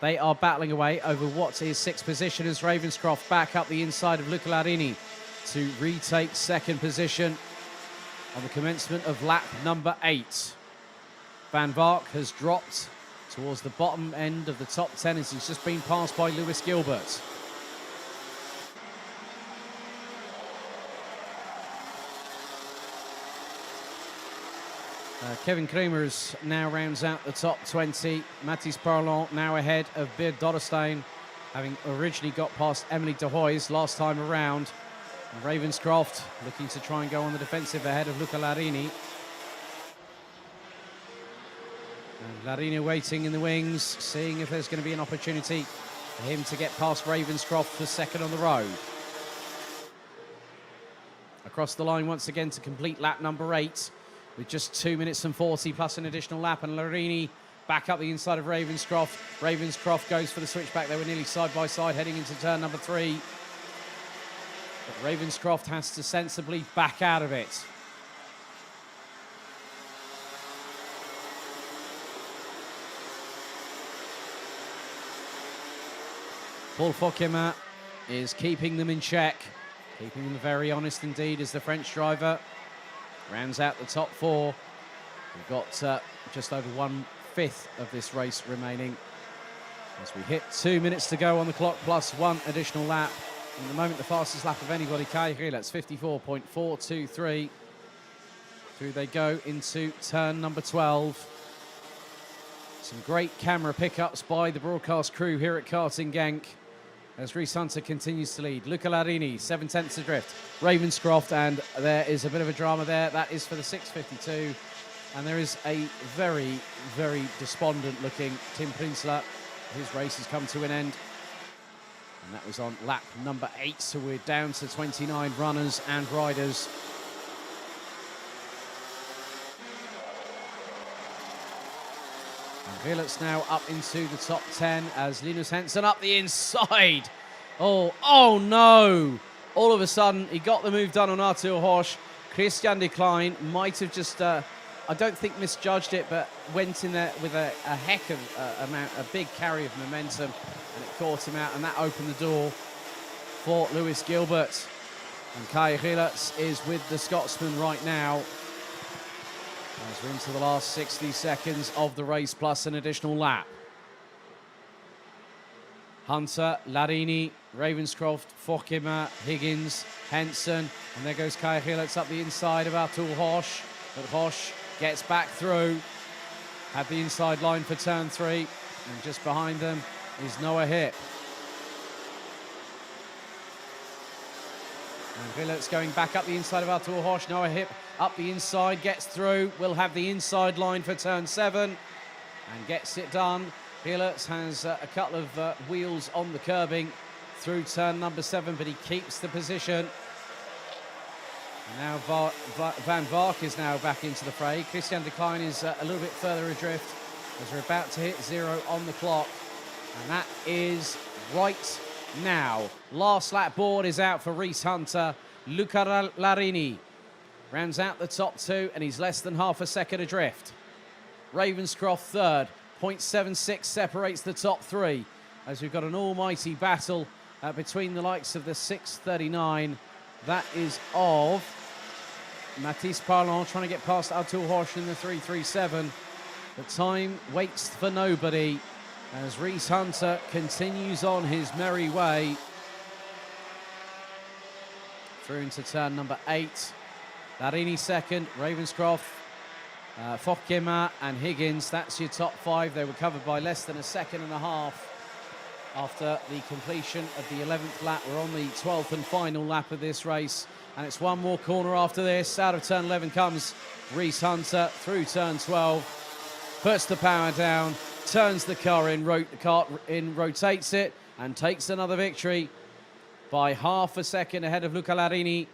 S1: they are battling away over what is 6th position as Ravenscroft back up the inside of Luca Larini to retake 2nd position on the commencement of lap number 8. Van Vark has dropped towards the bottom end of the top 10 as he's just been passed by Lewis Gilbert. Kevin Kremers now rounds out the top 20. Mathis Perlon now ahead of Beard Dorrestein, having originally got past Emily de Hoy's last time around. And Ravenscroft looking to try and go on the defensive ahead of Luca Larini. And Larini waiting in the wings, seeing if there's going to be an opportunity for him to get past Ravenscroft for 2nd on the road. Across the line once again to complete lap number 8. With just 2 minutes and 40 plus an additional lap, and Larini Back up the inside of Ravenscroft. Ravenscroft goes for the switchback. They were nearly side by side heading into turn number 3. But Ravenscroft has to sensibly back out of it. Paul Fokema is keeping them in check, keeping them very honest indeed as the French driver rounds out the top 4. We've got just over 1/5 of this race remaining as we hit 2 minutes to go on the clock plus 1 additional lap. In the moment, the fastest lap of anybody, Kai Rilets, 54.423. Through they go into turn number 12. Some great camera pickups by the broadcast crew here at Karting Genk as Rhys Hunter continues to lead. Luca Larini, 7/10 adrift. Ravenscroft, and there is a bit of a drama there. That is for the 6:52. And there is a very, very despondent-looking Tim Prinsloo. His race has come to an end. And that was on lap number 8, so we're down to 29 runners and riders. And Rilets now up into the top 10 as Linus Hensen up the inside. Oh no! All of a sudden, he got the move done on Arthur Horsch. Christian de Klein might have just, I don't think misjudged it, but went in there with a heck of a big carry of momentum, and it caught him out, and that opened the door for Lewis Gilbert. And Kai Rilets is with the Scotsman right now as we're into the last 60 seconds of the race plus an additional lap. Hunter, Larini, Ravenscroft, Fokema, Higgins, Henson, and there goes Kai Rilets up the inside of Artur Horsch, but Horsch gets back through, had the inside line for turn 3, and just behind them is Noah Hip. And Rilets going back up the inside of Artur Horsch. Noah Hip up the inside, gets through, will have the inside line for turn 7 and gets it done. Rilets has a couple of wheels on the curbing through turn number 7, but he keeps the position. And now Van Vark is now back into the fray. Christian de Klein is a little bit further adrift as we're about to hit 0 on the clock. And that is right now. Last lap board is out for Rhys Hunter. Luca Larini rounds out the top 2, and he's less than half a second adrift. Ravenscroft third. 0.76 separates the top 3 as we've got an almighty battle between the likes of the 6:39. That is of Mathis Parlon trying to get past Artur Horsch in the 3:37. The time waits for nobody as Rhys Hunter continues on his merry way through into turn number 8. Larini second, Ravenscroft, Fokema and Higgins. That's your top 5. They were covered by less than a second and a half after the completion of the 11th lap. We're on the 12th and final lap of this race, and it's one more corner after this. Out of turn 11 comes Rhys Hunter through turn 12, puts the power down, turns the car in, rotates it, and takes another victory by half a second ahead of Luca Larini.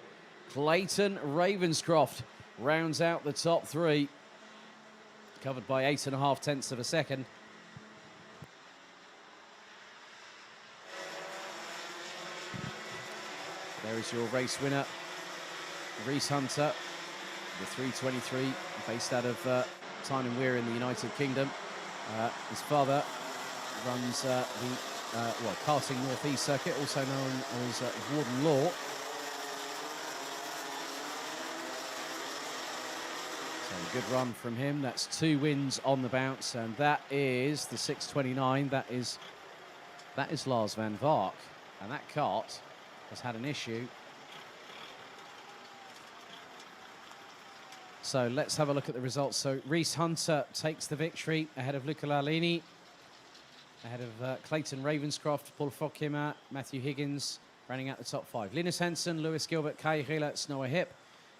S1: Clayton Ravenscroft rounds out the top 3, covered by 8.5 tenths of a second. There is your race winner, Rhys Hunter, the 3:23, based out of Tyne and Wear in the United Kingdom. His father runs the Karting North East circuit, also known as Warden Law. So a good run from him. That's 2 wins on the bounce, and that is the 6:29. That is Lars Van Vark, and that kart has had an issue. So let's have a look at the results. So Rhys Hunter takes the victory ahead of Luca Larini, ahead of Clayton Ravenscroft, Paul Fokema, Matthew Higgins, running out the top 5. Linus Hensen, Lewis Gilbert, Kai Rilets, Noah Hip,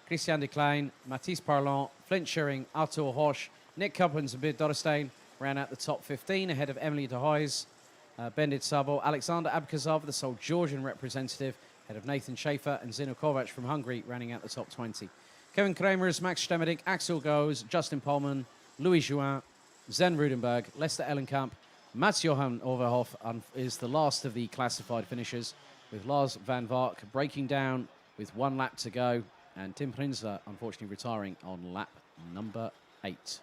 S1: Christian de Klein, Mathis Parlon, Flint Schuring, Artur Horsch, Nick Cuppins and Beard Dorrestein ran out the top 15 ahead of Emily de Hoys, Bendit Sabo, Alexander Abkhazov, the sole Georgian representative, ahead of Nathan Schaefer and Zino Kovac from Hungary, running out the top 20. Kevin Kremers, Max Stemmerink, Axel Goes, Justin Pullman, Louis Juin, Zen Rudenberg, Lester Ellenkamp, Mats Johan Overhoff is the last of the classified finishers, with Lars van Vark breaking down with 1 lap to go, and Tim Prinzler unfortunately retiring on lap number 8.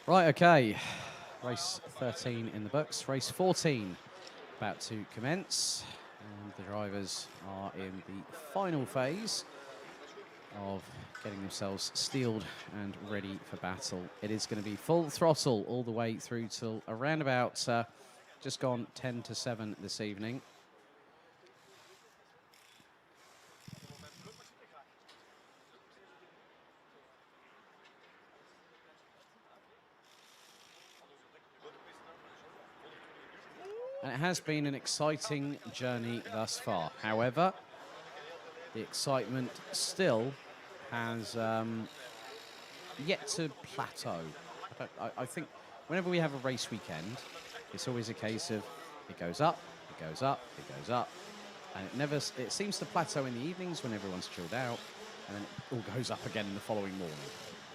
S1: Right, okay. Race 13 in the books. Race 14 about to commence. And the drivers are in the final phase of getting themselves steeled and ready for battle. It is going to be full throttle all the way through till around about just gone 10 to 7 this evening. And it has been an exciting journey thus far. However, the excitement still has yet to plateau. I think whenever we have a race weekend, it's always a case of it goes up, it goes up, it goes up, and it seems to plateau in the evenings when everyone's chilled out, and then it all goes up again in the following morning.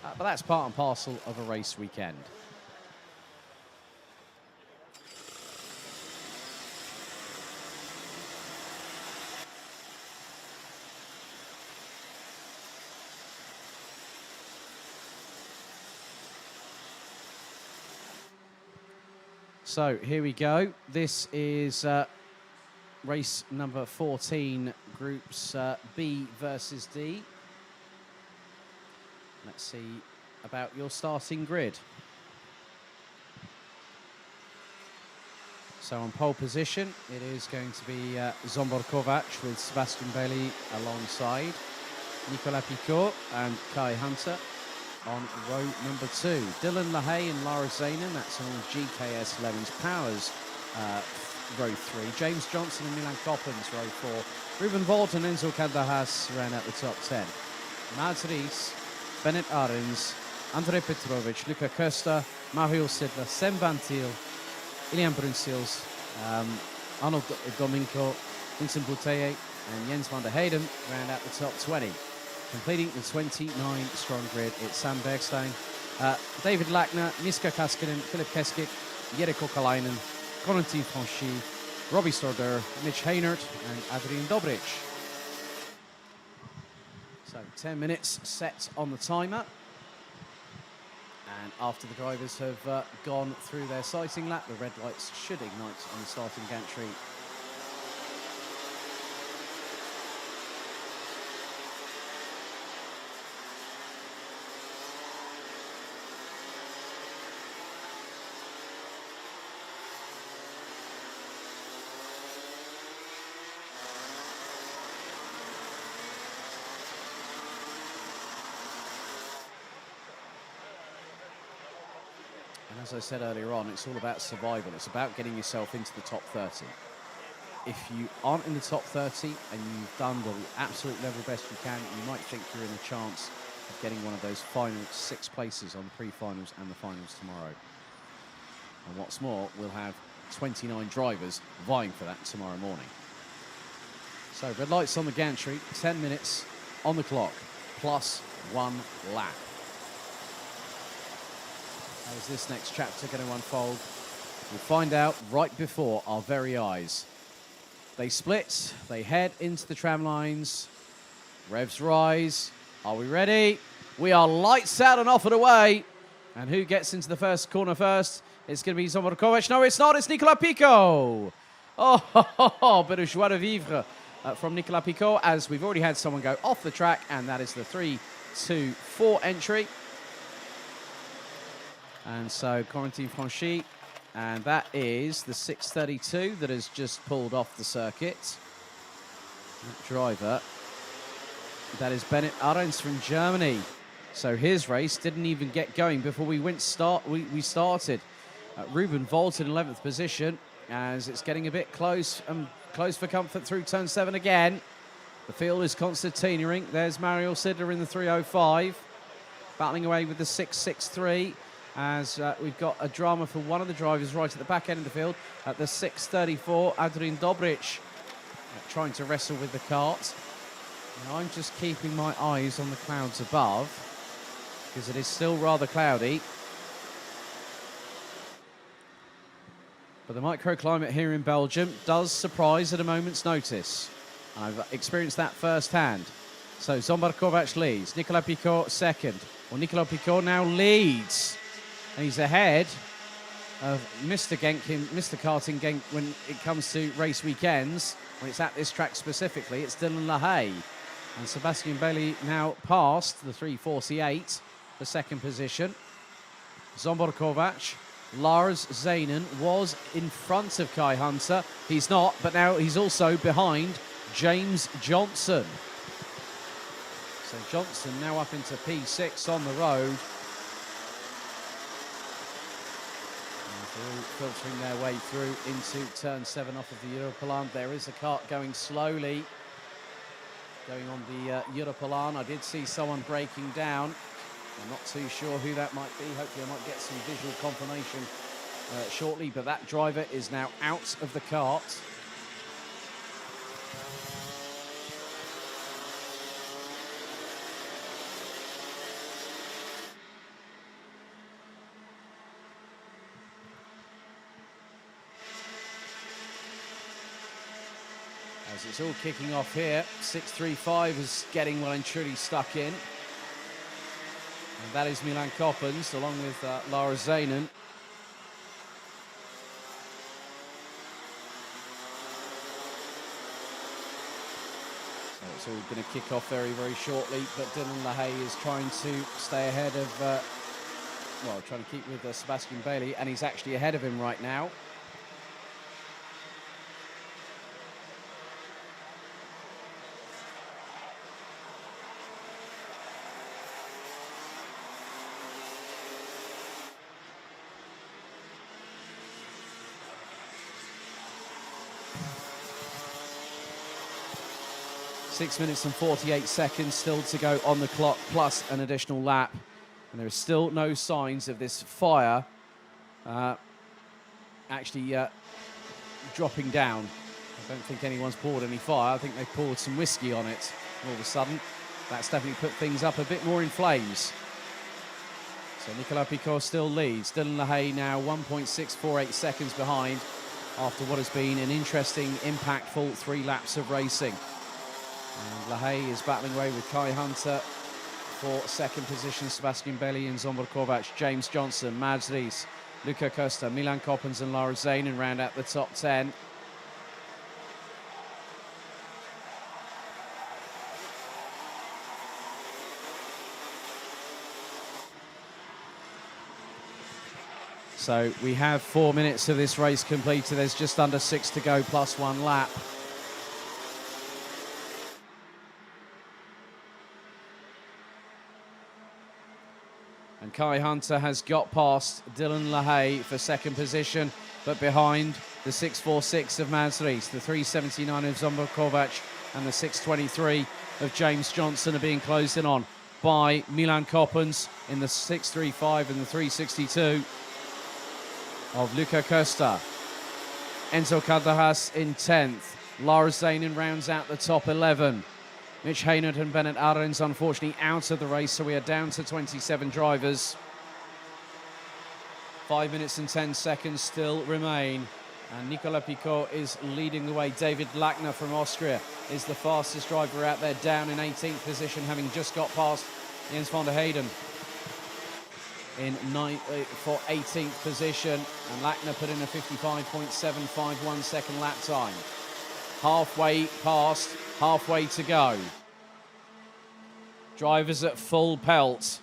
S1: But that's part and parcel of a race weekend. So here we go. This is race number 14, groups B versus D. Let's see about your starting grid. So on pole position, it is going to be Zsombor Kovac with Sebastian Bailey alongside Nicolas Picot and Kai Hunter on row number 2. Dylan LaHaye and Lara Zainen, that's on GKS Levens Powers row 3. James Johnson and Milan Coppens row 4. Ruben Volt and Enzo Caldajas ran out the top 10. Mads Ries, Bennett Arens, Andrei Petrovic, Luca Costa, Mario Sidler, Sem Van Thiel, Ilian Brunsils, Arnold Domingo, Vincent Bouteye and Jens van der Heyden round out the top 20. Completing the 29-strong grid, it's Sam Bergstein, David Lackner, Miska Kaskinen, Philip Keskik, Jere Kokalainen, Corentin Franchi, Robbie Storder, Mitch Haynert and Adrian Dobric. So 10 minutes set on the timer. And after the drivers have gone through their sighting lap, the red lights should ignite on the starting gantry. And as I said earlier on, it's all about survival. It's about getting yourself into the top 30. If you aren't in the top 30 and you've done the absolute level best you can, you might think you're in a chance of getting one of those final 6 places on the pre-finals and the finals tomorrow. And what's more, we'll have 29 drivers vying for that tomorrow morning. So red lights on the gantry, 10 minutes on the clock, plus 1 lap. How is this next chapter going to unfold? We'll find out right before our very eyes. They split, they head into the tram lines. Revs rise. Are we ready? We are lights out and off and away. And who gets into the first corner first? It's going to be Zsombor Kovac. No, it's not. It's Nicolas Picot. Oh, bit of joie de vivre from Nicolas Picot, as we've already had someone go off the track, and that is the 3-2-4 entry. And so Corentin Franchi, and that is the 632 that has just pulled off the circuit. That driver, that is Bennett Arens from Germany. So his race didn't even get going before we started. Ruben Volt in 11th position, as it's getting a bit close for comfort through turn 7 again. The field is concertinaing. There's Mario Sidler in the 305, battling away with the 663. As we've got a drama for one of the drivers right at the back end of the field at the 634, Adrian Dobric trying to wrestle with the cart. Now I'm just keeping my eyes on the clouds above because it is still rather cloudy. But the microclimate here in Belgium does surprise at a moment's notice. I've experienced that firsthand. So Zsombor Kovac leads, Nicolas Picot second. Well, Nicolas Picot now leads. And he's ahead of Mr. Karting Genk when it comes to race weekends. When it's at this track specifically, it's Dylan LaHaye. And Sebastian Bailey now past the 348, the second position. Zsombor Kovac, Lars Zainen was in front of Kai Hunter. He's not, but now he's also behind James Johnson. So Johnson now up into P6 on the road. Filtering their way through into turn 7 off of the Europalan. There is a kart going slowly, going on the Europalan. I did see someone breaking down. I'm not too sure who that might be. Hopefully I might get some visual confirmation shortly, but that driver is now out of the kart. As it's all kicking off here, 635 is getting well and truly stuck in. And that is Milan Coppens, along with Lara Zainen. So we're going to kick off very, very shortly, but Dylan LaHaye is trying to stay ahead of, trying to keep with Sebastian Bailey, and he's actually ahead of him right now. Six minutes and 48 seconds still to go on the clock, plus an additional lap. And there are still no signs of this fire actually dropping down. I don't think anyone's poured any fire. I think they've poured some whiskey on it all of a sudden. That's definitely put things up a bit more in flames. So Nicolas Picot still leads. Dylan LaHaye now 1.648 seconds behind after what has been an interesting, impactful 3 laps of racing. And LaHaye is battling away with Kai Hunter for second position. Sebastian Bailey and Zsombor Kovacs, James Johnson, Mads Ries, Luca Costa, Milan Koppens and Lara Zanen round out the top 10. So we have 4 minutes of this race completed. There's just under 6 to go, plus 1 lap. And Kai Hunter has got past Dylan LaHaye for second position, but behind the 6.46 of Mads Ries, the 3.79 of Zsombor Kovacs, and the 6.23 of James Johnson are being closed in on by Milan Koppens in the 6.35 and the 3.62 of Luca Costa. Enzo Calderas in 10th. Lara Zanen rounds out the top 11. Mitch Haynard and Bennett Arends unfortunately out of the race, so we are down to 27 drivers. 5 minutes and 10 seconds still remain. And Nicolas Picot is leading the way. David Lackner from Austria is the fastest driver out there, down in 18th position, having just got past Jens van der Heyden for 18th position. And Lackner put in a 55.751 second lap time. Halfway past, halfway to go. Drivers at full pelt.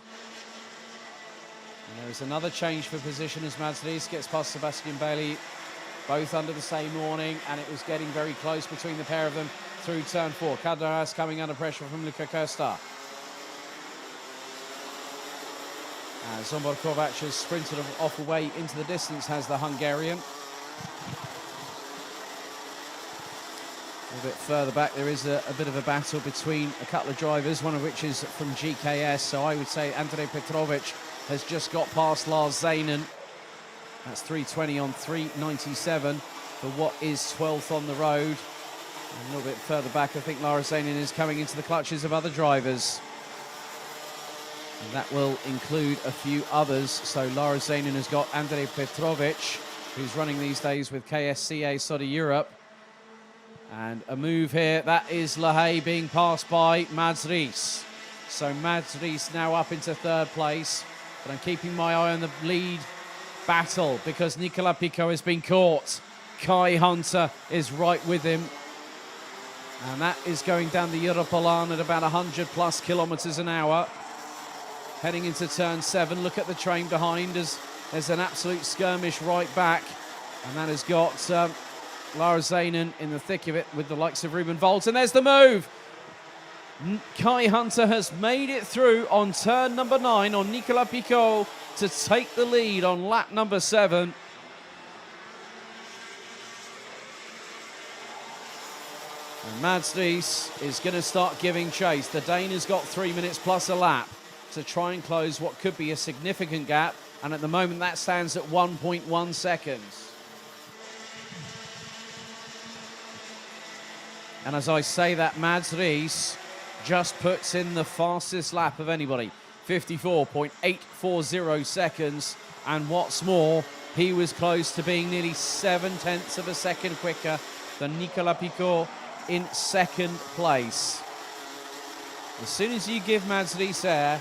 S1: And there is another change for position as Mads Ries gets past Sebastian Bailey, both under the same awning, and it was getting very close between the pair of them through turn 4. Calderas coming under pressure from Luca Costa. Zsombor Kovacs has sprinted off away into the distance, has the Hungarian. A little bit further back, there is a bit of a battle between a couple of drivers, one of which is from GKS. So I would say Andrej Petrovic has just got past Lars Zanen. That's 3:20 on 3:97 for what is 12th on the road. And a little bit further back, I think Lara Zanen is coming into the clutches of other drivers. And that will include a few others. So Lara Zanen has got Andrej Petrovic, who's running these days with KSCA Sodi Europe. And a move here, that is LaHaye being passed by Mads Ries. So Mads Ries now up into 3rd place. But I'm keeping my eye on the lead battle because Nicolas Picot has been caught. Kai Hunter is right with him. And that is going down the Europolan at about 100 plus kilometers an hour. Heading into turn 7, look at the train behind us. There's an absolute skirmish right back. And that has got Lara Zanen in the thick of it with the likes of Ruben Volt. And there's the move. Kai Hunter has made it through on turn number 9 on Nicolas Picot to take the lead on lap number 7. And Mads Ries is going to start giving chase. The Dane has got 3 minutes plus a lap to try and close what could be a significant gap. And at the moment that stands at 1.1 seconds. And as I say that, Mads Ries just puts in the fastest lap of anybody, 54.840 seconds. And what's more, he was close to being nearly 7/10 of a second quicker than Nicolas Picot in second place. As soon as you give Mads Ries air,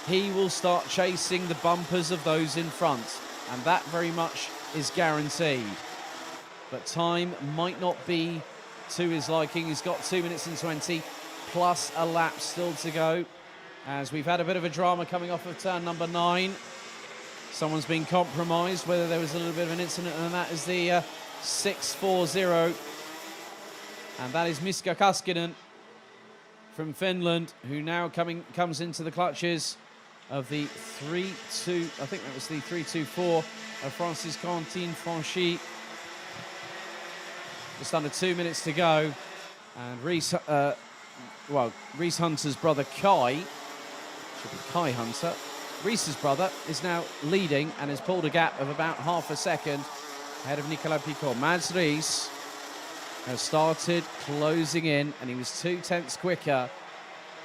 S1: he will start chasing the bumpers of those in front. And that very much is guaranteed. But time might not be to his liking. He's got 2 minutes and 20. plus a lap still to go, as we've had a bit of a drama coming off of turn number 9. Someone's been compromised, whether there was a little bit of an incident, and that is the 640. And that is Miska Kaskinen from Finland, who now comes into the clutches of the 3-2, I think that was the 3-2-4 of Francis Quentin Franchi. Just under 2 minutes to go. And Reese Hunter's brother Kai, should be Kai Hunter, Reese's brother is now leading and has pulled a gap of about half a second ahead of Nicolas Picot. Mads Rees has started closing in, and he was 2/10 quicker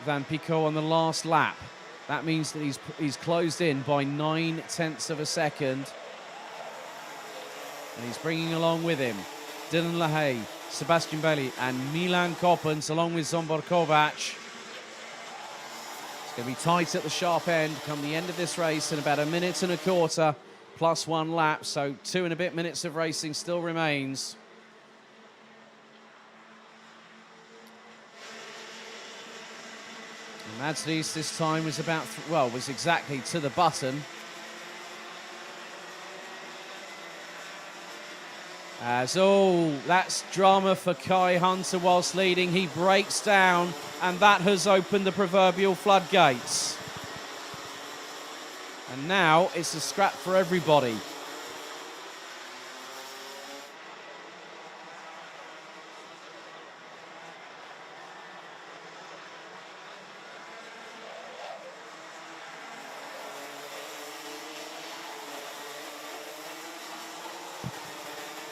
S1: than Picot on the last lap. That means that he's closed in by 9/10 of a second, and he's bringing along with him Dylan LaHaye, Sebastian Bailey, and Milan Koppens, along with Zsombor Kovac. It's going to be tight at the sharp end come the end of this race in about 1 minute and a quarter, plus 1 lap, so 2 and a bit minutes of racing still remains. And Mads Rees this time was was exactly to the button. That's drama for Kai Hunter whilst leading. He breaks down, and that has opened the proverbial floodgates. And now it's a scrap for everybody.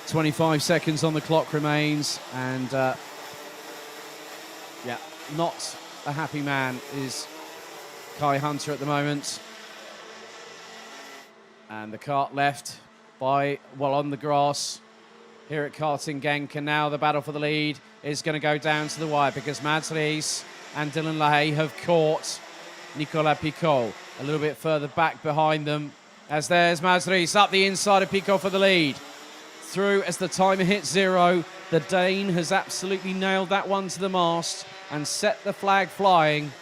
S1: .25 seconds on the clock remains, and not a happy man is Kai Hunter at the moment. And the kart left on the grass here at Karting Genk, and now the battle for the lead is going to go down to the wire, because Mads Rees and Dylan LaHaye have caught Nicolas Picot a little bit further back behind them, as there's Mads Rees up the inside of Picot for the lead. Through as the timer hits 0. The Dane has absolutely nailed that one to the mast and set the flag flying.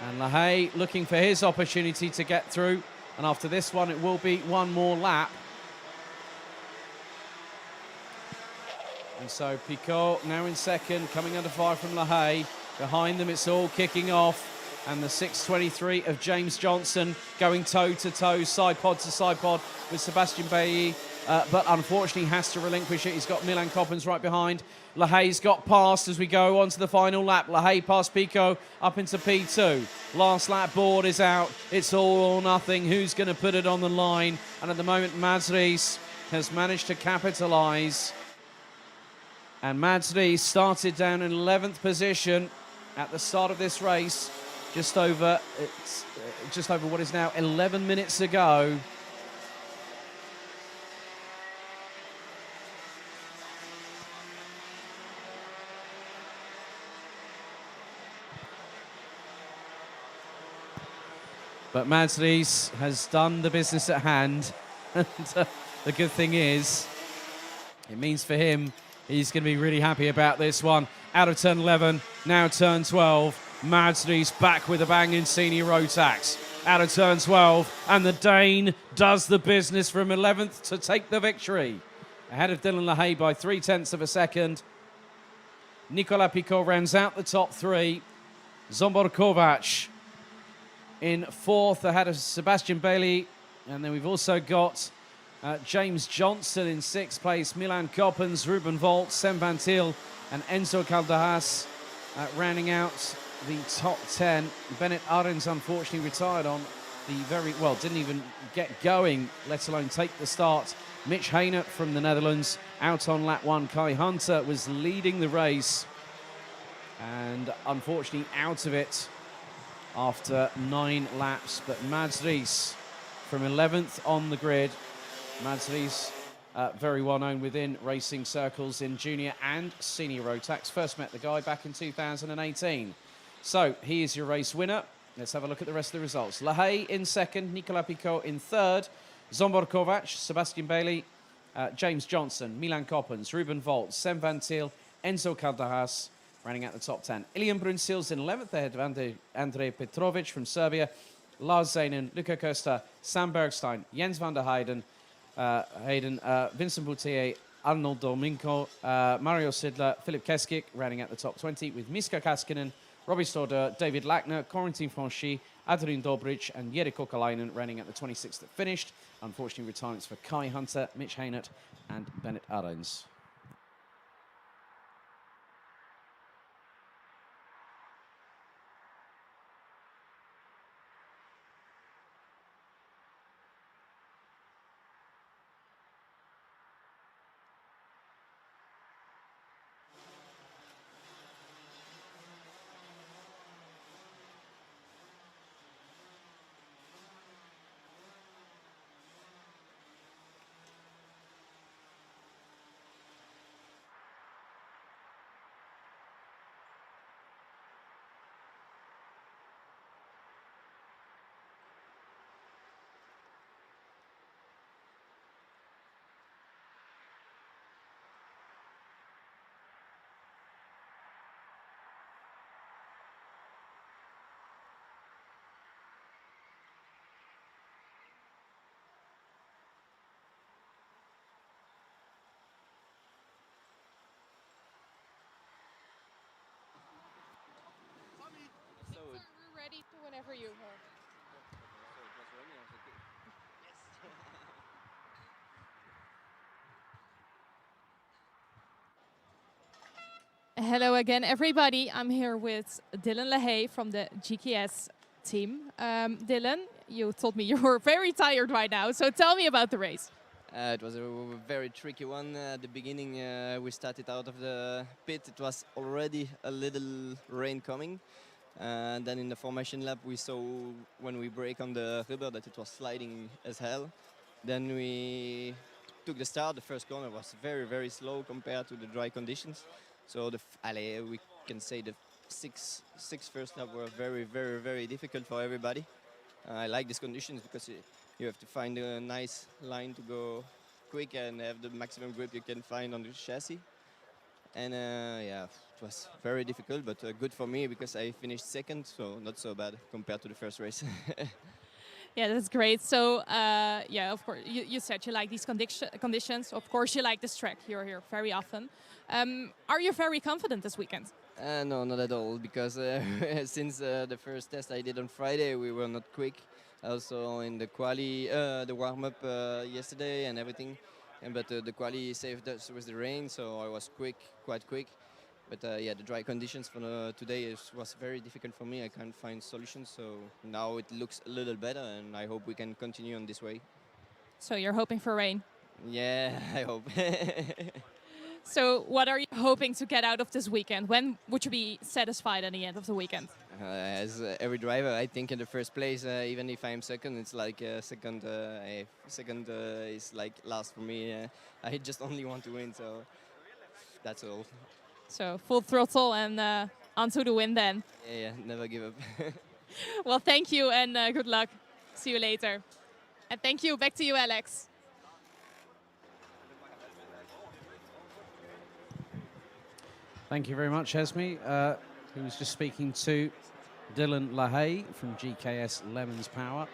S1: And LaHaye looking for his opportunity to get through. And after this one, it will be one more lap. And so Picot now in second, coming under fire from LaHaye. Behind them, it's all kicking off. And the 6:23 of James Johnson going toe-to-toe, side pod to side pod with Sebastian Bailly, but unfortunately has to relinquish it. He's got Milan Koppens right behind. LaHaye's got past as we go on to the final lap. LaHaye past Picot up into P2. Last lap board is out. It's all or nothing. Who's going to put it on the line? And at the moment, Mads Rees has managed to capitalise. And Mads Rees started down in 11th position at the start of this race. Just over what is now 11 minutes to go. But Mads Rees has done the business at hand. And the good thing is, it means for him, he's going to be really happy about this one. Out of turn 11, now turn 12. Mads Rees back with a bang in senior Rotax. Out of turn 12, and the Dane does the business from 11th to take the victory. Ahead of Dylan LaHaye by 0.3 of a second. Nicolas Picot rounds out the top 3. Zsombor Kovac in 4th ahead of Sebastian Bailly. And then we've also got James Johnson in 6th place. Milan Koppens, Ruben Volt, Sem Van Til, and Enzo Calderas rounding out the top 10. Bennett Arends unfortunately retired on the didn't even get going, let alone take the start. Mitch Haynert from the Netherlands out on lap 1. Kai Hunter was leading the race and unfortunately out of it after 9 laps. But Mads Rees from 11th on the grid. Mads Rees, very well known within racing circles in junior and senior Rotax. First met the guy back in 2018. So he is your race winner. Let's have a look at the rest of the results. LaHaye in 2nd, Nicolas Picot in 3rd, Zsombor Kovac, Sebastian Bailly, James Johnson, Milan Koppens, Ruben Volt, Sem Van Til, Enzo Calderas, running out the top 10. Ilian Brunsils in 11th, ahead of Andrej Petrovic from Serbia. Lars Zanen, Luca Costa, Sam Bergstein, Jens van der Hayden, Vincent Boutier, Arnold Domingo, Mario Sidler, Philip Keskik rounding out the top 20 with Miska Kaskinen, Robbie Stoddard, David Lackner, Corentin Franchi, Adrian Dobrich and Jere Kokalainen rounding out the 26th that finished. Unfortunately, retirements for Kai Hunter, Mitch Haynert and Bennett Arons.
S2: We're ready to whenever you are. Hello again, everybody. I'm here with Dylan LaHaye from the GKS team. Dylan, you told me you were very tired right now, so tell me about the race.
S11: It was a very tricky one. At the beginning, we started out of the pit. It was already a little rain coming. And then in the formation lap, we saw when we brake on the rubber that it was sliding as hell. Then we took the start. The first corner was very, very slow compared to the dry conditions. So we can say the six first lap were very, very, very difficult for everybody. I like these conditions because you have to find a nice line to go quick and have the maximum grip you can find on the chassis. And yeah, it was very difficult, but good for me because I finished second, so not so bad compared to the first race.
S2: Yeah, that's great. So, yeah, of course, you said you like these conditions. Of course, you like this track. You're here very often. Are you very confident this weekend?
S11: No, not at all, because since the first test I did on Friday, we were not quick. Also in the quali, the warm-up yesterday and everything. But the quali saved us with the rain, so I was quite quick. But yeah, the dry conditions for today was very difficult for me. I can't find solutions, so now it looks a little better, and I hope we can continue on this way.
S2: So you're hoping for rain?
S11: Yeah, I hope.
S2: So what are you hoping to get out of this weekend? When would you be satisfied at the end of the weekend?
S11: As every driver, I think in the first place, even if I'm second, it's like second is like last for me. I just only want to win, so that's all.
S2: So full throttle and onto the win then.
S11: Yeah, never give up.
S2: Well, thank you and good luck. See you later. And thank you. Back to you, Alex.
S1: Thank you very much, Esme. Who was just speaking to Dylan LaHaye from GKS Lemons Power.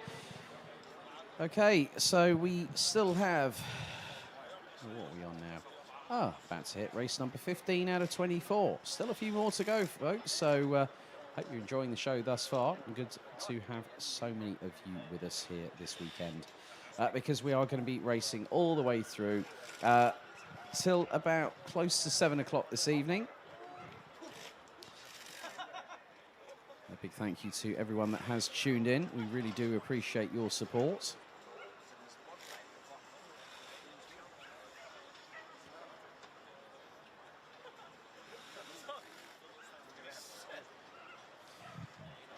S1: Okay, so we still have... What are we on now? Oh, that's it. Race number 15 out of 24. Still a few more to go, folks. So hope you're enjoying the show thus far. Good to have so many of you with us here this weekend. Because we are going to be racing all the way through till about close to 7 o'clock this evening. A big thank you to everyone that has tuned in. We really do appreciate your support.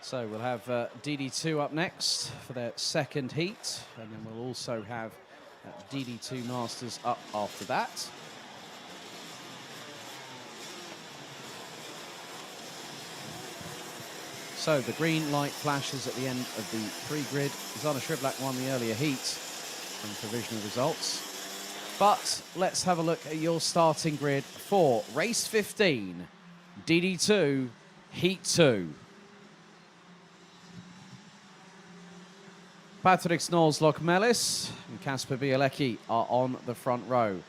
S1: So we'll have DD2 up next for their second heat, and then we'll also have DD2 Masters up after that. So the green light flashes at the end of the pre-grid. Zana Shriblak won the earlier heat from provisional results. But let's have a look at your starting grid for race 15. DD2 Heat 2. Patrick Snows Lokmelis and Kasper Bielecki are on the front row.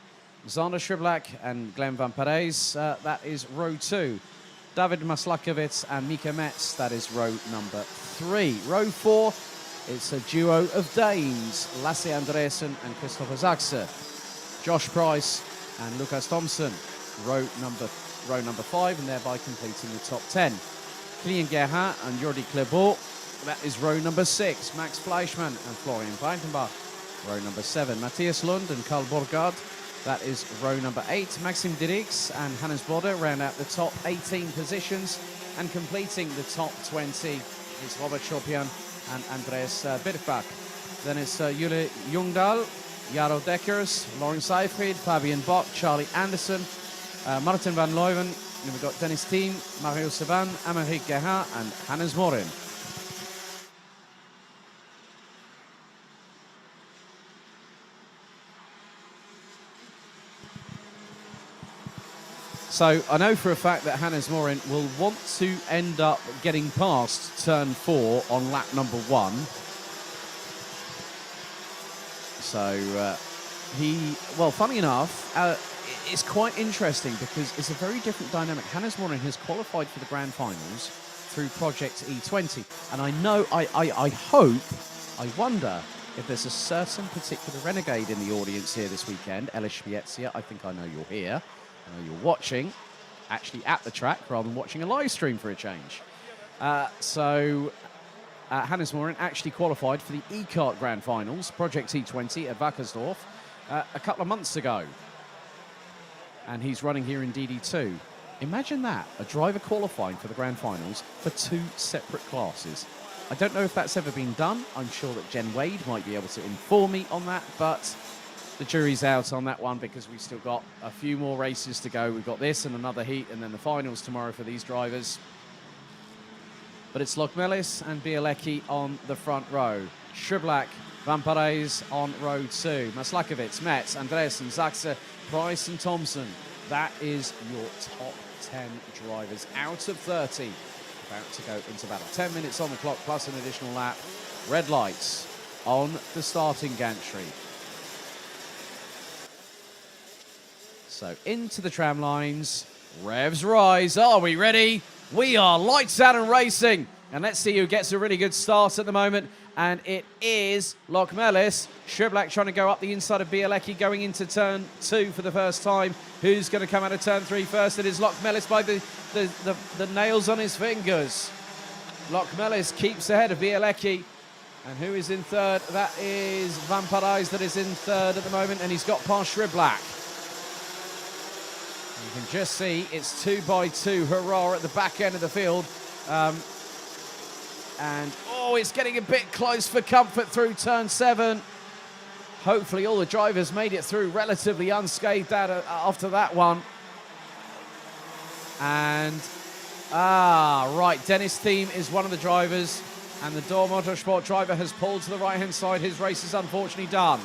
S1: Xander Shriblack and Glenn Van Parijs, that is row 2. David Maslakovic and Mika Metz, that is row number 3. Row 4, it's a duo of Danes, Lasse Andresen and Christopher Zachse. Josh Price and Lucas Thompson, row number 5, and thereby completing the top 10. Kylian Gerhardt and Jordi Clebot, that is row number 6. Max Fleischmann and Florian Breitenbach, row number 7. Matthias Lund and Karl Borgard, that is row number 8. Maxim Dirix and Hannes Bode round out the top 18 positions, and completing the top 20 is Robert Chopian and Andreas Birkbach. Then it's Jule Jungdahl, Jaro Deckers, Lawrence Seyfried, Fabian Bock, Charlie Anderson, Martin van Leuven, and we've got Dennis Thiem, Mario Seban, Amerik Gerhardt and Hannes Morin. So I know for a fact that Hannes Morin will want to end up getting past turn 4 on lap number 1. So funny enough, it's quite interesting because it's a very different dynamic. Hannes Morin has qualified for the grand finals through Project E20. And I know, I wonder if there's a certain particular renegade in the audience here this weekend. Elis Spiezia, I think I know you're here. I know you're watching, actually at the track, rather than watching a live stream for a change. Hannes Morin actually qualified for the E-Kart Grand Finals, Project E20 at Wackersdorf, a couple of months ago. And he's running here in DD2. Imagine that, a driver qualifying for the Grand Finals for 2 separate classes. I don't know if that's ever been done. I'm sure that Jen Wade might be able to inform me on that, but the jury's out on that one because we've still got a few more races to go. We've got this and another heat and then the finals tomorrow for these drivers. But it's Lokmelis and Bielecki on the front row. Shriblack, Van Parijs on row 2. Maslakovic, Metz, Andresen, Zachse, Price and Thompson. That is your top 10 drivers out of 30. About to go into battle. 10 minutes on the clock plus an additional lap. Red lights on the starting gantry. So into the tram lines, revs rise. Are we ready? We are lights out and racing. And let's see who gets a really good start at the moment. And it is Lokmelis. Shriblack trying to go up the inside of Bielecki going into turn 2 for the first time. Who's going to come out of turn 3 first? It is Lokmelis by the nails on his fingers. Lokmelis keeps ahead of Bielecki. And who is in third? That is Van Parijs that is in third at the moment. And he's got past Shriblack. You can just see it's 2 by 2 hurrah at the back end of the field. It's getting a bit close for comfort through turn 7. Hopefully all the drivers made it through relatively unscathed after that one. And, right, Dennis Thiem is one of the drivers. And the Door Motorsport driver has pulled to the right-hand side. His race is unfortunately done.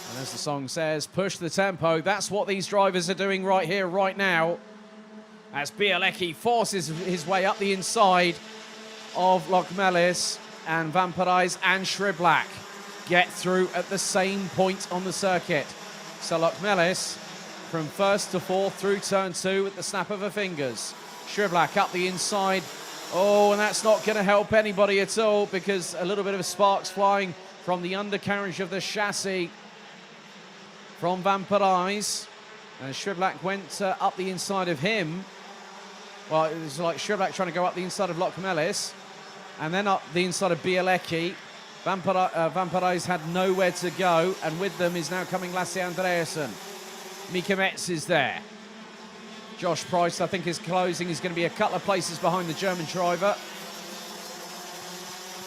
S1: And as the song says, push the tempo. That's what these drivers are doing right here, right now. As Bielecki forces his way up the inside of Lokmelis, and Van Parijs and Shriblack get through at the same point on the circuit. So Lokmelis from first to fourth through turn 2 at the snap of her fingers. Shriblack up the inside. Oh, and that's not going to help anybody at all because a little bit of sparks flying from the undercarriage of the chassis from Van Parijs. And Shriblack went up the inside of him. Well, it was like Shriblack trying to go up the inside of Lokmelis and then up the inside of Bielecki. Van Parijs had nowhere to go, and with them is now coming Lasse Andreasen. Mika Metz is there. Josh Price, I think, is closing. He's going to be a couple of places behind the German driver.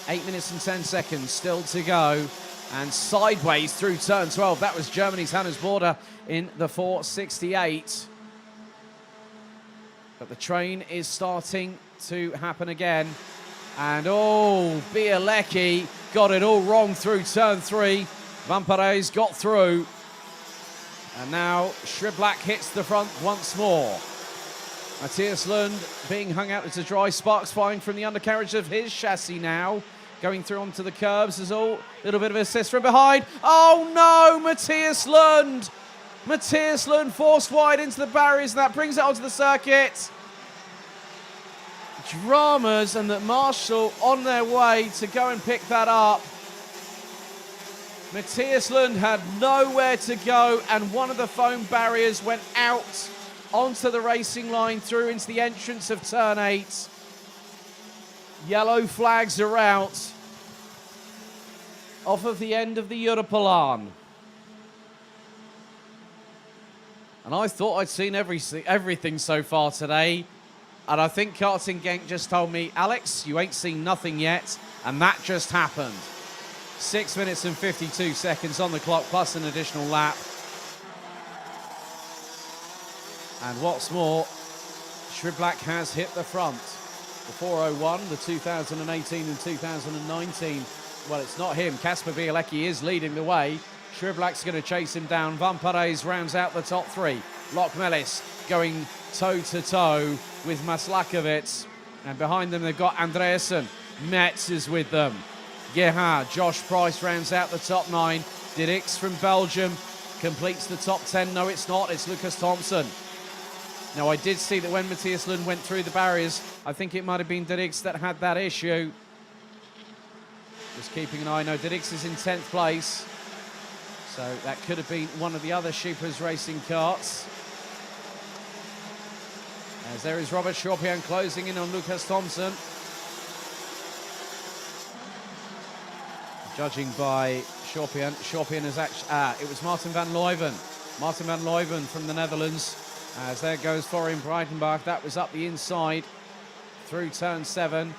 S1: 8 minutes and 10 seconds still to go. And sideways through turn 12. That was Germany's Hannes Bode in the 468. But the train is starting to happen again. And Bielecki got it all wrong through turn 3. Van Parijs got through. And now Schriblak hits the front once more. Matthias Lund being hung out as a dry sparks flying from the undercarriage of his chassis now. Going through onto the curbs is all. Little bit of assist from behind. Oh no, Matthias Lund! Matthias Lund forced wide into the barriers, and that brings it onto the circuit. Dramas, and that Marshall on their way to go and pick that up. Matthias Lund had nowhere to go, and one of the foam barriers went out onto the racing line through into the entrance of turn 8. Yellow flags are out off of the end of the Europalan. And I thought I'd seen everything so far today. And I think Karting Genk just told me, Alex, you ain't seen nothing yet. And that just happened. 6 minutes and 52 seconds on the clock, plus an additional lap. And what's more, Schriblak has hit the front. The 401, the 2018 and 2019. Well, it's not him. Kasper Bielecki is leading the way. Schriblak's going to chase him down. Van Parijs rounds out the top 3. Lok Melis going toe-to-toe with Maslakovic. And behind them, they've got Andreasen. Metz is with them. Gerhard, Josh Price rounds out the top 9. Didix from Belgium completes the top 10. No, it's not. It's Lucas Thompson. Now, I did see that when Matthias Lund went through the barriers, I think it might have been Didix that had that issue. Just keeping an eye. No, Didix is in 10th place. So that could have been one of the other Schuppers racing karts. As there is Robert Schorpian closing in on Lucas Thompson. Judging by Schorpian, Schorpian is actually, it was Martin van Leuven. Martin van Leuven from the Netherlands. As there goes Florian Breitenbach. That was up the inside through turn 7.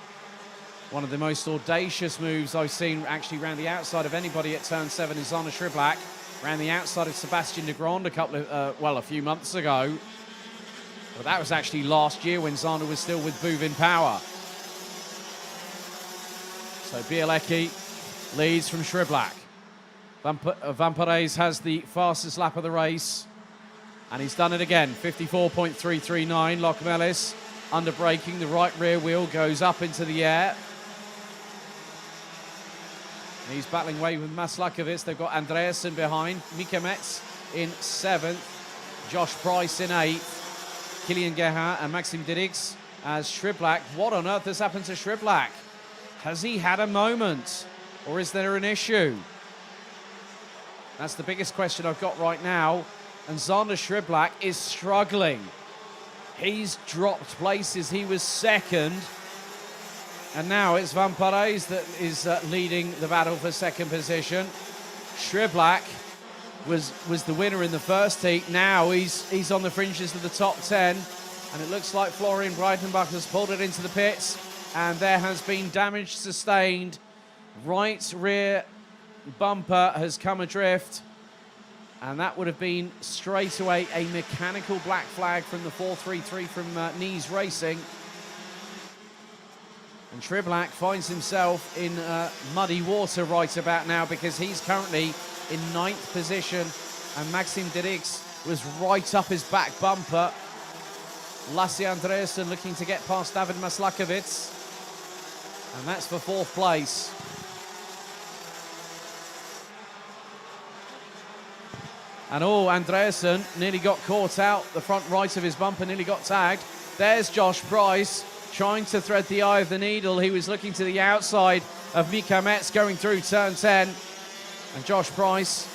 S1: One of the most audacious moves I've seen actually around the outside of anybody at turn 7 is Zana Schriblak. Around the outside of Sebastian de Grande a few months ago. But that was actually last year when Zana was still with Buvin Power. So Bielecki leads from Schriblak. Van Parijs has the fastest lap of the race. And he's done it again, 54.339. Lok Melis under braking, the right rear wheel goes up into the air. And he's battling away with Maslakovic. They've got Andreasen behind. Mika Metz in 7th. Josh Price in 8th. Kilian Gerhard and Maxim Didix as Schriblak. What on earth has happened to Schriblak? Has he had a moment? Or is there an issue? That's the biggest question I've got right now. And Zander Schriblak is struggling. He's dropped places. He was 2nd. And now it's Van Parijs that is leading the battle for 2nd position. Schriblak was the winner in the first heat. Now he's on the fringes of the top 10. And it looks like Florian Breitenbach has pulled it into the pits. And there has been damage sustained. Right rear bumper has come adrift. And that would have been straight away a mechanical black flag from the 433 from Nice Racing. And Schriblak finds himself in muddy water right about now because he's currently in 9th position. And Maxim Didix was right up his back bumper. Lasse Andreasen looking to get past David Maslakovic. And that's for 4th place. And Andreasen nearly got caught out. The front right of his bumper nearly got tagged. There's Josh Price trying to thread the eye of the needle. He was looking to the outside of Mika Metz going through turn 10. And Josh Price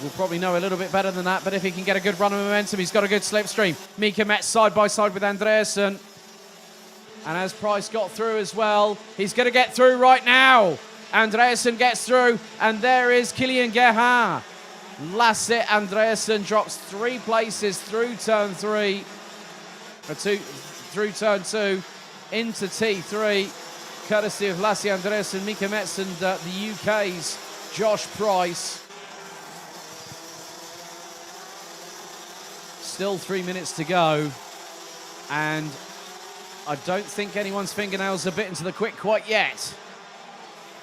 S1: will probably know a little bit better than that, but if he can get a good run of momentum, he's got a good slipstream. Mika Metz side by side with Andreasen. And as Price got through as well, he's going to get through right now. Andreasen gets through, and there is Kilian Gerhard. Lasse Andreasen drops 3 places through turn 3, through turn 2, into T3, courtesy of Lasse Andreasen, Mika Metz, and the UK's Josh Price. Still 3 minutes to go, and I don't think anyone's fingernails are bitten to the quick quite yet.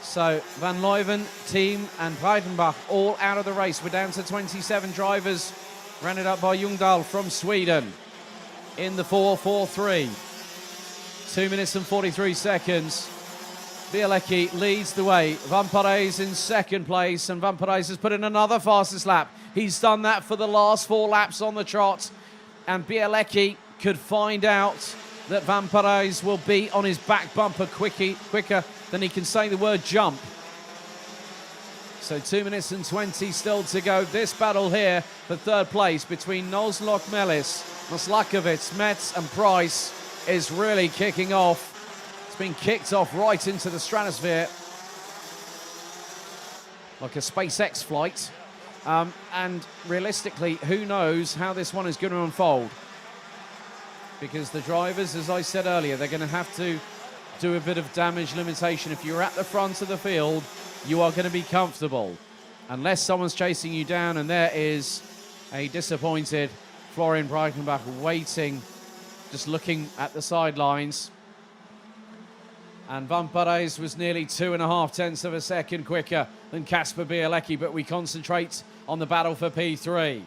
S1: So Van Leuven, team, and Breitenbach all out of the race. We're down to 27 drivers rounded up by Ljungdahl from Sweden in the 4:43. 2 minutes and 43 seconds. Bielecki leads the way. Van Parijs in second place, and Van Parijs has put in another fastest lap. He's done that for the last 4 laps on the trot, and Bielecki could find out that Van Parijs will be on his back bumper quicker than he can say the word jump. So 2 minutes and 20 still to go. This battle here for third place between Nols Lokmelis, Maslakovic, Metz and Price is really kicking off. It's been kicked off right into the stratosphere like a SpaceX flight. And realistically, who knows how this one is going to unfold? Because the drivers, as I said earlier, they're going to have to do a bit of damage limitation. If you're at the front of the field, you are going to be comfortable. Unless someone's chasing you down, and there is a disappointed Florian Breitenbach waiting, just looking at the sidelines. And Van Parijs was nearly 2.5 tenths of a second quicker than Kasper Bielecki, but we concentrate on the battle for P3.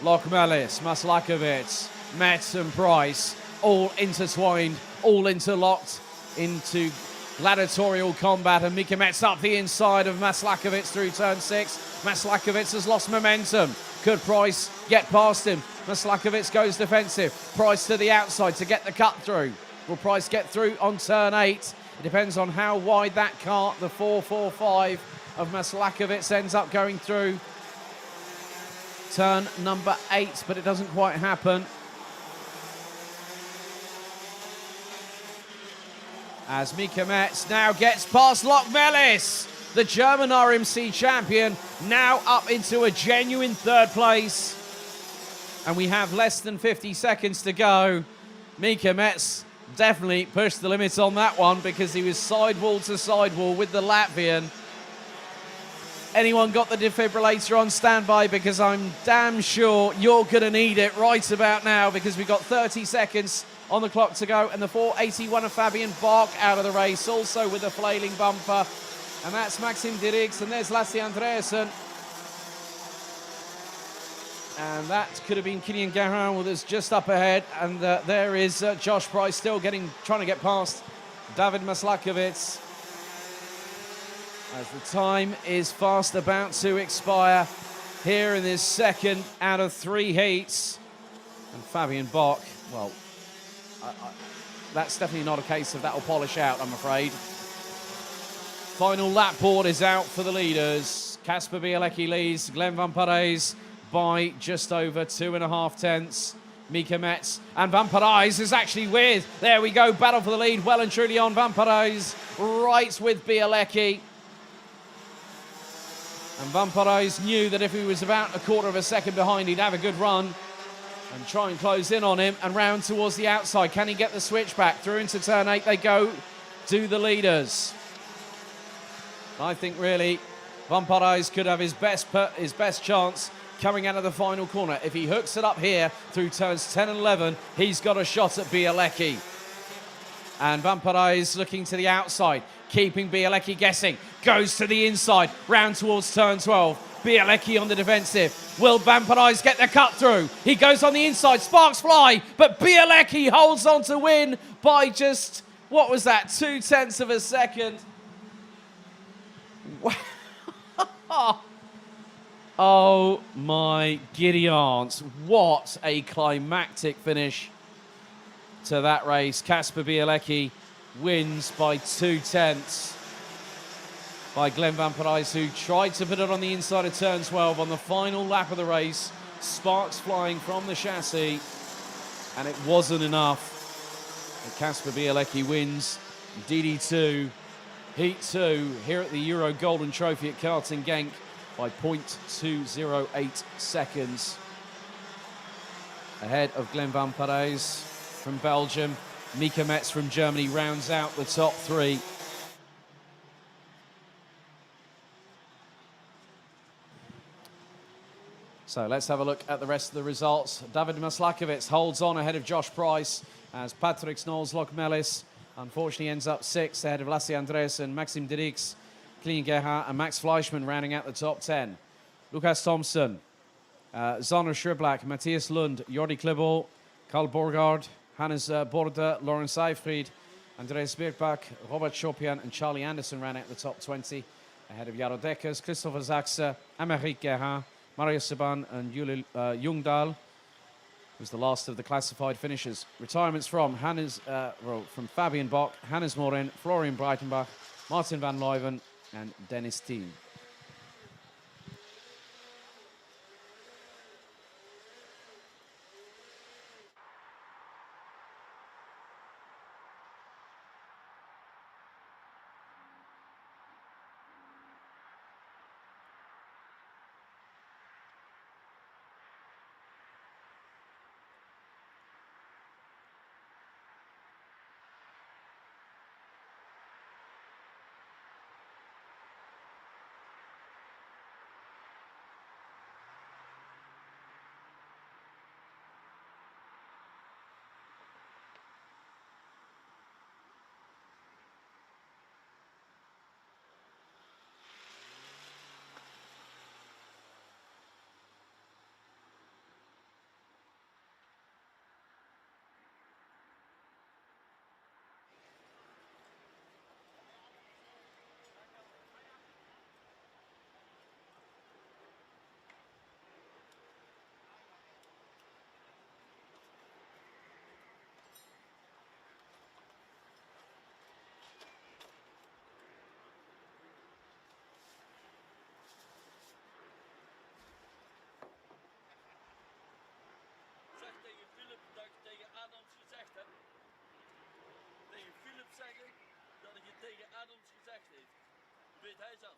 S1: Lokmelis, Maslakovic, Metz and Price, all intertwined, all interlocked into gladiatorial combat, and Mika Metz up the inside of Maslakovic through turn 6. Maslakovic has lost momentum. Could Price get past him? Maslakovic goes defensive. Price to the outside to get the cut through. Will Price get through on turn 8? It depends on how wide that cart, the 4.45 of Maslakovic, ends up going through turn number 8, but it doesn't quite happen. As Mika Metz now gets past Lokmelis, the German RMC champion, now up into a genuine third place. And we have less than 50 seconds to go. Mika Metz definitely pushed the limits on that one because he was sidewall to sidewall with the Latvian. Anyone got the defibrillator on standby? Because I'm damn sure you're going to need it right about now, because we've got 30 seconds on the clock to go, and the 4.81 of Fabian Bach out of the race, also with a flailing bumper. And that's Maxim Dirix, and there's Lasse Andreasen. And that could have been Kylian Guerin with us just up ahead. And there is Josh Price still trying to get past David Maslakovic, as the time is fast about to expire here in this second out of 3 heats. And Fabian Bach, well, that's definitely not a case of that'll polish out, I'm afraid. Final lap board is out for the leaders. Kasper Bielecki leads Glenn Van Parijs by just over 2.5 tenths. Mika Metz and Van Parijs is actually with. There we go, battle for the lead, well and truly on. Van Parijs right with Bielecki. And Van Parijs knew that if he was about a quarter of a second behind, he'd have a good run and try and close in on him and round towards the outside. Can he get the switch back? Through into turn 8 they go to the leaders. I think really Van Parijs could have his best chance coming out of the final corner. If he hooks it up here through turns 10 and 11, he's got a shot at Bielecki. And Van Parijs looking to the outside, keeping Bielecki guessing. Goes to the inside, round towards turn 12. Bielecki on the defensive. Will Van Parijs get the cut through? He goes on the inside, sparks fly, but Bielecki holds on to win by just, what was that, 2 tenths of a second. Wow. Oh my giddy aunts. What a climactic finish to that race. Kasper Bielecki wins by 2 tenths by Glenn Van Parijs, who tried to put it on the inside of turn 12 on the final lap of the race. Sparks flying from the chassis, and it wasn't enough. But Kasper Bielecki wins DD2 Heat 2 here at the Euro Golden Trophy at Karting Genk by 0.208 seconds. Ahead of Glenn Van Parijs from Belgium. Mika Metz from Germany rounds out the top 3. So let's have a look at the rest of the results. David Maslakovic holds on ahead of Josh Price, as Patrick Snows Lokmelis unfortunately ends up 6th ahead of Lasse Andreasen, Maxim Dirix, Kylian Guerin and Max Fleischmann rounding out the top 10. Lucas Thompson Zonner Schurblack, Matthias Lund, Jordi Klibbel, Karl Borgaard, Hannes Borde, Lauren Seifried, Andreas Birkbach, Robert Chopian and Charlie Anderson ran out the top 20 ahead of Jaro Dekkers, Christopher Zaxe, Amerik Gerhard, Mario Saban and Jule Jungdahl was the last of the classified finishers. Retirements from from Fabian Bock, Hannes Morin, Florian Breitenbach, Martin van Leuven and Dennis Thiem.
S12: Zeggen dat ik het tegen Adams gezegd heeft. Weet hij zelf.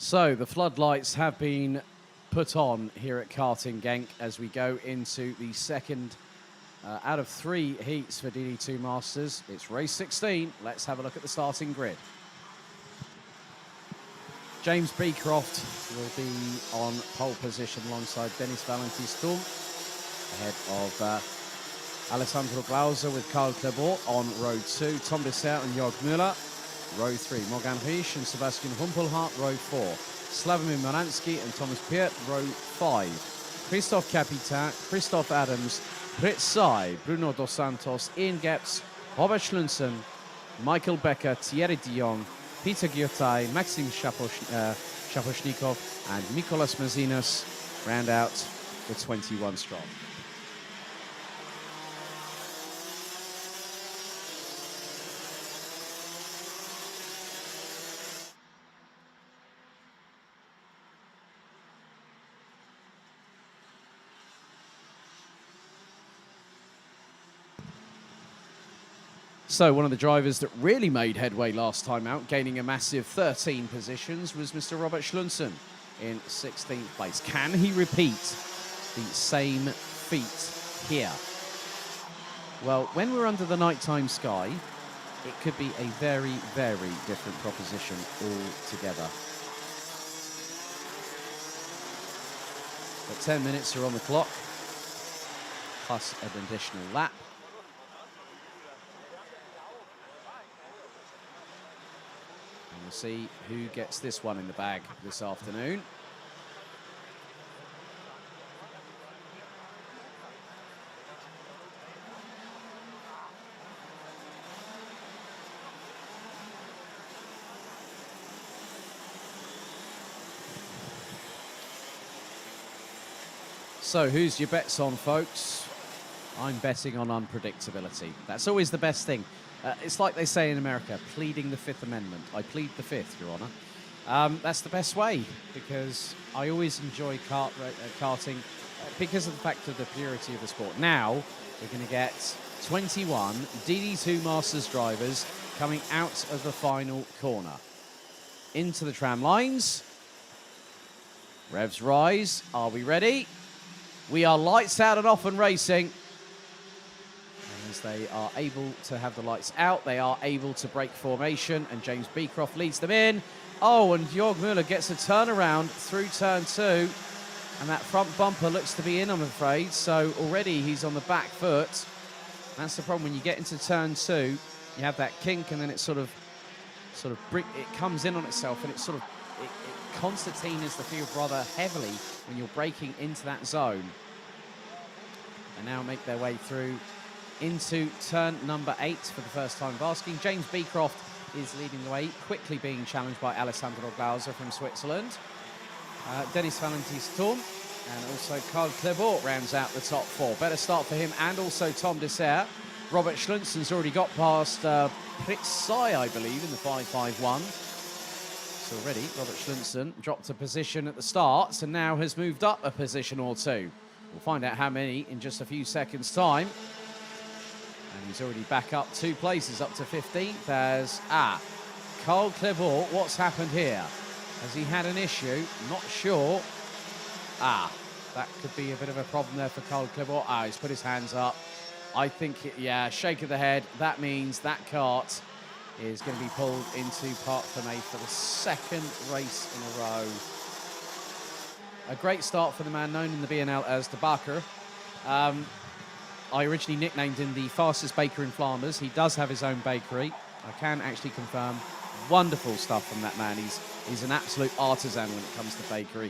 S1: So the floodlights have been put on here at Karting Genk as we go into the second out of 3 heats for DD2 Masters. It's race 16. Let's have a look at the starting grid. James Beecroft will be on pole position alongside Dennis Valentin-Sturm, ahead of Alessandro Glauser with Karl Klebor on row 2, Tom Dessert and Jörg Müller, row 3, Morgan Riesch and Sebastian Humpelhardt, row 4, Slavomir Moransky and Thomas Piet, row 5, Christophe Capitan, Christoph Adams, Fritz Sai, Bruno Dos Santos, Ian Gepps, Robert Schlunsen, Michael Becker, Thierry de Jong, Peter Giotai, Maxim Shaposhnikov and Mikolas Mazinas round out the 21 strong. So one of the drivers that really made headway last time out, gaining a massive 13 positions, was Mr. Robert Schlunsen in 16th place. Can he repeat the same feat here? Well, when we're under the nighttime sky, it could be a very, very different proposition altogether. But 10 minutes are on the clock, plus an additional lap. We'll see who gets this one in the bag this afternoon. So who's your bets on, folks? I'm betting on unpredictability. That's always the best thing. It's like they say in America, pleading the Fifth Amendment. I plead the Fifth, Your Honour. That's the best way, because I always enjoy karting because of the fact of the purity of the sport. Now, we're going to get 21 DD2 Masters drivers coming out of the final corner. Into the tram lines. Revs rise. Are we ready? We are lights out and off and racing. As they are able to have the lights out, they are able to break formation, and James Beecroft leads them in. Oh, and Jörg Müller gets a turnaround through turn 2, and that front bumper looks to be in, I'm afraid. So already he's on the back foot. That's the problem when you get into turn 2. You have that kink, and then it it comes in on itself, and it concertinas the field rather heavily when you're braking into that zone. They now make their way through into turn number 8 for the first time of asking. James Beecroft is leading the way, quickly being challenged by Alessandro Glauser from Switzerland. Dennis Valentin-Sturm and also Karl Klebor rounds out the top 4. Better start for him and also Tom Dessert. Robert Schlunsen's already got past Fritz Sai, I believe, in the 5.51. So already Robert Schlunsen dropped a position at the start and now has moved up a position or 2. We'll find out how many in just a few seconds' time. And he's already back up 2 places, up to 15th as, Karl Klebor, what's happened here? Has he had an issue? Not sure. That could be a bit of a problem there for Karl Klebor. He's put his hands up. I think, shake of the head. That means that kart is going to be pulled into Parc Fermé for the 2nd race in a row. A great start for the man known in the BNL as De Bakker. I originally nicknamed him the fastest baker in Flanders. He does have his own bakery. I can actually confirm wonderful stuff from that man. He's an absolute artisan when it comes to bakery.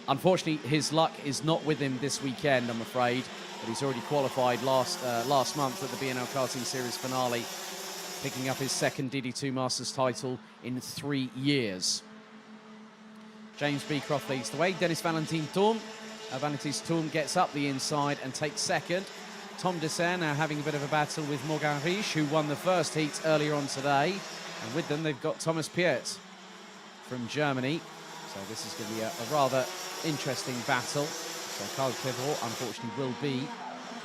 S1: Unfortunately, his luck is not with him this weekend, I'm afraid. But he's already qualified last month at the BNL Karting Series finale, picking up his 2nd DD2 Masters title in 3 years. James Beecroft leads the way. Dennis Valentin-Sturm gets up the inside and takes 2nd. Tom Dessert now having a bit of a battle with Morgan Riesch, who won the first heat earlier on today. And with them, they've got Thomas Piet from Germany. So this is going to be a rather interesting battle. So Karl Klebor, unfortunately, will be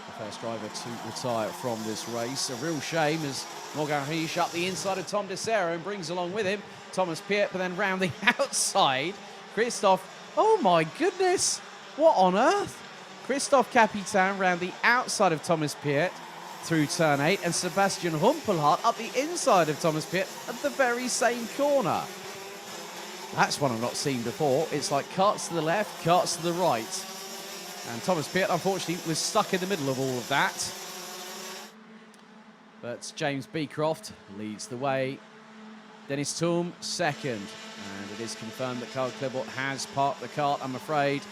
S1: the first driver to retire from this race. A real shame as Morgan Riesch up the inside of Tom Dessert and brings along with him Thomas Piet, but then round the outside Christoph, oh my goodness, what on earth? Christoph Capitan round the outside of Thomas Piet through turn 8, and Sebastian Humpelhardt up the inside of Thomas Piet at the very same corner. That's one I've not seen before. It's like carts to the left, carts to the right. And Thomas Piet, unfortunately, was stuck in the middle of all of that. But James Beecroft leads the way. Dennis Thum second. And it is confirmed that Carl Klibort has parked the cart, I'm afraid.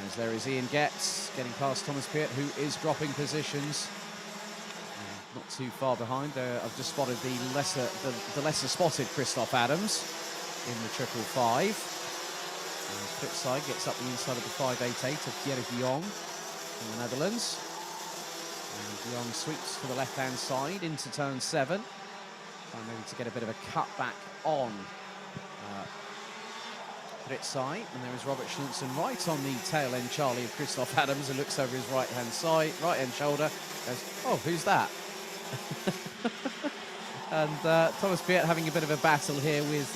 S1: As there is Ian Getz getting past Thomas Piet, who is dropping positions. Not too far behind. I've just spotted the lesser spotted Christoph Adams in the 555. And Flipside gets up the inside of the 588 of Thierry de Jong from the Netherlands. And de Jong sweeps to the left-hand side into turn 7. Trying maybe to get a bit of a cut back on Flipside. And there is Robert Schluntzen right on the tail end Charlie of Christoph Adams, who looks over his right-hand side, right-hand shoulder, goes, oh, who's that? And Thomas Piet having a bit of a battle here with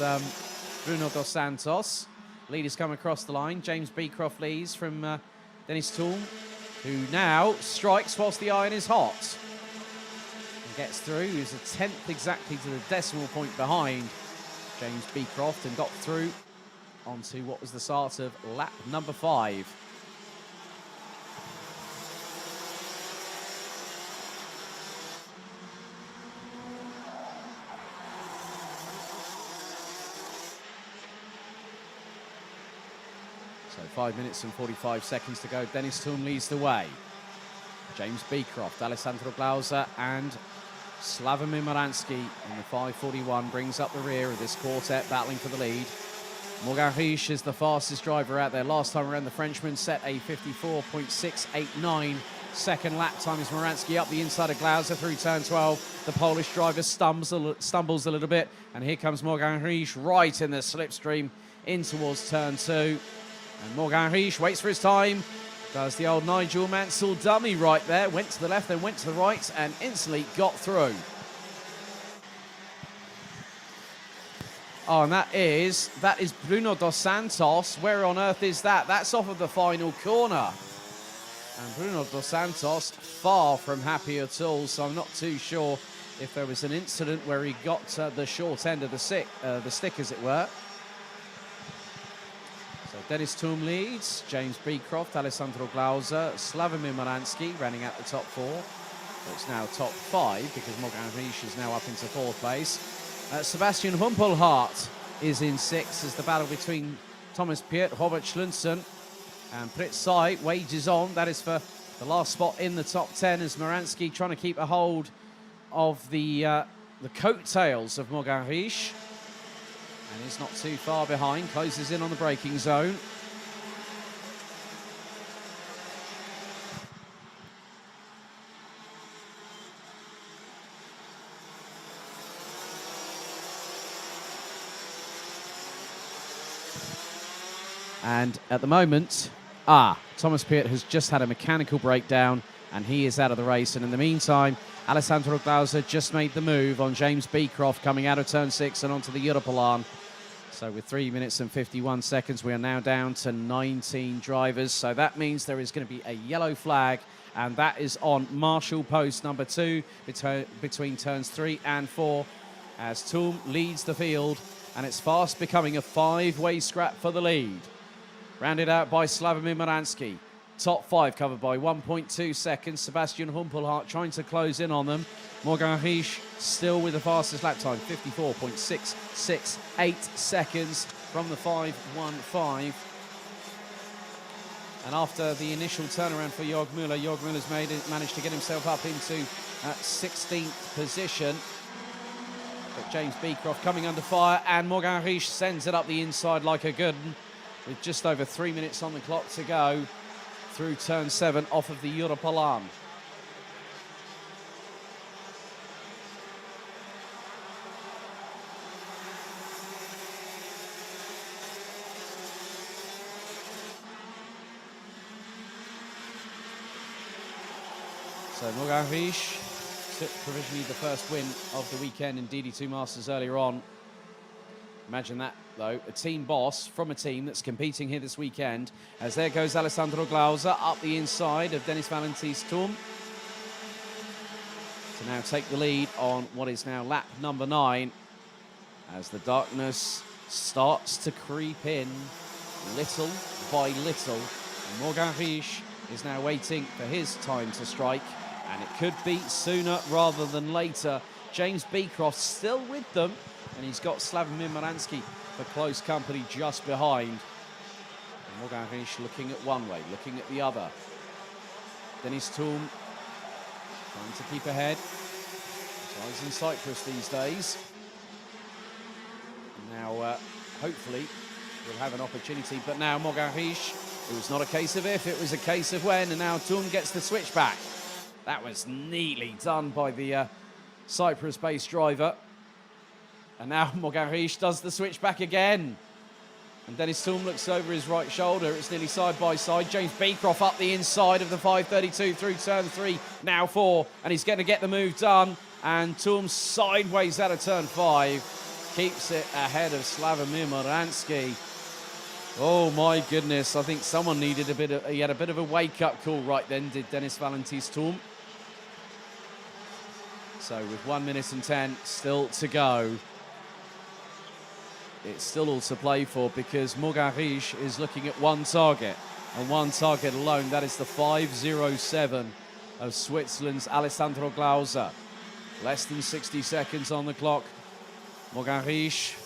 S1: Bruno dos Santos. Leaders come across the line. James Beecroft leads from Dennis Thum, who now strikes whilst the iron is hot. And gets through. He's a tenth exactly to the decimal point behind James Beecroft and got through onto what was the start of lap number 5. So 5 minutes and 45 seconds to go. Dennis Thum leads the way. James Beecroft, Alessandro Glauser and Slavomir Moransky in the 541 brings up the rear of this quartet battling for the lead. Morgan Riche is the fastest driver out there. Last time around, the Frenchman set a 54.689 second lap time as Moransky up the inside of Glauser through turn 12. The Polish driver stumbles a little bit, and here comes Morgan Riche right in the slipstream in towards turn 2. And Morgan Riche waits for his time, does the old Nigel Mansell dummy right there, went to the left, then went to the right, and instantly got through. Oh, and that is Bruno dos Santos. Where on earth is that? That's off of the final corner. And Bruno dos Santos far from happy at all, so I'm not too sure if there was an incident where he got the short end of the stick, as it were. So Dennis Thum leads, James Beecroft, Alessandro Glauser, Slavomir Moransky running out the top 4. So it's now top 5 because Morgan Riche is now up into 4th place. Sebastian Humpelhardt is in 6th as the battle between Thomas Piet, Robert Schluntzen and Pritzai wages on. That is for the last spot in the top 10 as Moransky trying to keep a hold of the coattails of Morgan Riche. And he's not too far behind, closes in on the braking zone. And at the moment, Thomas Piet has just had a mechanical breakdown and he is out of the race. And in the meantime, Alessandro Glauser just made the move on James Beecroft coming out of turn 6 and onto the Europolan. So with 3 minutes and 51 seconds, we are now down to 19 drivers. So that means there is going to be a yellow flag, and that is on Marshall post number 2 between turns 3 and 4 as Thum leads the field, and it's fast becoming a 5-way scrap for the lead. Rounded out by Slavomir Moransky. Top 5 covered by 1.2 seconds. Sebastian Humpelhardt trying to close in on them. Morgan Riche still with the fastest lap time, 54.668 seconds from the 5:15. And after the initial turnaround for Jörg Müller's managed to get himself up into 16th position. But James Beecroft coming under fire, and Morgan Riche sends it up the inside like a good one, with just over 3 minutes on the clock to go through turn 7 off of the Europolan. So Morgan Riche took provisionally the first win of the weekend in DD2 Masters earlier on. Imagine that though, a team boss from a team that's competing here this weekend. As there goes Alessandro Glauser up the inside of Dennis Valentis Turm to now take the lead on what is now lap number 9 as the darkness starts to creep in little by little. And Morgan Riche is now waiting for his time to strike, and it could be sooner rather than later. James Beecroft still with them, and he's got Slavomir Moransky for close company just behind. And Morgan Riche looking at one way, looking at the other. Dennis Turm trying to keep ahead. He's in Cyprus these days. Now, hopefully, we'll have an opportunity. But now Morgan Riche, it was not a case of if, it was a case of when. And now Turm gets the switch back. That was neatly done by the Cyprus-based driver. And now Morgan Riche does the switch back again. And Dennis Turm looks over his right shoulder. It's nearly side by side. James Beecroft up the inside of the 532 through turn 3, now 4. And he's going to get the move done. And Turm sideways out of turn 5. Keeps it ahead of Slavomir Moransky. Oh my goodness, I think someone needed he had a bit of a wake-up call right then, did Dennis Valentis Turm. So with 1 minute and 10 still to go, it's still all to play for because Morgan Riche is looking at one target, and one target alone. That is the 507 of Switzerland's Alessandro Glauser. Less than 60 seconds on the clock. Morgan Riche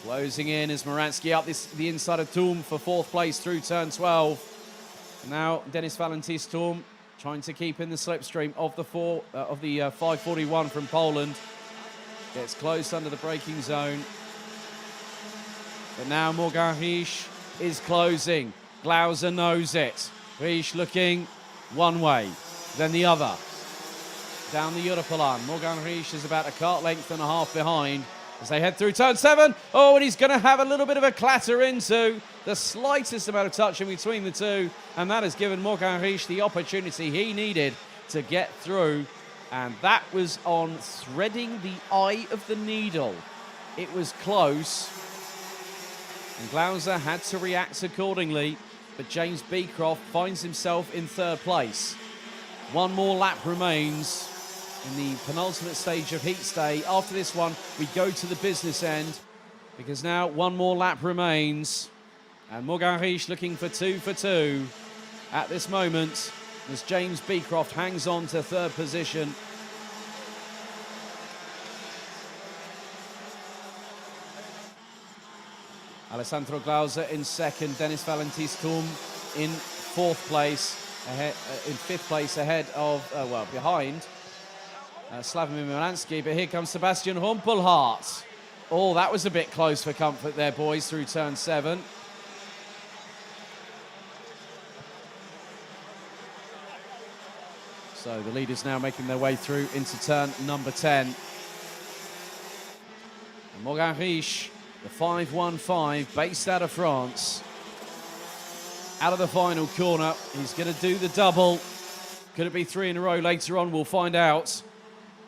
S1: closing in as Moransky up the inside of Turm for 4th place through turn 12. Now Dennis Valentis Turm trying to keep in the slipstream of the 541 from Poland. Gets close under the braking zone. But now Morgan Riche is closing. Glauser knows it. Riche looking one way, then the other. Down the Europalan. Morgan Riche is about a kart length and a half behind as they head through turn 7. Oh, and he's going to have a little bit of a clatter into the slightest amount of touch in between the two. And that has given Morgan Riche the opportunity he needed to get through. And that was on threading the eye of the needle. It was close. And Glauser had to react accordingly. But James Beecroft finds himself in 3rd place. One more lap remains in the penultimate stage of heat stay. After this one, we go to the business end because now one more lap remains. And Morgan Riche looking for 2 for 2 at this moment as James Beecroft hangs on to 3rd position. Alessandro Glauser in 2nd, Dennis Valentis Turm in 4th place, in 5th place ahead of, behind Slavomir Moransky. But here comes Sebastian Humpelhardt. Oh, that was a bit close for comfort there, boys, through turn 7. So the leaders now making their way through into turn number 10. And Morgan Riche, the 515, based out of France, out of the final corner. He's going to do the double. Could it be 3 in a row later on? We'll find out.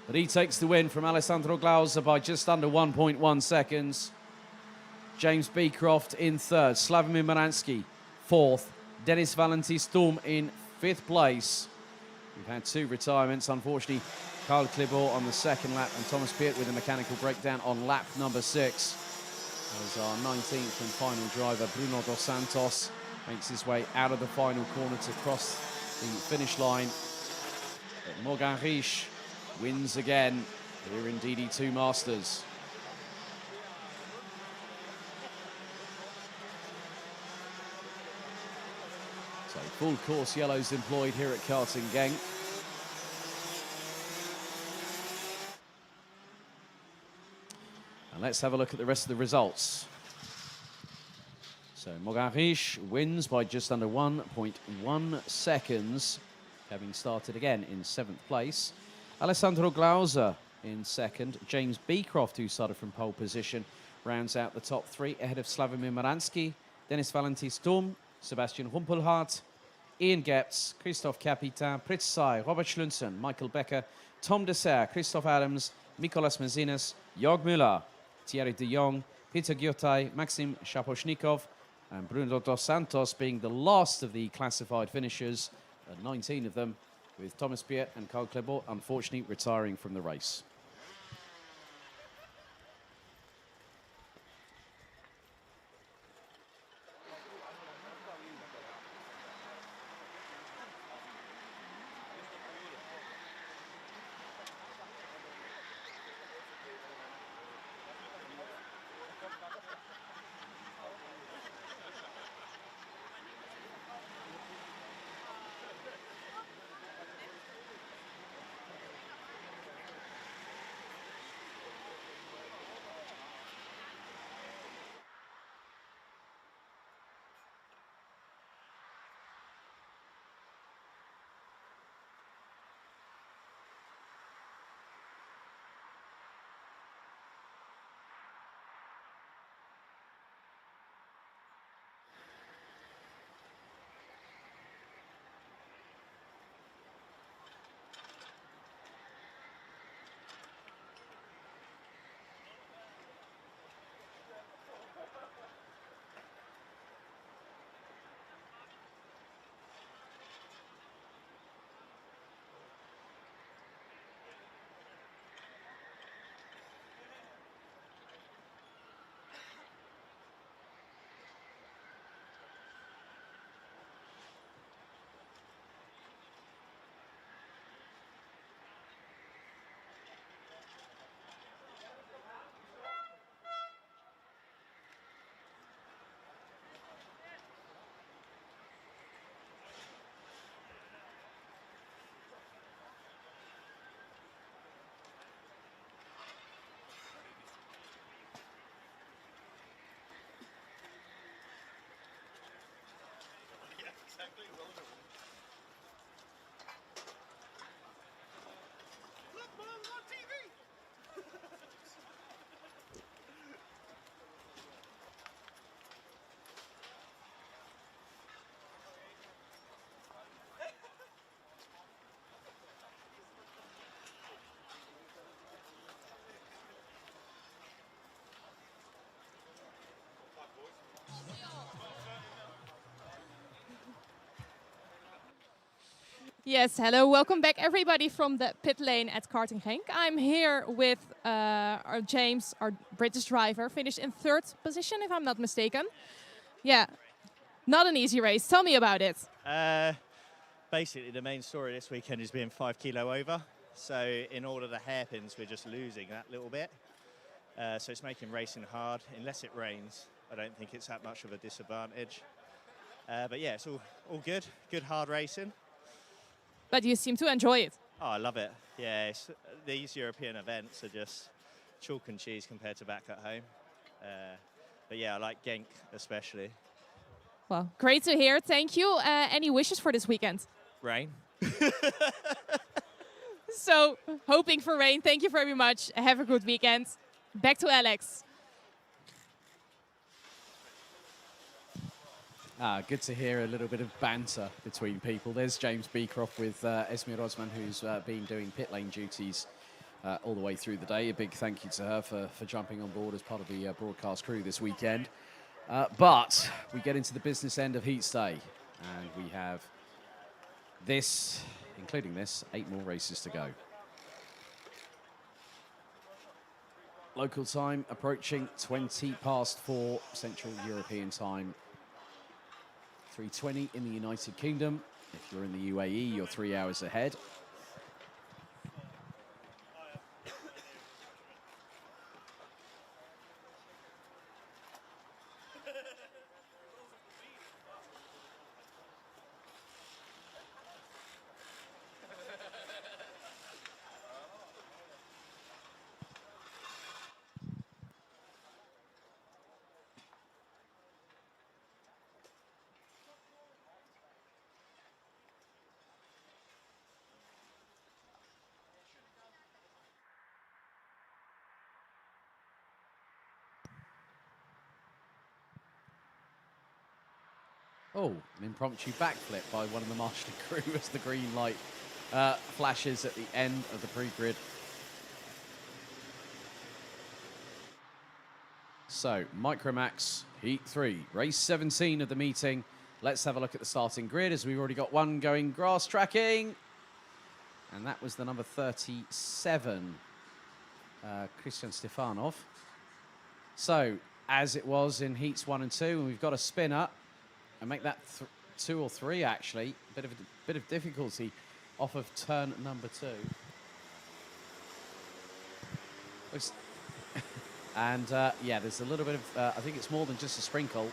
S1: But he takes the win from Alessandro Glauser by just under 1.1 seconds. James Beecroft in 3rd. Slavomir Moransky 4th. Dennis Valentis Turm in 5th place. We've had 2 retirements. Unfortunately, Carl Clibor on the 2nd lap and Thomas Piet with a mechanical breakdown on lap number 6. As our 19th and final driver, Bruno Dos Santos, makes his way out of the final corner to cross the finish line. But Morgan Riche wins again here in DD2 Masters. So full course yellows employed here at Karting Genk. And let's have a look at the rest of the results. So Morgan Riche wins by just under 1.1 seconds, having started again in 7th place. Alessandro Glauser in 2nd. James Beecroft, who started from pole position, rounds out the top 3 ahead of Slavomir Moransky, Dennis Valentis Turm, Sebastian Humpelhardt, Ian Gepps, Christophe Capitan, Fritz Sai, Robert Schlunzen, Michael Becker, Tom Dessert, Christoph Adams, Nicolas Mezinas, Jörg Müller, Thierry de Jong, Peter Gyurtai, Maxim Shaposhnikov, and Bruno dos Santos being the last of the classified finishers, 19 of them, with Thomas Piet and Carl Klebot unfortunately retiring from the race.
S2: Yes, hello, welcome back everybody from the pit lane at Karting Genk. I'm here with our James, our British driver, finished in 3rd position if I'm not mistaken. Yeah, not an easy race. Tell me about it.
S13: Basically, the main story this weekend is being 5 kilo over. So in all of the hairpins, we're just losing that little bit. So it's making racing hard. Unless it rains, I don't think it's that much of a disadvantage. But yeah, it's all good. Good hard racing.
S2: But you seem to enjoy it.
S13: Oh, I love it. Yeah, these European events are just chalk and cheese compared to back at home. But yeah, I like Genk especially.
S2: Well, great to hear. Thank you. Any wishes for this weekend?
S13: Rain.
S2: So, hoping for rain. Thank you very much. Have a good weekend. Back to Alex.
S1: Good to hear a little bit of banter between people. There's James Beecroft with Esme Rosman, who's been doing pit lane duties all the way through the day. A big thank you to her for jumping on board as part of the broadcast crew this weekend. But we get into the business end of Heats Day, and we have this, including this, 8 more races to go. Local time approaching 20 past 4 Central European time. 3:20 in the United Kingdom. If you're in the UAE, you're 3 hours ahead. Oh, an impromptu backflip by one of the marshalling crew as the green light flashes at the end of the pre-grid. So, Micromax Heat 3, race 17 of the meeting. Let's have a look at the starting grid as we've already got one going grass tracking. And that was the number 37, Christian Stefanov. So, as it was in Heats 1 and 2, and we've got a spinner, and make that 2 or 3 actually. Bit of difficulty off of turn number 2. And yeah, there's a little bit of, I think it's more than just a sprinkle.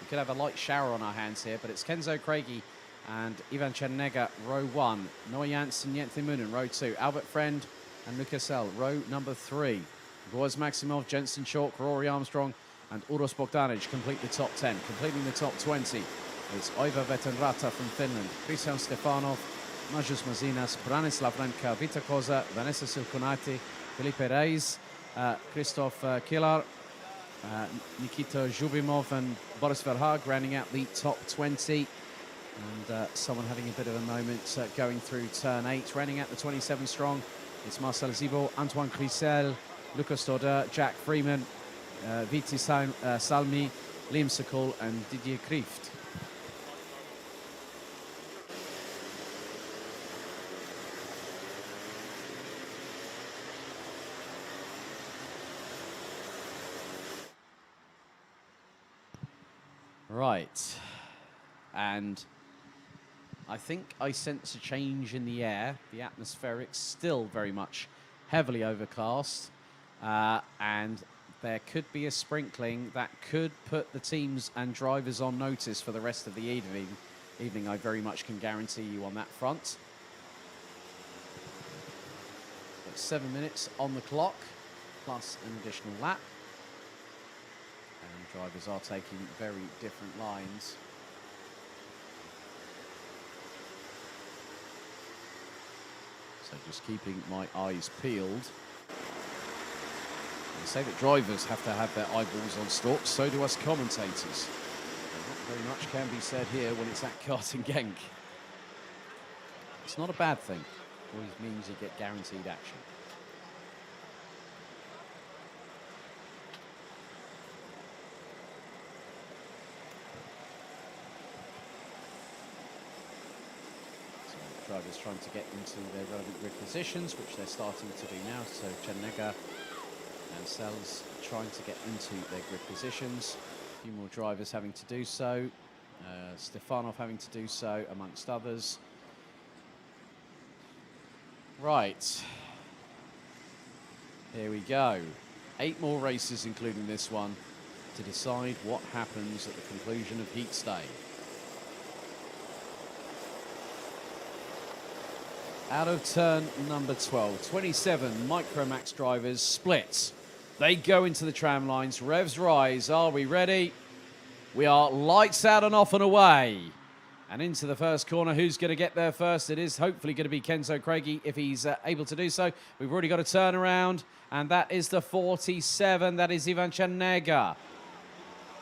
S1: We could have a light shower on our hands here, but it's Kenzo Craigie and Ivan Chernega, row 1. Noah Janssen, Jente Moonen, row 2. Albert Friend and Lucas L, row number 3. Boaz Maximov, Jensen Chalk, Rory Armstrong, and Uros Bogdanic complete the top 10. Completing the top 20 is Oiva Vetenrata from Finland, Christian Stefanov, Majus Mazinas, Branislav Renka, Vita Koza, Vanessa Silconati, Felipe Reis, Christoph Killar, Nikita Zhubimov and Boris Verhaag rounding out the top 20. And someone having a bit of a moment going through turn 8. Rounding out the 27 strong, it's Marcel Zibo, Antoine Crissel, Lucas Doder, Jack Freeman, Viti Salmi, Liam Sokol and Didier Krieft. Right, and I think I sense a change in the air. The atmospheric's still very much heavily overcast, and there could be a sprinkling that could put the teams and drivers on notice for the rest of the evening. I very much can guarantee you on that front. But 7 minutes on the clock, plus an additional lap. And drivers are taking very different lines. So just keeping my eyes peeled. They say that drivers have to have their eyeballs on stalks, so do us commentators. Not very much can be said here when it's at Karting Genk. It's not a bad thing. It always means you get guaranteed action. Drivers trying to get into their relevant grid positions, which they're starting to do now. So Chernega and Sells trying to get into their grid positions. A few more drivers having to do so. Stefanov having to do so, amongst others. Right. Here we go. 8 more races, including this one, to decide what happens at the conclusion of Heat Stay. Out of turn number 12, 27 Micromax drivers split. They go into the tram lines, revs rise. Are we ready? We are lights out and off and away. And into the first corner, who's going to get there first? It is hopefully going to be Kenzo Craigie if he's able to do so. We've already got a turnaround, and that is the 47. That is Ivan Chernega.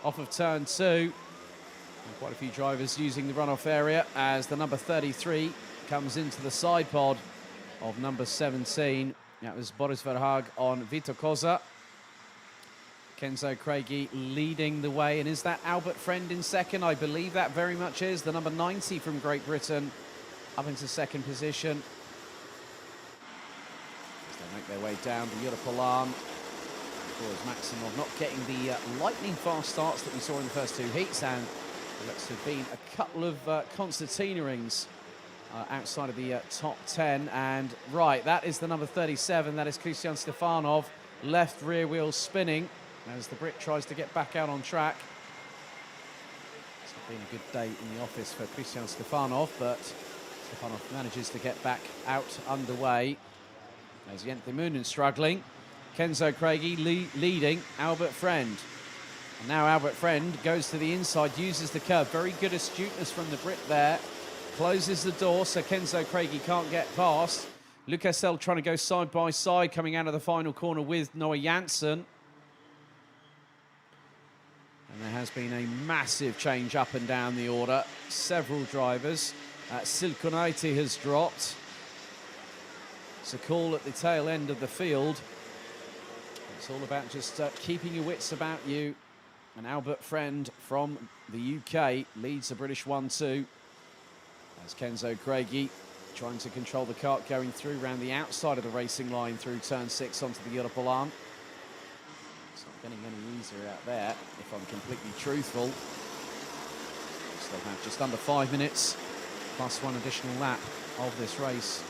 S1: Off of turn 2. And quite a few drivers using the runoff area as the number 33 comes into the side pod of number 17. That was Boris Verhaag on Vito Koza. Kenzo Craigie leading the way. And is that Albert Friend in second? I believe that very much is. The number 90 from Great Britain up into second position. As they make their way down to Europolan. Boaz Maximov not getting the lightning fast starts that we saw in the first 2 heats. And there looks to have been a couple of concertina rings outside of the top 10. And right, that is the number 37. That is Christian Stefanov. Left rear wheel spinning as the Brit tries to get back out on track. It's not been a good day in the office for Christian Stefanov, but Stefanov manages to get back out underway. There's Jente Moonen struggling. Kenzo Craigie leading Albert Friend. And now Albert Friend goes to the inside, uses the curve. Very good astuteness from the Brit there. Closes the door so Kenzo Craigie can't get past. Lucas L trying to go side by side, coming out of the final corner with Noah Janssen. And there has been a massive change up and down the order. Several drivers. Silkonaiti has dropped. It's a call at the tail end of the field. It's all about just keeping your wits about you. And Albert Friend from the UK leads the British 1-2. As Kenzo Craigie trying to control the kart going through around the outside of the racing line through turn 6 onto the Europolan. It's not getting any easier out there, if I'm completely truthful. Still have just under 5 minutes, plus one additional lap of this race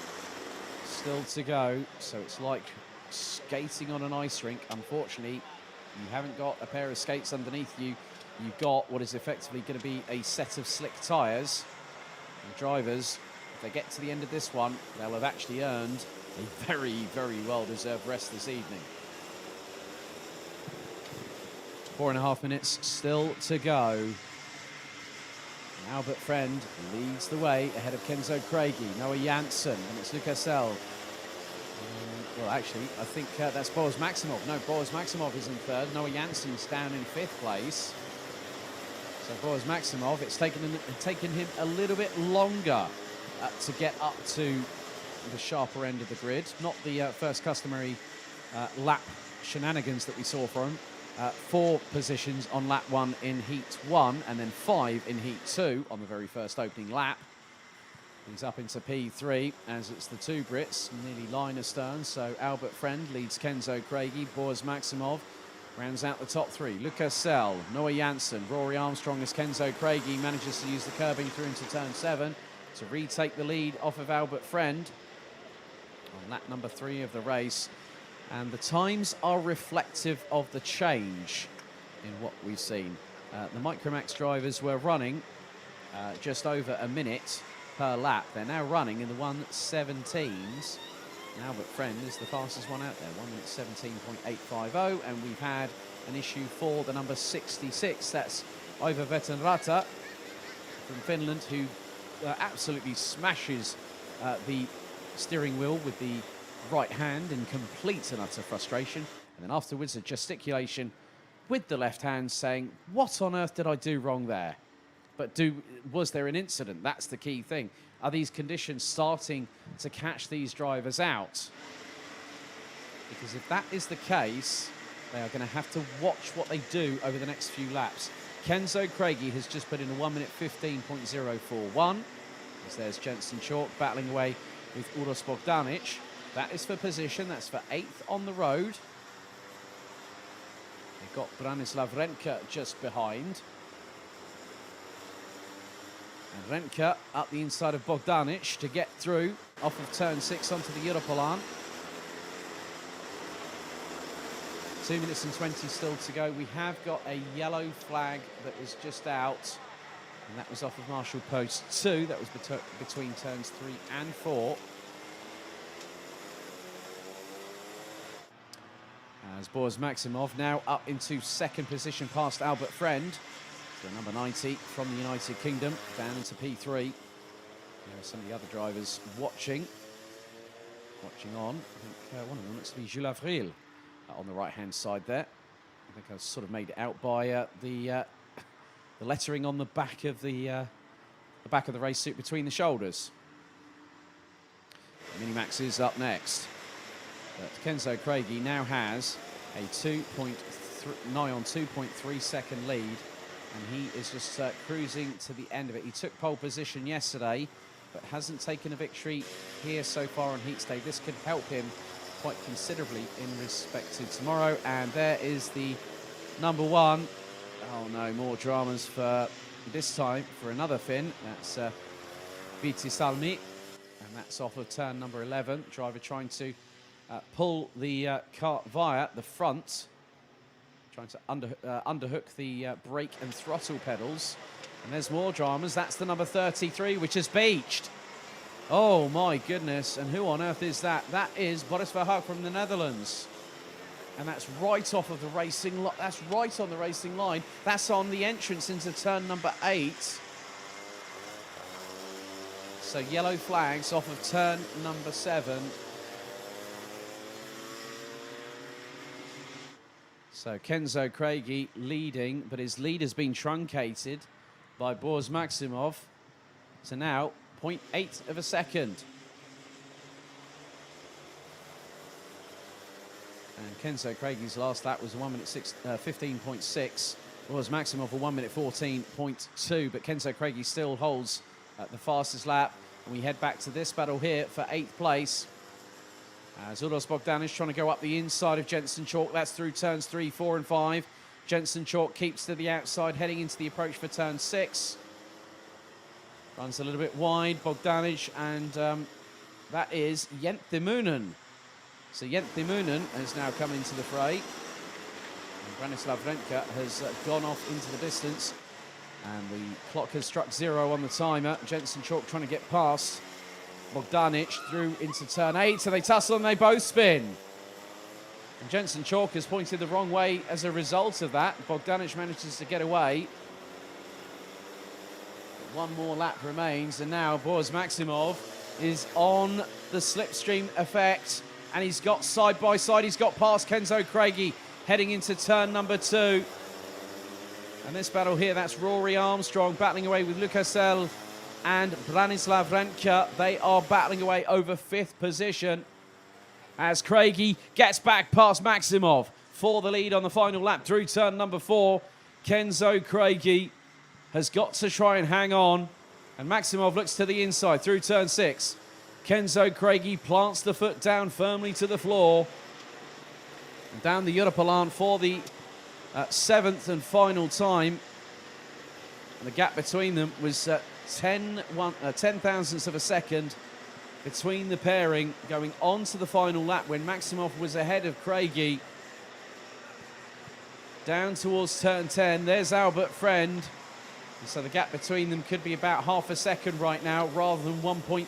S1: still to go. So it's like skating on an ice rink. Unfortunately, you haven't got a pair of skates underneath you. You've got what is effectively going to be a set of slick tyres. And drivers, if they get to the end of this one, they'll have actually earned a very, very well-deserved rest this evening. 4.5 minutes still to go. And Albert Friend leads the way ahead of Kenzo Craigie, Noah Janssen, and it's Lucas L. Well, actually, I think that's Boaz Maximov. No, Boaz Maximov is in third. Noah Janssen's down in 5th place. So Boaz Maximov, it's taken him a little bit longer to get up to the sharper end of the grid. Not the first customary lap shenanigans that we saw from him. 4 positions on lap 1 in heat 1, and then 5 in heat 2 on the very first opening lap. He's up into P3 as it's the 2 Brits, nearly line astern. So Albert Friend leads Kenzo Craigie, Boaz Maximov rounds out the top 3. Lucas Sell, Noah Janssen, Rory Armstrong as Kenzo Craigie manages to use the curbing through into turn 7 to retake the lead off of Albert Friend on lap number 3 of the race. And the times are reflective of the change in what we've seen. The Micromax drivers were running just over a minute per lap. They're now running in the 1:17s. And Albert Friend is the fastest one out there, 1:17.850. And we've had an issue for the number 66. That's Ivo Vetenrata from Finland, who absolutely smashes the steering wheel with the right hand in complete and utter frustration. And then afterwards, a gesticulation with the left hand saying, what on earth did I do wrong there? But was there an incident? That's the key thing. Are these conditions starting to catch these drivers out? Because if that is the case, they are going to have to watch what they do over the next few laps. Kenzo Craigie has just put in a 1:15.041. As there's Jensen Chalk battling away with Uros Bogdanic. That is for position. That's for 8th on the road. They've got Branislav Renke just behind. And Renke up the inside of Bogdanic to get through off of turn 6 onto the Europolan. 2 minutes and 20 still to go. We have got a yellow flag that was just out. And that was off of Marshall Post 2. That was between turns 3 and 4. As Boaz Maximov now up into 2nd position past Albert Friend. So number 90 from the United Kingdom down into P3. There are some of the other drivers watching on. I think one of them looks to be Jules Avril on the right-hand side there. I think I've sort of made it out by the lettering on the back of the race suit between the shoulders. Minimax is up next. But Kenzo Craigie now has a 2.3 second lead, and he is just cruising to the end of it. He took pole position yesterday, but hasn't taken a victory here so far on heat stage. This could help him quite considerably in respect to tomorrow. And there is the number 1. Oh no, more dramas for this time for another Finn. That's Viti Salmi, and that's off of turn number 11. Driver trying to pull the cart via the front, trying to underhook the brake and throttle pedals. And there's more dramas. That's the number 33, which is beached. Oh my goodness, and who on earth is that? That is Boris Verhoek from the Netherlands. And that's right off of the racing line. That's right on the racing line. That's on the entrance into turn number 8. So yellow flags off of turn number 7. So Kenzo Craigie leading, but his lead has been truncated by Boaz Maximov. So now 0.8 of a second. And Kenzo Craigie last lap was 1 minute 15.6. Was Maximov a 1 minute 14.2. But Kenzo Craigie still holds the fastest lap. And we head back to this battle here for 8th place. As Uros Bogdanic trying to go up the inside of Jensen Chalk. That's through turns 3, 4 and 5. Jensen Chalk keeps to the outside, heading into the approach for turn 6. Runs a little bit wide, Bogdanic, and that is Livetiming. So Livetiming has now come into the fray. And Branislav Renka has gone off into the distance. And the clock has struck 0 on the timer. Jensen Chalk trying to get past Bogdanic through into turn 8. So they tussle and they both spin. And Jensen Chalk has pointed the wrong way as a result of that. Bogdanic manages to get away. One more lap remains, and now Boris Maximov is on the slipstream effect, and he's got side by side, he's got past Kenzo Craigie heading into turn number 2. And this battle here, that's Rory Armstrong battling away with Lukasel and Branislav Renka. They are battling away over 5th position as Craigie gets back past Maximov for the lead on the final lap through turn number 4. Kenzo Craigie has got to try and hang on, and Maximov looks to the inside through turn 6. Kenzo Craigie plants the foot down firmly to the floor. And down the Europalan for the 7th and final time. And the gap between them was 10 thousandths of a second between the pairing going on to the final lap when Maximov was ahead of Craigie. Down towards turn 10, there's Albert Friend. So the gap between them could be about half a second right now rather than 1.8.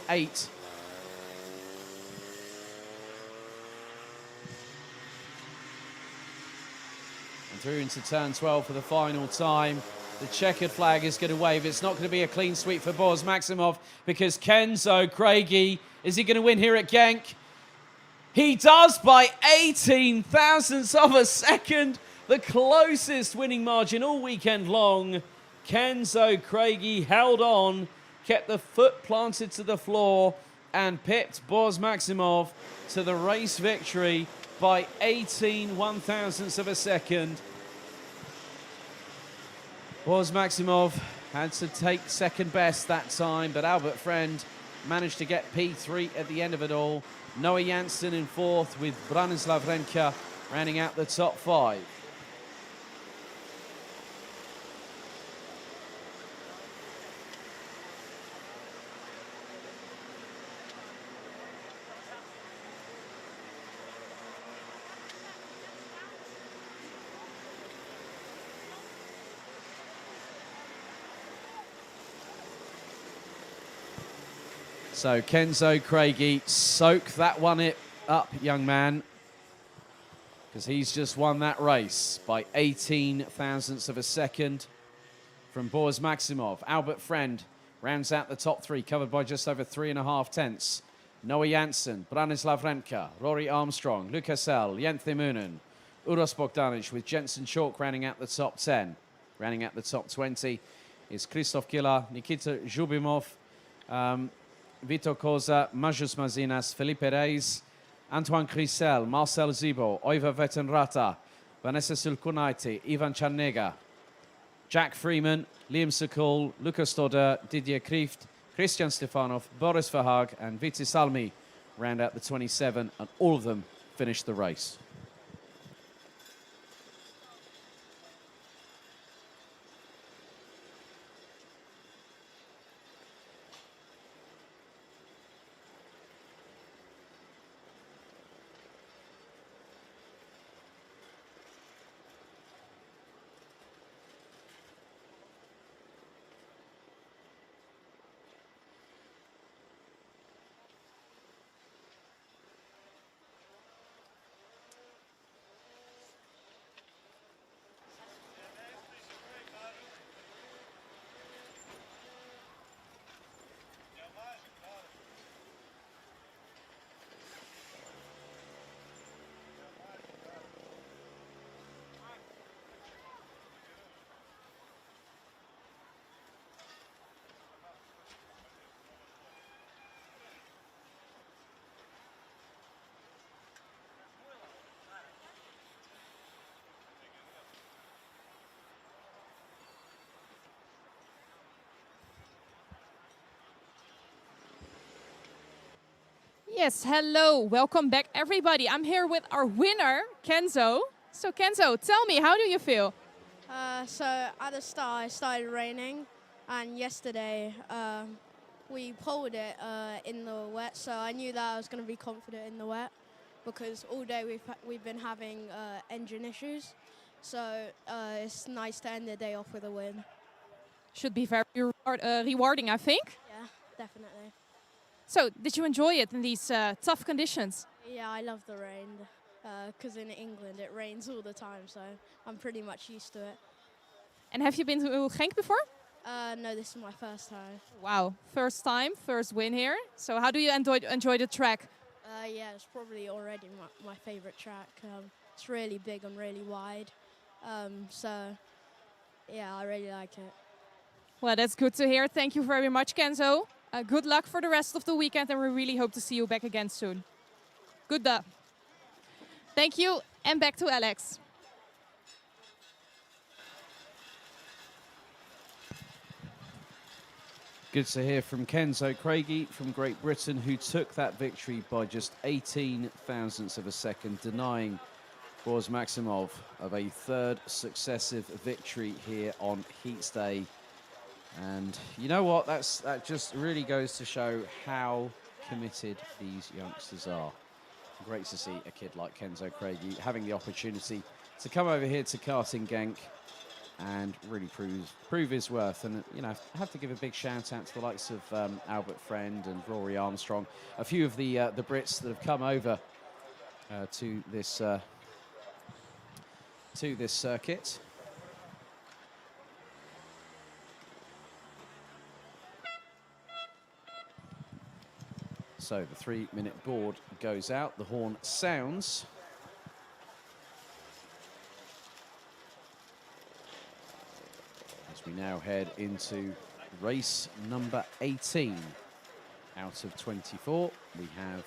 S1: And through into turn 12 for the final time. The checkered flag is going to wave. It's not going to be a clean sweep for Boris Maximov because Kenzo Craigie, is he going to win here at Genk? He does by 18 thousandths of a second. The closest winning margin all weekend long. Kenzo Craigie held on, kept the foot planted to the floor, and pipped Boris Maximov to the race victory by 18 one-thousandths of a second. Boris Maximov had to take second best that time, but Albert Friend managed to get P3 at the end of it all. Noah Janssen in 4th with Branislav Renka rounding out the top 5. So Kenzo Craigie, soak that one up, young man, because he's just won that race by 18 thousandths of a second from Boris Maximov. Albert Friend rounds out the top 3, covered by just over 3.5 tenths. Noah Janssen, Branislav Renka, Rory Armstrong, Lukasel, Livetiming, Uros Bogdanic with Jensen Chalk rounding out the top 10. Rounding out the top 20 is Krzysztof Kila, Nikita Zhubimov, Vito Koza, Majus Mazinas, Felipe Reis, Antoine Crisel, Marcel Zibo, Oiva Vetenrata, Vanessa Sulkunaiti, Ivan Chanega, Jack Freeman, Liam Sokol, Lucas Stoddard, Didier Krieft, Christian Stefanov, Boris Verhaag and Viti Salmi round out the 27, and all of them finish the race.
S2: Yes, hello, welcome back everybody. I'm here with our winner, Kenzo. So Kenzo, tell me, how do you feel?
S5: So at the start, it started raining, and yesterday we pulled it in the wet. So I knew that I was going to be confident in the wet because all day we've been having engine issues. So it's nice to end the day off with a win.
S2: Should be very rewarding, I think.
S5: Yeah, definitely.
S2: So, did you enjoy it in these tough conditions?
S5: Yeah, I love the rain because in England it rains all the time, so I'm pretty much used to it.
S2: And have you been to Genk before?
S5: No, this is my first time.
S2: Wow, first time, first win here. So, how do you enjoy the track?
S5: Yeah, it's probably already my favorite track. It's really big and really wide. So, yeah, I really like it.
S2: Well, that's good to hear. Thank you very much, Kenzo. Good luck for the rest of the weekend, and we really hope to see you back again soon. Good luck. Thank you, and back to Alex.
S1: Good to hear from Kenzo Craigie from Great Britain, who took that victory by just 18 thousandths of a second, denying Boris Maximov of a third successive victory here on Heats Day. And you know what? That just really goes to show how committed these youngsters are. Great to see a kid like Kenzo Craigie having the opportunity to come over here to karting Genk and really prove his worth. And, you know, I have to give a big shout out to the likes of Albert Friend and Rory Armstrong, a few of the Brits that have come over to this circuit. So the 3-minute board goes out, the horn sounds. As we now head into race number 18 out of 24. We have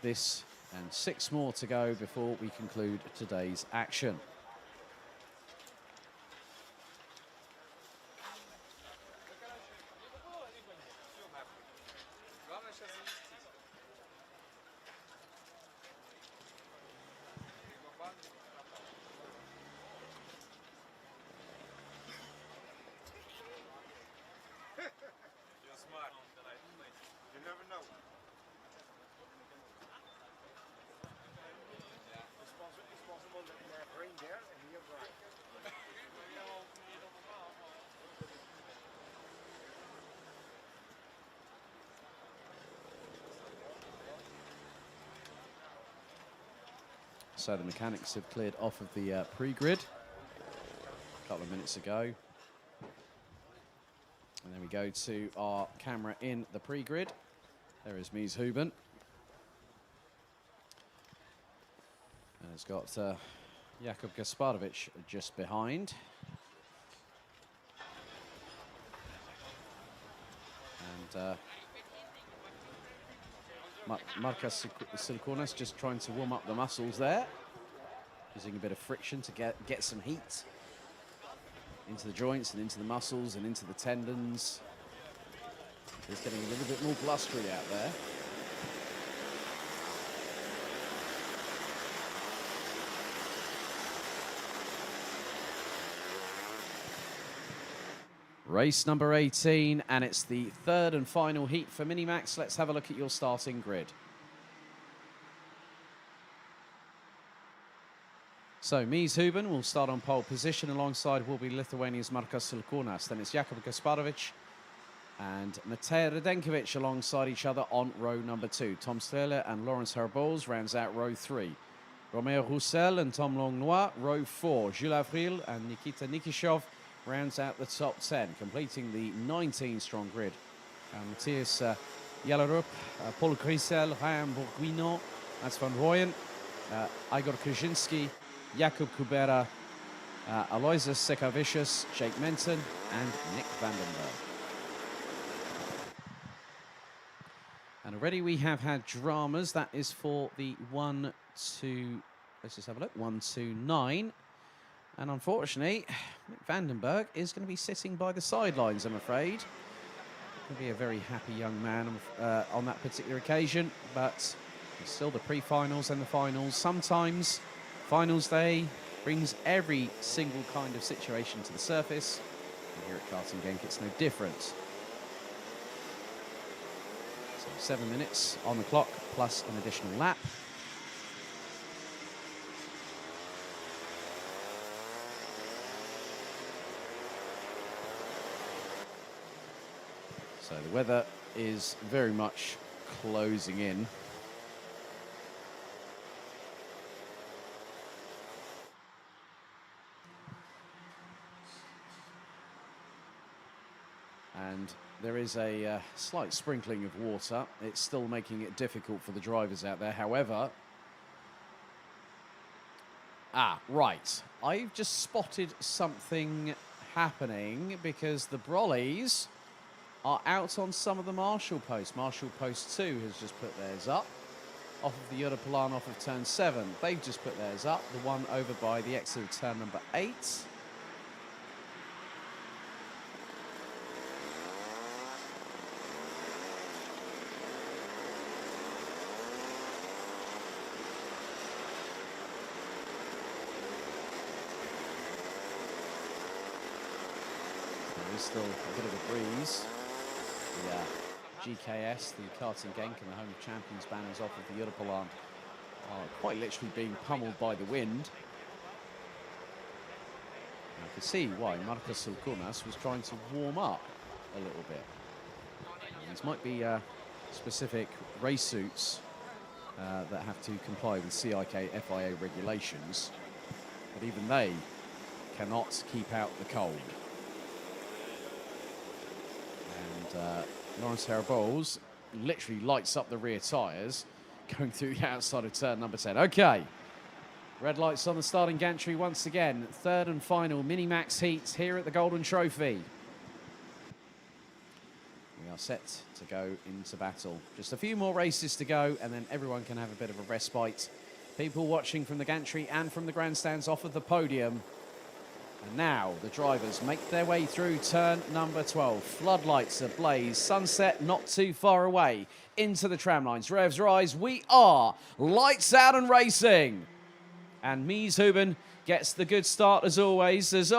S1: this and 6 more to go before we conclude today's action. So the mechanics have cleared off of the pre-grid a couple of minutes ago. And then we go to our camera in the pre-grid. There is Mies Huben. And it's got Jakub Gasparovic just behind. And Marcus Silikonas just trying to warm up the muscles there, using a bit of friction to get some heat into the joints and into the muscles and into the tendons. He's getting a little bit more blustery out there. Race number 18, and it's the third and final heat for Minimax. Let's have a look at your starting grid. So Mies Huben will start on pole position. Alongside will be Lithuania's Marcus Silikonas. Then it's Jakub Gasparovic and Matej Radenkovic alongside each other on row number 2. Tom Strehler and Lawrence Herbols rounds out row 3. Romeo Roussel and Tom Langlois, row 4. Jules Avril and Nikita Nikishov rounds out the top 10, completing the 19-strong grid. Matthias Yellerup, Paul Grisel, Ryan Bourguignon, Mats van Rooyen, Igor Krzyzynski, Jakub Kubera, Aloysius Sekavicius, Jake Menton, and Nick Vandenberg. And already we have had dramas. That is for the 1, 2, let's just have a look, 1, 2, 9. And unfortunately, Nick Vandenberg is going to be sitting by the sidelines, I'm afraid. He'll be a very happy young man on that particular occasion, but it's still the pre-finals and the finals. Sometimes finals day brings every single kind of situation to the surface. And here at Karting Genk, it's no different. So 7 minutes on the clock, plus an additional lap. So the weather is very much closing in. And there is a slight sprinkling of water. It's still making it difficult for the drivers out there. However, right. I've just spotted something happening because the Brollies are out on some of the Marshall posts. Marshall Post 2 has just put theirs up off of the Europolan off of turn 7. They've just put theirs up. The one over by the exit of turn number 8. There is still a bit of a breeze. The GKS, the Karting Genk and the Home of Champions banners off of the Europolan are quite literally being pummeled by the wind. I can see why Marcos Silcunas was trying to warm up a little bit. These might be specific race suits that have to comply with CIK FIA regulations, but even they cannot keep out the cold. And Lawrence Harabols literally lights up the rear tyres going through the outside of turn number 10. Okay, red lights on the starting gantry once again. Third and final mini-max heat here at the Golden Trophy. We are set to go into battle. Just a few more races to go and then everyone can have a bit of a respite. People watching from the gantry and from the grandstands off of the podium. And now the drivers make their way through turn number 12. Floodlights ablaze, sunset not too far away. Into the tram lines, revs rise, we are lights out and racing. And Mies Huben gets the good start as always. There's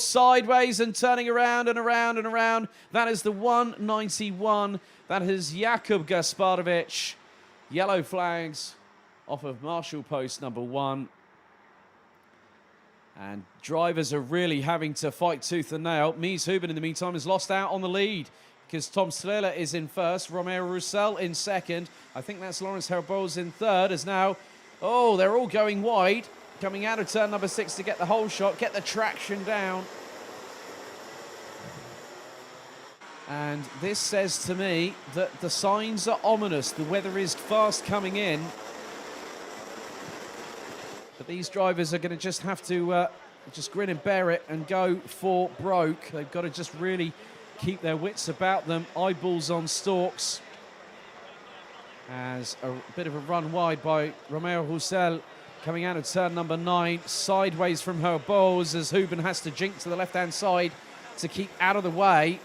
S1: sideways and turning around and around and around. That is the 191. That is Jakub Gasparovic. Yellow flags off of Marshall post number 1. And drivers are really having to fight tooth and nail. Mies Huben, in the meantime, has lost out on the lead because Tom Strehler is in first, Romeo Roussel in second. I think that's Lawrence Harabols in third, as now, they're all going wide, coming out of turn number 6 to get the whole shot, get the traction down. And this says to me that the signs are ominous. The weather is fast coming in. But these drivers are going to just have to just grin and bear it and go for broke. They've got to just really keep their wits about them. Eyeballs on stalks. As a bit of a run wide by Romeo Roussel coming out of turn number 9. Sideways from Harabols as Huben has to jink to the left-hand side to keep out of the way.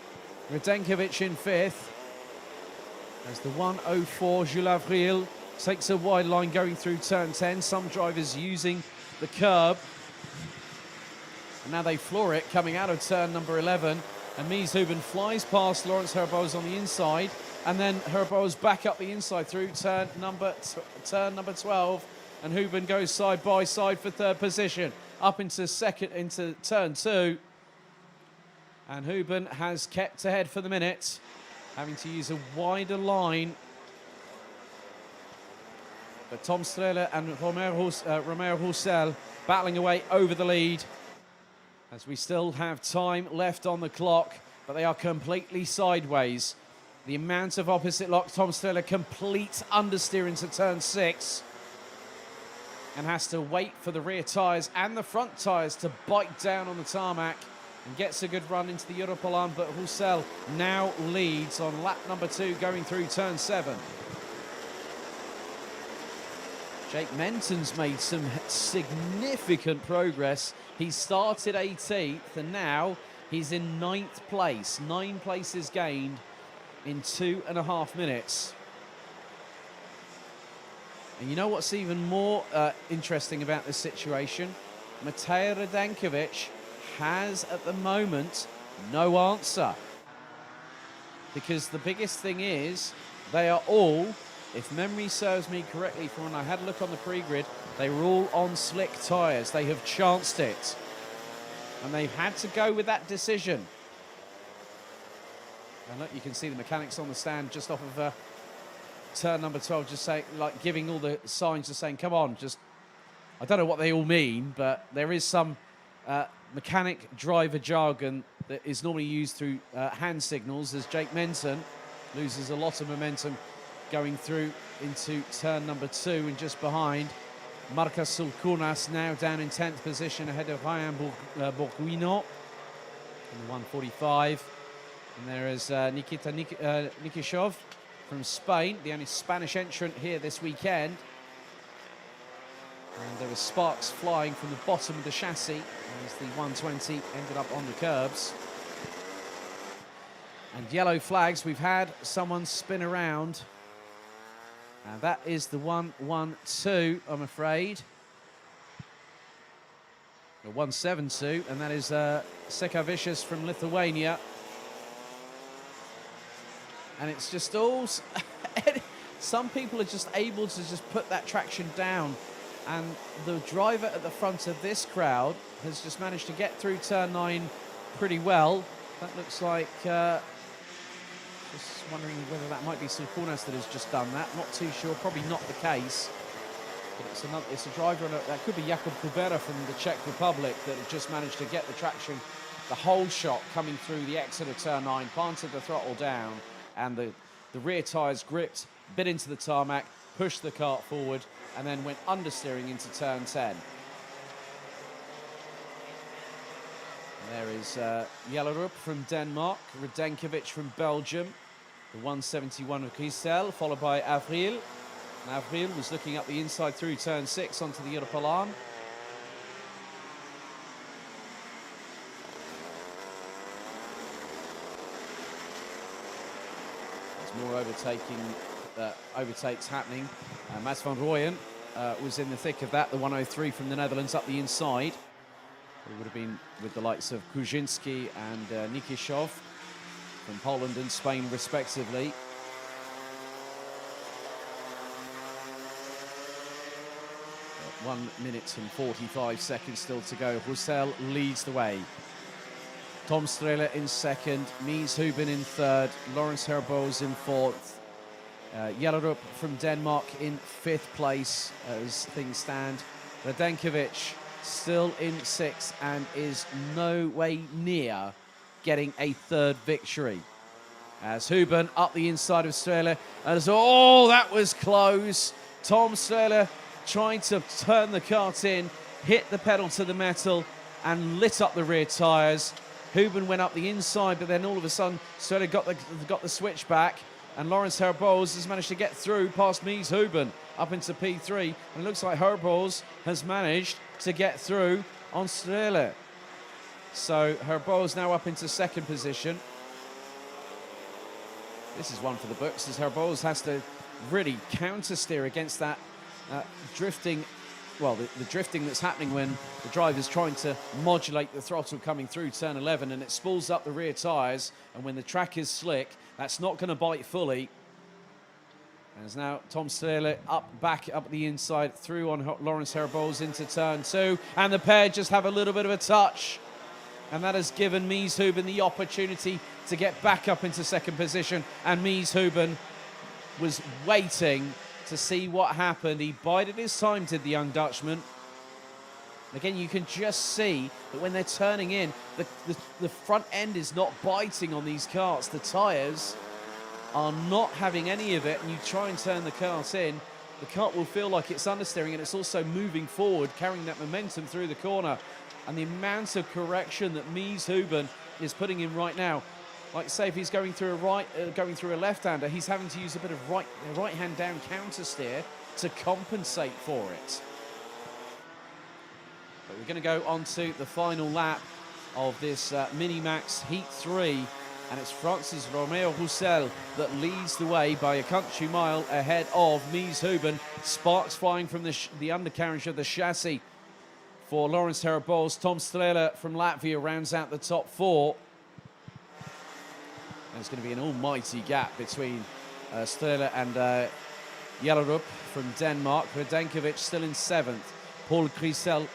S1: Radenkovic in 5th. As the 104 Jules Avril takes a wide line going through turn 10. Some drivers using the curb. And now they floor it coming out of turn number 11. And Mies Huben flies past Lawrence Harabols on the inside. And then Harabols back up the inside through turn number 12. And Huben goes side by side for third position. Up into turn 2. And Huben has kept ahead for the minute, having to use a wider line. But Tom Strehler and Romeo Roussel battling away over the lead as we still have time left on the clock, but they are completely sideways. The amount of opposite lock, Tom Strehler complete understeer into turn 6 and has to wait for the rear tyres and the front tyres to bite down on the tarmac and gets a good run into the Europolan, but Roussel now leads on lap number 2 going through turn 7. Jake Menton's made some significant progress. He started 18th and now he's in 9th place. 9 places gained in 2.5 minutes. And you know what's even more interesting about this situation? Matej Radenkovic has, at the moment, no answer. Because the biggest thing is, they are all, if memory serves me correctly from when I had a look on the pre-grid, they were all on slick tyres. They have chanced it. And they've had to go with that decision. And look, you can see the mechanics on the stand just off of turn number 12, just saying, like, giving all the signs, just saying, come on, just, I don't know what they all mean, but there is some mechanic driver jargon that is normally used through hand signals, as Jake Menton loses a lot of momentum going through into turn number 2, and just behind Marcos Sulkunas now down in 10th position ahead of Ryan Borguino in the 145. And there is Nikita Nikishov from Spain, the only Spanish entrant here this weekend. And there was sparks flying from the bottom of the chassis as the 120 ended up on the curbs. And yellow flags, we've had someone spin around. And that is the 112, I'm afraid. The 172, and that is Sekavicius from Lithuania. And it's just all... some people are just able to just put that traction down. And the driver at the front of this crowd has just managed to get through turn 9 pretty well. That looks like... just wondering whether that might be Sulkunas that has just done that. Not too sure, probably not the case. But it's a driver, that could be Jakub Kubera from the Czech Republic that had just managed to get the traction, the whole shot coming through the exit of turn 9, planted the throttle down, and the rear tyres gripped, bit into the tarmac, pushed the kart forward, and then went understeering into turn 10. There is Jellerup from Denmark, Radenkovic from Belgium, the 171 of Christel, followed by Avril. And Avril was looking up the inside through turn 6 onto the Europalan. There's more overtakes happening. Mats van Rooyen was in the thick of that, the 103 from the Netherlands up the inside. It would have been with the likes of Kuzinski and Nikishov from Poland and Spain, respectively. Got 1 minute and 45 seconds still to go. Roussel leads the way. Tom Strehler in second, Mies Huben in third, Lawrence Herboz in fourth. Jellerup from Denmark in 5th place as things stand. Radenkovic still in 6th and is no way near getting a 3rd victory. As Huben up the inside of Strehler, as that was close. Tom Strehler trying to turn the kart in, hit the pedal to the metal and lit up the rear tyres. Huben went up the inside, but then all of a sudden Strehler got the switch back, and Lawrence Herboz has managed to get through past Mies Huben up into P3, and it looks like Herboz has managed to get through on Strehler. So Herboz now up into 2nd position. This is one for the books, as Herboz has to really counter-steer against that drifting, well, the drifting that's happening when the driver's trying to modulate the throttle coming through turn 11, and it spools up the rear tyres, and when the track is slick, that's not going to bite fully. As now Tom Strehler back up the inside, through on Lawrence Herboz into turn 2, and the pair just have a little bit of a touch, and that has given Mies Huben the opportunity to get back up into 2nd position, and Mies Huben was waiting to see what happened. He bided his time, did the young Dutchman. Again, you can just see that when they're turning in, the front end is not biting on these karts. The tyres are not having any of it, and you try and turn the kart in, the kart will feel like it's understeering, and it's also moving forward, carrying that momentum through the corner. And the amount of correction that Mies Huben is putting in right now, like say if he's going through a left-hander, he's having to use a bit of right hand down counter steer to compensate for it. But we're going to go on to the final lap of this Minimax Heat 3. And it's France's Romeo Roussel that leads the way by a country mile ahead of Mies Huben. Sparks flying from the undercarriage of the chassis for Lawrence Herabols. Tom Strehler from Latvia rounds out the top 4. There's going to be an almighty gap between Strehler and Jellerup from Denmark. Radenkovic still in 7th. Paul Grisel,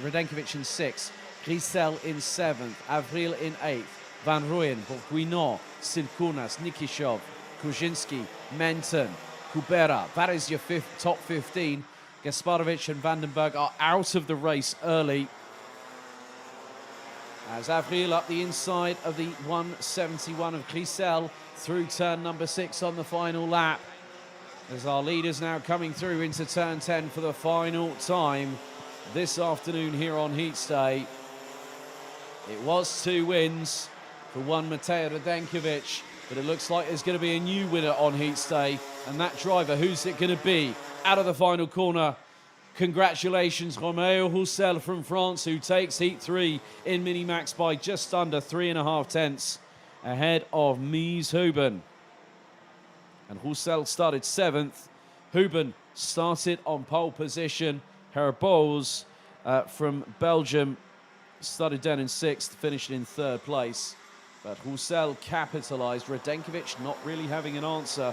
S1: Radenkovic in 6th. Grisel in 7th. Avril in 8th. Van Rooyen, Bourguignon, Silkunas, Nikishov, Kuzinski, Menton, Kubera. That is your top 15. Gasparovic and Vandenberg are out of the race early. As Avril up the inside of the 171 of Grisel through turn number 6 on the final lap. As our leaders now coming through into turn 10 for the final time this afternoon here on Heats Day. It was 2 wins for one Matej Radenkovic, but it looks like there's going to be a new winner on Heats Day, and that driver, who's it going to be? Out of the final corner, congratulations, Romeo Roussel from France, who takes Heat 3 in Minimax by just under 3.5 tenths ahead of Mies Huben. And Roussel started 7th. Huben started on pole position. Herabols from Belgium started down in 6th, finished in 3rd place. But Roussel capitalised. Radenkovic not really having an answer.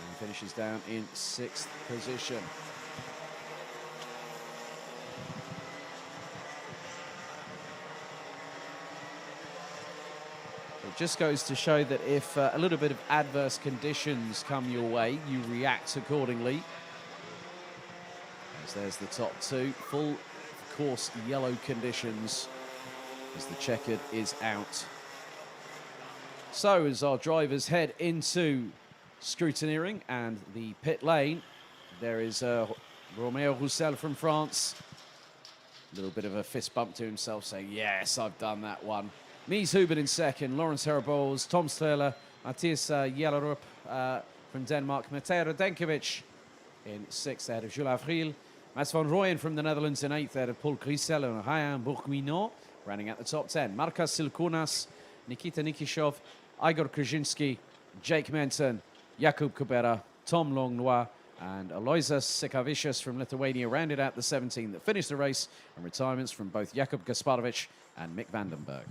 S1: And finishes down in 6th position. It just goes to show that if a little bit of adverse conditions come your way, you react accordingly. As there's the top 2, full course yellow conditions as the checkered is out. So as our drivers head into scrutineering and the pit lane, there is Romeo Roussel from France. A little bit of a fist bump to himself saying, yes, I've done that one. Mies Huben in 2nd, Lawrence Herabols, Tom Strehler, Matthias Jellerup from Denmark, Matej Radenkovic in 6th ahead of Jules Avril, Mats van Rooyen from the Netherlands in 8th ahead of Paul Grisel and Ryan Bourguignon, rounding out the top 10. Marcus Silkunas, Nikita Nikishov, Igor Kuzinski, Jake Menton, Jakub Kubera, Tom Longnois, and Aloysius Sikavicius from Lithuania rounded out the 17 that finished the race, and retirements from both Jakub Gasparovic and Mick Vandenberg.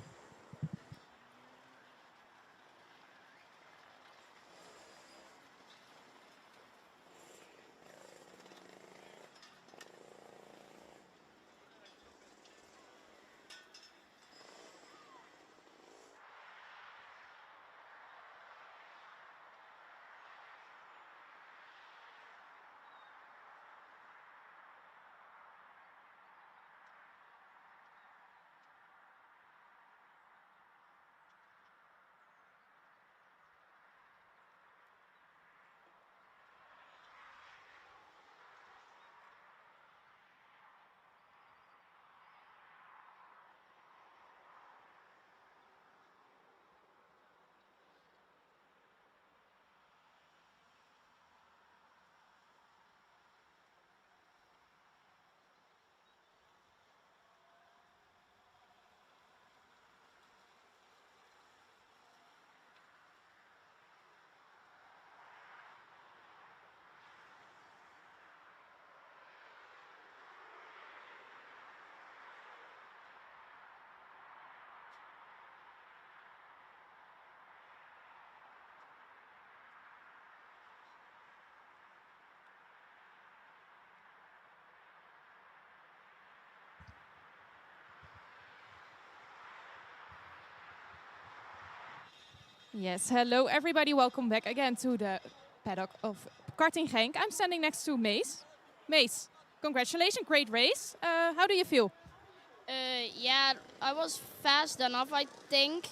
S2: Yes, hello everybody. Welcome back again to the paddock of Karting Genk. I'm standing next to Mees. Mees, congratulations, great race. How do you feel?
S14: Yeah, I was fast enough, I think.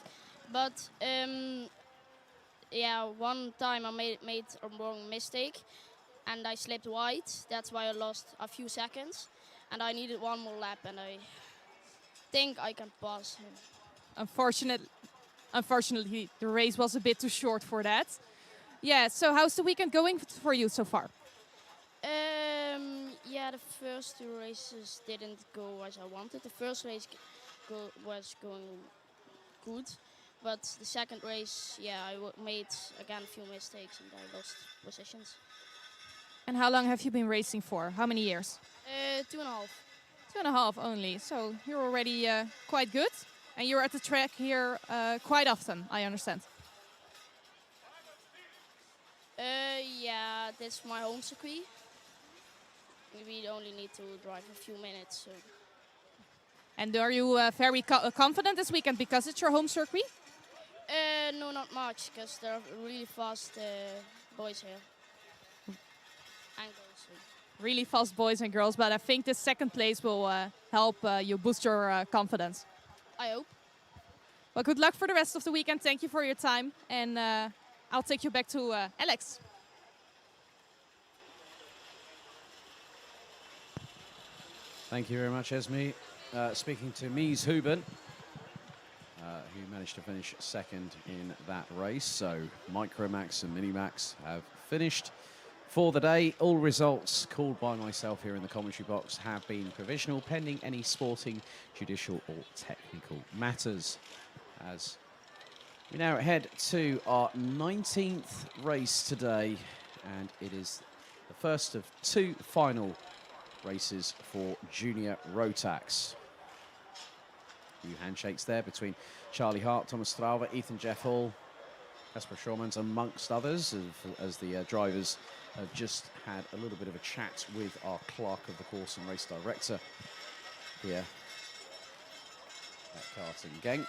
S14: But yeah, one time I made a wrong mistake and I slipped wide. That's why I lost a few seconds. And I needed one more lap and I think I can pass him.
S2: Unfortunately, the race was a bit too short for that. Yeah, so how's the weekend going for you so far?
S14: Yeah, the first 2 races didn't go as I wanted. The first race was going good, But the second race, yeah, I made again a few mistakes and I lost positions.
S2: And how long have you been racing for? How many years?
S14: 2.5.
S2: 2.5 only. So you're already quite good. And you're at the track here quite often, I understand.
S14: Yeah, that's my home circuit. We only need to drive a few minutes. So.
S2: And are you very confident this weekend because it's your home circuit?
S14: No, not much, because there are really fast boys here. And girls. So.
S2: Really fast boys and girls, but I think this second place will help you boost your confidence.
S14: I hope.
S2: Well, good luck for the rest of the weekend. Thank you for your time. And I'll take you back to Alex.
S1: Thank you very much, Esme. Speaking to Mies Huben, who managed to finish second in that race. So Micromax and Minimax have finished for the day. All results called by myself here in the commentary box have been provisional, pending any sporting, judicial or technical matters. As we now head to our 19th race today, and it is the first of two final races for Junior Rotax. Few handshakes there between Charlie Hart, Thomas Strauver, Ethan Jeff Hall, Casper Schormans, amongst others, as the drivers have just had a little bit of a chat with our clerk of the course and race director here at Karting Genk.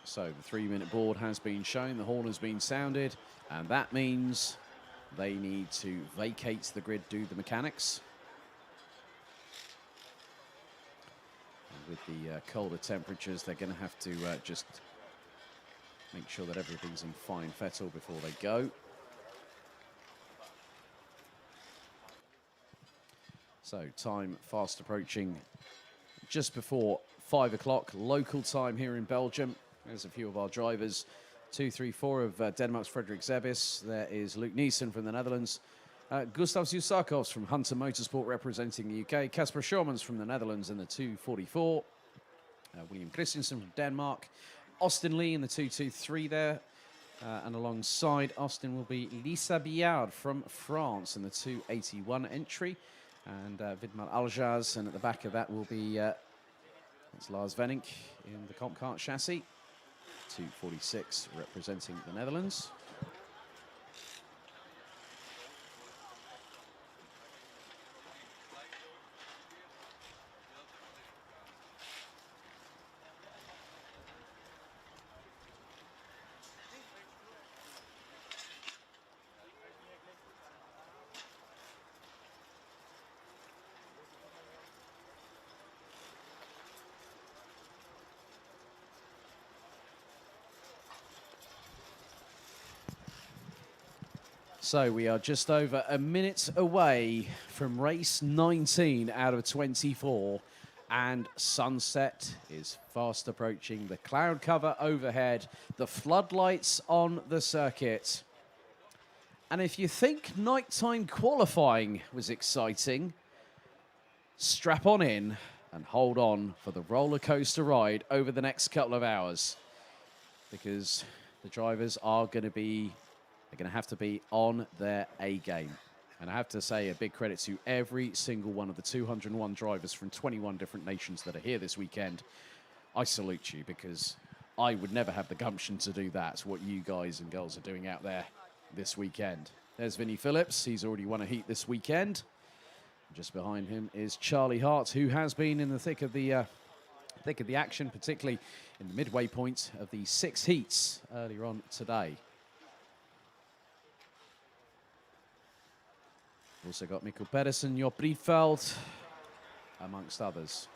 S1: So the 3-minute board has been shown, the horn has been sounded, and that means they need to vacate the grid, do the mechanics. And with the colder temperatures, they're going to have to just make sure that everything's in fine fettle before they go. So time fast approaching, just before 5 o'clock local time here in Belgium. There's a few of our drivers. 2, 3, 4 of Denmark's Frederik Zebis. There is Luke Neeson from the Netherlands. Gustav Zusakovs from Hunter Motorsport representing the UK. Casper Schormans from the Netherlands in the 244. William Christensen from Denmark. Austin Lee in the 223 there. And alongside Austin will be Lisa Biard from France in the 281 entry. And Vidmar Aljaz. And at the back of that will be it's Lars Venink in the Comp Kart chassis. 246 representing the Netherlands. So we are just over a minute away from race 19 out of 24, and sunset is fast approaching. The cloud cover overhead, the floodlights on the circuit. And if you think nighttime qualifying was exciting, strap on in and hold on for the roller coaster ride over the next couple of hours, because the drivers are going to have to be on their A game. And I have to say a big credit to every single one of the 201 drivers from 21 different nations that are here this weekend. I salute you, because I would never have the gumption to do that, what you guys and girls are doing out there this weekend. There's Vinnie Phillips. He's already won a heat this weekend. Just behind him is Charlie Hart, who has been in the thick of the action, particularly in the midway point of the 6 heats earlier on today. Also got Mikkel Pedersen, Job Briefeld, amongst others.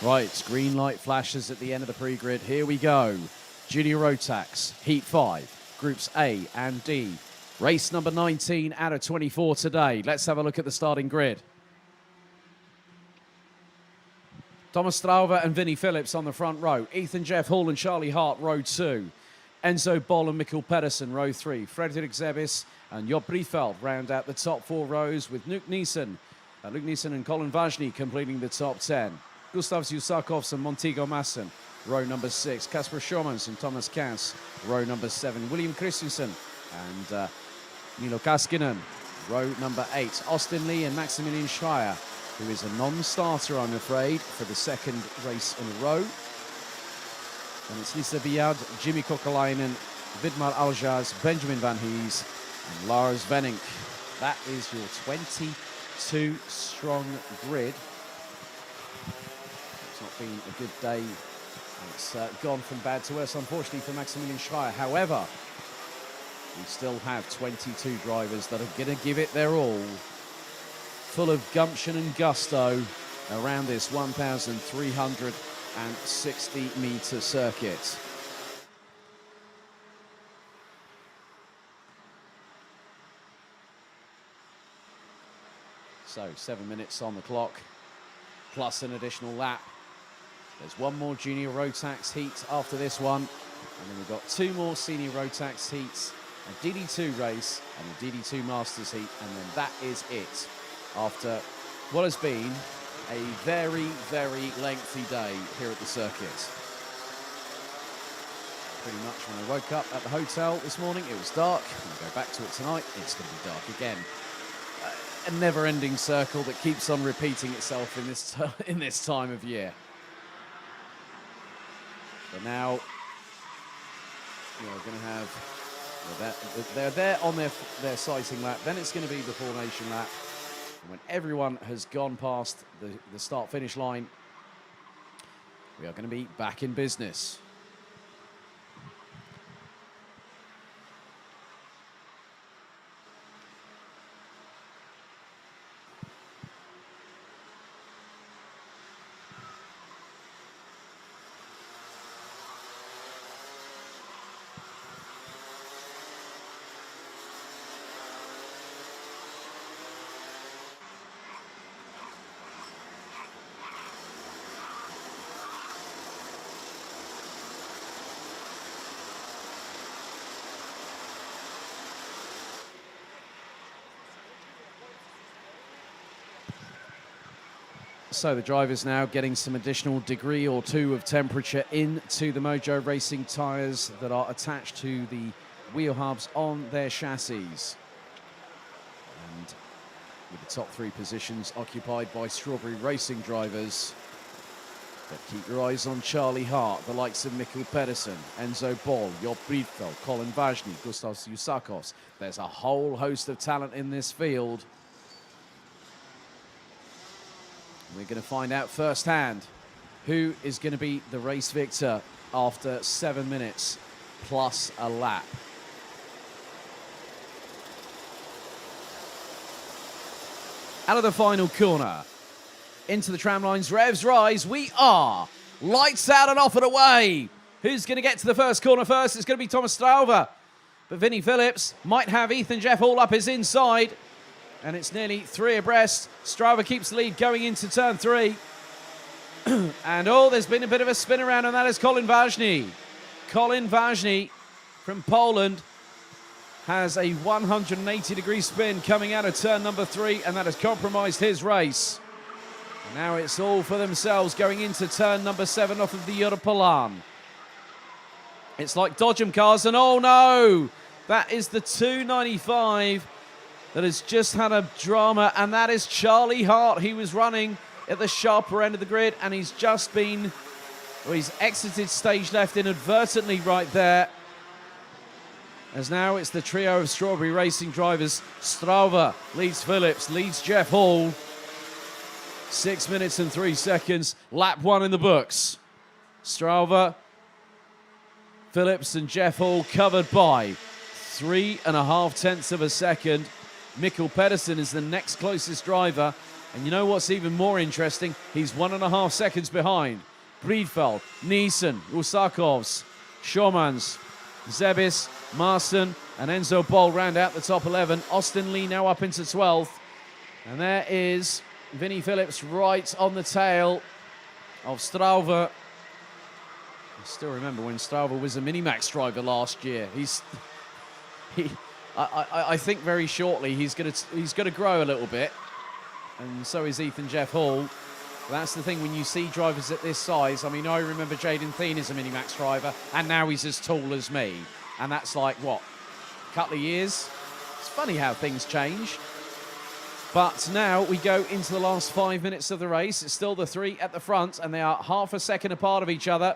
S1: Right, green light flashes at the end of the pre-grid. Here we go. Junior Rotax, Heat 5, Groups A and D. Race number 19 out of 24 today. Let's have a look at the starting grid. Thomas Strauver and Vinnie Phillips on the front row. Ethan Jeff Hall and Charlie Hart, row 2. Enzo Boll and Mikkel Pedersen, row 3. Frederik Zebis and Job Briefeld round out the top 4 rows with Luke Neeson and Colin Vajny completing the top 10. Gustav Zusakovs and Montego Masson, row number 6. Kasper Schomans and Thomas Kass, row number 7. William Christensen and Nilo Kaskinen, row number 8. Austin Lee and Maximilian Schreier, who is a non-starter, I'm afraid, for the second race in a row. And it's Lisa Biad, Jimmy Kokalainen, Vidmar Aljaz, Benjamin Van Hees, and Lars Venink. That is your 22-strong grid. It's not been a good day. It's gone from bad to worse, unfortunately, for Maximilian Schreier. However, we still have 22 drivers that are going to give it their all, full of gumption and gusto around this 1,360-metre circuit. So 7 minutes on the clock, plus an additional lap. There's one more junior Rotax heat after this one, and then we've got 2 more senior Rotax heats, a DD2 race and a DD2 Masters heat, and then that is it after what has been a very, very lengthy day here at the circuit. Pretty much when I woke up at the hotel this morning, it was dark. When I go back to it tonight, it's going to be dark again. A never-ending circle that keeps on repeating itself in this time of year. But now we're going to have, they're there on their sighting lap. Then it's going to be the formation lap. And when everyone has gone past the start-finish line, we are going to be back in business. So the drivers now getting some additional degree or 2 of temperature into the Mojo Racing tyres that are attached to the wheel hubs on their chassis. And with the top 3 positions occupied by Strawberry Racing drivers. But keep your eyes on Charlie Hart, the likes of Mikkel Pedersen, Enzo Boll, Job Briefeld, Colin Vajny, Gustav Zusakos. There's a whole host of talent in this field. We're going to find out firsthand who is going to be the race victor after 7 minutes plus a lap. Out of the final corner, into the tramlines, revs rise, we are lights out and off and away. Who's going to get to the first corner first? It's going to be Thomas Strauver, but Vinnie Phillips might have Ethan Jeff all up his inside. And it's nearly 3 abreast. Strauver keeps the lead going into turn 3. And there's been a bit of a spin around, and that is Colin Vajny. Colin Vajny from Poland has a 180-degree spin coming out of turn number 3, and that has compromised his race. And now it's all for themselves going into turn number 7 off of the Europalan. It's like Dodgem cars, and oh no! That is the 295 that has just had a drama, and that is Charlie Hart. He was running at the sharper end of the grid, and he's just been, he's exited stage left inadvertently right there. As now it's the trio of Strawberry Racing drivers. Strauver leads Phillips, leads Jeff Hall. 6 minutes and 3 seconds, lap 1 in the books. Strauver, Phillips and Jeff Hall covered by 3.5 tenths of a second. Mikkel Pedersen is the next closest driver. And you know what's even more interesting? He's 1.5 seconds behind. Briefeld, Neeson, Usakovs, Schomans, Zebis, Marston, and Enzo Boll round out the top 11. Austin Lee now up into 12th. And there is Vinnie Phillips right on the tail of Strauve. I still remember when Strauve was a Minimax driver last year. I think very shortly he's going to grow a little bit, and so is Ethan Jeff Hall. That's the thing when you see drivers at this size. I mean, I remember Jaden Thien as a Minimax driver, and now he's as tall as me, and that's like what, a couple of years. It's funny how things change. But now we go into the last 5 minutes of the race. It's still the three at the front, and they are half a second apart of each other.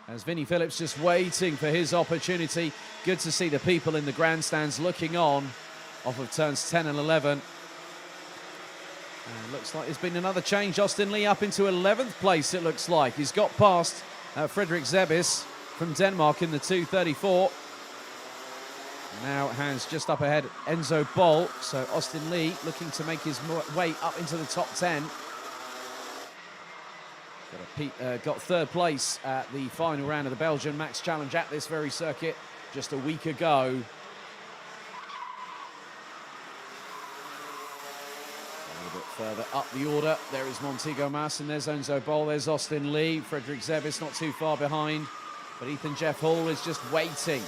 S1: As Vinnie Phillips just waiting for his opportunity. Good to see the people in the grandstands looking on off of turns 10 and 11. And looks like there's been another change. Austin Lee up into 11th place, it looks like. He's got past Frederick Zebis from Denmark in the 2:34. Now hands just up ahead, Enzo Boll. So Austin Lee looking to make his way up into the top 10. Got third place at the final round of the Belgian Max Challenge at this very circuit just a week ago. A little bit further up the order, there is Montego Masson, there's Enzo Boll, there's Austin Lee, Frederick Zebis not too far behind, but Ethan Jeff Hall is just waiting.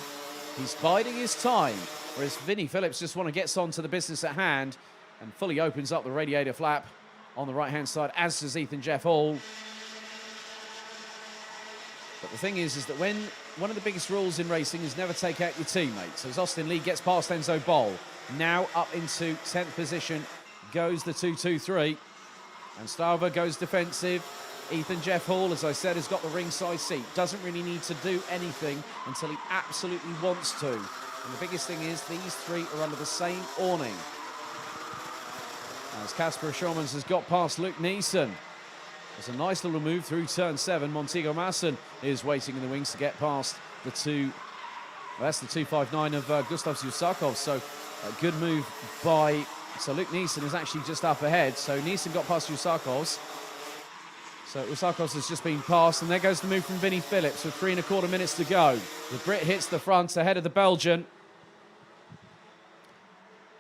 S1: He's biding his time, whereas Vinnie Phillips just gets on to the business at hand and fully opens up the radiator flap on the right-hand side, as does Ethan Jeff Hall. But the thing is that when one of the biggest rules in racing is never take out your teammates. As Austin Lee gets past Enzo Boll, now up into 10th position, goes the 2-2-3. And Strauve goes defensive. Ethan Jeff Hall, as I said, has got the ringside seat. Doesn't really need to do anything until he absolutely wants to. And the biggest thing is these three are under the same awning. As Casper Schormans has got past Luke Neeson. There's a nice little move through turn 7. Montego Masson is waiting in the wings to get past the that's the 259 of Gustav Zusakov. So a good move by, so Luke Neeson is actually just up ahead. So Neeson got past Usakovs. So Usakovs has just been passed, and there goes the move from Vinnie Phillips with 3¼ minutes to go. The Brit hits the front ahead of the Belgian.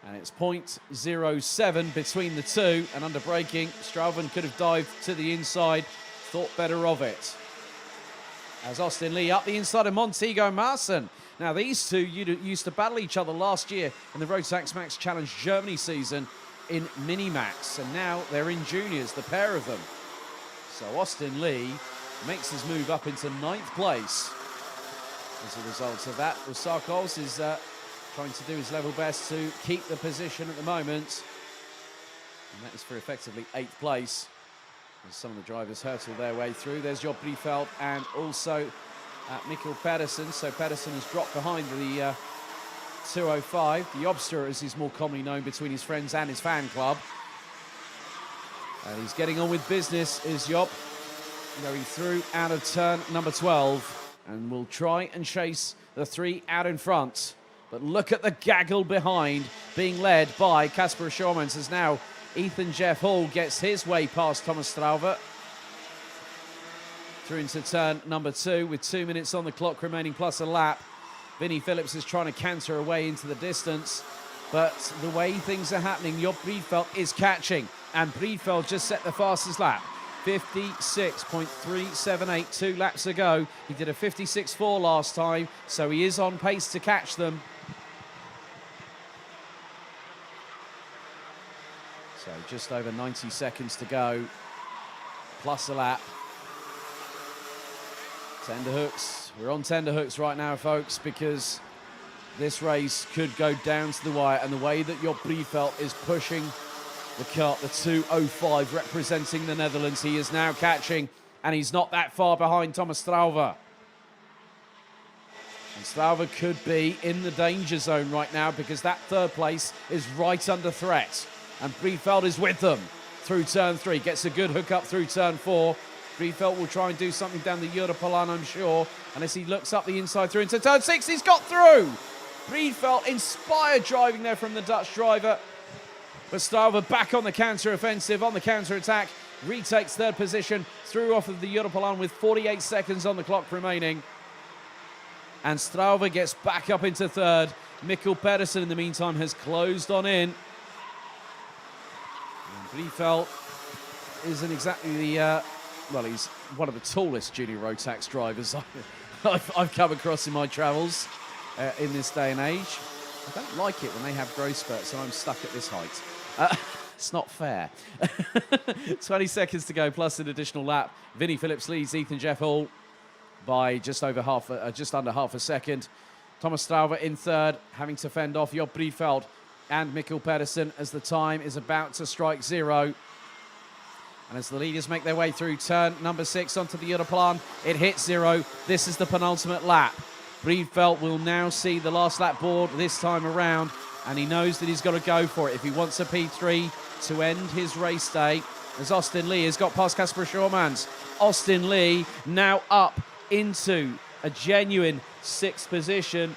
S1: And it's 0.07 between the two, and under braking, Strauven could have dived to the inside, thought better of it. As Austin Lee up the inside of Montego Masson. Now these two used to battle each other last year in the Rotax Max Challenge Germany season in Minimax, and now they're in juniors, the pair of them. So Austin Lee makes his move up into 9th place. As a result of that, Usakos is trying to do his level best to keep the position at the moment. And that is for effectively 8th place. As some of the drivers hurtle their way through. There's Job Briefeld and also Mikkel Pedersen. So Pedersen has dropped behind the 205. The Obster, as he's more commonly known between his friends and his fan club. And he's getting on with business, is Job. Going through out of turn number 12. And will try and chase the three out in front. But look at the gaggle behind, being led by Casper Schormans, as now Ethan Jeff Hall gets his way past Thomas Strauve. Through into turn number 2 with 2 minutes on the clock remaining plus a lap. Vinnie Phillips is trying to canter away into the distance. But the way things are happening, Job Briefeld is catching. And Briefeld just set the fastest lap. 56.378, 2 laps ago. He did a 56.4 last time, so he is on pace to catch them. So just over 90 seconds to go, plus a lap. Tenterhooks. We're on tenterhooks right now, folks, because this race could go down to the wire, and the way that Job Briefeld is pushing the kart, the 205 representing the Netherlands, he is now catching, and he's not that far behind Thomas Strauve. And Strauve could be in the danger zone right now because that 3rd place is right under threat. And Briefeld is with them through turn 3, gets a good hook up through turn 4. Briefeld will try and do something down the Europolan, I'm sure, and as he looks up the inside through into turn 6, he's got through! Briefeld inspired driving there from the Dutch driver. But Strauve back on the counter-offensive, on the counter-attack, retakes 3rd position, through off of the Europolan with 48 seconds on the clock remaining. And Strauve gets back up into 3rd. Mikkel Pedersen, in the meantime, has closed on in. And Briefeld isn't exactly the well, he's one of the tallest junior Rotax drivers I've come across in my travels in this day and age. I don't like it when they have growth spurts and I'm stuck at this height. It's not fair. 20 seconds to go, plus an additional lap. Vinnie Phillips leads Ethan Jeff Hall by just under half a second. Thomas Strauver in third, having to fend off Job Briefeld and Mikkel Pedersen as the time is about to strike zero. And as the leaders make their way through turn number 6 onto the Europlan, it hits zero. This is the penultimate lap. Briefeld will now see the last lap board this time around, and he knows that he's got to go for it if he wants a P3 to end his race day, as Austin Lee has got past Kasper Schurmans. Austin Lee now up into a genuine 6th position.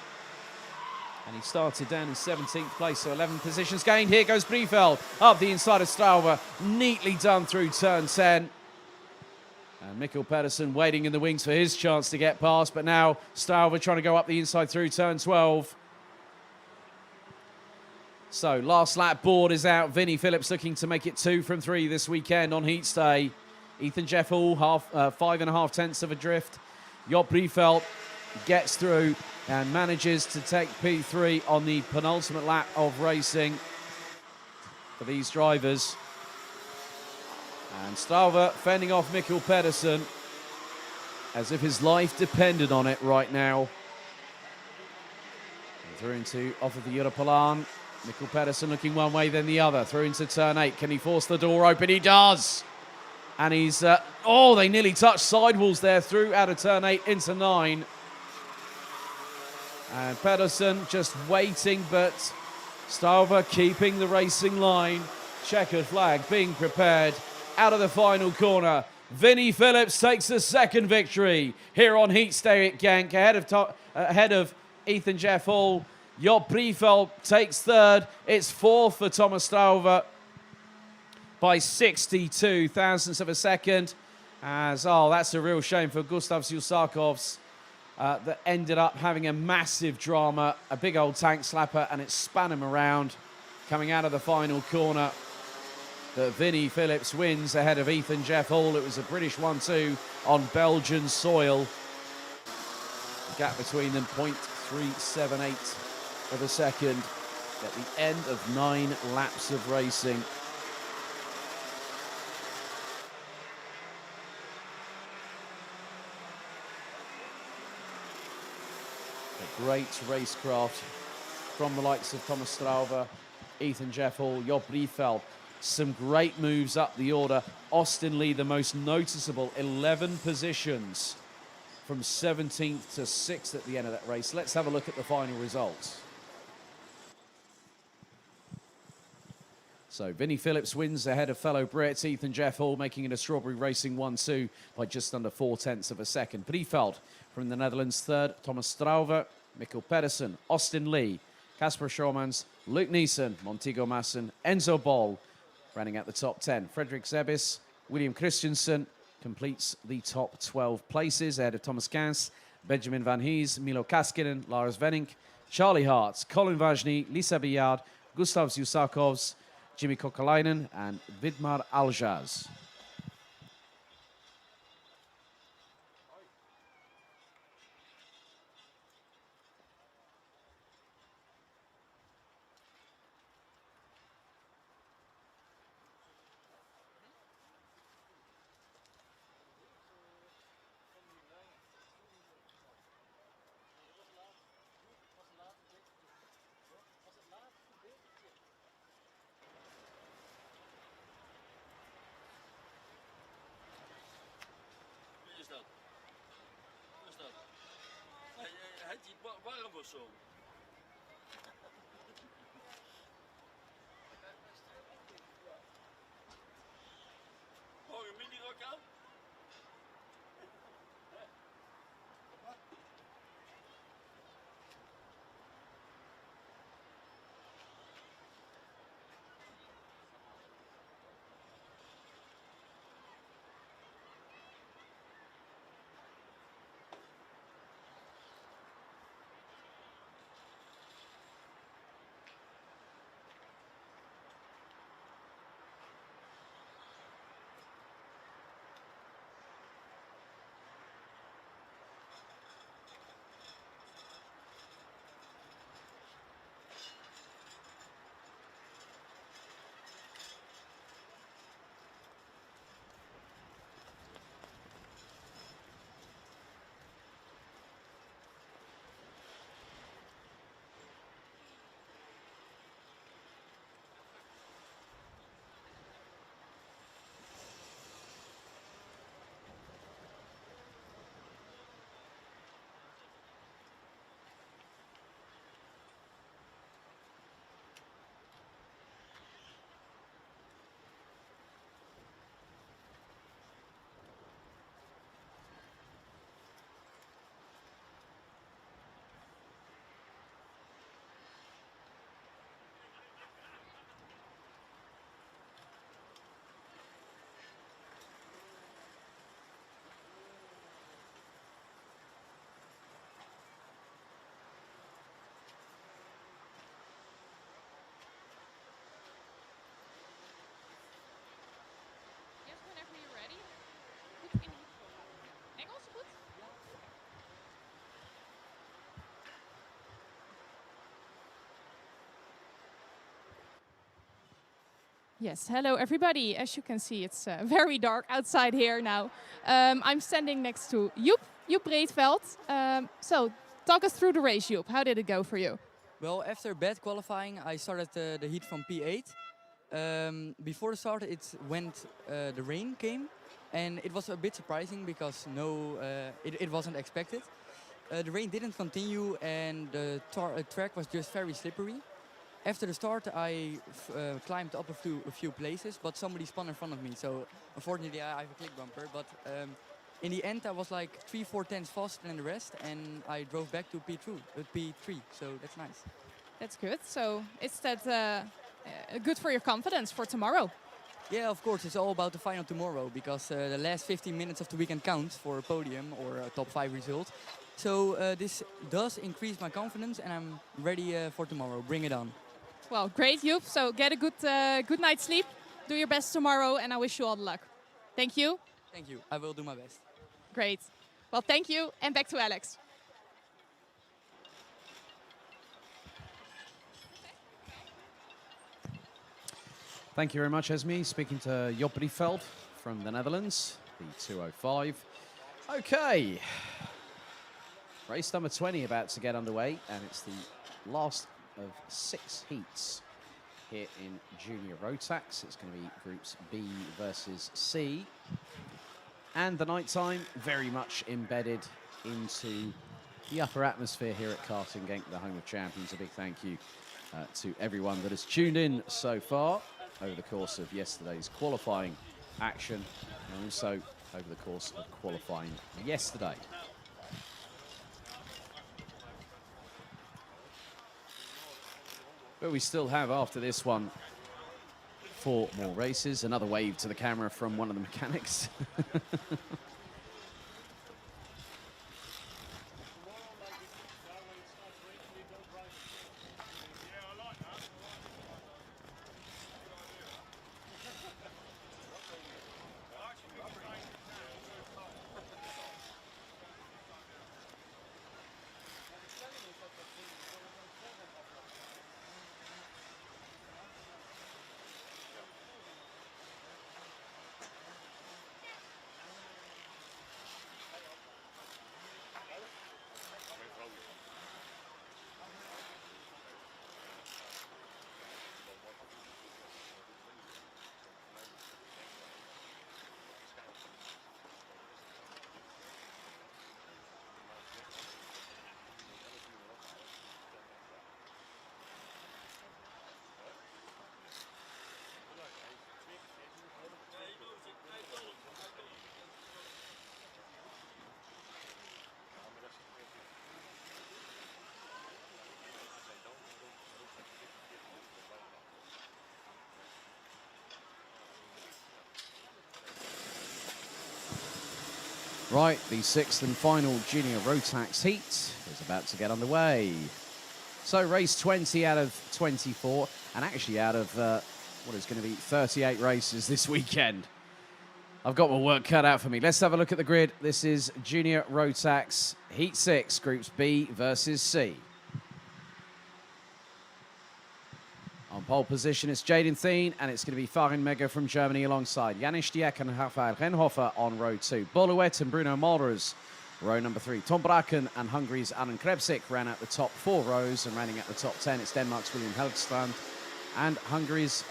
S1: And he started down in 17th place, so 11 positions gained. Here goes Briefeld up the inside of Strauver. Neatly done through turn 10. And Mikkel Pedersen waiting in the wings for his chance to get past, but now Strauver trying to go up the inside through turn 12. So last lap board is out. Vinnie Phillips looking to make it 2 from 3 this weekend on Heats Day. Ethan Jeff Hall, 5.5 tenths of a drift. Job Briefeld gets through and manages to take P3 on the penultimate lap of racing for these drivers. And Strauver fending off Mikkel Pedersen as if his life depended on it right now. And through into off of the Europlan. Mikkel Pedersen looking one way, then the other. Through into turn 8. Can he force the door open? He does. And he's, they nearly touched sidewalls there through out of turn 8 into 9. And Pedersen just waiting, but Strauver keeping the racing line. Checkered flag being prepared. Out of the final corner, Vinnie Phillips takes the second victory here on Heats Day at Genk, ahead of Ethan Jeff Hall. Job Briefeld takes third. It's 4th for Thomas Strauver by 62 thousandths of a second. That's a real shame for Gustav Zulsakovs. That ended up having a massive drama, a big old tank slapper, and it span him around coming out of the final corner. That Vinnie Phillips wins ahead of Ethan Jeff Hall. It was a British 1-2 on Belgian soil. The gap between them, 0.378 of a second at the end of 9 laps of racing. Great racecraft from the likes of Thomas Strauver, Ethan Jeff Hall, Job Briefeld. Some great moves up the order. Austin Lee, the most noticeable, 11 positions from 17th to 6th at the end of that race. Let's have a look at the final results. So Vinnie Phillips wins ahead of fellow Brits, Ethan Jeff Hall, making it a Strawberry Racing 1-2 by just under 4 tenths of a second. Briefeld from the Netherlands, third. Thomas Strauver, Mikkel Pedersen, Austin Lee, Kasper Schurmans, Luke Neeson, Montego Masson, Enzo Bol, running at the top 10. Frederik Zebis, William Christensen completes the top 12 places ahead of Thomas Gans, Benjamin Van Hees, Milo Kaskinen, Lars Venink, Charlie Hart, Colin Vajny, Lisa Billard, Gustav Zusakovs, Jimmy Kokalainen, and Vidmar Aljaz.
S12: Warm of zo. Oh, je minirok aan?
S2: Yes, hello everybody. As you can see, it's very dark outside here now. I'm standing next to Joep Breedveld. So, talk us through the race, Joep. How did it go for you?
S15: Well, after bad qualifying, I started the heat from P8. Before the start, the rain came, and it was a bit surprising because it wasn't expected. The rain didn't continue, and the track was just very slippery. After the start, I climbed up a few places, but somebody spun in front of me. So unfortunately, I have a click bumper. But in the end, I was like 3-4 tenths faster than the rest, and I drove back to P3. So that's nice.
S2: That's good. So is that good for your confidence for tomorrow?
S15: Yeah, of course. It's all about the final tomorrow because the last 15 minutes of the weekend counts for a podium or a top 5 result. So this does increase my confidence, and I'm ready for tomorrow. Bring it on.
S2: Well, great, Joep. So get a good night's sleep. Do your best tomorrow, and I wish you all the luck. Thank you.
S15: Thank you. I will do my best.
S2: Great. Well, thank you, and back to Alex.
S1: Thank you very much, Esme. Speaking to Joep Breedveld from the Netherlands, the 205. Okay. Race number 20 about to get underway, and it's the last of 6 heats here in Junior Rotax. It's going to be groups B versus C. And the nighttime very much embedded into the upper atmosphere here at Karting Genk, the home of champions. A big thank you to everyone that has tuned in so far over the course of yesterday's qualifying action, and also over the course of qualifying yesterday. But we still have, after this one, 4 more races. Another wave to the camera from one of the mechanics. Right, the 6th and final Junior Rotax heat is about to get underway. So race 20 out of 24, and actually out of what is going to be 38 races this weekend. I've got my work cut out for me. Let's have a look at the grid. This is Junior Rotax Heat 6, Groups B versus C. On pole position, it's Jaden Thien, and it's going to be Farin Mega from Germany alongside Janis Dieck and Rafael Renhofer on row 2. Boluet and Bruno Malders, row number 3. Tom Braken and Hungary's Alan Krebsik ran out the top 4 rows, and running at the top 10, it's Denmark's William Helgstrand and Hungary's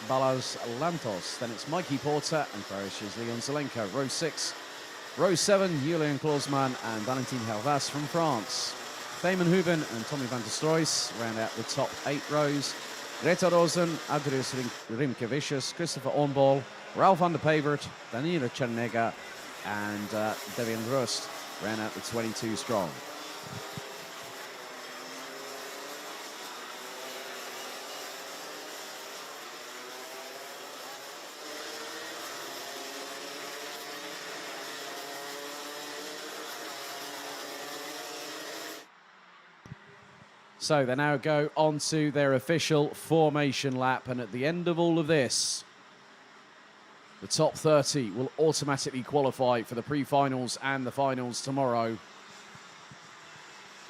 S1: Balazs Lantos. Then it's Mikey Porter and Croatia's Leon Zelenko. Row 6. Row 7, Julian Klausmann and Valentin Hervas from France. Thamen Huben and Tommy van der Stroys round out the top 8 rows. Greta Rosen, Adrius Rimkevicius, Christopher Ornball, Ralph van der Pevert, Daniela Chernega, and Devian Rust ran out the 22 strong. So they now go on to their official formation lap, and at the end of all of this, the top 30 will automatically qualify for the pre-finals and the finals tomorrow.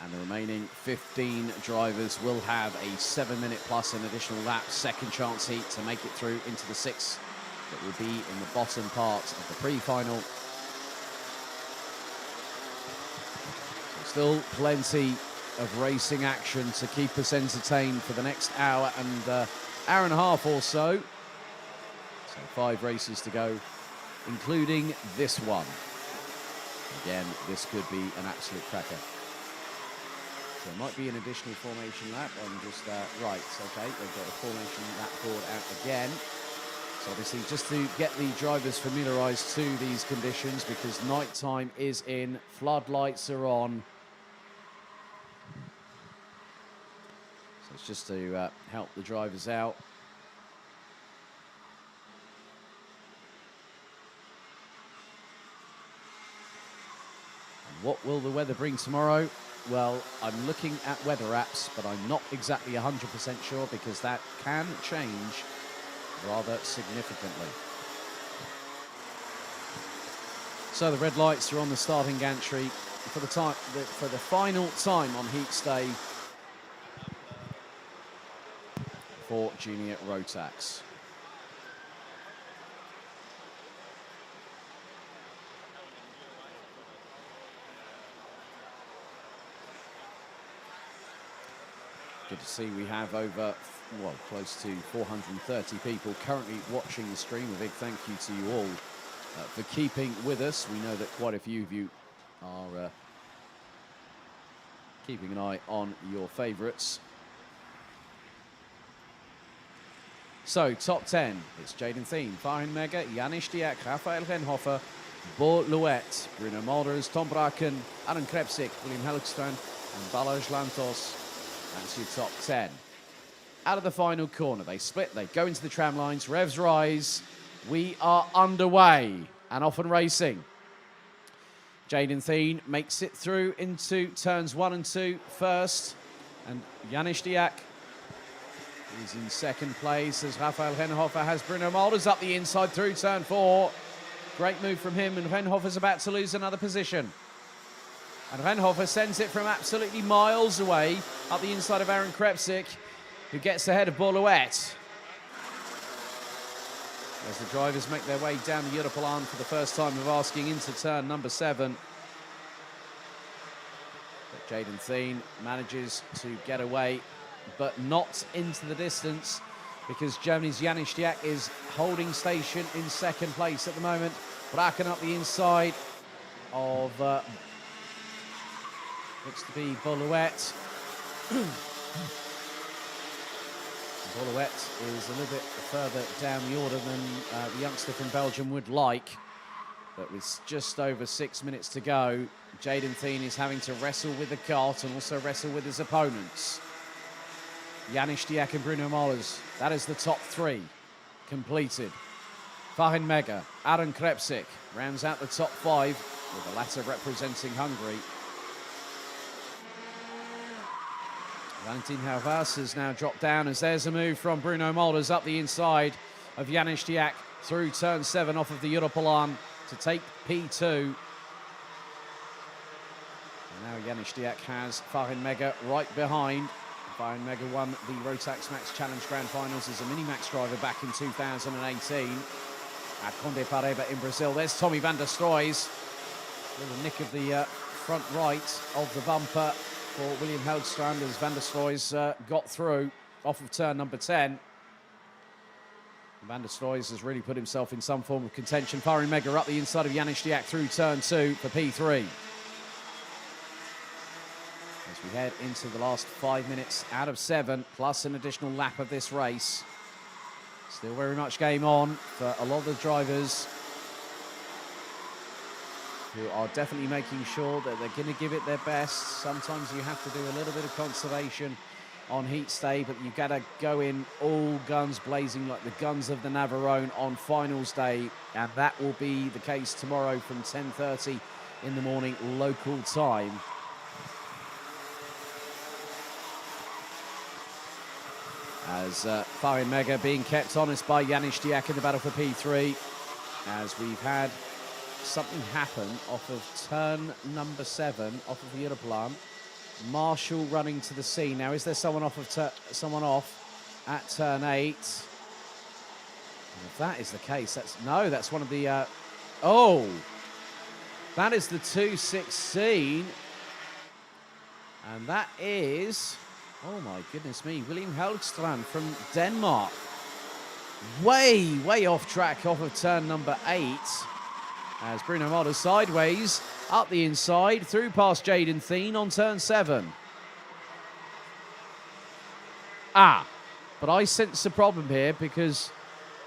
S1: And the remaining 15 drivers will have a 7-minute plus an additional lap, second chance heat to make it through into the 6 that will be in the bottom part of the pre-final. So still plenty of racing action to keep us entertained for the next hour and hour and a half or so. So 5 races to go, including this one. Again, this could be an absolute cracker. So it might be an additional formation lap. I'm just, right, okay, they've got a formation lap board out again. So obviously just to get the drivers familiarised to these conditions, because night time is in, floodlights are on. So it's just to help the drivers out. And what will the weather bring tomorrow? Well, I'm looking at weather apps, but I'm not exactly 100% sure because that can change rather significantly. So the red lights are on the starting gantry for the final time on Heats Day for Junior Rotax. Good to see we have over, well, close to 430 people currently watching the stream. A big thank you to you all for keeping with us. We know that quite a few of you are keeping an eye on your favourites. So, top 10. It's Jaden Thien, Farin Mega, Janis Diak, Rafael Renhofer, Bo Louet, Bruno Malders, Tom Braken, Aaron Krepsik, William Helgstrand, and Balazs Lantos. That's your top 10. Out of the final corner, they split, they go into the tram lines, revs rise. We are underway and off and racing. Jaden Thien makes it through into turns 1 and 2 first. And Janis Diak is in second place as Rafael Renhofer has Bruno Malders up the inside through turn 4. Great move from him, and Renhofer's about to lose another position. And Renhofer sends it from absolutely miles away up the inside of Aaron Krepsik, who gets ahead of Bolouet. As the drivers make their way down the Europlan for the first time of asking into turn number 7. But Jaden Thien manages to get away, but not into the distance, because Germany's Janis Diak is holding station in second place at the moment. Braken up the inside of looks to be Bolouet. Bolouet is a little bit further down the order than the youngster from Belgium would like. But with just over 6 minutes to go, Jaden Thien is having to wrestle with the kart and also wrestle with his opponents. Janis Diak and Bruno Malders, that is the top 3 completed. Farin Mega, Aaron Krepsik rounds out the top 5, with the latter representing Hungary. Valentin Hervas has now dropped down as there's a move from Bruno Malders up the inside of Janis Diak through turn 7 off of the Europlan to take P2. And now Janis Diak has Farin Mega right behind. Farin Mega won the Rotax Max Challenge Grand Finals as a Minimax driver back in 2018 at Conde Pareba in Brazil. There's Tommy van der Stroys. Little nick of the front right of the bumper for William Helgstrand as van der Stroys got through off of turn number 10. Van der Stroys has really put himself in some form of contention. Farin Mega up the inside of Janis Diak through turn 2 for P3. As we head into the last 5 minutes out of 7, plus an additional lap of this race. Still very much game on for a lot of the drivers, who are definitely making sure that they're going to give it their best. Sometimes you have to do a little bit of conservation on Heats Day, but you've got to go in all guns blazing like the guns of the Navarone on Finals Day, and that will be the case tomorrow from 10:30 in the morning local time. As Farin Mega being kept honest by Janis Diak in the battle for P3, as we've had something happen off of turn number 7 off of the Europlan. Marshall running to the scene. Now, is there someone off at turn 8? And if that is the case, that's one of the, that is the 216. And that is, oh my goodness me, William Helgstrand from Denmark. Way off track off of turn number 8. As Bruno Marders sideways, up the inside, through past Jaden Thien on turn 7. But I sense a problem here because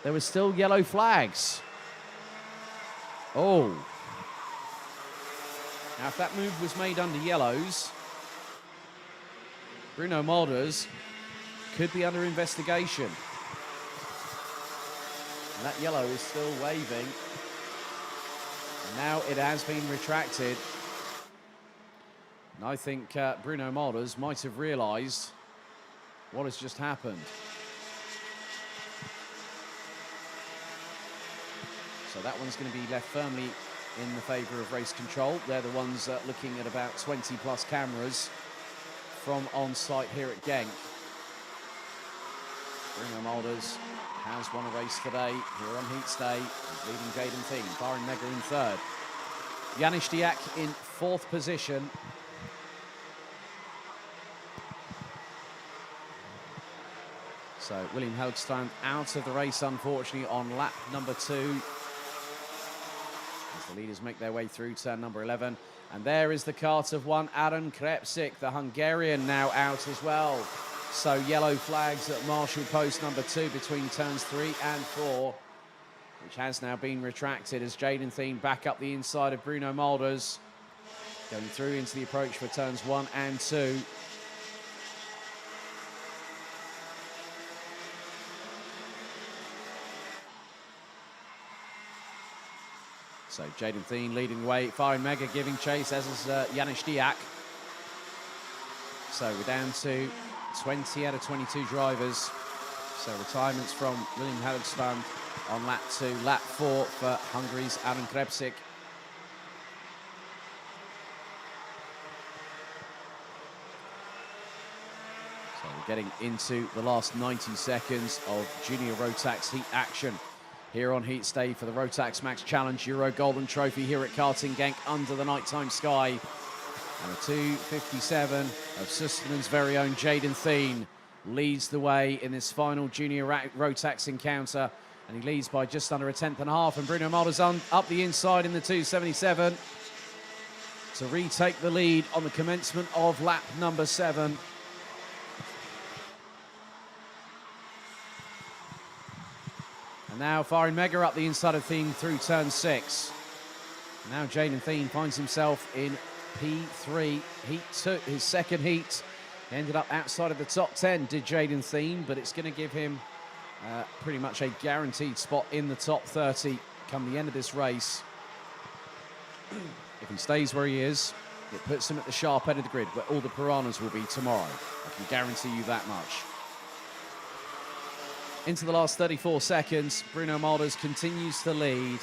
S1: there were still yellow flags. Oh. Now, if that move was made under yellows, Bruno Marders could be under investigation. And that yellow is still waving. And now it has been retracted. And I think Bruno Marders might have realised what has just happened. So that one's going to be left firmly in the favour of race control. They're the ones looking at about 20 plus cameras from on site here at Genk. Bruno Marders has won a race today here on Heats Day. He's leading Jaden Thien, Farin Mega in 3rd. Janis Diak in 4th position. So William Helgstrand out of the race, unfortunately, on lap number 2. As the leaders make their way through turn number 11. And there is the cart of one, Aaron Krepsik, the Hungarian, now out as well. So yellow flags at Marshall post number 2 between turns 3 and 4, which has now been retracted as Jaden Thien back up the inside of Bruno Marders, going through into the approach for turns 1 and 2. So Jaden Thien leading the way, Farin Mega giving chase, as is Janis Diak. So we're down to 20 out of 22 drivers. So retirements from William Helgstrand on lap 2, lap 4 for Hungary's Aaron Krepsik. So we're getting into the last 90 seconds of Junior Rotax Heat action here on Heats Day for the Rotax Max Challenge Euro Golden Trophy here at Karting Genk under the nighttime sky. And the 2:57 of Susterman's very own Jaden Thien leads the way in this final Junior Rotax encounter. And he leads by just under a 10th and a half. And Bruno Marders up the inside in the 2:77 to retake the lead on the commencement of lap number 7. And now Farin Mega up the inside of Thien through turn 6. Now Jaden Thien finds himself in P3, Heat 2, his second heat. He ended up outside of the top 10, did Jaden Thien, but it's going to give him pretty much a guaranteed spot in the top 30 come the end of this race. If he stays where he is, it puts him at the sharp end of the grid, where all the piranhas will be tomorrow. I can guarantee you that much. Into the last 34 seconds, Bruno Marders continues to lead.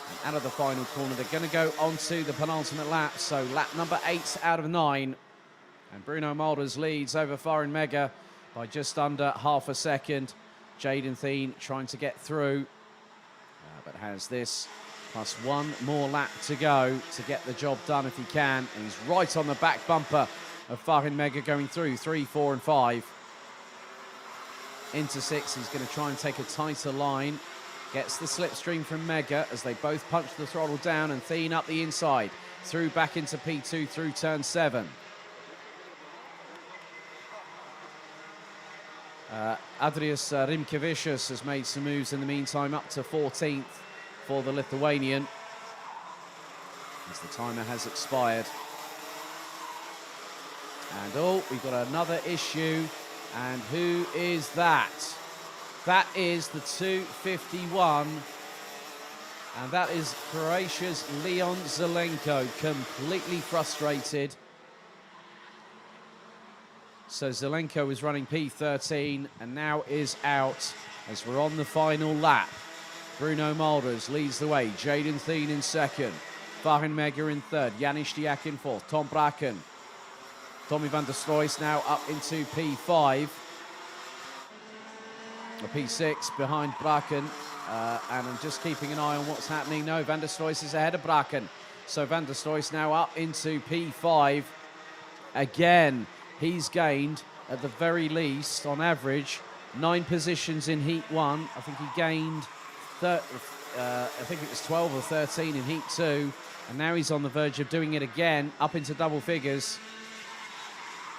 S1: And out of the final corner, they're going to go onto the penultimate lap. So lap number 8 out of 9. And Bruno Marders leads over Farin Mega by just under half a second. Jaden Thien trying to get through, but has this plus one more lap to go to get the job done if he can. And he's right on the back bumper of Farin Mega going through 3, 4 and 5. Into 6, he's going to try and take a tighter line. Gets the slipstream from Mega as they both punch the throttle down, and Thien up the inside. Through back into P2 through turn 7. Adrius Rimkevicius has made some moves in the meantime, up to 14th for the Lithuanian, as the timer has expired. And oh, we've got another issue. And who is that? That is the 2:51. And that is Croatia's Leon Zelenko, completely frustrated. So Zelenko is running P13 and now is out as we're on the final lap. Bruno Marders leads the way. Jaden Thien in second. Farin Mega in third. Janis Diak in fourth. Tom Bracken Tommy van der Stroys now up into P5. A P6 behind Braken. And I'm just keeping an eye on what's happening. No, van der Stroys is ahead of Braken. So van der Stroys now up into P5. Again, he's gained, at the very least, on average, 9 positions in Heat 1. I think he gained, I think it was 12 or 13 in Heat 2. And now he's on the verge of doing it again, up into double figures.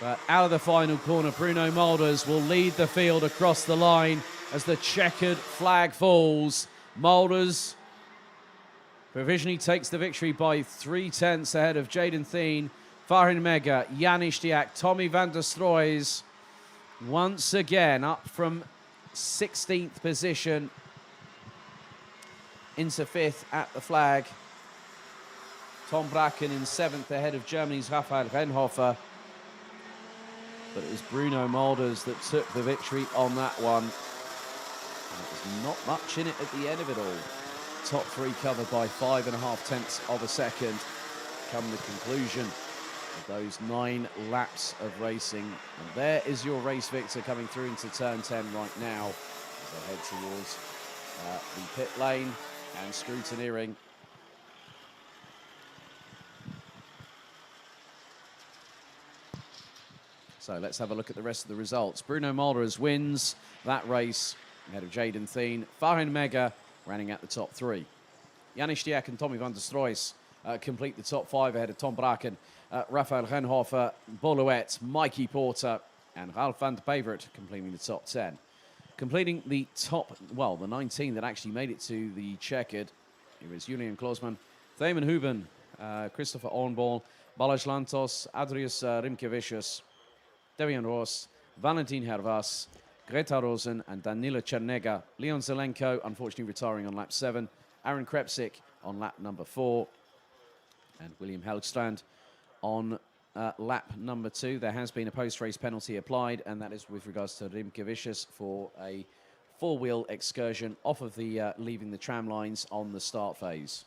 S1: But out of the final corner, Bruno Mulders will lead the field across the line as the checkered flag falls. Mulders provisionally takes the victory by 3/10 ahead of Jaden Thien, Farin Mega, Janis Diak, Tommy van der Stroys. Once again up from 16th position into 5th at the flag. Tom Braken in 7th ahead of Germany's Raphael Renhofer. But it was Bruno Mulders that took the victory on that one. And it was not much in it at the end of it all. Top 3 covered by 5.5 tenths of a second. Come the conclusion of those 9 laps of racing. And there is your race victor coming through into turn 10 right now as they head towards the pit lane and scrutineering. So let's have a look at the rest of the results. Bruno Mulders wins that race ahead of Jaden Thien. Farin Mega running at the top 3. Janis Diak and Tommy van der Stroys complete the top 5 ahead of Tom Braken, Raphael Renhofer, Boluet, Mikey Porter, and Ralf van der Pevert completing the top 10. Completing the top, well, the 19 that actually made it to the checkered, it was Julian Klosman, Thamen Huben, Christopher Ornball, Balazs Lantos, Adrius Rimkevicius, Devian Ross, Valentin Hervas, Greta Rosen, and Danila Chernega. Leon Zelenko, unfortunately retiring on lap 7. Aaron Krepsik on lap number 4. And William Helgstrand on lap number 2. There has been a post-race penalty applied, and that is with regards to Rimkevicius for a 4-wheel excursion off of the leaving the tram lines on the start phase.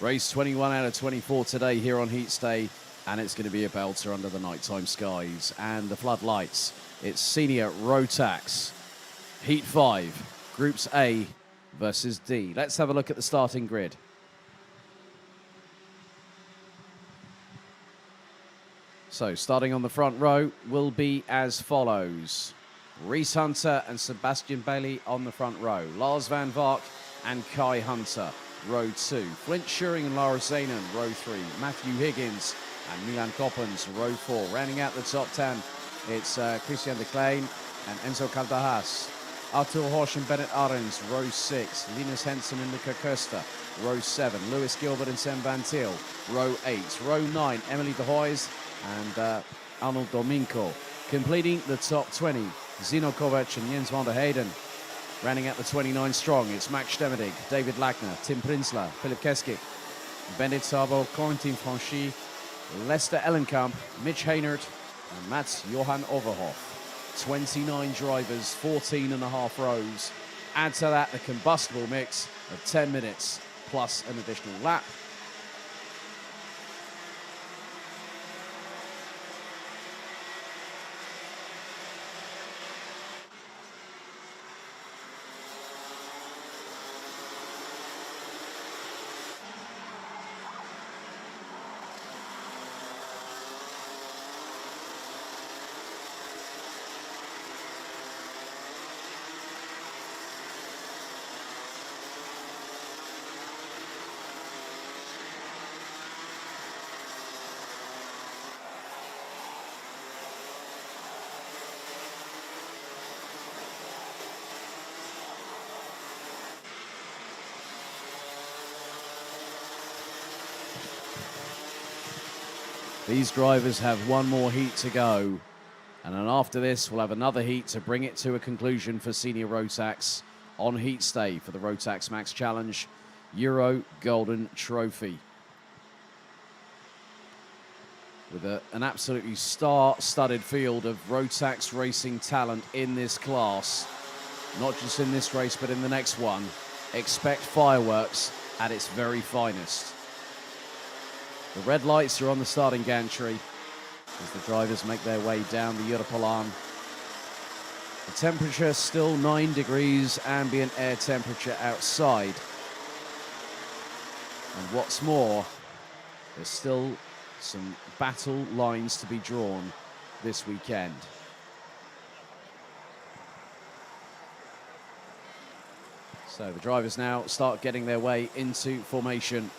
S1: Race 21 out of 24 today here on Heat Stay, and it's going to be a belter under the nighttime skies and the floodlights. It's Senior Rotax, Heat 5, Groups A versus D. Let's have a look at the starting grid. So starting on the front row will be as follows. Reese Hunter and Sebastian Bailey on the front row. Lars Van Vark and Kai Hunter, row 2. Flint Schuring and Lara Zanen, row 3. Matthew Higgins and Milan Koppens, row 4. Rounding out the top 10, it's Christian de Klein and Enzo Caldajas. Arthur Horsch and Bennett Arens, row 6. Linus Henson and Luca Costa, row 7. Lewis Gilbert and Sam Van Til, row 8. Row 9, Emily de Hoys and Arnold Domingo. Completing the top 20, Zino Kovac and Jens van der Heyden. Rounding out the 29 strong, it's Max Stemmedig, David Lackner, Tim Prinzler, Philip Keskik, Bendit Sabo, Corentin Franchi, Lester Ellenkamp, Mitch Haynert, and Mats Johan Overhoff. 29 drivers, 14 and a half rows. Add to that the combustible mix of 10 minutes plus an additional lap. These drivers have one more heat to go. And then after this, we'll have another heat to bring it to a conclusion for Senior Rotax on Heat Stay for the Rotax Max Challenge Euro Golden Trophy. With an absolutely star-studded field of Rotax racing talent in this class. Not just in this race, but in the next one. Expect fireworks at its very finest. The red lights are on the starting gantry as the drivers make their way down the Europolan. The temperature still 9 degrees ambient air temperature outside. And what's more, there's still some battle lines to be drawn this weekend. So the drivers now start getting their way into formation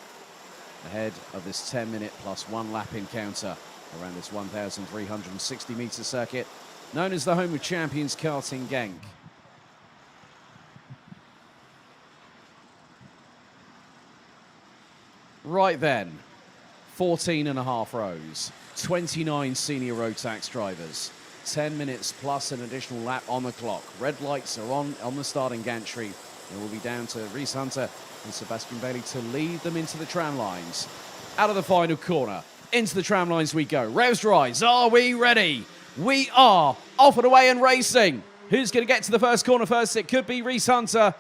S1: ahead of this 10-minute plus 1 lap encounter around this 1,360-meter circuit, known as the home of champions karting Genk. Right then, 14 and a half rows, 29 senior Rotax drivers, 10 minutes plus an additional lap on the clock. Red lights are on the starting gantry. It will be down to Reese Hunter and Sebastian Bailey to lead them into the tram lines. Out of the final corner, into the tram lines we go. Revs Rise, are we ready? We are off and away and racing. Who's going to get to the first corner first? It could be Reese Hunter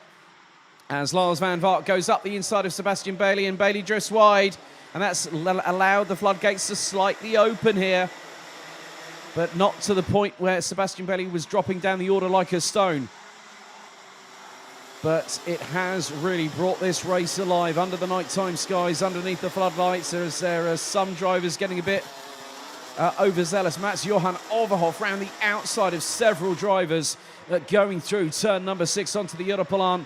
S1: as Lars Van Vark goes up the inside of Sebastian Bailey, and Bailey drifts wide, and that's allowed the floodgates to slightly open here, but not to the point where Sebastian Bailey was dropping down the order like a stone. But it has really brought this race alive under the nighttime skies, underneath the floodlights. There are some drivers getting a bit overzealous. Mats Johan Overhoff round the outside of several drivers going through turn number 6 onto the Europolan.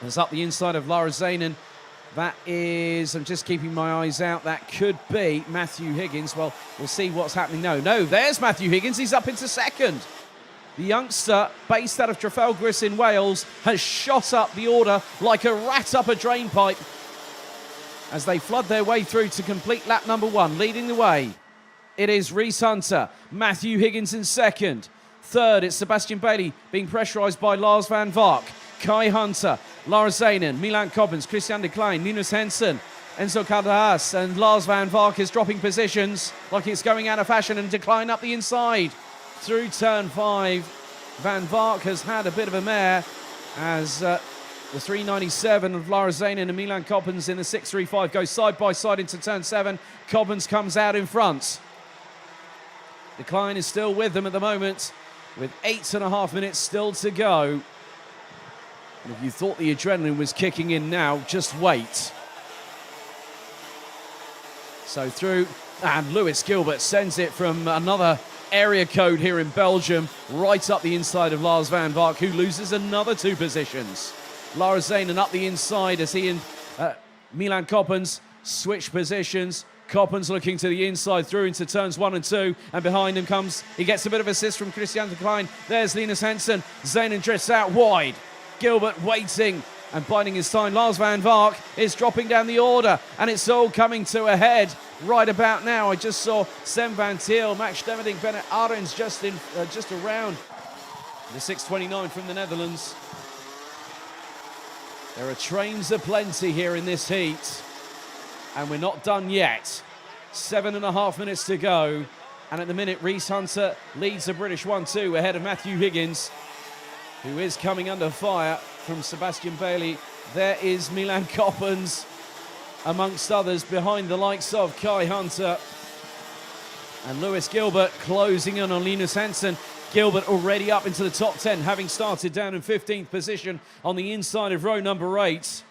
S1: It's up the inside of Lara Zanen. That is, I'm just keeping my eyes out, that could be Matthew Higgins. Well, we'll see what's happening. No, there's Matthew Higgins. He's up into second. The youngster, based out of Trafalgar in Wales, has shot up the order like a rat up a drain pipe as they flood their way through to complete lap number 1. Leading the way, it is Reese Hunter, Matthew Higgins in second. Third, it's Sebastian Bailey being pressurised by Lars Van Vark, Kai Hunter, Lara Zanen, Milan Koppens, Christian de Klein, Linus Henson, Enzo Caldajas, and Lars Van Vark is dropping positions like it's going out of fashion, and Decline up the inside. Through turn 5, Van Vark has had a bit of a mare as The 397 of Lara Zanin and Milan Koppens in the 635 go side by side into turn 7. Koppens comes out in front. Decline is still with them at the moment, with 8.5 minutes still to go. And if you thought the adrenaline was kicking in now, just wait. So through, and Lewis Gilbert sends it from another area code here in Belgium, right up the inside of Lars van Vark, who loses another 2 positions. Lara Zanin up the inside as he and Milan Koppens switch positions. Koppens looking to the inside through into turns 1 and 2, and behind him comes, he gets a bit of assist from Christian de Klein. There's Linus Hansen. Zanin drifts out wide. Gilbert waiting and biding his time. Lars van Vark is dropping down the order, and it's all coming to a head right about now. I just saw Sem van Thiel, Max Stemmerding, Bennett Arends just around the 6:29 from the Netherlands. There are trains aplenty here in this heat, and we're not done yet. 7.5 minutes to go, and at the minute Reese Hunter leads the British 1-2 ahead of Matthew Higgins, who is coming under fire from Sebastian Bailey. There is Milan Koppens, amongst others, behind the likes of Kai Hunter and Lewis Gilbert, closing in on Linus Hansen. Gilbert already up into the top 10, having started down in 15th position on the inside of row number 8.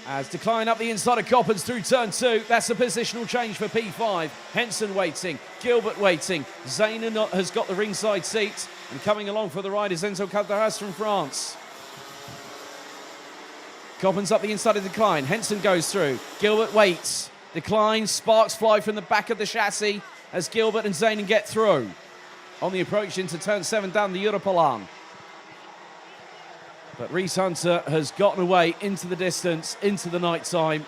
S1: As Decline up the inside of Koppens through turn 2. That's a positional change for P5. Henson waiting, Gilbert waiting. Zanin has got the ringside seat, and coming along for the ride is Enzo Calderas from France. Koppens up the inside of Decline. Henson goes through. Gilbert waits. Decline, sparks fly from the back of the chassis as Gilbert and Zanin get through. On the approach into turn 7 down the Europalan. But Reese Hunter has gotten away into the distance, into the night time.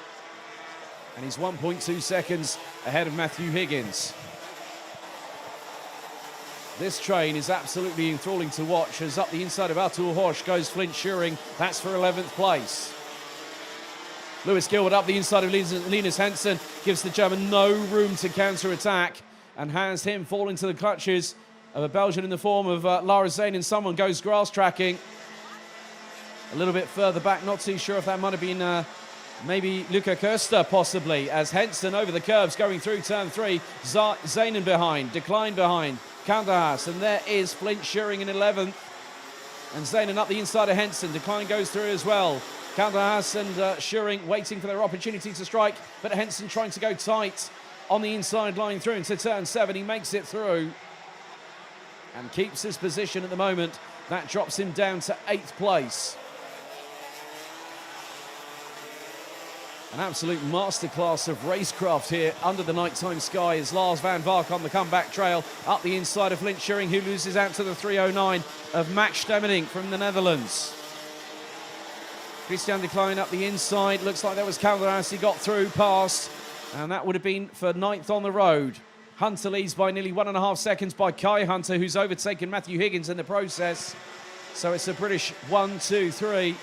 S1: And he's 1.2 seconds ahead of Matthew Higgins. This train is absolutely enthralling to watch as up the inside of Artur Horsch goes Flint Schuring. That's for 11th place. Lewis Gilbert up the inside of Linus Hansen gives the German no room to counter-attack and has him fall into the clutches of a Belgian in the form of Lara Zanin. Someone goes grass tracking. A little bit further back, not too sure if that might have been maybe Luca Köster possibly, as Henson over the curves going through turn 3. Zanin behind, Decline behind, Kandas, and there is Flint Schuring in 11th. And Zanin up the inside of Henson. Decline goes through as well. Kandas and Schuring waiting for their opportunity to strike, but Henson trying to go tight on the inside line through into turn 7. He makes it through and keeps his position at the moment. That drops him down to 8th place. An absolute masterclass of racecraft here under the nighttime sky as Lars van Vark on the comeback trail up the inside of Flint Schuring, who loses out to the 309 of Max Stemmerding from the Netherlands. Christian Decline up the inside. Looks like that was Calderas. He got through past, and that would have been for 9th on the road. Hunter leads by nearly 1.5 seconds by Kai Hunter, who's overtaken Matthew Higgins in the process. So it's a British 1, 2, 3.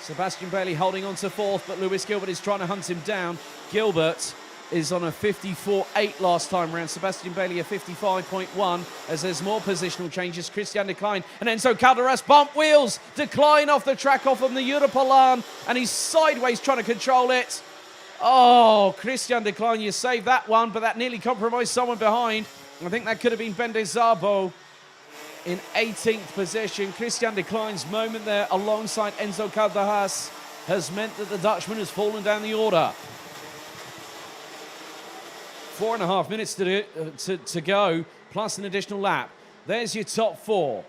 S1: Sebastian Bailey holding on to 4th, but Lewis Gilbert is trying to hunt him down. Gilbert is on a 54.8 last time round. Sebastian Bailey a 55.1 as there's more positional changes. Christian Decline and Enzo Calderas bump wheels. Decline off the track off on the Europalan, and he's sideways trying to control it. Oh, Christian Decline, you saved that one, but that nearly compromised someone behind. I think that could have been Bende Zabo in 18th position. Christian Decline's moment there alongside Enzo Calderas has meant that the Dutchman has fallen down the order. 4.5 minutes to go, plus an additional lap. There's your top 4.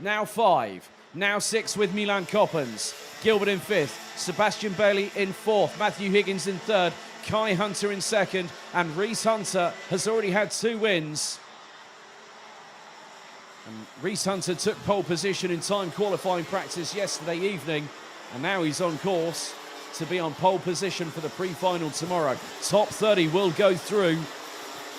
S1: Now 5. Now 6 with Milan Koppens. Gilbert in 5th. Sebastian Bailey in 4th. Matthew Higgins in 3rd. Kai Hunter in 2nd. And Reese Hunter has already had 2 wins. And Reese Hunter took pole position in time qualifying practice yesterday evening. And now he's on course to be on pole position for the pre-final tomorrow. Top 30 will go through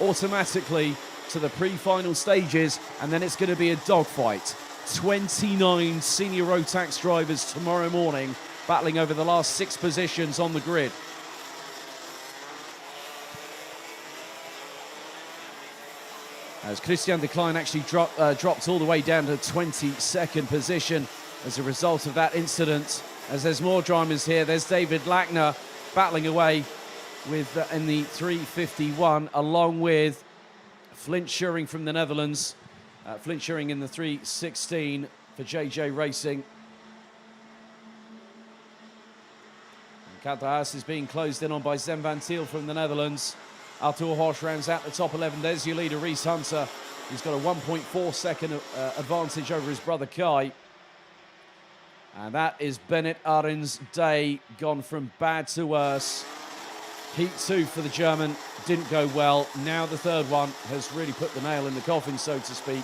S1: automatically to the pre-final stages, and then it's going to be a dogfight. 29 senior Rotax drivers tomorrow morning battling over the last 6 positions on the grid. as Christian de Klein actually dropped all the way down to 22nd position as a result of that incident. As there's more drivers here, there's David Lackner battling away with in the 351, along with Flint Schuring from the Netherlands. Flint Schuring in the 316 for JJ Racing. Cadras is being closed in on by Zen Van Thiel from the Netherlands. Arthur Horsch rounds out the top 11. There's your leader, Reese Hunter. He's got a 1.4 second advantage over his brother Kai. And that is Bennett Arin's day gone from bad to worse. Heat 2 for the German didn't go well. Now the third one has really put the nail in the coffin, so to speak.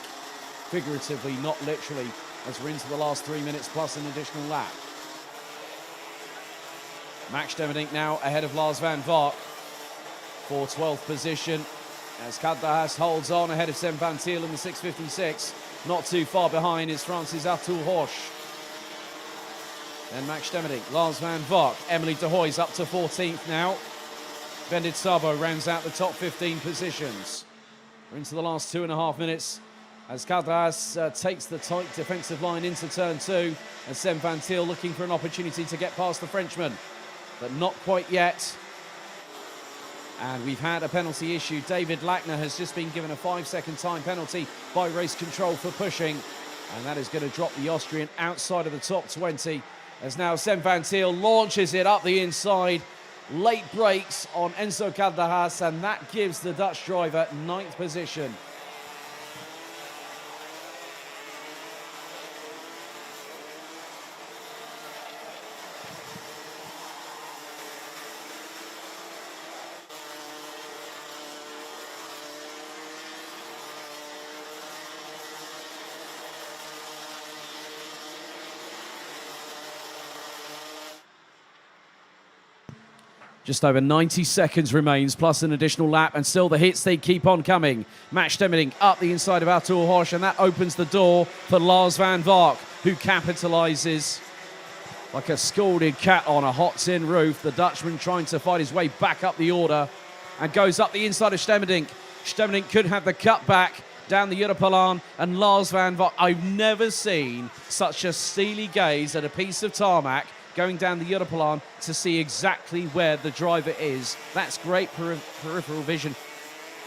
S1: Figuratively, not literally, as we're into the last 3 minutes plus an additional lap. Max Demmerink now ahead of Lars van Vark for 12th position, as Cadras holds on ahead of Sem Van Thiel in the 656. Not too far behind is Francis Arthur Horsch. Then Max Demmerink, Lars van Vark, Emily de Hoy's up to 14th now. Bendit Sabo rounds out the top 15 positions. We're into the last 2.5 minutes as Cadras takes the tight defensive line into turn 2, and Sem Van Thiel looking for an opportunity to get past the Frenchman, but not quite yet. And we've had a penalty issue. David Lackner has just been given a 5-second time penalty by race control for pushing, and that is going to drop the Austrian outside of the top 20, as now Sem Van Thiel launches it up the inside. Late brakes on Enzo Calderas, and that gives the Dutch driver 9th position. Just over 90 seconds remains, plus an additional lap, and still the hits, they keep on coming. Max Demmerink up the inside of Arthur Horsch, and that opens the door for Lars van Vark, who capitalises like a scalded cat on a hot tin roof. The Dutchman trying to fight his way back up the order, and goes up the inside of Demmerink. Demmerink could have the cut back down the Europalan, and Lars van Vark. I've never seen such a steely gaze at a piece of tarmac going down the Europalan to see exactly where the driver is. That's great peripheral vision.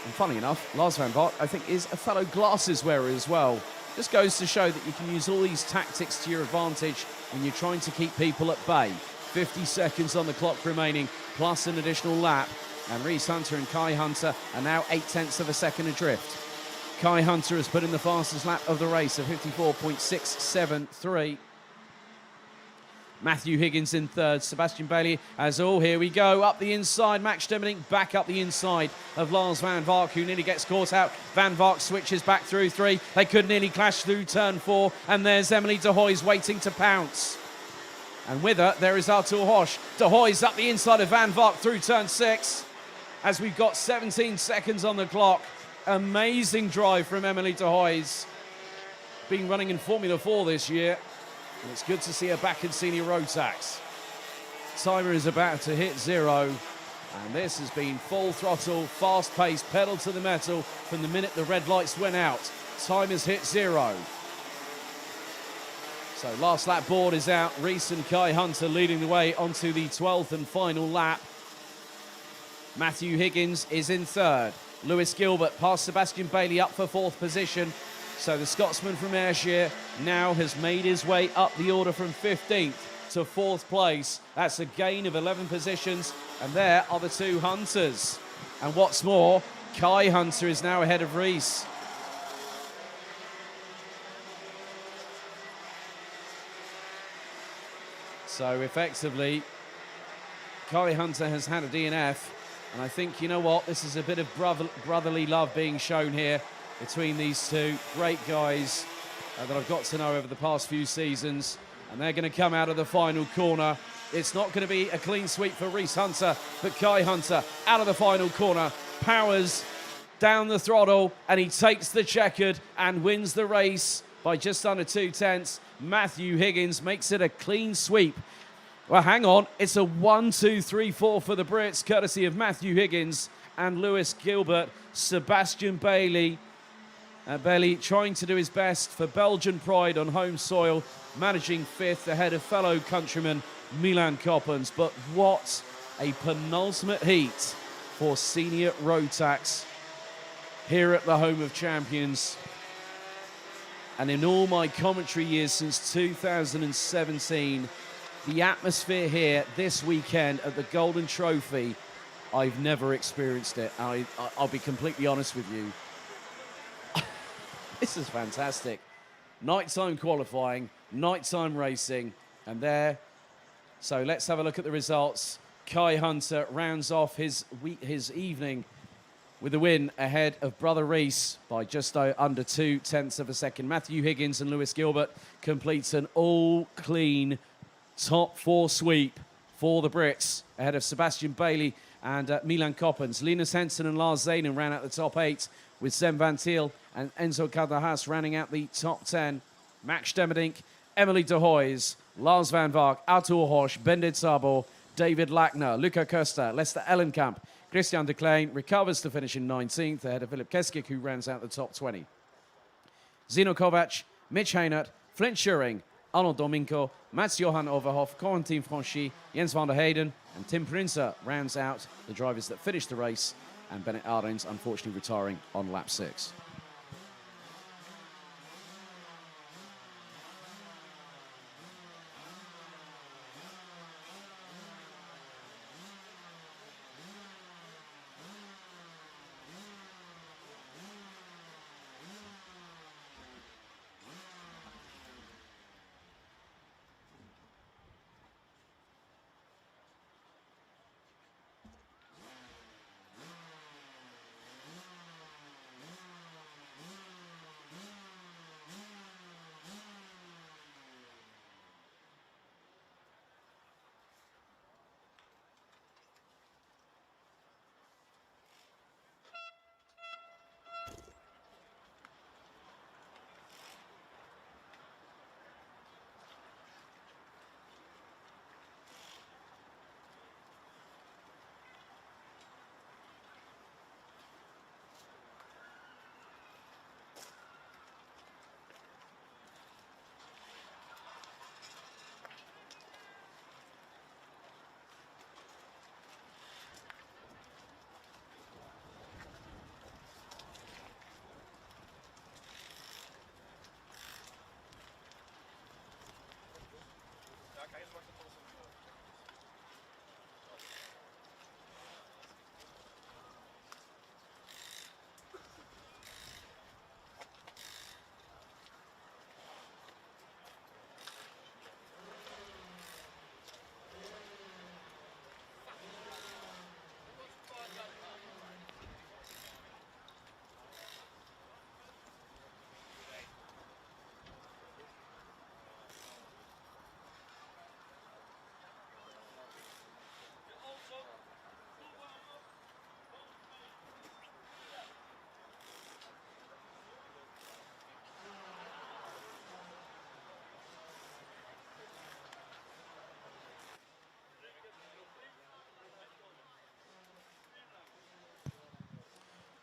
S1: And funny enough, Lars van Vark, I think, is a fellow glasses wearer as well. Just goes to show that you can use all these tactics to your advantage when you're trying to keep people at bay. 50 seconds on the clock remaining, plus an additional lap. And Reese Hunter and Kai Hunter are now 0.8 of a second adrift. Kai Hunter has put in the fastest lap of the race of 54.673. Matthew Higgins in third, Sebastian Bailey as all. Here we go, up the inside, Max Demmerink back up the inside of Lars van Vark, who nearly gets caught out. Van Vark switches back through 3. They could nearly clash through turn 4, and there's Emily de Hoy's waiting to pounce. And with her, there is Arthur Horsch. De Hoy's up the inside of Van Vark through turn 6, as we've got 17 seconds on the clock. Amazing drive from Emily de Hoy's. Been running in Formula 4 this year. And it's good to see her back in senior Rotax. Timer is about to hit 0. And this has been full throttle, fast pace, pedal to the metal from the minute the red lights went out. Time has hit 0. So last lap board is out. Reese and Kai Hunter leading the way onto the 12th and final lap. Matthew Higgins is in third. Lewis Gilbert past Sebastian Bailey up for 4th position. So the Scotsman from Ayrshire now has made his way up the order from 15th to 4th place. That's a gain of 11 positions, and there are the 2 Hunters. And what's more, Kai Hunter is now ahead of Reese. So effectively, Kai Hunter has had a DNF, and I think, you know what, this is a bit of brotherly love being shown here between these two great guys that I've got to know over the past few seasons. And they're going to come out of the final corner. It's not going to be a clean sweep for Reese Hunter, but Kai Hunter out of the final corner, powers down the throttle, and he takes the checkered and wins the race by just under 2/10. Matthew Higgins makes it a clean sweep. Well, hang on, it's a 1, 2, 3, 4 for the Brits, courtesy of Matthew Higgins and Lewis Gilbert. Sebastian Bailey Bailey trying to do his best for Belgian pride on home soil, managing 5th ahead of fellow countryman Milan Coppens. But what a penultimate heat for senior Rotax here at the home of champions. And in all my commentary years since 2017, the atmosphere here this weekend at the Golden Trophy, I've never experienced it. I'll be completely honest with you. This is fantastic. Nighttime qualifying, nighttime racing, and there. So let's have a look at the results. Kai Hunter rounds off his evening with a win ahead of Brother Reese by just under 0.2 of a second. Matthew Higgins and Lewis Gilbert completes an all-clean top 4 sweep for the Brits ahead of Sebastian Bailey and Milan Coppens. Linus Henson and Lars Zanen ran out the top 8 with Sem Van Thiel and Enzo Cadahas rounding out the top 10. Max Demerdink, Emily de Hoys, Lars Van Vark, Artur Horsch, Bendit Sabo, David Lackner, Luca Costa, Lester Ellenkamp, Christian de Klein recovers to finish in 19th ahead of Philip Keskik, who rounds out the top 20. Zino Kovac, Mitch Heinert, Flint Schuring, Arnold Domingo, Mats Johan Overhoff, Corentin Franchi, Jens van der Heyden, and Tim Prinzer rounds out the drivers that finished the race, and Bennett Arends unfortunately retiring on lap 6.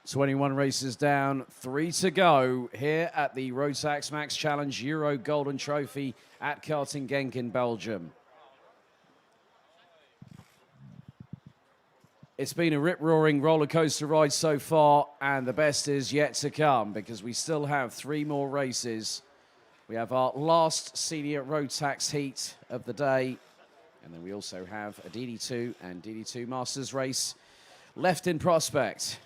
S1: .21 races down, 3 to go here at the Rotax Max Challenge Euro Golden Trophy at Karting Genk in Belgium. It's been a rip-roaring roller coaster ride so far, and the best is yet to come because we still have 3 more races. We have our last senior Rotax heat of the day, and then we also have a DD2 and DD2 Masters race left in prospect.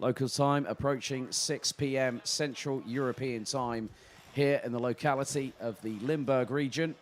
S1: Local time approaching 6 p.m. Central European time here in the locality of the Limburg region.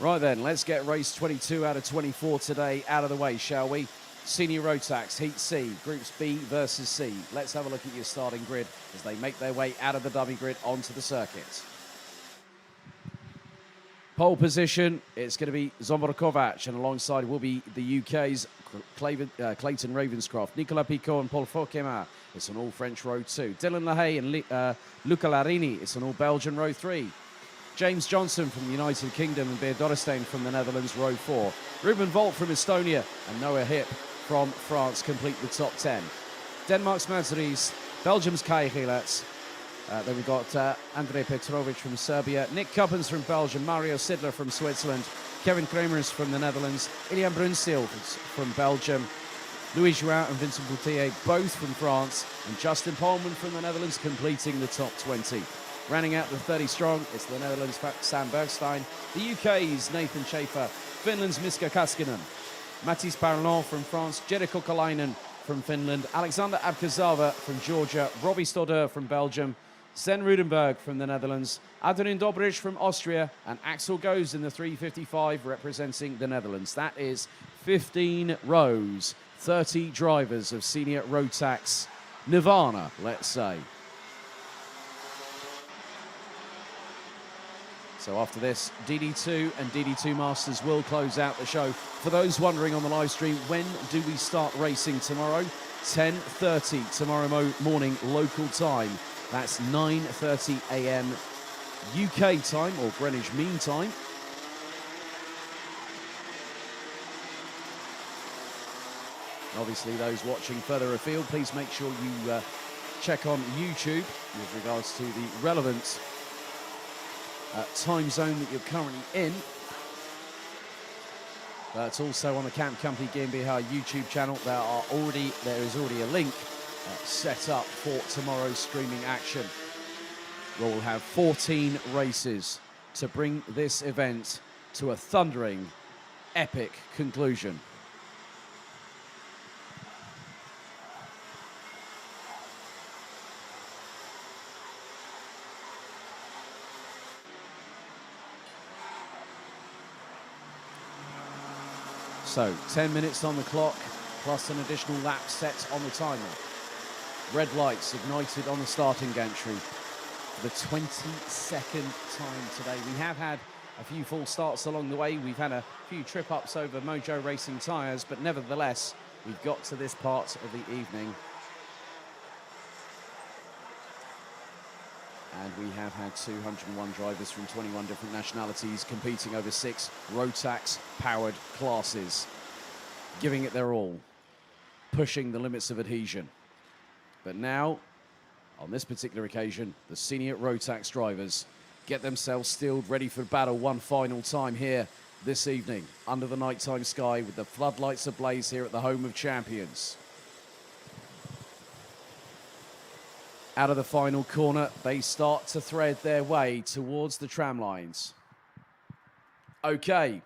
S1: Right then, let's get race 22 out of 24 today out of the way, shall we? Senior Rotax, Heat C, Groups B versus C. Let's have a look at your starting grid as they make their way out of the dummy grid onto the circuit. Pole position, it's going to be Zsombor Kovac, and alongside will be the UK's Clayton Ravenscroft, Nicolas Picot and Paul Fokema. It's an all-French row 2. Dylan Lahaye and Luca Larini, it's an all-Belgian row 3. James Johnson from the United Kingdom and Beer Dorrestein from the Netherlands, row 4. Ruben Volt from Estonia and Noah Hip from France complete the top 10. Denmark's Mads Ries, Belgium's Kai Gilets. Then we've got Andrej Petrovic from Serbia, Nick Cuppens from Belgium, Mario Sidler from Switzerland, Kevin Kremers from the Netherlands, Ilian Brunsil from Belgium, Louis Jouin and Vincent Boutier both from France, and Justin Polman from the Netherlands completing the top 20. Rounding out the 30 strong, it's the Netherlands' Sam Bergstein, the UK's Nathan Schaefer, Finland's Miska Kaskinen, Mathis Parlon from France, Jere Kokalainen from Finland, Alexander Abkazava from Georgia, Robbie Stodder from Belgium, Sven Rudenberg from the Netherlands, Adonin Dobrich from Austria, and Axel Goes in the 355 representing the Netherlands. That is 15 rows, 30 drivers of Senior Rotax Nirvana, let's say. So after this, DD2 and DD2 Masters will close out the show. For those wondering on the live stream, when do we start racing tomorrow? 10:30 tomorrow morning local time. That's 9:30 a.m. UK time, or Greenwich Mean Time. Obviously, those watching further afield, please make sure you check on YouTube with regards to the relevant time zone that you're currently in. That's also on the Camp Company GmbH YouTube channel. There is already a link set up for tomorrow's streaming action. We'll have 14 races to bring this event to a thundering, epic conclusion. So, 10 minutes on the clock, plus an additional lap set on the timer. Red lights ignited on the starting gantry for the 22nd time today. We have had a few false starts along the way. We've had a few trip-ups over Mojo Racing tyres, but nevertheless, we've got to this part of the evening. And we have had 201 drivers from 21 different nationalities competing over 6 Rotax-powered classes, giving it their all, pushing the limits of adhesion. But now, on this particular occasion, the senior Rotax drivers get themselves steeled, ready for battle one final time here this evening, under the nighttime sky with the floodlights ablaze here at the home of champions. Out of the final corner, they start to thread their way towards the tram lines. Okay,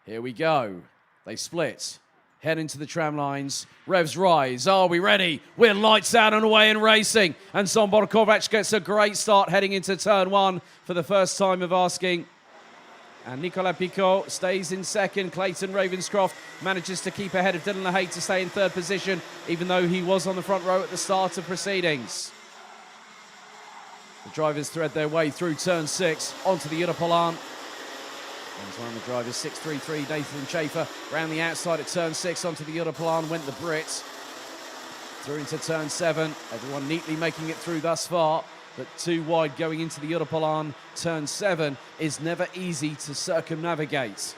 S1: here we go. They split, head into the tram lines. Revs rise. Are we ready? We're lights out and away and racing. And Zsombor Kovac gets a great start heading into turn 1 for the first time of asking. And Nicolas Picot stays in second. Clayton Ravenscroft manages to keep ahead of Dylan Lahaye to stay in third position, even though he was on the front row at the start of proceedings. The drivers thread their way through turn 6 onto the Europolan. And one of the drivers, 633, Nathan Schaefer, round the outside at turn 6 onto the Europolan went the Brit. Through into turn 7. Everyone neatly making it through thus far. But too wide going into the Europolan. Turn 7 is never easy to circumnavigate.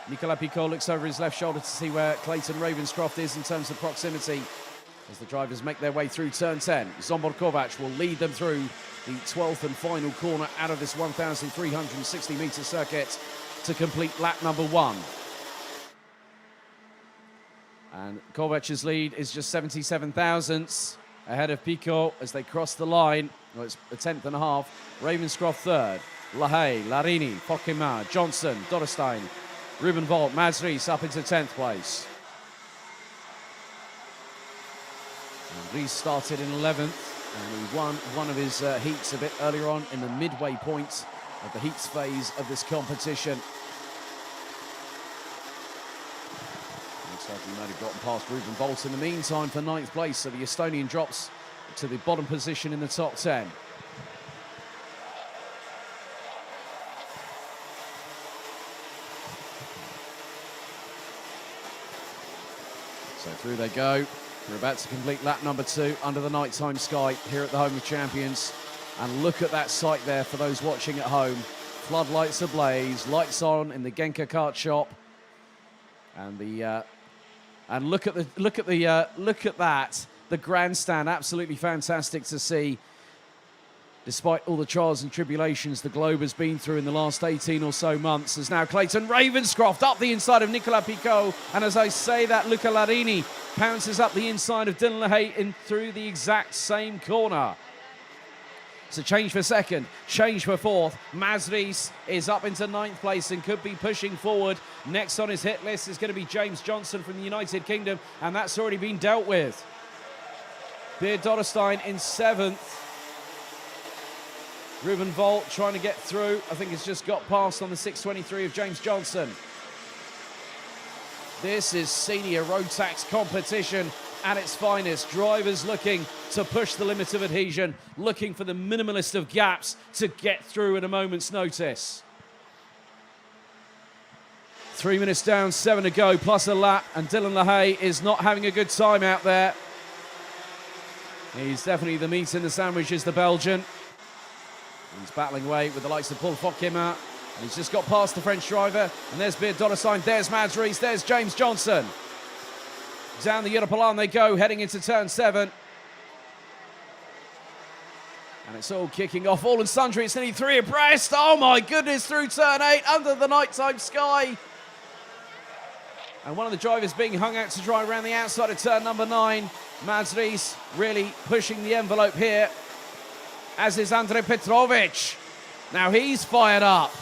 S1: Nicolas Picot looks over his left shoulder to see where Clayton Ravenscroft is in terms of proximity. As the drivers make their way through turn 10, Zsombor Kovac will lead them through the 12th and final corner out of this 1,360-metre circuit to complete lap number 1. And Kovac's lead is just 77 thousandths ahead of Picot as they cross the line. Well, it's a tenth and a half. Ravenscroft third. Lahaye, Larini, Fokema, Johnson, Dorrestein, Ruben Volt, Mads Ries up into 10th place. And Ries started in 11th and he won one of his heats a bit earlier on in the midway point of the heats phase of this competition. Looks like he might have gotten past Ruben Bolt in the meantime for 9th place, so the Estonian drops to the bottom position in the top 10. So through they go. We're about to complete lap number 2 under the nighttime sky here at the Home of Champions. And look at that sight there for those watching at home. Floodlights ablaze, lights on in the Genka kart shop. And look at that. The grandstand, absolutely fantastic to see. Despite all the trials and tribulations the globe has been through in the last 18 or so months, as now Clayton Ravenscroft up the inside of Nicolas Picot. And as I say that, Luca Larini pounces up the inside of Dylan LaHaye in through the exact same corner. So change for 2nd, change for 4th. Mazris is up into 9th place and could be pushing forward. Next on his hit list is going to be James Johnson from the United Kingdom, and that's already been dealt with. Beard Dotterstein in 7th. Ruben Volt trying to get through. I think it's just got past on the 6:23 of James Johnson. This is senior Rotax competition at its finest. Drivers looking to push the limit of adhesion, looking for the minimalist of gaps to get through at a moment's notice. 3 minutes down, 7 to go, plus a lap, and Dylan LaHaye is not having a good time out there. He's definitely the meat in the sandwich, is the Belgian. He's battling away with the likes of Paul Fokema, and he's just got past the French driver. And there's Beard Dotterstein, there's Mads Rees, there's James Johnson. Down the Europalan they go, heading into turn 7. And it's all kicking off, all and sundry. It's nearly 3 abreast. Oh my goodness, through turn 8, under the nighttime sky. And one of the drivers being hung out to dry around the outside of turn number 9. Mads Rees really pushing the envelope here, as is Andrej Petrovic. Now he's fired up.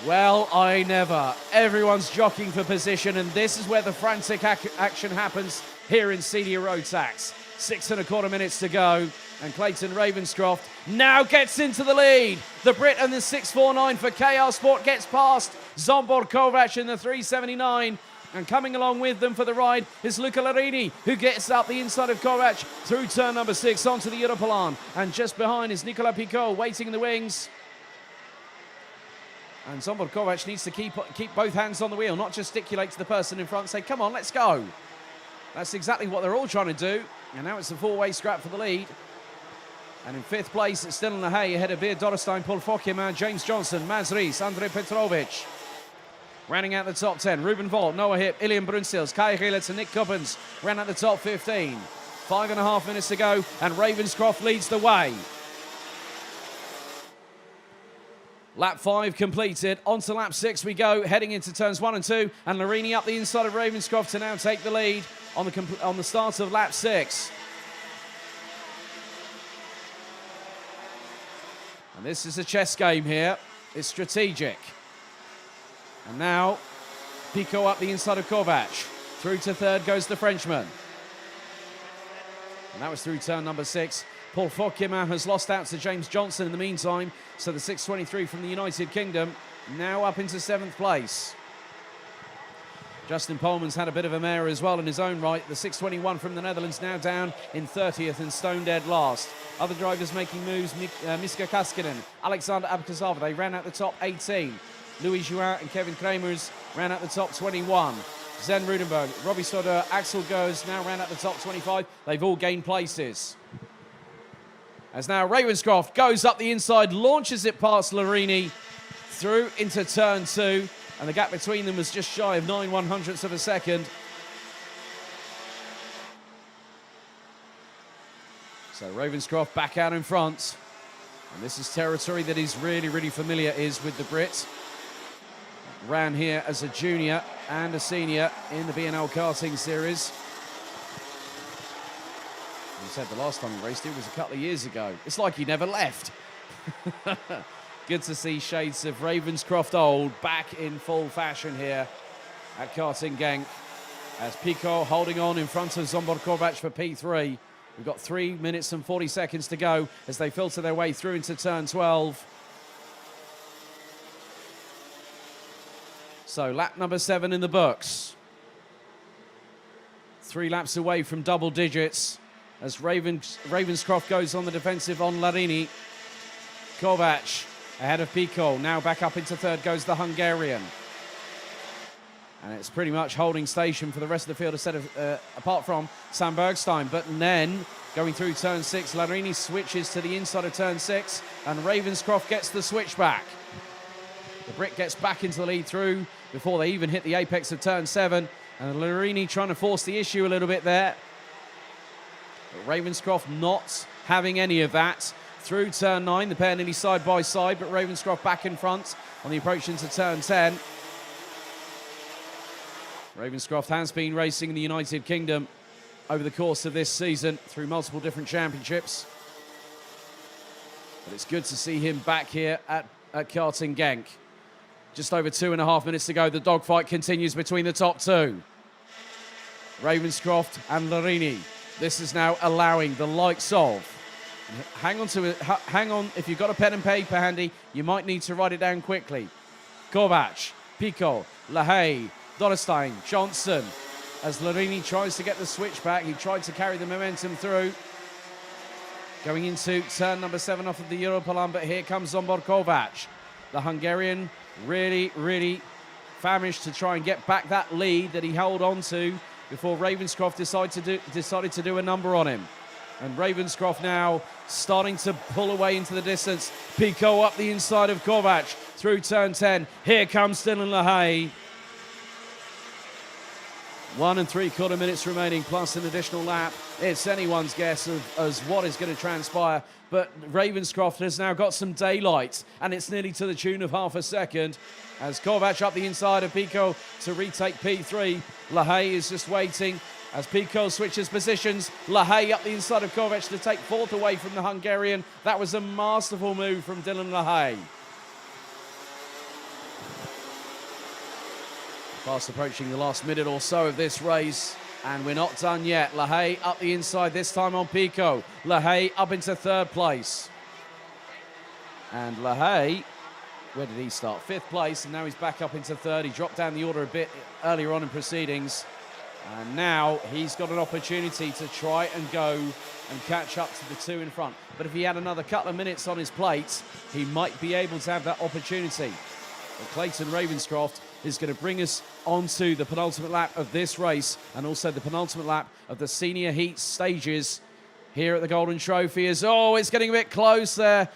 S1: Well, I never. Everyone's jockeying for position, and this is where the frantic action happens here in senior Rotax. 6.25 minutes to go, and Clayton Ravenscroft now gets into the lead. The Brit and the 6.49 for KR Sport gets past Zombor Kovac in the 3.79. And coming along with them for the ride is Luca Larini, who gets up the inside of Kovac through turn number 6 onto the Europalan. And just behind is Nicolas Picot waiting in the wings. And Zombor Kovac needs to keep both hands on the wheel, not gesticulate to the person in front and say, come on, let's go. That's exactly what they're all trying to do. And now it's a 4-way scrap for the lead. And in 5th place, it's Dylan LaHaye ahead of Beard Dotterstein, Paul Fokema, James Johnson, Mads Rees, Andrej Petrovic. Rounding out the top 10, Ruben Volt, Noah Hip, Ilian Brunsils, Kai Gilets and Nick Cubbins ran out the top 15. 5.5 minutes to go, and Ravenscroft leads the way. Lap 5 completed. On to lap 6 we go, heading into turns 1 and 2, and Larini up the inside of Ravenscroft to now take the lead on the start of lap 6. And this is a chess game here. It's strategic. And now, Pico up the inside of Kovac. Through to 3rd goes the Frenchman. And that was through turn number 6. Paul Fokema has lost out to James Johnson in the meantime. So the 6.23 from the United Kingdom now up into 7th place. Justin Polman's had a bit of a mare as well in his own right. The 6.21 from the Netherlands now down in 30th and stone dead last. Other drivers making moves, Miska Kaskinen, Alexander Abkazava, they ran out the top 18. Louis Jouin and Kevin Kramers ran out the top 21. Zen Rudenberg, Robbie Stoddard, Axel Goes now ran out the top 25. They've all gained places. As now Ravenscroft goes up the inside, launches it past Larini through into turn 2. And the gap between them was just shy of 9/100ths of a second. So Ravenscroft back out in front. And this is territory that he's really, really familiar is with the Brits. Ran here as a junior and a senior in the B&L karting series. He said the last time he raced it was a couple of years ago. It's like he never left. Good to see shades of Ravenscroft old back in full fashion here at Karting Genk. As Pico holding on in front of Zombor Kovac for P3. We've got 3 minutes and 40 seconds to go as they filter their way through into turn 12. So lap number 7 in the books. 3 laps away from double digits as Ravenscroft goes on the defensive on Larini. Kovac ahead of Pico. Now back up into third goes the Hungarian. And it's pretty much holding station for the rest of the field apart from Sam Bergstein. But then going through turn 6, Larini switches to the inside of turn 6 and Ravenscroft gets the switch back. The Brit gets back into the lead through before they even hit the apex of turn 7. And Larini trying to force the issue a little bit there. But Ravenscroft not having any of that. Through turn 9, the pair nearly side by side, but Ravenscroft back in front on the approach into turn 10. Ravenscroft has been racing in the United Kingdom over the course of this season through multiple different championships. But it's good to see him back here at Karting Genk. Just over 2.5 minutes to go. The dogfight continues between the top two. Ravenscroft and Larini. This is now allowing the likes of... Hang on, if you've got a pen and paper handy, you might need to write it down quickly. Kovac, Pico, Lahaye, Dorrestein, Johnson. As Larini tries to get the switch back, he tried to carry the momentum through. Going into turn number 7 off of the Europalan, but here comes Zsombor Kovac. The Hungarian really famished to try and get back that lead that he held on to before Ravenscroft decided to do a number on him. And Ravenscroft now starting to pull away into the distance. Pico up the inside of Kovac through turn 10. Here comes Dylan Lahaye. 1 3/4 minutes remaining plus an additional lap. It's anyone's guess as what is going to transpire. But Ravenscroft has now got some daylight and it's nearly to the tune of half a second. As Kovac up the inside of Pico to retake P3. Lahaye is just waiting. As Pico switches positions, Lahaye up the inside of Kovac to take fourth away from the Hungarian. That was a masterful move from Dylan Lahaye. Fast approaching the last minute or so of this race, and we're not done yet. Lahaye up the inside, this time on Pico. Lahaye up into third place. And Lahaye, where did he start? 5th place, and now he's back up into third. He dropped down the order a bit earlier on in proceedings. And now he's got an opportunity to try and go and catch up to the 2 in front. But if he had another couple of minutes on his plate, he might be able to have that opportunity. But Clayton Ravenscroft is going to bring us onto the penultimate lap of this race and also the penultimate lap of the senior heat stages here at the Golden Trophy. It's getting a bit close there.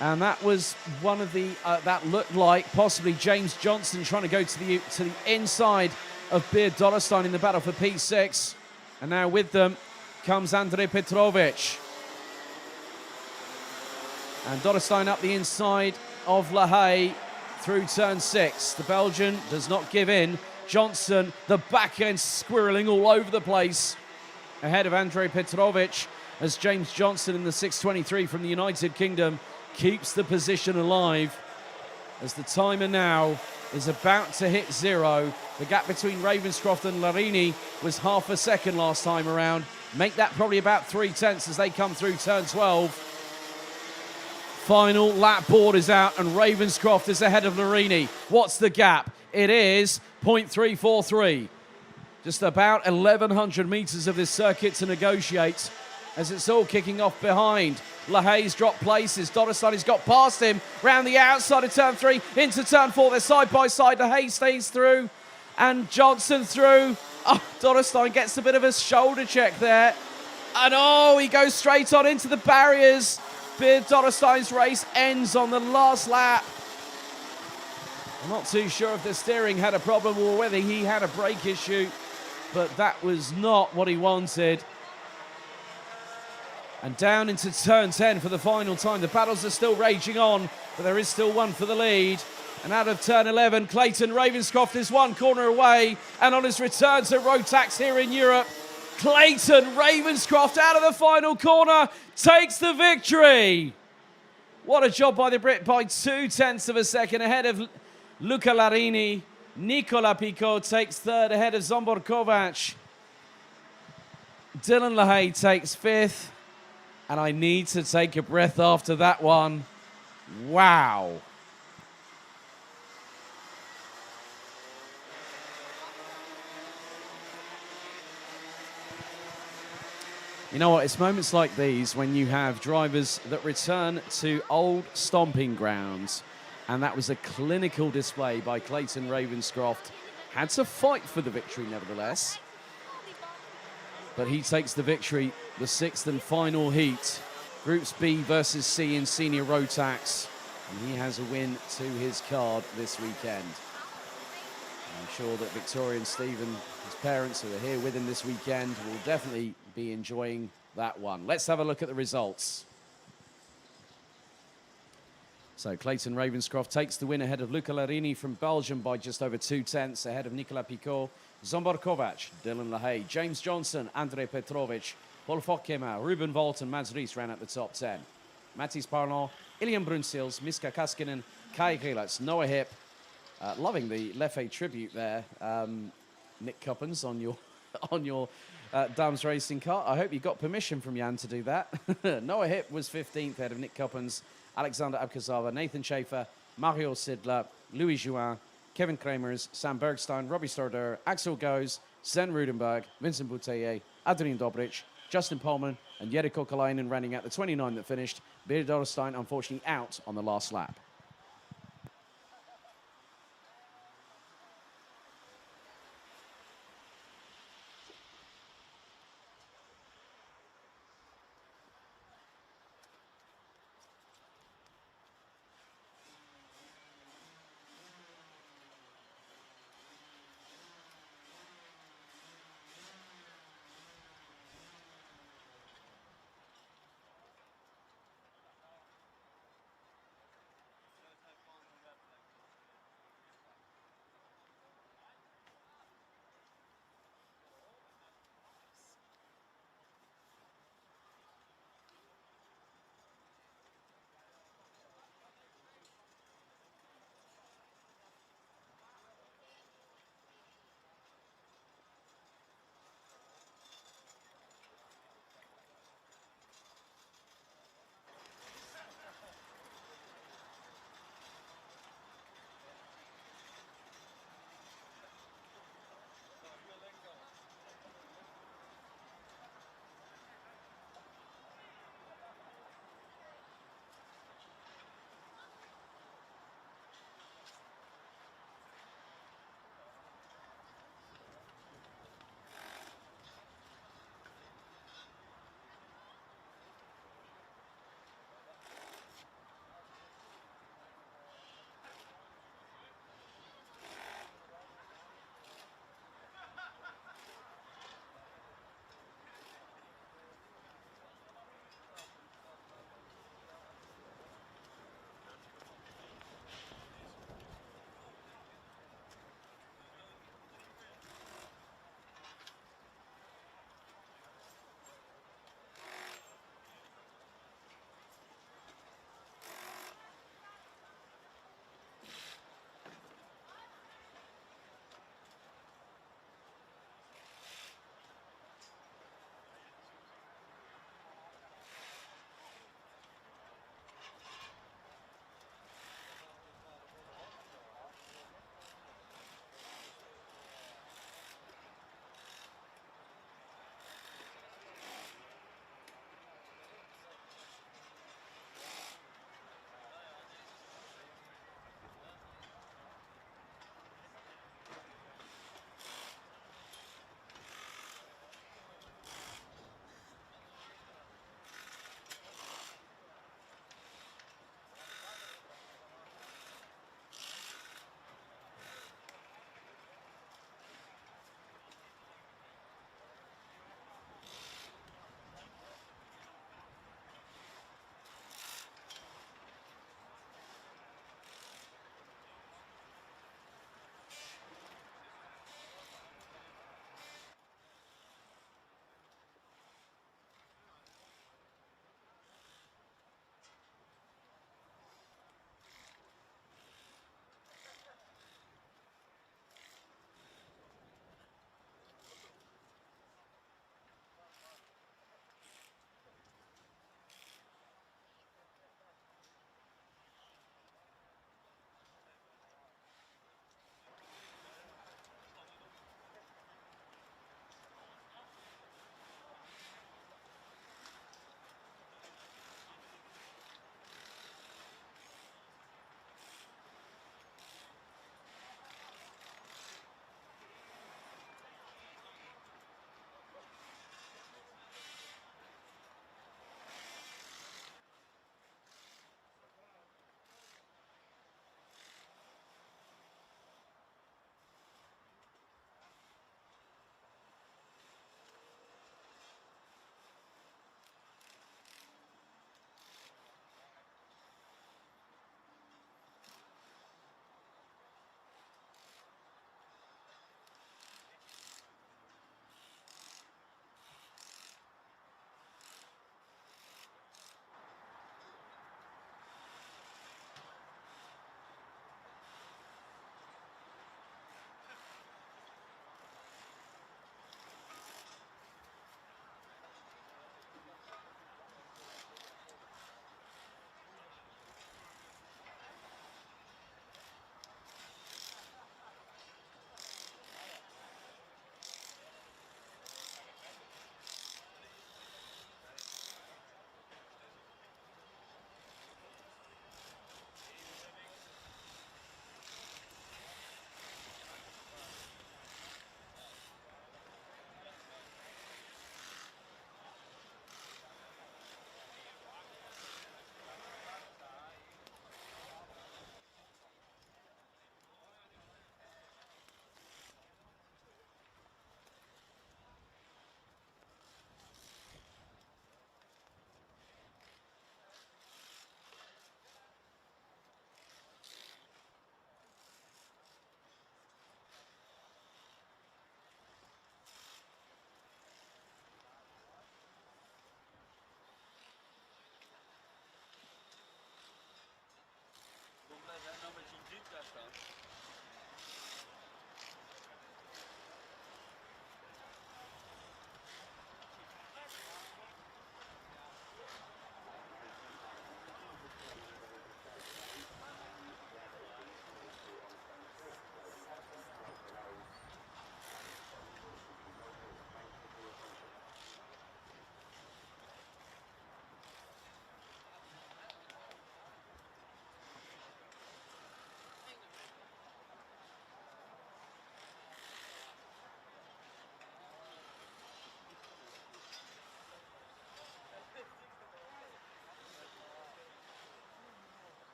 S1: And that was one of the, that looked like possibly James Johnson trying to go to the inside of Beard Dorrestein in the battle for P6. And now with them comes Andrej Petrovic. And Dorrestein up the inside of Lahaye through turn 6. The Belgian does not give in. Johnson, the back end squirreling all over the place ahead of Andrej Petrovic as James Johnson in the 623 from the United Kingdom keeps the position alive as the timer now is about to hit 0. The gap between Ravenscroft and Larini was half a second last time around. Make that probably about 3/10 as they come through turn 12. Final lap board is out and Ravenscroft is ahead of Larini. What's the gap? It is 0.343. Just about 1,100 meters of this circuit to negotiate as it's all kicking off behind. Lahaye's dropped places. Dorrestein has got past him round the outside of turn 3 into turn 4. They're side by side. Lahaye stays through and Johnson through. Oh, Dorrestein gets a bit of a shoulder check there. And he goes straight on into the barriers. Beard Dorrestein's race ends on the last lap. I'm not too sure if the steering had a problem or whether he had a brake issue, but that was not what he wanted. And down into turn 10 for the final time. The battles are still raging on, but there is still one for the lead. And out of turn 11, Clayton Ravenscroft is 1 corner away. And on his return to Rotax here in Europe, Clayton Ravenscroft out of the final corner takes the victory. What a job by the Brit by 0.2 of a second ahead of Luca Larini. Nicola Pico takes third ahead of Zsombor Kovac. Dylan LaHaye takes 5th. And I need to take a breath after that one. Wow. You know what? It's moments like these when you have drivers that return to old stomping grounds. And that was a clinical display by Clayton Ravenscroft. Had to fight for the victory, nevertheless. But he takes the victory, the 6th and final heat. Groups B versus C in senior Rotax. And he has a win to his card this weekend. I'm sure that Victoria and Stephen, his parents who are here with him this weekend, will definitely be enjoying that one. Let's have a look at the results. So Clayton Ravenscroft takes the win ahead of Luca Larini from Belgium by just over 2/10, ahead of Nicola Picot, Zombar Kovac, Dylan LaHaye, James Johnson, Andrei Petrovic, Paul Fokkema, Ruben Volt and Mads Ries ran at the top 10. Matthijs Parlant, Ilian Brunsils, Miska Kaskinen, Kai Gelats, Noah Hip. Loving the Leffe tribute there, Nick Cuppens, on your on your Dams Racing car. I hope you got permission from Jan to do that. Noah Hip was 15th ahead of Nick Cuppens, Alexander Abkazava, Nathan Schaefer, Mario Sidler, Louis Jouin, Kevin Kramers, Sam Bergstein, Robbie Storder, Axel Goes, Sven Rudenberg, Vincent Bouteye, Adrian Dobrich, Justin Pullman, and Jeriko Kalainen running at the 29 that finished. Beard Dorstein unfortunately out on the last lap.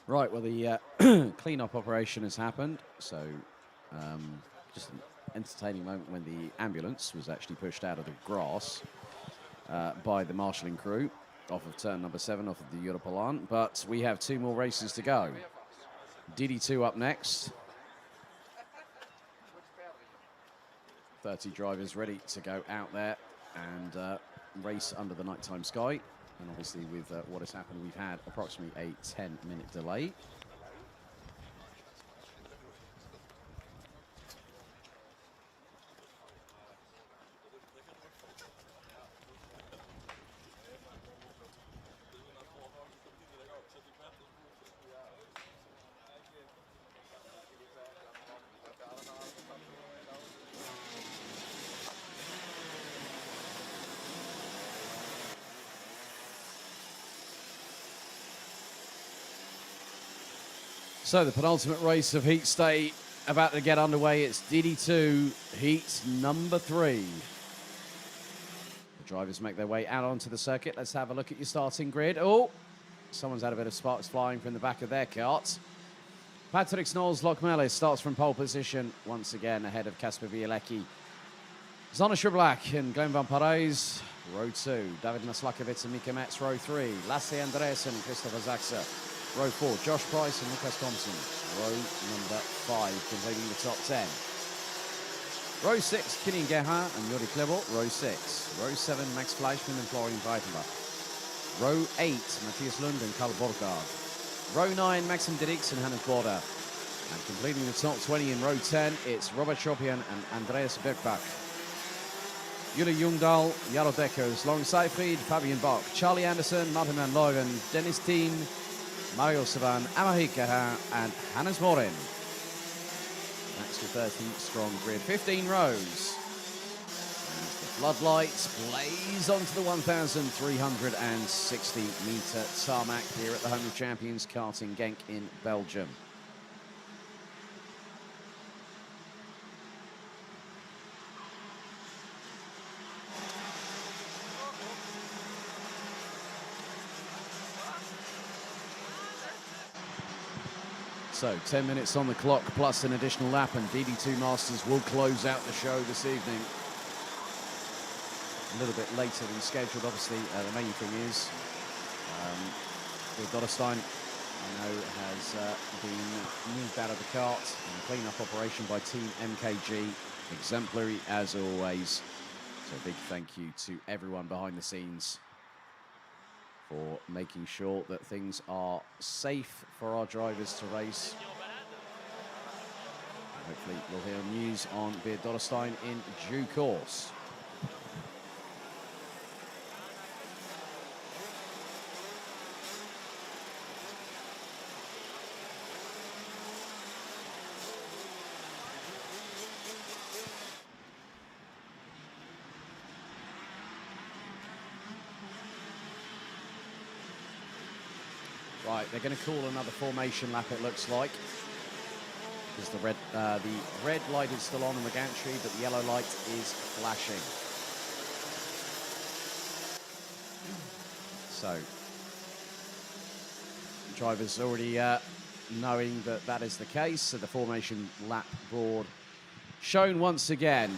S1: Right, well, the clean-up operation has happened, so just an entertaining moment when the ambulance was actually pushed out of the grass by the marshalling crew off of turn number 7, off of the Europalan. But we have 2 more races to go. DD2 up next. 30 drivers ready to go out there and race under the nighttime sky. And obviously with what has happened, we've had approximately a 10-minute delay. So the penultimate race of Heat State about to get underway. It's DD2 Heat number 3. The drivers make their way out onto the circuit. Let's have a look at your starting grid. Oh, someone's had a bit of sparks flying from the back of their cart. Patrick Snolls Lockmelis starts from pole position once again ahead of Kasper Bielecki. Zona Schublak and Glenn Van Parijs, row 2. David Maslakovic and Mika Metz, row 3. Lasse Andreasen and Christopher Zaxa. Row 4, Josh Price and Lucas Thompson. Row number 5, completing the top 10. Row 6, Kilian Gerhardt and Jori Klebel. Row 6. Row 7, Max Fleischmann and Florian Breitenbach. Row 8, Matthias Lund and Karl Borgard. Row 9, Maxim Dirks and Hannes Border. And completing the top 20 in row 10, it's Robert Chopian and Andreas Bergbach. Jule Jungdahl, Jaro Deckers, Lauren Seifried, Fabian Bock, Charlie Anderson, Martin van Leuven, Dennis Thien, Mario Savan, Amahik Gaha, and Hannes Morin. That's your 30-strong grid, 15 rows. As the floodlights blaze onto the 1,360-metre tarmac here at the home of champions karting Genk in Belgium. So 10 minutes on the clock plus an additional lap, and DD2 Masters will close out the show this evening. A little bit later than scheduled, obviously. The main thing is Doderstein, I know, has been moved out of the cart in a clean-up operation by Team MKG. Exemplary as always. So a big thank you to everyone behind the scenes for making sure that things are safe for our drivers to race. And hopefully we'll hear news on Beard Doderstein in due course. Right, they're going to call another formation lap, it looks like, because the red light is still on the gantry, but the yellow light is flashing. So, the drivers already knowing that that is the case, so the formation lap board shown once again.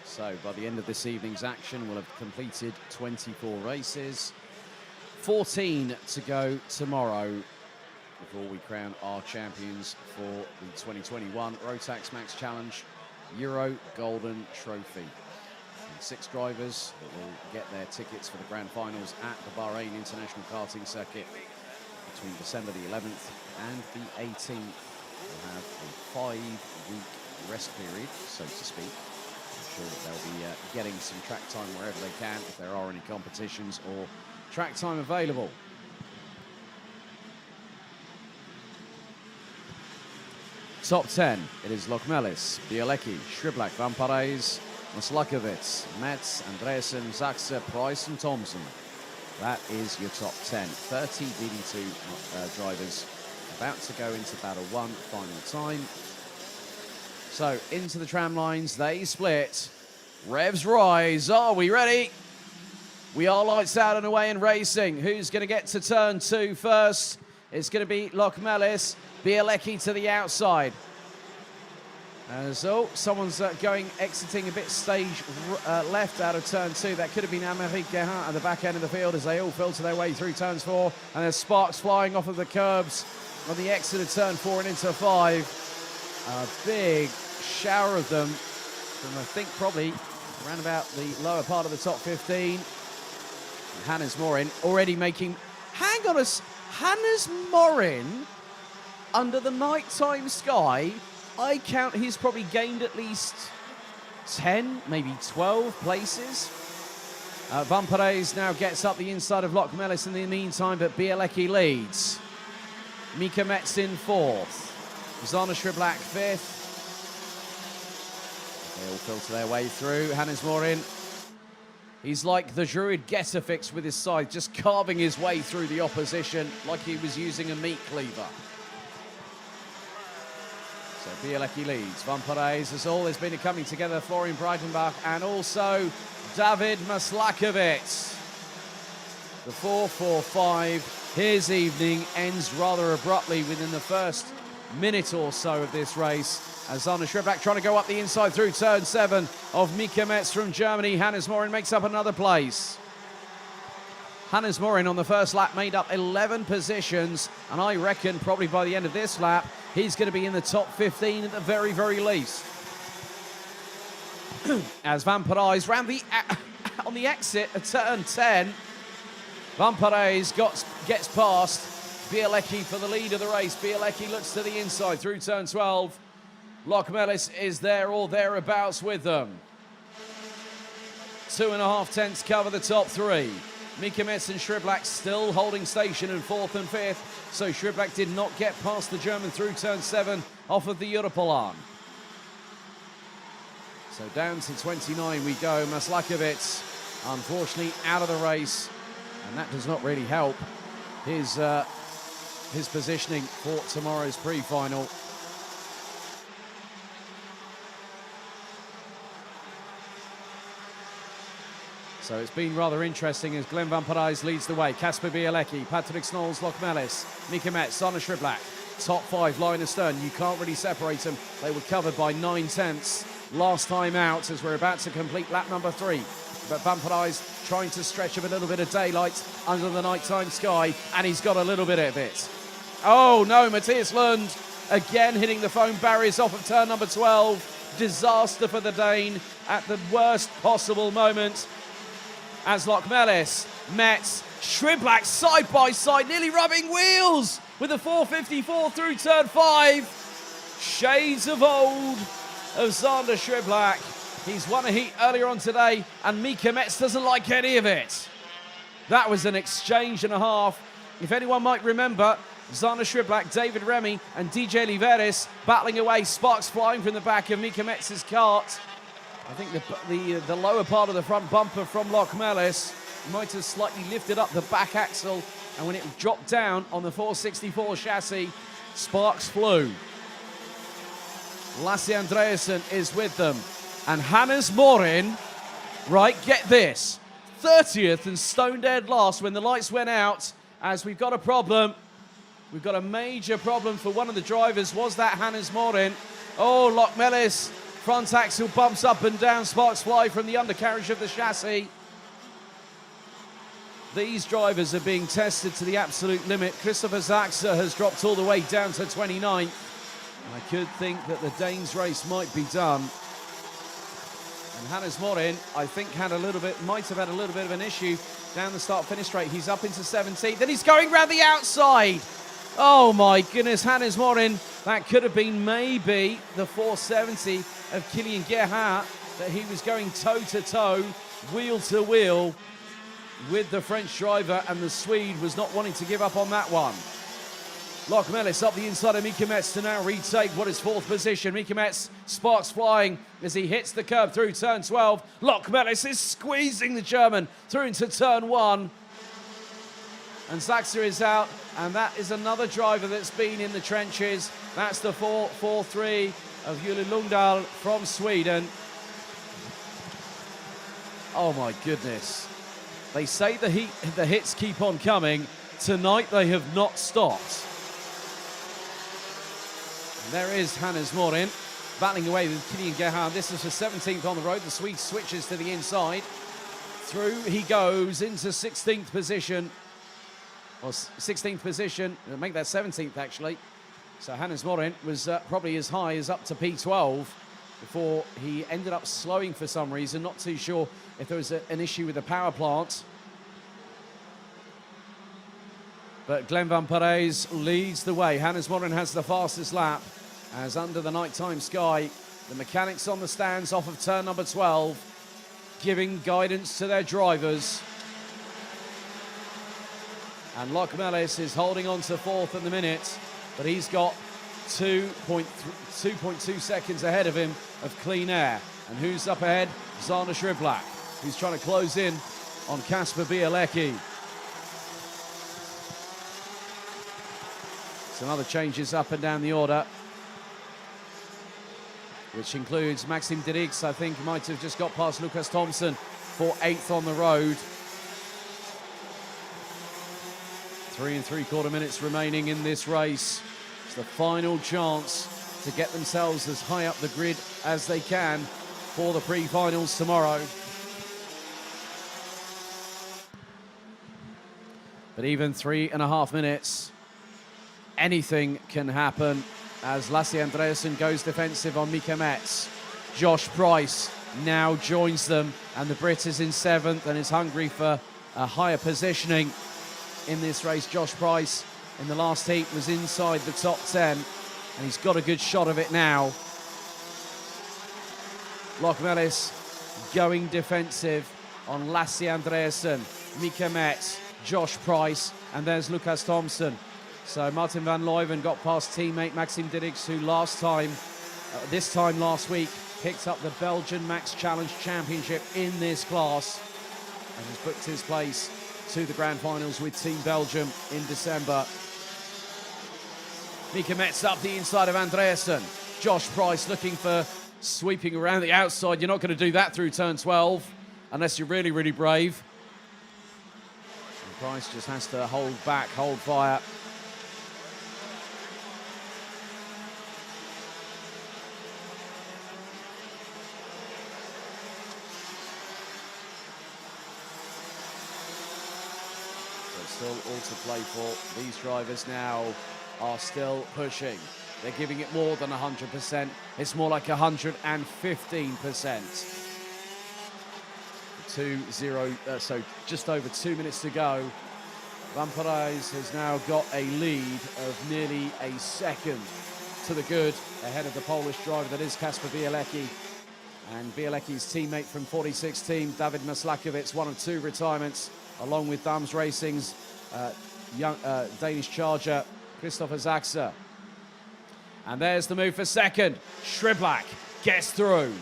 S1: So by the end of this evening's action, we'll have completed 24 races. 14 to go tomorrow before we crown our champions for the 2021 Rotax Max Challenge Euro Golden Trophy. And 6 drivers that will get their tickets for the grand finals at the Bahrain International Karting Circuit between December the 11th and the 18th. We'll have a 5-week rest period, so to speak. That they'll be getting some track time wherever they can, if there are any competitions or track time available. Top 10, it is Lokmelis, Bielecki, Shriblack, Van Parijs, Maslakovic, Metz, Andreessen, Zaxe, Price and Thompson. That is your top 10. 30 DD2 drivers about to go into battle 1, final time. So into the tram lines, they split. Revs rise. Are we ready? We are lights out and away in racing. Who's going to get to turn 2 first? It's going to be Lokmelis. Bielecki to the outside. So someone's exiting a bit stage left out of turn 2. That could have been Amerique Guérin at the back end of the field as they all filter their way through turns 4. And there's sparks flying off of the curbs on the exit of turn 4 and into 5. A big shower of them from, I think, probably around about the lower part of the top 15. Hannes Morin already making... Hang on us. Hannes Morin, under the nighttime sky, I count he's probably gained at least 10, maybe 12 places. Van Parijs now gets up the inside of Lokmelis in the meantime, but Bielecki leads. Mika Metz in 4th. Zana Shriblack 5th. They all filter their way through. Hannes Morin, he's like the Druid Getafix with his scythe, just carving his way through the opposition like he was using a meat cleaver. So Bielecki leads. Van Parijs has always been coming together. Florian Breitenbach and also David Maslakovic. The 4-4-5. His evening ends rather abruptly within the first minute or so of this race. As Zana Shriblack trying to go up the inside through turn 7 of Mika Metz from Germany. Hannes Morin makes up another place. Hannes Morin on the first lap made up 11 positions, and I reckon probably by the end of this lap, he's going to be in the top 15 at the very, very least. As Van Parijs round on the exit at turn 10, Van Parijs gets past Bielecki for the lead of the race. Bielecki looks to the inside through turn 12. Lokmelis is there or thereabouts with them. 2.5 tenths cover the top 3. Mika Metz and Shriblack still holding station in 4th and 5th. So Shriblack did not get past the German through turn 7 off of the Europolan. So down to 29 we go. Maslakovic, unfortunately, out of the race. And that does not really help his positioning for tomorrow's pre-final. So it's been rather interesting as Glenn Van Parijs leads the way. Kasper Bielecki, Patrick Snolls, Lokmelis, Mika Metz, Zana Shriblack. Top 5 line astern. You can't really separate them. They were covered by 9 tenths last time out as we're about to complete lap number 3. But Van Parijs trying to stretch up a little bit of daylight under the nighttime sky, and he's got a little bit of it. Oh no, Matthias Lund again hitting the foam barriers off of turn number 12. Disaster for the Dane at the worst possible moment. As Lokmelis, Metz, Shriblack side by side, nearly rubbing wheels with a 454 through turn 5. Shades of old of Zander Shriblack. He's won a heat earlier on today, and Mika Metz doesn't like any of it. That was an exchange and a half. If anyone might remember, Zander Shriblack, David Remy, and DJ Liveris battling away, sparks flying from the back of Mika Metz's cart. I think the lower part of the front bumper from Lokmelis might have slightly lifted up the back axle, and when it dropped down on the 464 chassis, sparks flew. Lasse Andreessen is with them, and Hannes Morin, right, get this, 30th and stone dead last when the lights went out, as we've got a problem. We've got a major problem for one of the drivers. Was that Hannes Morin? Oh, Lokmelis. Front axle bumps up and down, sparks fly from the undercarriage of the chassis. These drivers are being tested to the absolute limit. Christopher Zaxe has dropped all the way down to 29th. I could think that the Danes race might be done. And Hannes Morin, I think, might have had a little bit of an issue down the start-finish straight. He's up into 17th, then he's going round the outside. Oh my goodness, Hannes Morin, that could have been maybe the 470 of Kilian Gerhardt, that he was going toe-to-toe, wheel-to-wheel with the French driver, and the Swede was not wanting to give up on that one. Locke Mellis up the inside of Mika Metz to now retake what is 4th position. Mika Metz, sparks flying as he hits the curb through turn 12. Locke Mellis is squeezing the German through into turn 1. And Zaxa is out, and that is another driver that's been in the trenches. That's the 4-3 of Jule Lundal from Sweden. Oh my goodness. They say the hits keep on coming. Tonight they have not stopped. And there is Hannes Morin battling away with Kilian Gerhard. This is for 17th on the road. The Swede switches to the inside. Through he goes into 16th position. Or 16th position, make that 17th actually. So Hannes Morin was probably as high as up to P12 before he ended up slowing for some reason. Not too sure if there was an issue with the power plant. But Glenn van Parijs leads the way. Hannes Morin has the fastest lap as under the nighttime sky, the mechanics on the stands off of turn number 12 giving guidance to their drivers. And Locke Mellis is holding on to 4th at the minute, but he's got 2.2 seconds ahead of him of clean air. And who's up ahead? Zana Shriblak, who's trying to close in on Kasper Bielecki. Some other changes up and down the order, which includes Maxim Dirix, I think, might have just got past Lucas Thompson for 8th on the road. 3 3/4 minutes remaining in this race. It's the final chance to get themselves as high up the grid as they can for the pre-finals tomorrow. But even 3.5 minutes, anything can happen as Lasse Andreasen goes defensive on Mika Metz. Josh Price now joins them, and the Brit is in 7th and is hungry for a higher positioning in this race. Josh Price in the last heat was inside the top 10, and he's got a good shot of it now. Locke Mellis going defensive on Lasse Andreasen, Mika Metz, Josh Price, and there's Lucas Thompson. So Martin van Leuven got past teammate Maxim Dirix, who this time last week, picked up the Belgian Max Challenge Championship in this class and has booked his place to the grand finals with Team Belgium in December. Mika Metz up the inside of Andreasen. Josh Price looking for sweeping around the outside. You're not going to do that through turn 12 unless you're really, really brave. And Price just has to hold back, hold fire. Still all to play for. These drivers now are still pushing. They're giving it more than 100%. It's more like 115%. So just over 2 minutes to go. Van Parijs has now got a lead of nearly a second to the good ahead of the Polish driver that is Kasper Bielecki. And Bielecki's teammate from 46 team, David Maslakovic, one of 2 retirements, along with Dams Racing's young Danish charger, Christopher Zaxa. And there's the move for second. Shriblak gets through.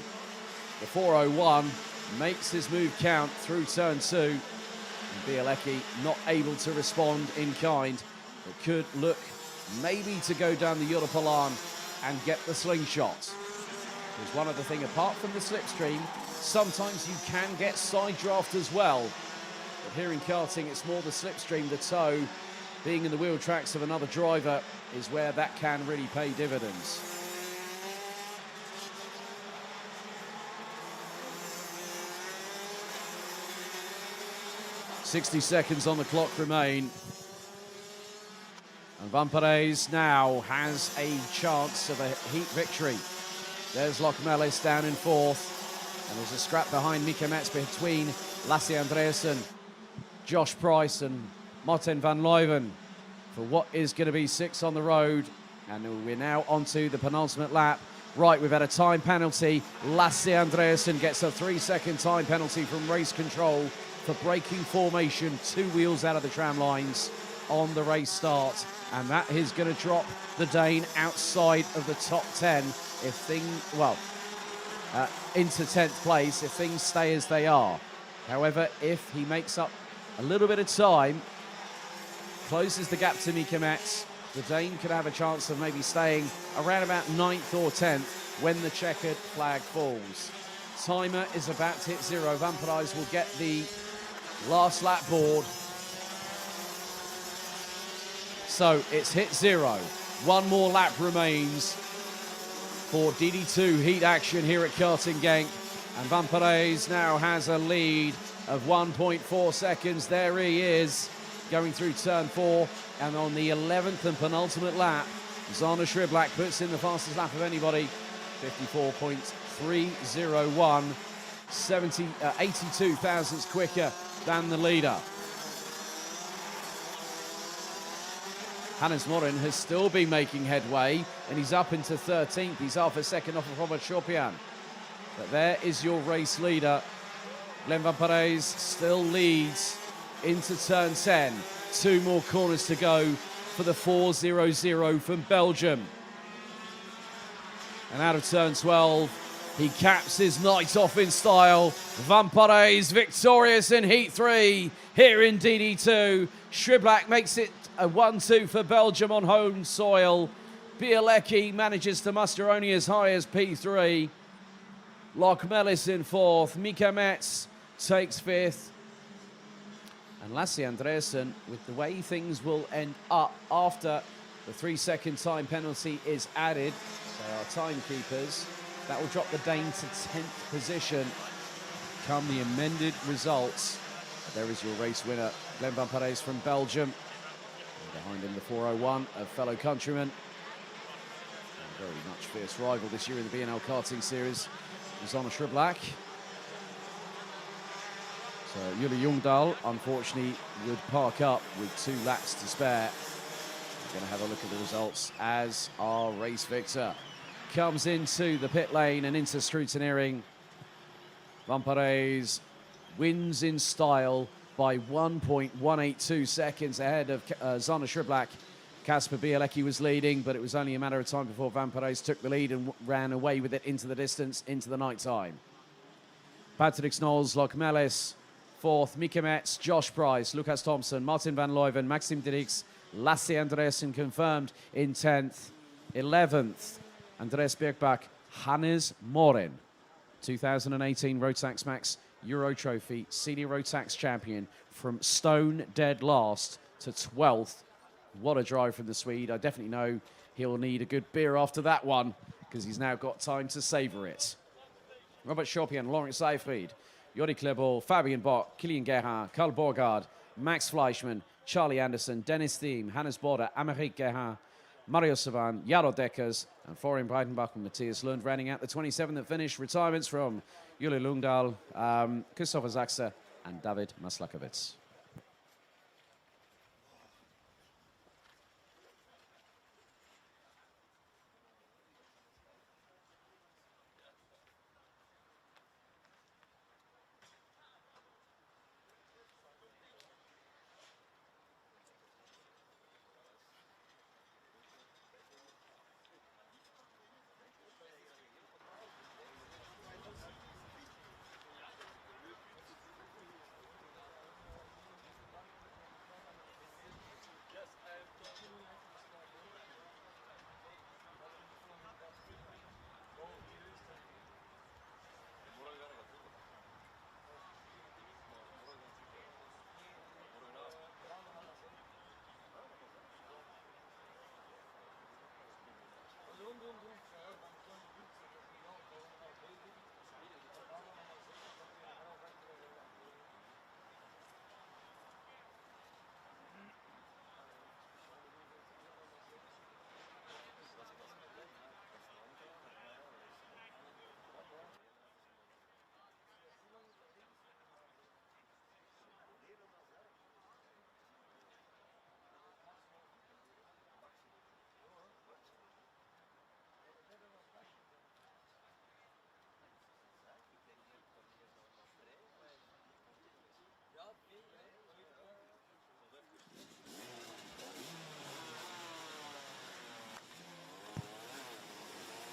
S1: The 401 makes his move count through turn 2. And Bielecki not able to respond in kind, but could look maybe to go down the Europalan and get the slingshot. Because one other thing, apart from the slipstream, sometimes you can get side draft as well. But here in karting, it's more the slipstream, the toe, being in the wheel tracks of another driver is where that can really pay dividends. "60 seconds on the clock remain. And Van Parijs now has a chance of a heat victory. There's Locke Mellis down in 4th. And there's a scrap behind Mika Metz between Lasse Andreasen, Josh Price and Martin van Leuven for what is going to be 6 on the road. And we're now onto the penultimate lap. Right, we've had a time penalty. Lasse Andreasen gets a 3-second time penalty from race control for breaking formation 2 wheels out of the tram lines on the race start. And that is going to drop the Dane outside of the top 10 into 10th place if things stay as they are. However, if he makes up a little bit of time, closes the gap to Mika Metz, the Dane could have a chance of maybe staying around about 9th or 10th when the checkered flag falls. Timer is about to hit 0. Van Parijs will get the last lap board. So it's hit 0. One more lap remains for DD2 Heat action here at Karting Genk. And Van Parijs now has a lead of 1.4 seconds. There he is, going through turn 4. And on the 11th and penultimate lap, Zana Shriblak puts in the fastest lap of anybody, 54.301, 82 thousandths quicker than the leader. Hannes Morin has still been making headway, and he's up into 13th. He's half a second off of Robert Chopin. But there is your race leader. Glenn Van Parijs still leads into turn 10. 2 more corners to go for the 4.00 from Belgium. And out of turn 12, he caps his night off in style. Van Parijs victorious in Heat 3 here in DD2. Shriblak makes it a 1-2 for Belgium on home soil. Bielecki manages to muster only as high as P3. Lochmelis in 4th. Mika Metz takes 5th. And Lasse Andreasen, with the way things will end up after the 3-second time penalty is added, they are timekeepers, that will drop the Dane to 10th position. Come the amended results. There is your race winner, Glenn Van Parijs from Belgium. And behind him, the 401 of fellow countrymen. And very much fierce rival this year in the B&L karting series, Zana Shriblak. So Jule Jungdahl, unfortunately, would park up with 2 laps to spare. We're going to have a look at the results as our race victor comes into the pit lane and into scrutineering. Van Parijs wins in style by 1.182 seconds ahead of Zana Shriblak. Kasper Bielecki was leading, but it was only a matter of time before Van Parijs took the lead and ran away with it into the distance, into the night time. Patrick Snolls, Lochmelis, 4th, Mika Metz, Josh Price, Lucas Thompson, Martin van Leuven, Maxim Dirks, Lasse Andreasen confirmed in 10th. 11th, Andreas Birkbach, Hannes Morin, 2018 Rotax Max Euro Trophy Senior Rotax champion, from stone dead last to 12th. What a drive from the Swede. I definitely know he'll need a good beer after that one, because he's now got time to savour it. Robert Chopin, Lawrence Seyfried, Jordi Klebel, Fabian Bock, Kilian Gerhard, Karl Borgard, Max Fleischmann, Charlie Anderson, Dennis Thiem, Hannes Border, Amerik Gerhard, Mario Savan, Jaro Deckers, and Florian Breitenbach and Matthias Lund, rounding out the 27 that finished. Retirements from Jule Lungdahl, Christopher Zachser, and David Maslakovic.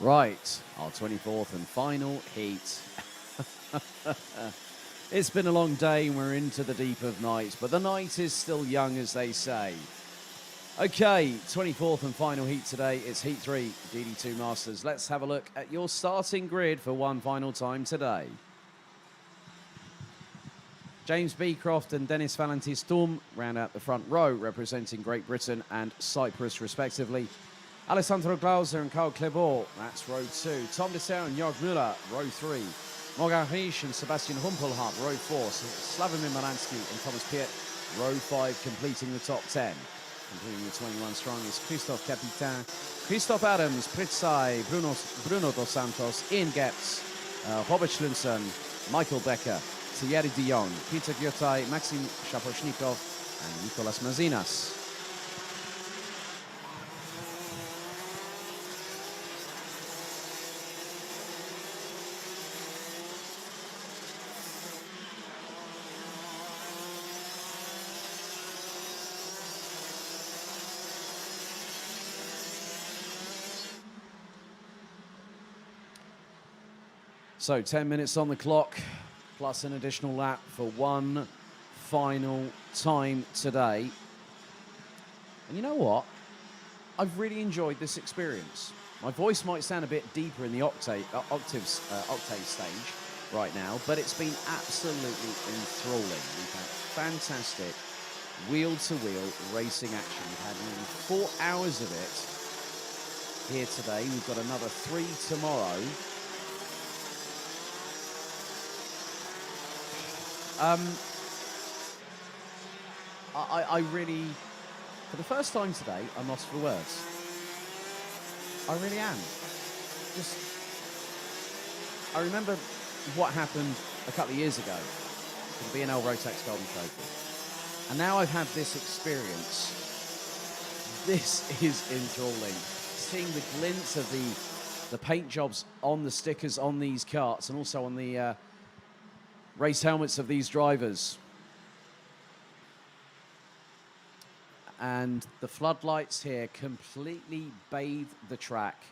S1: Right, our 24th and final heat. It's been a long day and we're into the deep of night, but the night is still young, as they say. Okay, 24th and final heat today. It's Heat 3, DD2 Masters. Let's have a look at your starting grid for one final time today. James Beecroft and Dennis Valentin Storm round out the front row, representing Great Britain and Cyprus, respectively. Alessandro Glauser and Karl Klebor, that's row 2. Tom Dessert and Jörg Müller, row 3. Morgan Riesch and Sebastian Humpelhardt, row 4. Slavomir Malansky and Thomas Piet, row 5, completing the top 10. Completing the 21 strong is Christophe Capitain, Christophe Adams, Pritzai, Bruno Dos Santos, Ian Getz, Robert Schlunsen, Michael Becker, Thierry Dion, Peter Gyotai, Maxim Shaposhnikov, and Nicolas Mazinas. So 10 minutes on the clock, plus an additional lap for one final time today. And you know what? I've really enjoyed this experience. My voice might sound a bit deeper in the octave stage right now, but it's been absolutely enthralling. We've had fantastic wheel-to-wheel racing action. We've had nearly 4 hours of it here today. We've got another 3 tomorrow. I really, for the first time today, I'm lost for words. I really am. I remember what happened a couple of years ago with the B&L Rotax Golden Trophy. And now I've had this experience. This is enthralling. Seeing the glints of the paint jobs on the stickers on these karts and also on the race helmets of these drivers. And the floodlights here completely bathe the track.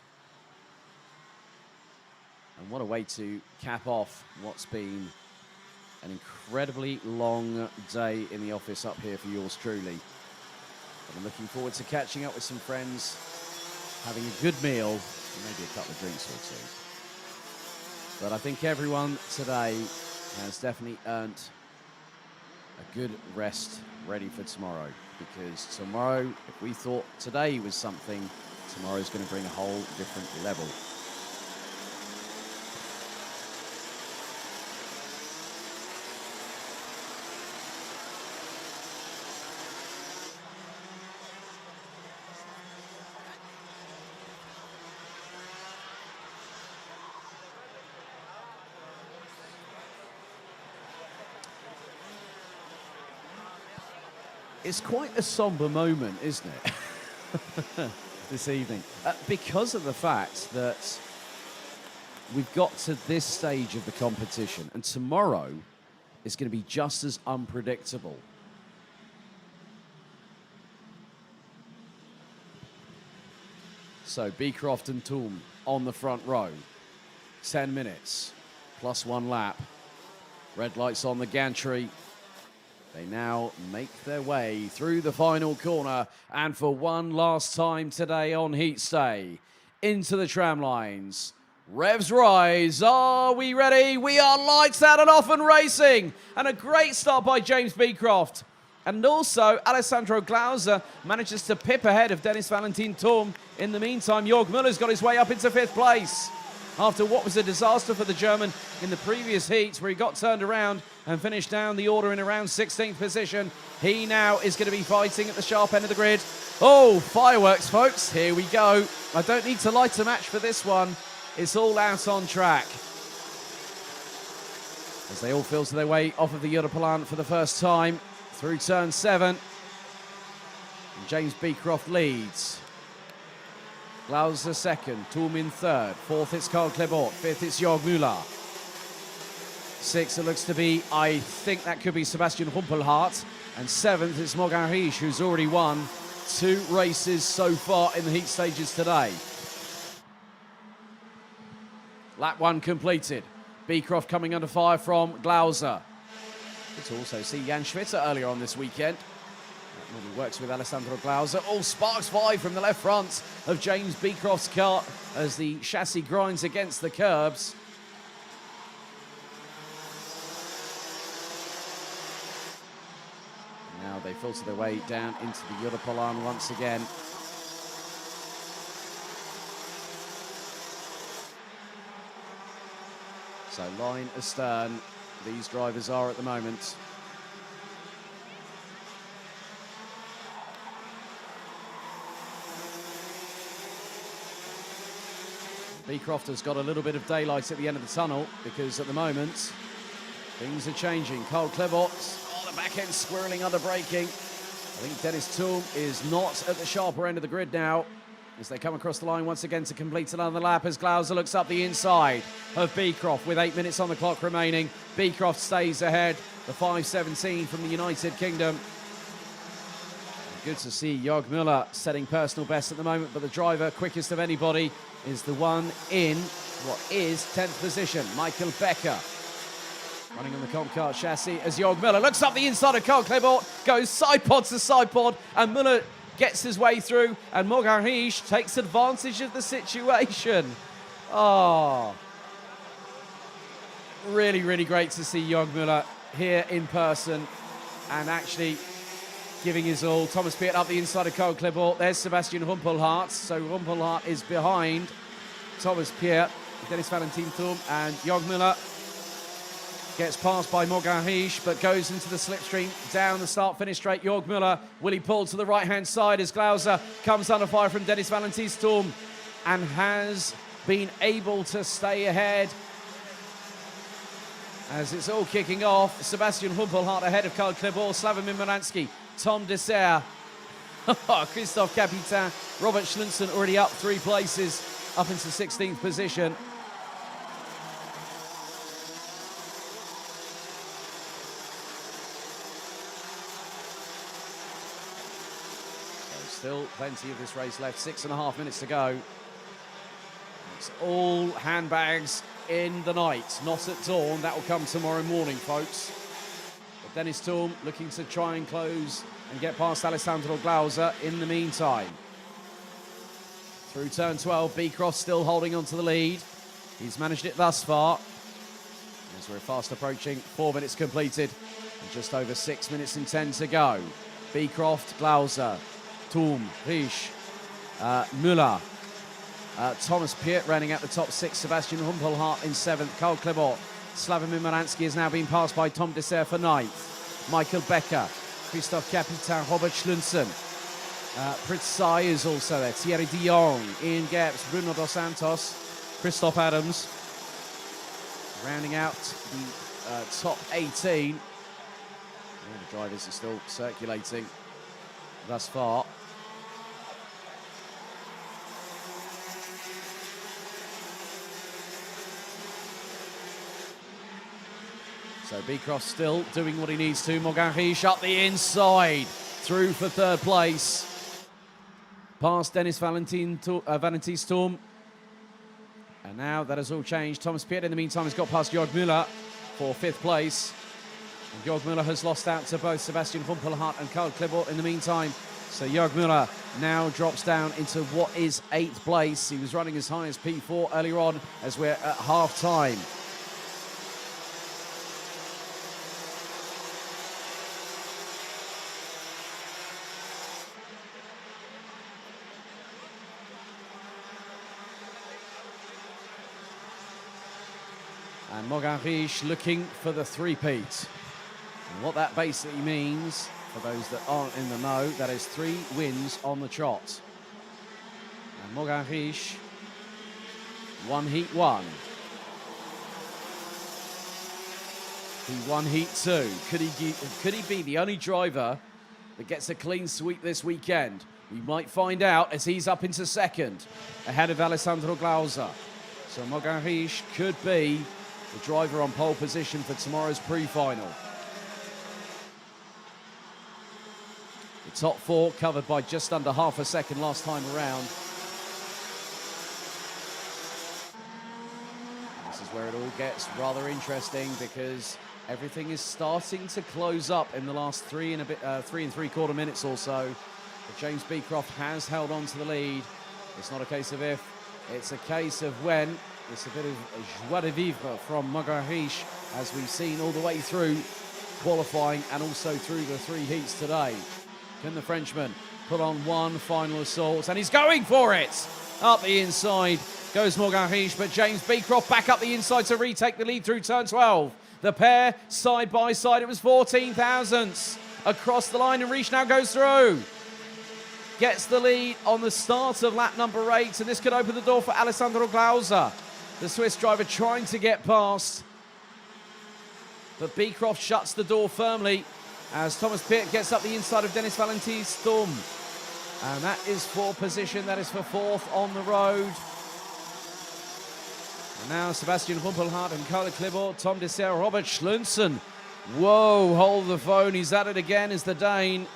S1: And what a way to cap off what's been an incredibly long day in the office up here for yours truly. But I'm looking forward to catching up with some friends, having a good meal, and maybe a couple of drinks or two. But I think everyone today has definitely earned a good rest ready for tomorrow, because tomorrow, if we thought today was something, tomorrow's going to bring a whole different level. It's quite a somber moment, isn't it, this evening? Because of the fact that we've got to this stage of the competition, and tomorrow is going to be just as unpredictable. So Beecroft and Toom on the front row. 10 minutes, plus 1 lap. Red lights on the gantry. They now make their way through the final corner, and for one last time today on Heat Stay, into the tram lines. Revs rise. Are we ready? We are lights out and off and racing. And a great start by James Beecroft. And also, Alessandro Glauser manages to pip ahead of Dennis Valentin Thurm. In the meantime, Jörg Müller's got his way up into 5th place. After what was a disaster for the German in the previous heats, where he got turned around and finished down the order in around 16th position, he now is going to be fighting at the sharp end of the grid. Oh, fireworks, folks. Here we go. I don't need to light a match for this one. It's all out on track. As they all filter their way off of the Europalan for the first time through turn 7. And James Beecroft leads. Glauser second, Thurm in third. 4th, it's Karl Klebor. 5th, it's Jörg Müller. 6th, it looks to be, I think that could be Sebastian Humpelhardt. And 7th, it's Morgan Riesch, who's already won 2 races so far in the heat stages today. Lap 1 completed. Beecroft coming under fire from Glauser. Good to also see Jan Schwitter earlier on this weekend. That normally works with Alessandro Glauser. All sparks fly from the left front of James Beecroft's car as the chassis grinds against the curbs. Now they filter their way down into the Europolan once again. So line astern, these drivers are at the moment. Beecroft has got a little bit of daylight at the end of the tunnel because at the moment things are changing. Carl Klebot, the back end squirreling under braking. I think Dennis Toom is not at the sharper end of the grid now as they come across the line once again to complete another lap as Glauser looks up the inside of Beecroft with 8 minutes on the clock remaining. Beecroft stays ahead, the 5:17 from the United Kingdom. Good to see Jörg Müller setting personal best at the moment, but the driver quickest of anybody is the one in what is 10th position, Michael Becker. Running on the Comp Car chassis as Jörg Müller looks up the inside of Carl Klebot, goes side pod to side pod, and Müller gets his way through, and Morgan Riche takes advantage of the situation. Oh, really, really great to see Jörg Müller here in person and actually giving his all. Thomas Piet up the inside of Carl Klebot. There's Sebastian Rumpelhardt. So Rumpelhardt is behind Thomas Piet, Dennis Valentin Thum, and Jörg Müller gets passed by Morgan Riche, but goes into the slipstream down the start-finish straight. Jörg Müller, will he pull to the right-hand side as Glauser comes under fire from Dennis Valentin Thum and has been able to stay ahead. As it's all kicking off, Sebastian Rumpelhardt ahead of Carl Klebot, Slavomir Miransky, Tom Dessert, Christophe Capitain, Robert Schlunzen already up 3 places, up into 16th position. So still plenty of this race left, 6.5 minutes to go. It's all handbags in the night, not at dawn. That will come tomorrow morning, folks. But Dennis Thum looking to try and close and get past Alessandro Glauser in the meantime. Through turn 12, Beecroft still holding on to the lead. He's managed it thus far. As we're fast approaching 4 minutes completed and just over 6 minutes and 10 to go. Beecroft, Glauser, Thum, Riche, Müller, Thomas Piet running at the top 6, Sebastian Rumpelhardt in 7th, Carl Klebot, Slavomir Miransky has now been passed by Tom Dessert for 9th, Michael Becker, Christophe Capitain, Robert Schlunzen, Fritz Sai is also there, Thierry de Jong, Ian Gepps, Bruno Dos Santos, Christoph Adams, rounding out the top 18. The drivers are still circulating thus far. So Beecroft still doing what he needs to. Morgan Riche up the inside, through for 3rd place. Past Dennis Valentin Thum. And now that has all changed. Thomas Piet in the meantime has got past Jörg Müller for 5th place. And Jörg Müller has lost out to both Sebastian Rumpelhardt and Carl Klebot in the meantime. So Jörg Müller now drops down into what is 8th place. He was running as high as P4 earlier on as we're at half-time. And Morgan Riche looking for the three-peat. And what that basically means, for those that aren't in the know, that is 3 wins on the trot. And Morgan Riche won Heat 1. He won Heat 2. Could he be the only driver that gets a clean sweep this weekend? We might find out as he's up into 2nd, ahead of Alessandro Glauser. So Morgan Riche could be the driver on pole position for tomorrow's pre-final. The top 4 covered by just under half a second last time around. This is where it all gets rather interesting because everything is starting to close up in the last 3 and 3/4 minutes or so. But James Beecroft has held on to the lead. It's not a case of if, it's a case of when. It's a bit of joie de vivre from Mogarish, as we've seen all the way through qualifying and also through the 3 heats today. Can the Frenchman put on one final assault? And he's going for it! Up the inside goes Mogarish, but James Beecroft back up the inside to retake the lead through turn 12. The pair side by side, it was 14 thousandths across the line, and Riche now goes through. Gets the lead on the start of lap number 8, and this could open the door for Alessandro Glauser, the Swiss driver, trying to get past. But Beecroft shuts the door firmly as Thomas Piet gets up the inside of Dennis Valentin Sturm. And that is for position, that is for 4th on the road. And now Sebastian Rumpelhardt and Karl Klibor, Tom Dessert, Robert Schlunsen. Whoa, hold the phone, he's at it again as the Dane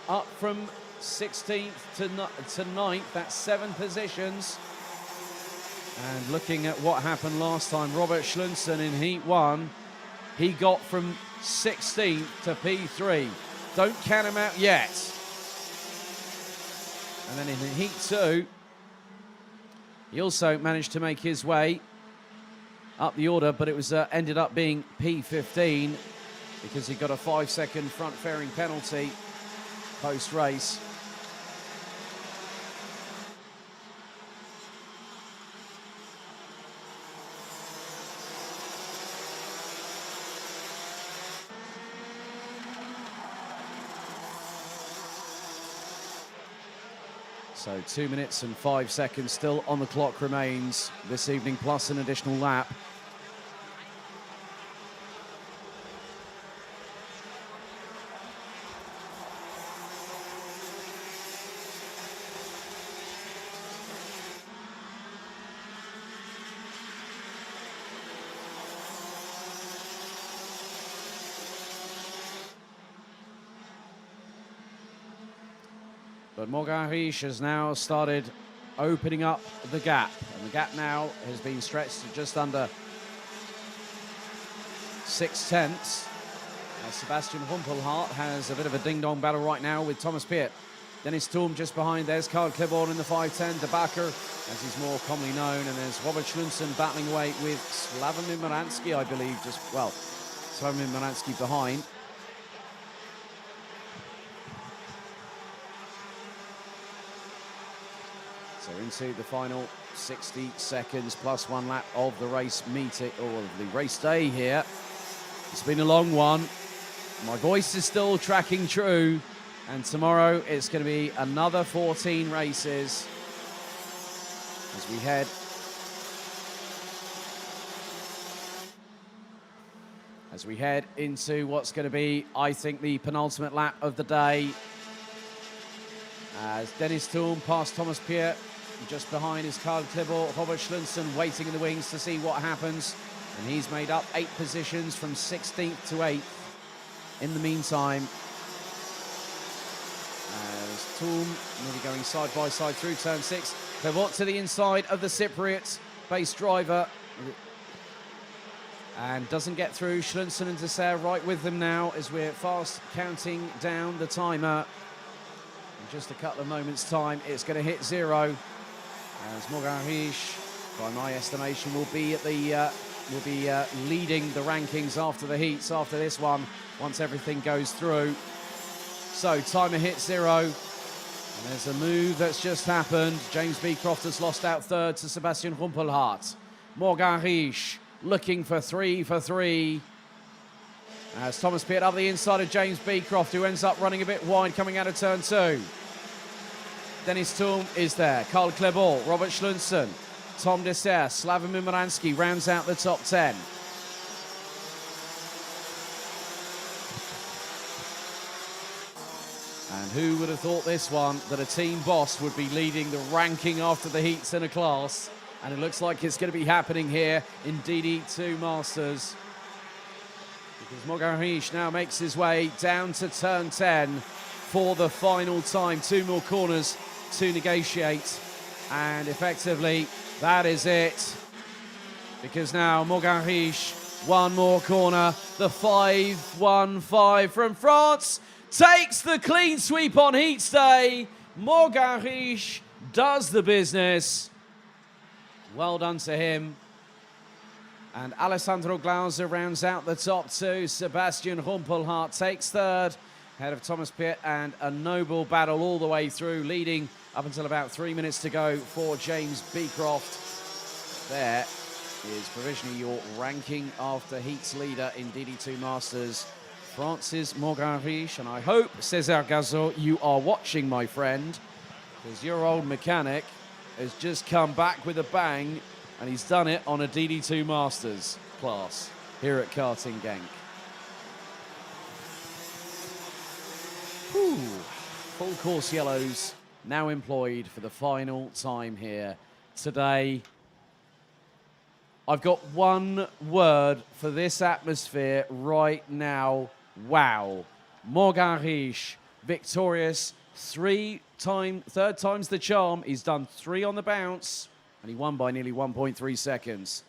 S1: up from 16th to 9th, that's 7 positions. And looking at what happened last time, Robert Schlunsen in Heat 1, he got from 16th to P3. Don't count him out yet. And then in Heat 2, he also managed to make his way up the order, but it was ended up being P15 because he got a 5-second front fairing penalty post-race. So 2 minutes and 5 seconds still on the clock remains this evening, plus an additional lap. But Mogarish has now started opening up the gap. And the gap now has been stretched to just under 6/10. Sebastian Rumpelhardt has a bit of a ding-dong battle right now with Thomas Piet. Dennis Thurm just behind. There's Karl Klibor in the 5:10. De Backer, as he's more commonly known. And there's Robert Schlunsen battling away with Slavomir Moransky, I believe. Slavomir Moransky behind. So into the final 60 seconds plus 1 lap of the race meeting, or of the race day here. It's been a long one. My voice is still tracking true. And tomorrow it's going to be another 14 races as we head into what's going to be, I think, the penultimate lap of the day. As Dennis Thurm past Thomas Piet. Just behind is Karl Klibor, Robert Schlunsen waiting in the wings to see what happens. And he's made up 8 positions from 16th to 8th. In the meantime, as Thurm nearly going side by side through turn 6. Klibor to the inside of the Cypriot base driver. And doesn't get through. Schlunsen and Dessert right with them now as we're fast counting down the timer. In just a couple of moments' time, it's going to hit 0. As Mogarish, by my estimation, will be leading the rankings after the heats after this one, once everything goes through. So timer hits 0, and there's a move that's just happened. James Beecroft has lost out 3rd to Sebastian Rumpelhardt. Mogarish looking for 3 for 3. As Thomas Piet up the inside of James Beecroft, who ends up running a bit wide coming out of turn 2. Dennis Thurm is there. Karl Klibor, Robert Schlunsen, Tom Dessert, Slavomir Moransky rounds out the top 10. And who would have thought this one, that a team boss would be leading the ranking after the heats in a class? And it looks like it's going to be happening here in DD2 Masters. Because Mogarish now makes his way down to turn 10 for the final time. 2 more corners to negotiate, and effectively that is it. because now Morgan Riche, one more corner, the 5-1-5 from France, takes the clean sweep on Heats Day. Morgan Riche does the business. Well done to him. And Alessandro Glauser rounds out the top two. Sebastian Rumpelhardt takes third, ahead of Thomas Piet, and a noble battle all the way through, leading up until about 3 minutes to go for James Beecroft. There is provisionally your ranking after Heat's leader in DD2 Masters, France's Morgan Riche. And I hope, César Gazot, you are watching, my friend, because your old mechanic has just come back with a bang, and he's done it on a DD2 Masters class here at Karting Genk. Whew. Full course yellows now employed for the final time here today. I've got one word for this atmosphere right now. Wow. Morgan Riche, victorious, third time's the charm. He's done 3 on the bounce, and he won by nearly 1.3 seconds.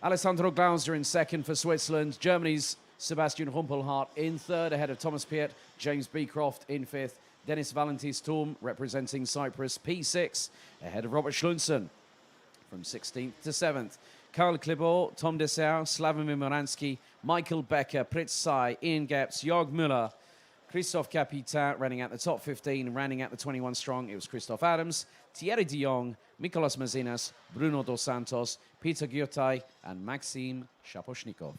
S1: Alessandro Glauser in second for Switzerland. Germany's Sebastian Rumpelhardt in third, ahead of Thomas Piet. James Beecroft in fifth. Dennis Valentis-Turm representing Cyprus, P6, ahead of Robert Schlunsen from 16th to 7th. Karl Klibor, Tom Dessau, Slavomir Moransky, Michael Becker, Pritz Sai, Ian Gepps, Jörg Müller, Christophe Capitan running out the top 15, rounding out the 21 strong. It was Christoph Adams, Thierry de Jong, Mikolas Mazinas, Bruno Dos Santos, Peter Gyurtai, and Maxim Shaposhnikov.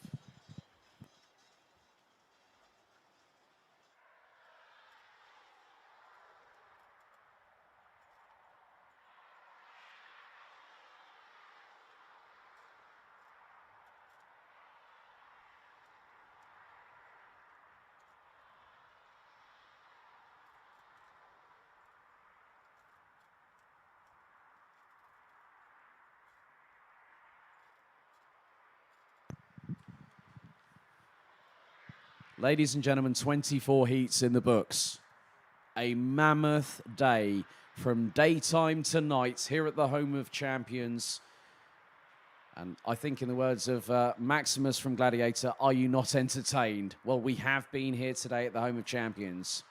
S1: Ladies and gentlemen, 24 heats in the books. A mammoth day from daytime to night here at the home of champions. And I think in the words of Maximus from Gladiator, are you not entertained? Well, we have been here today at the home of champions.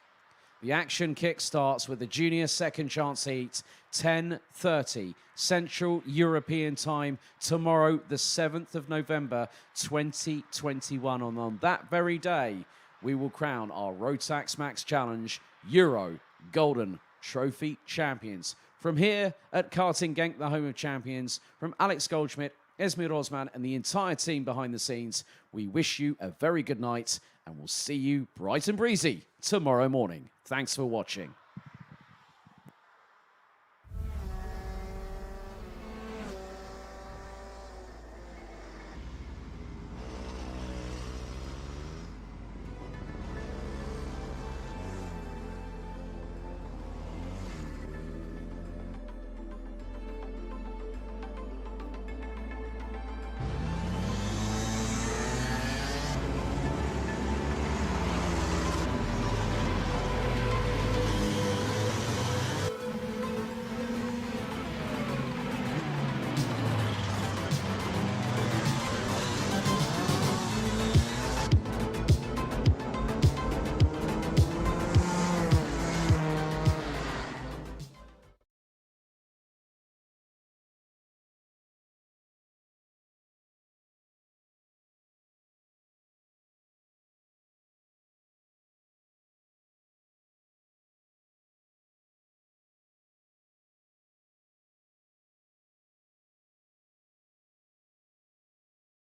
S1: The action kick starts with the junior second chance heat, 10:30 Central European time, tomorrow, the 7th of November, 2021. And on that very day, we will crown our Rotax Max Challenge Euro Golden Trophy champions. From here at Karting Genk, the home of champions, from Alex Goldschmidt, Esme Rosman, and the entire team behind the scenes, we wish you a very good night, and we'll see you bright and breezy tomorrow morning. Thanks for watching.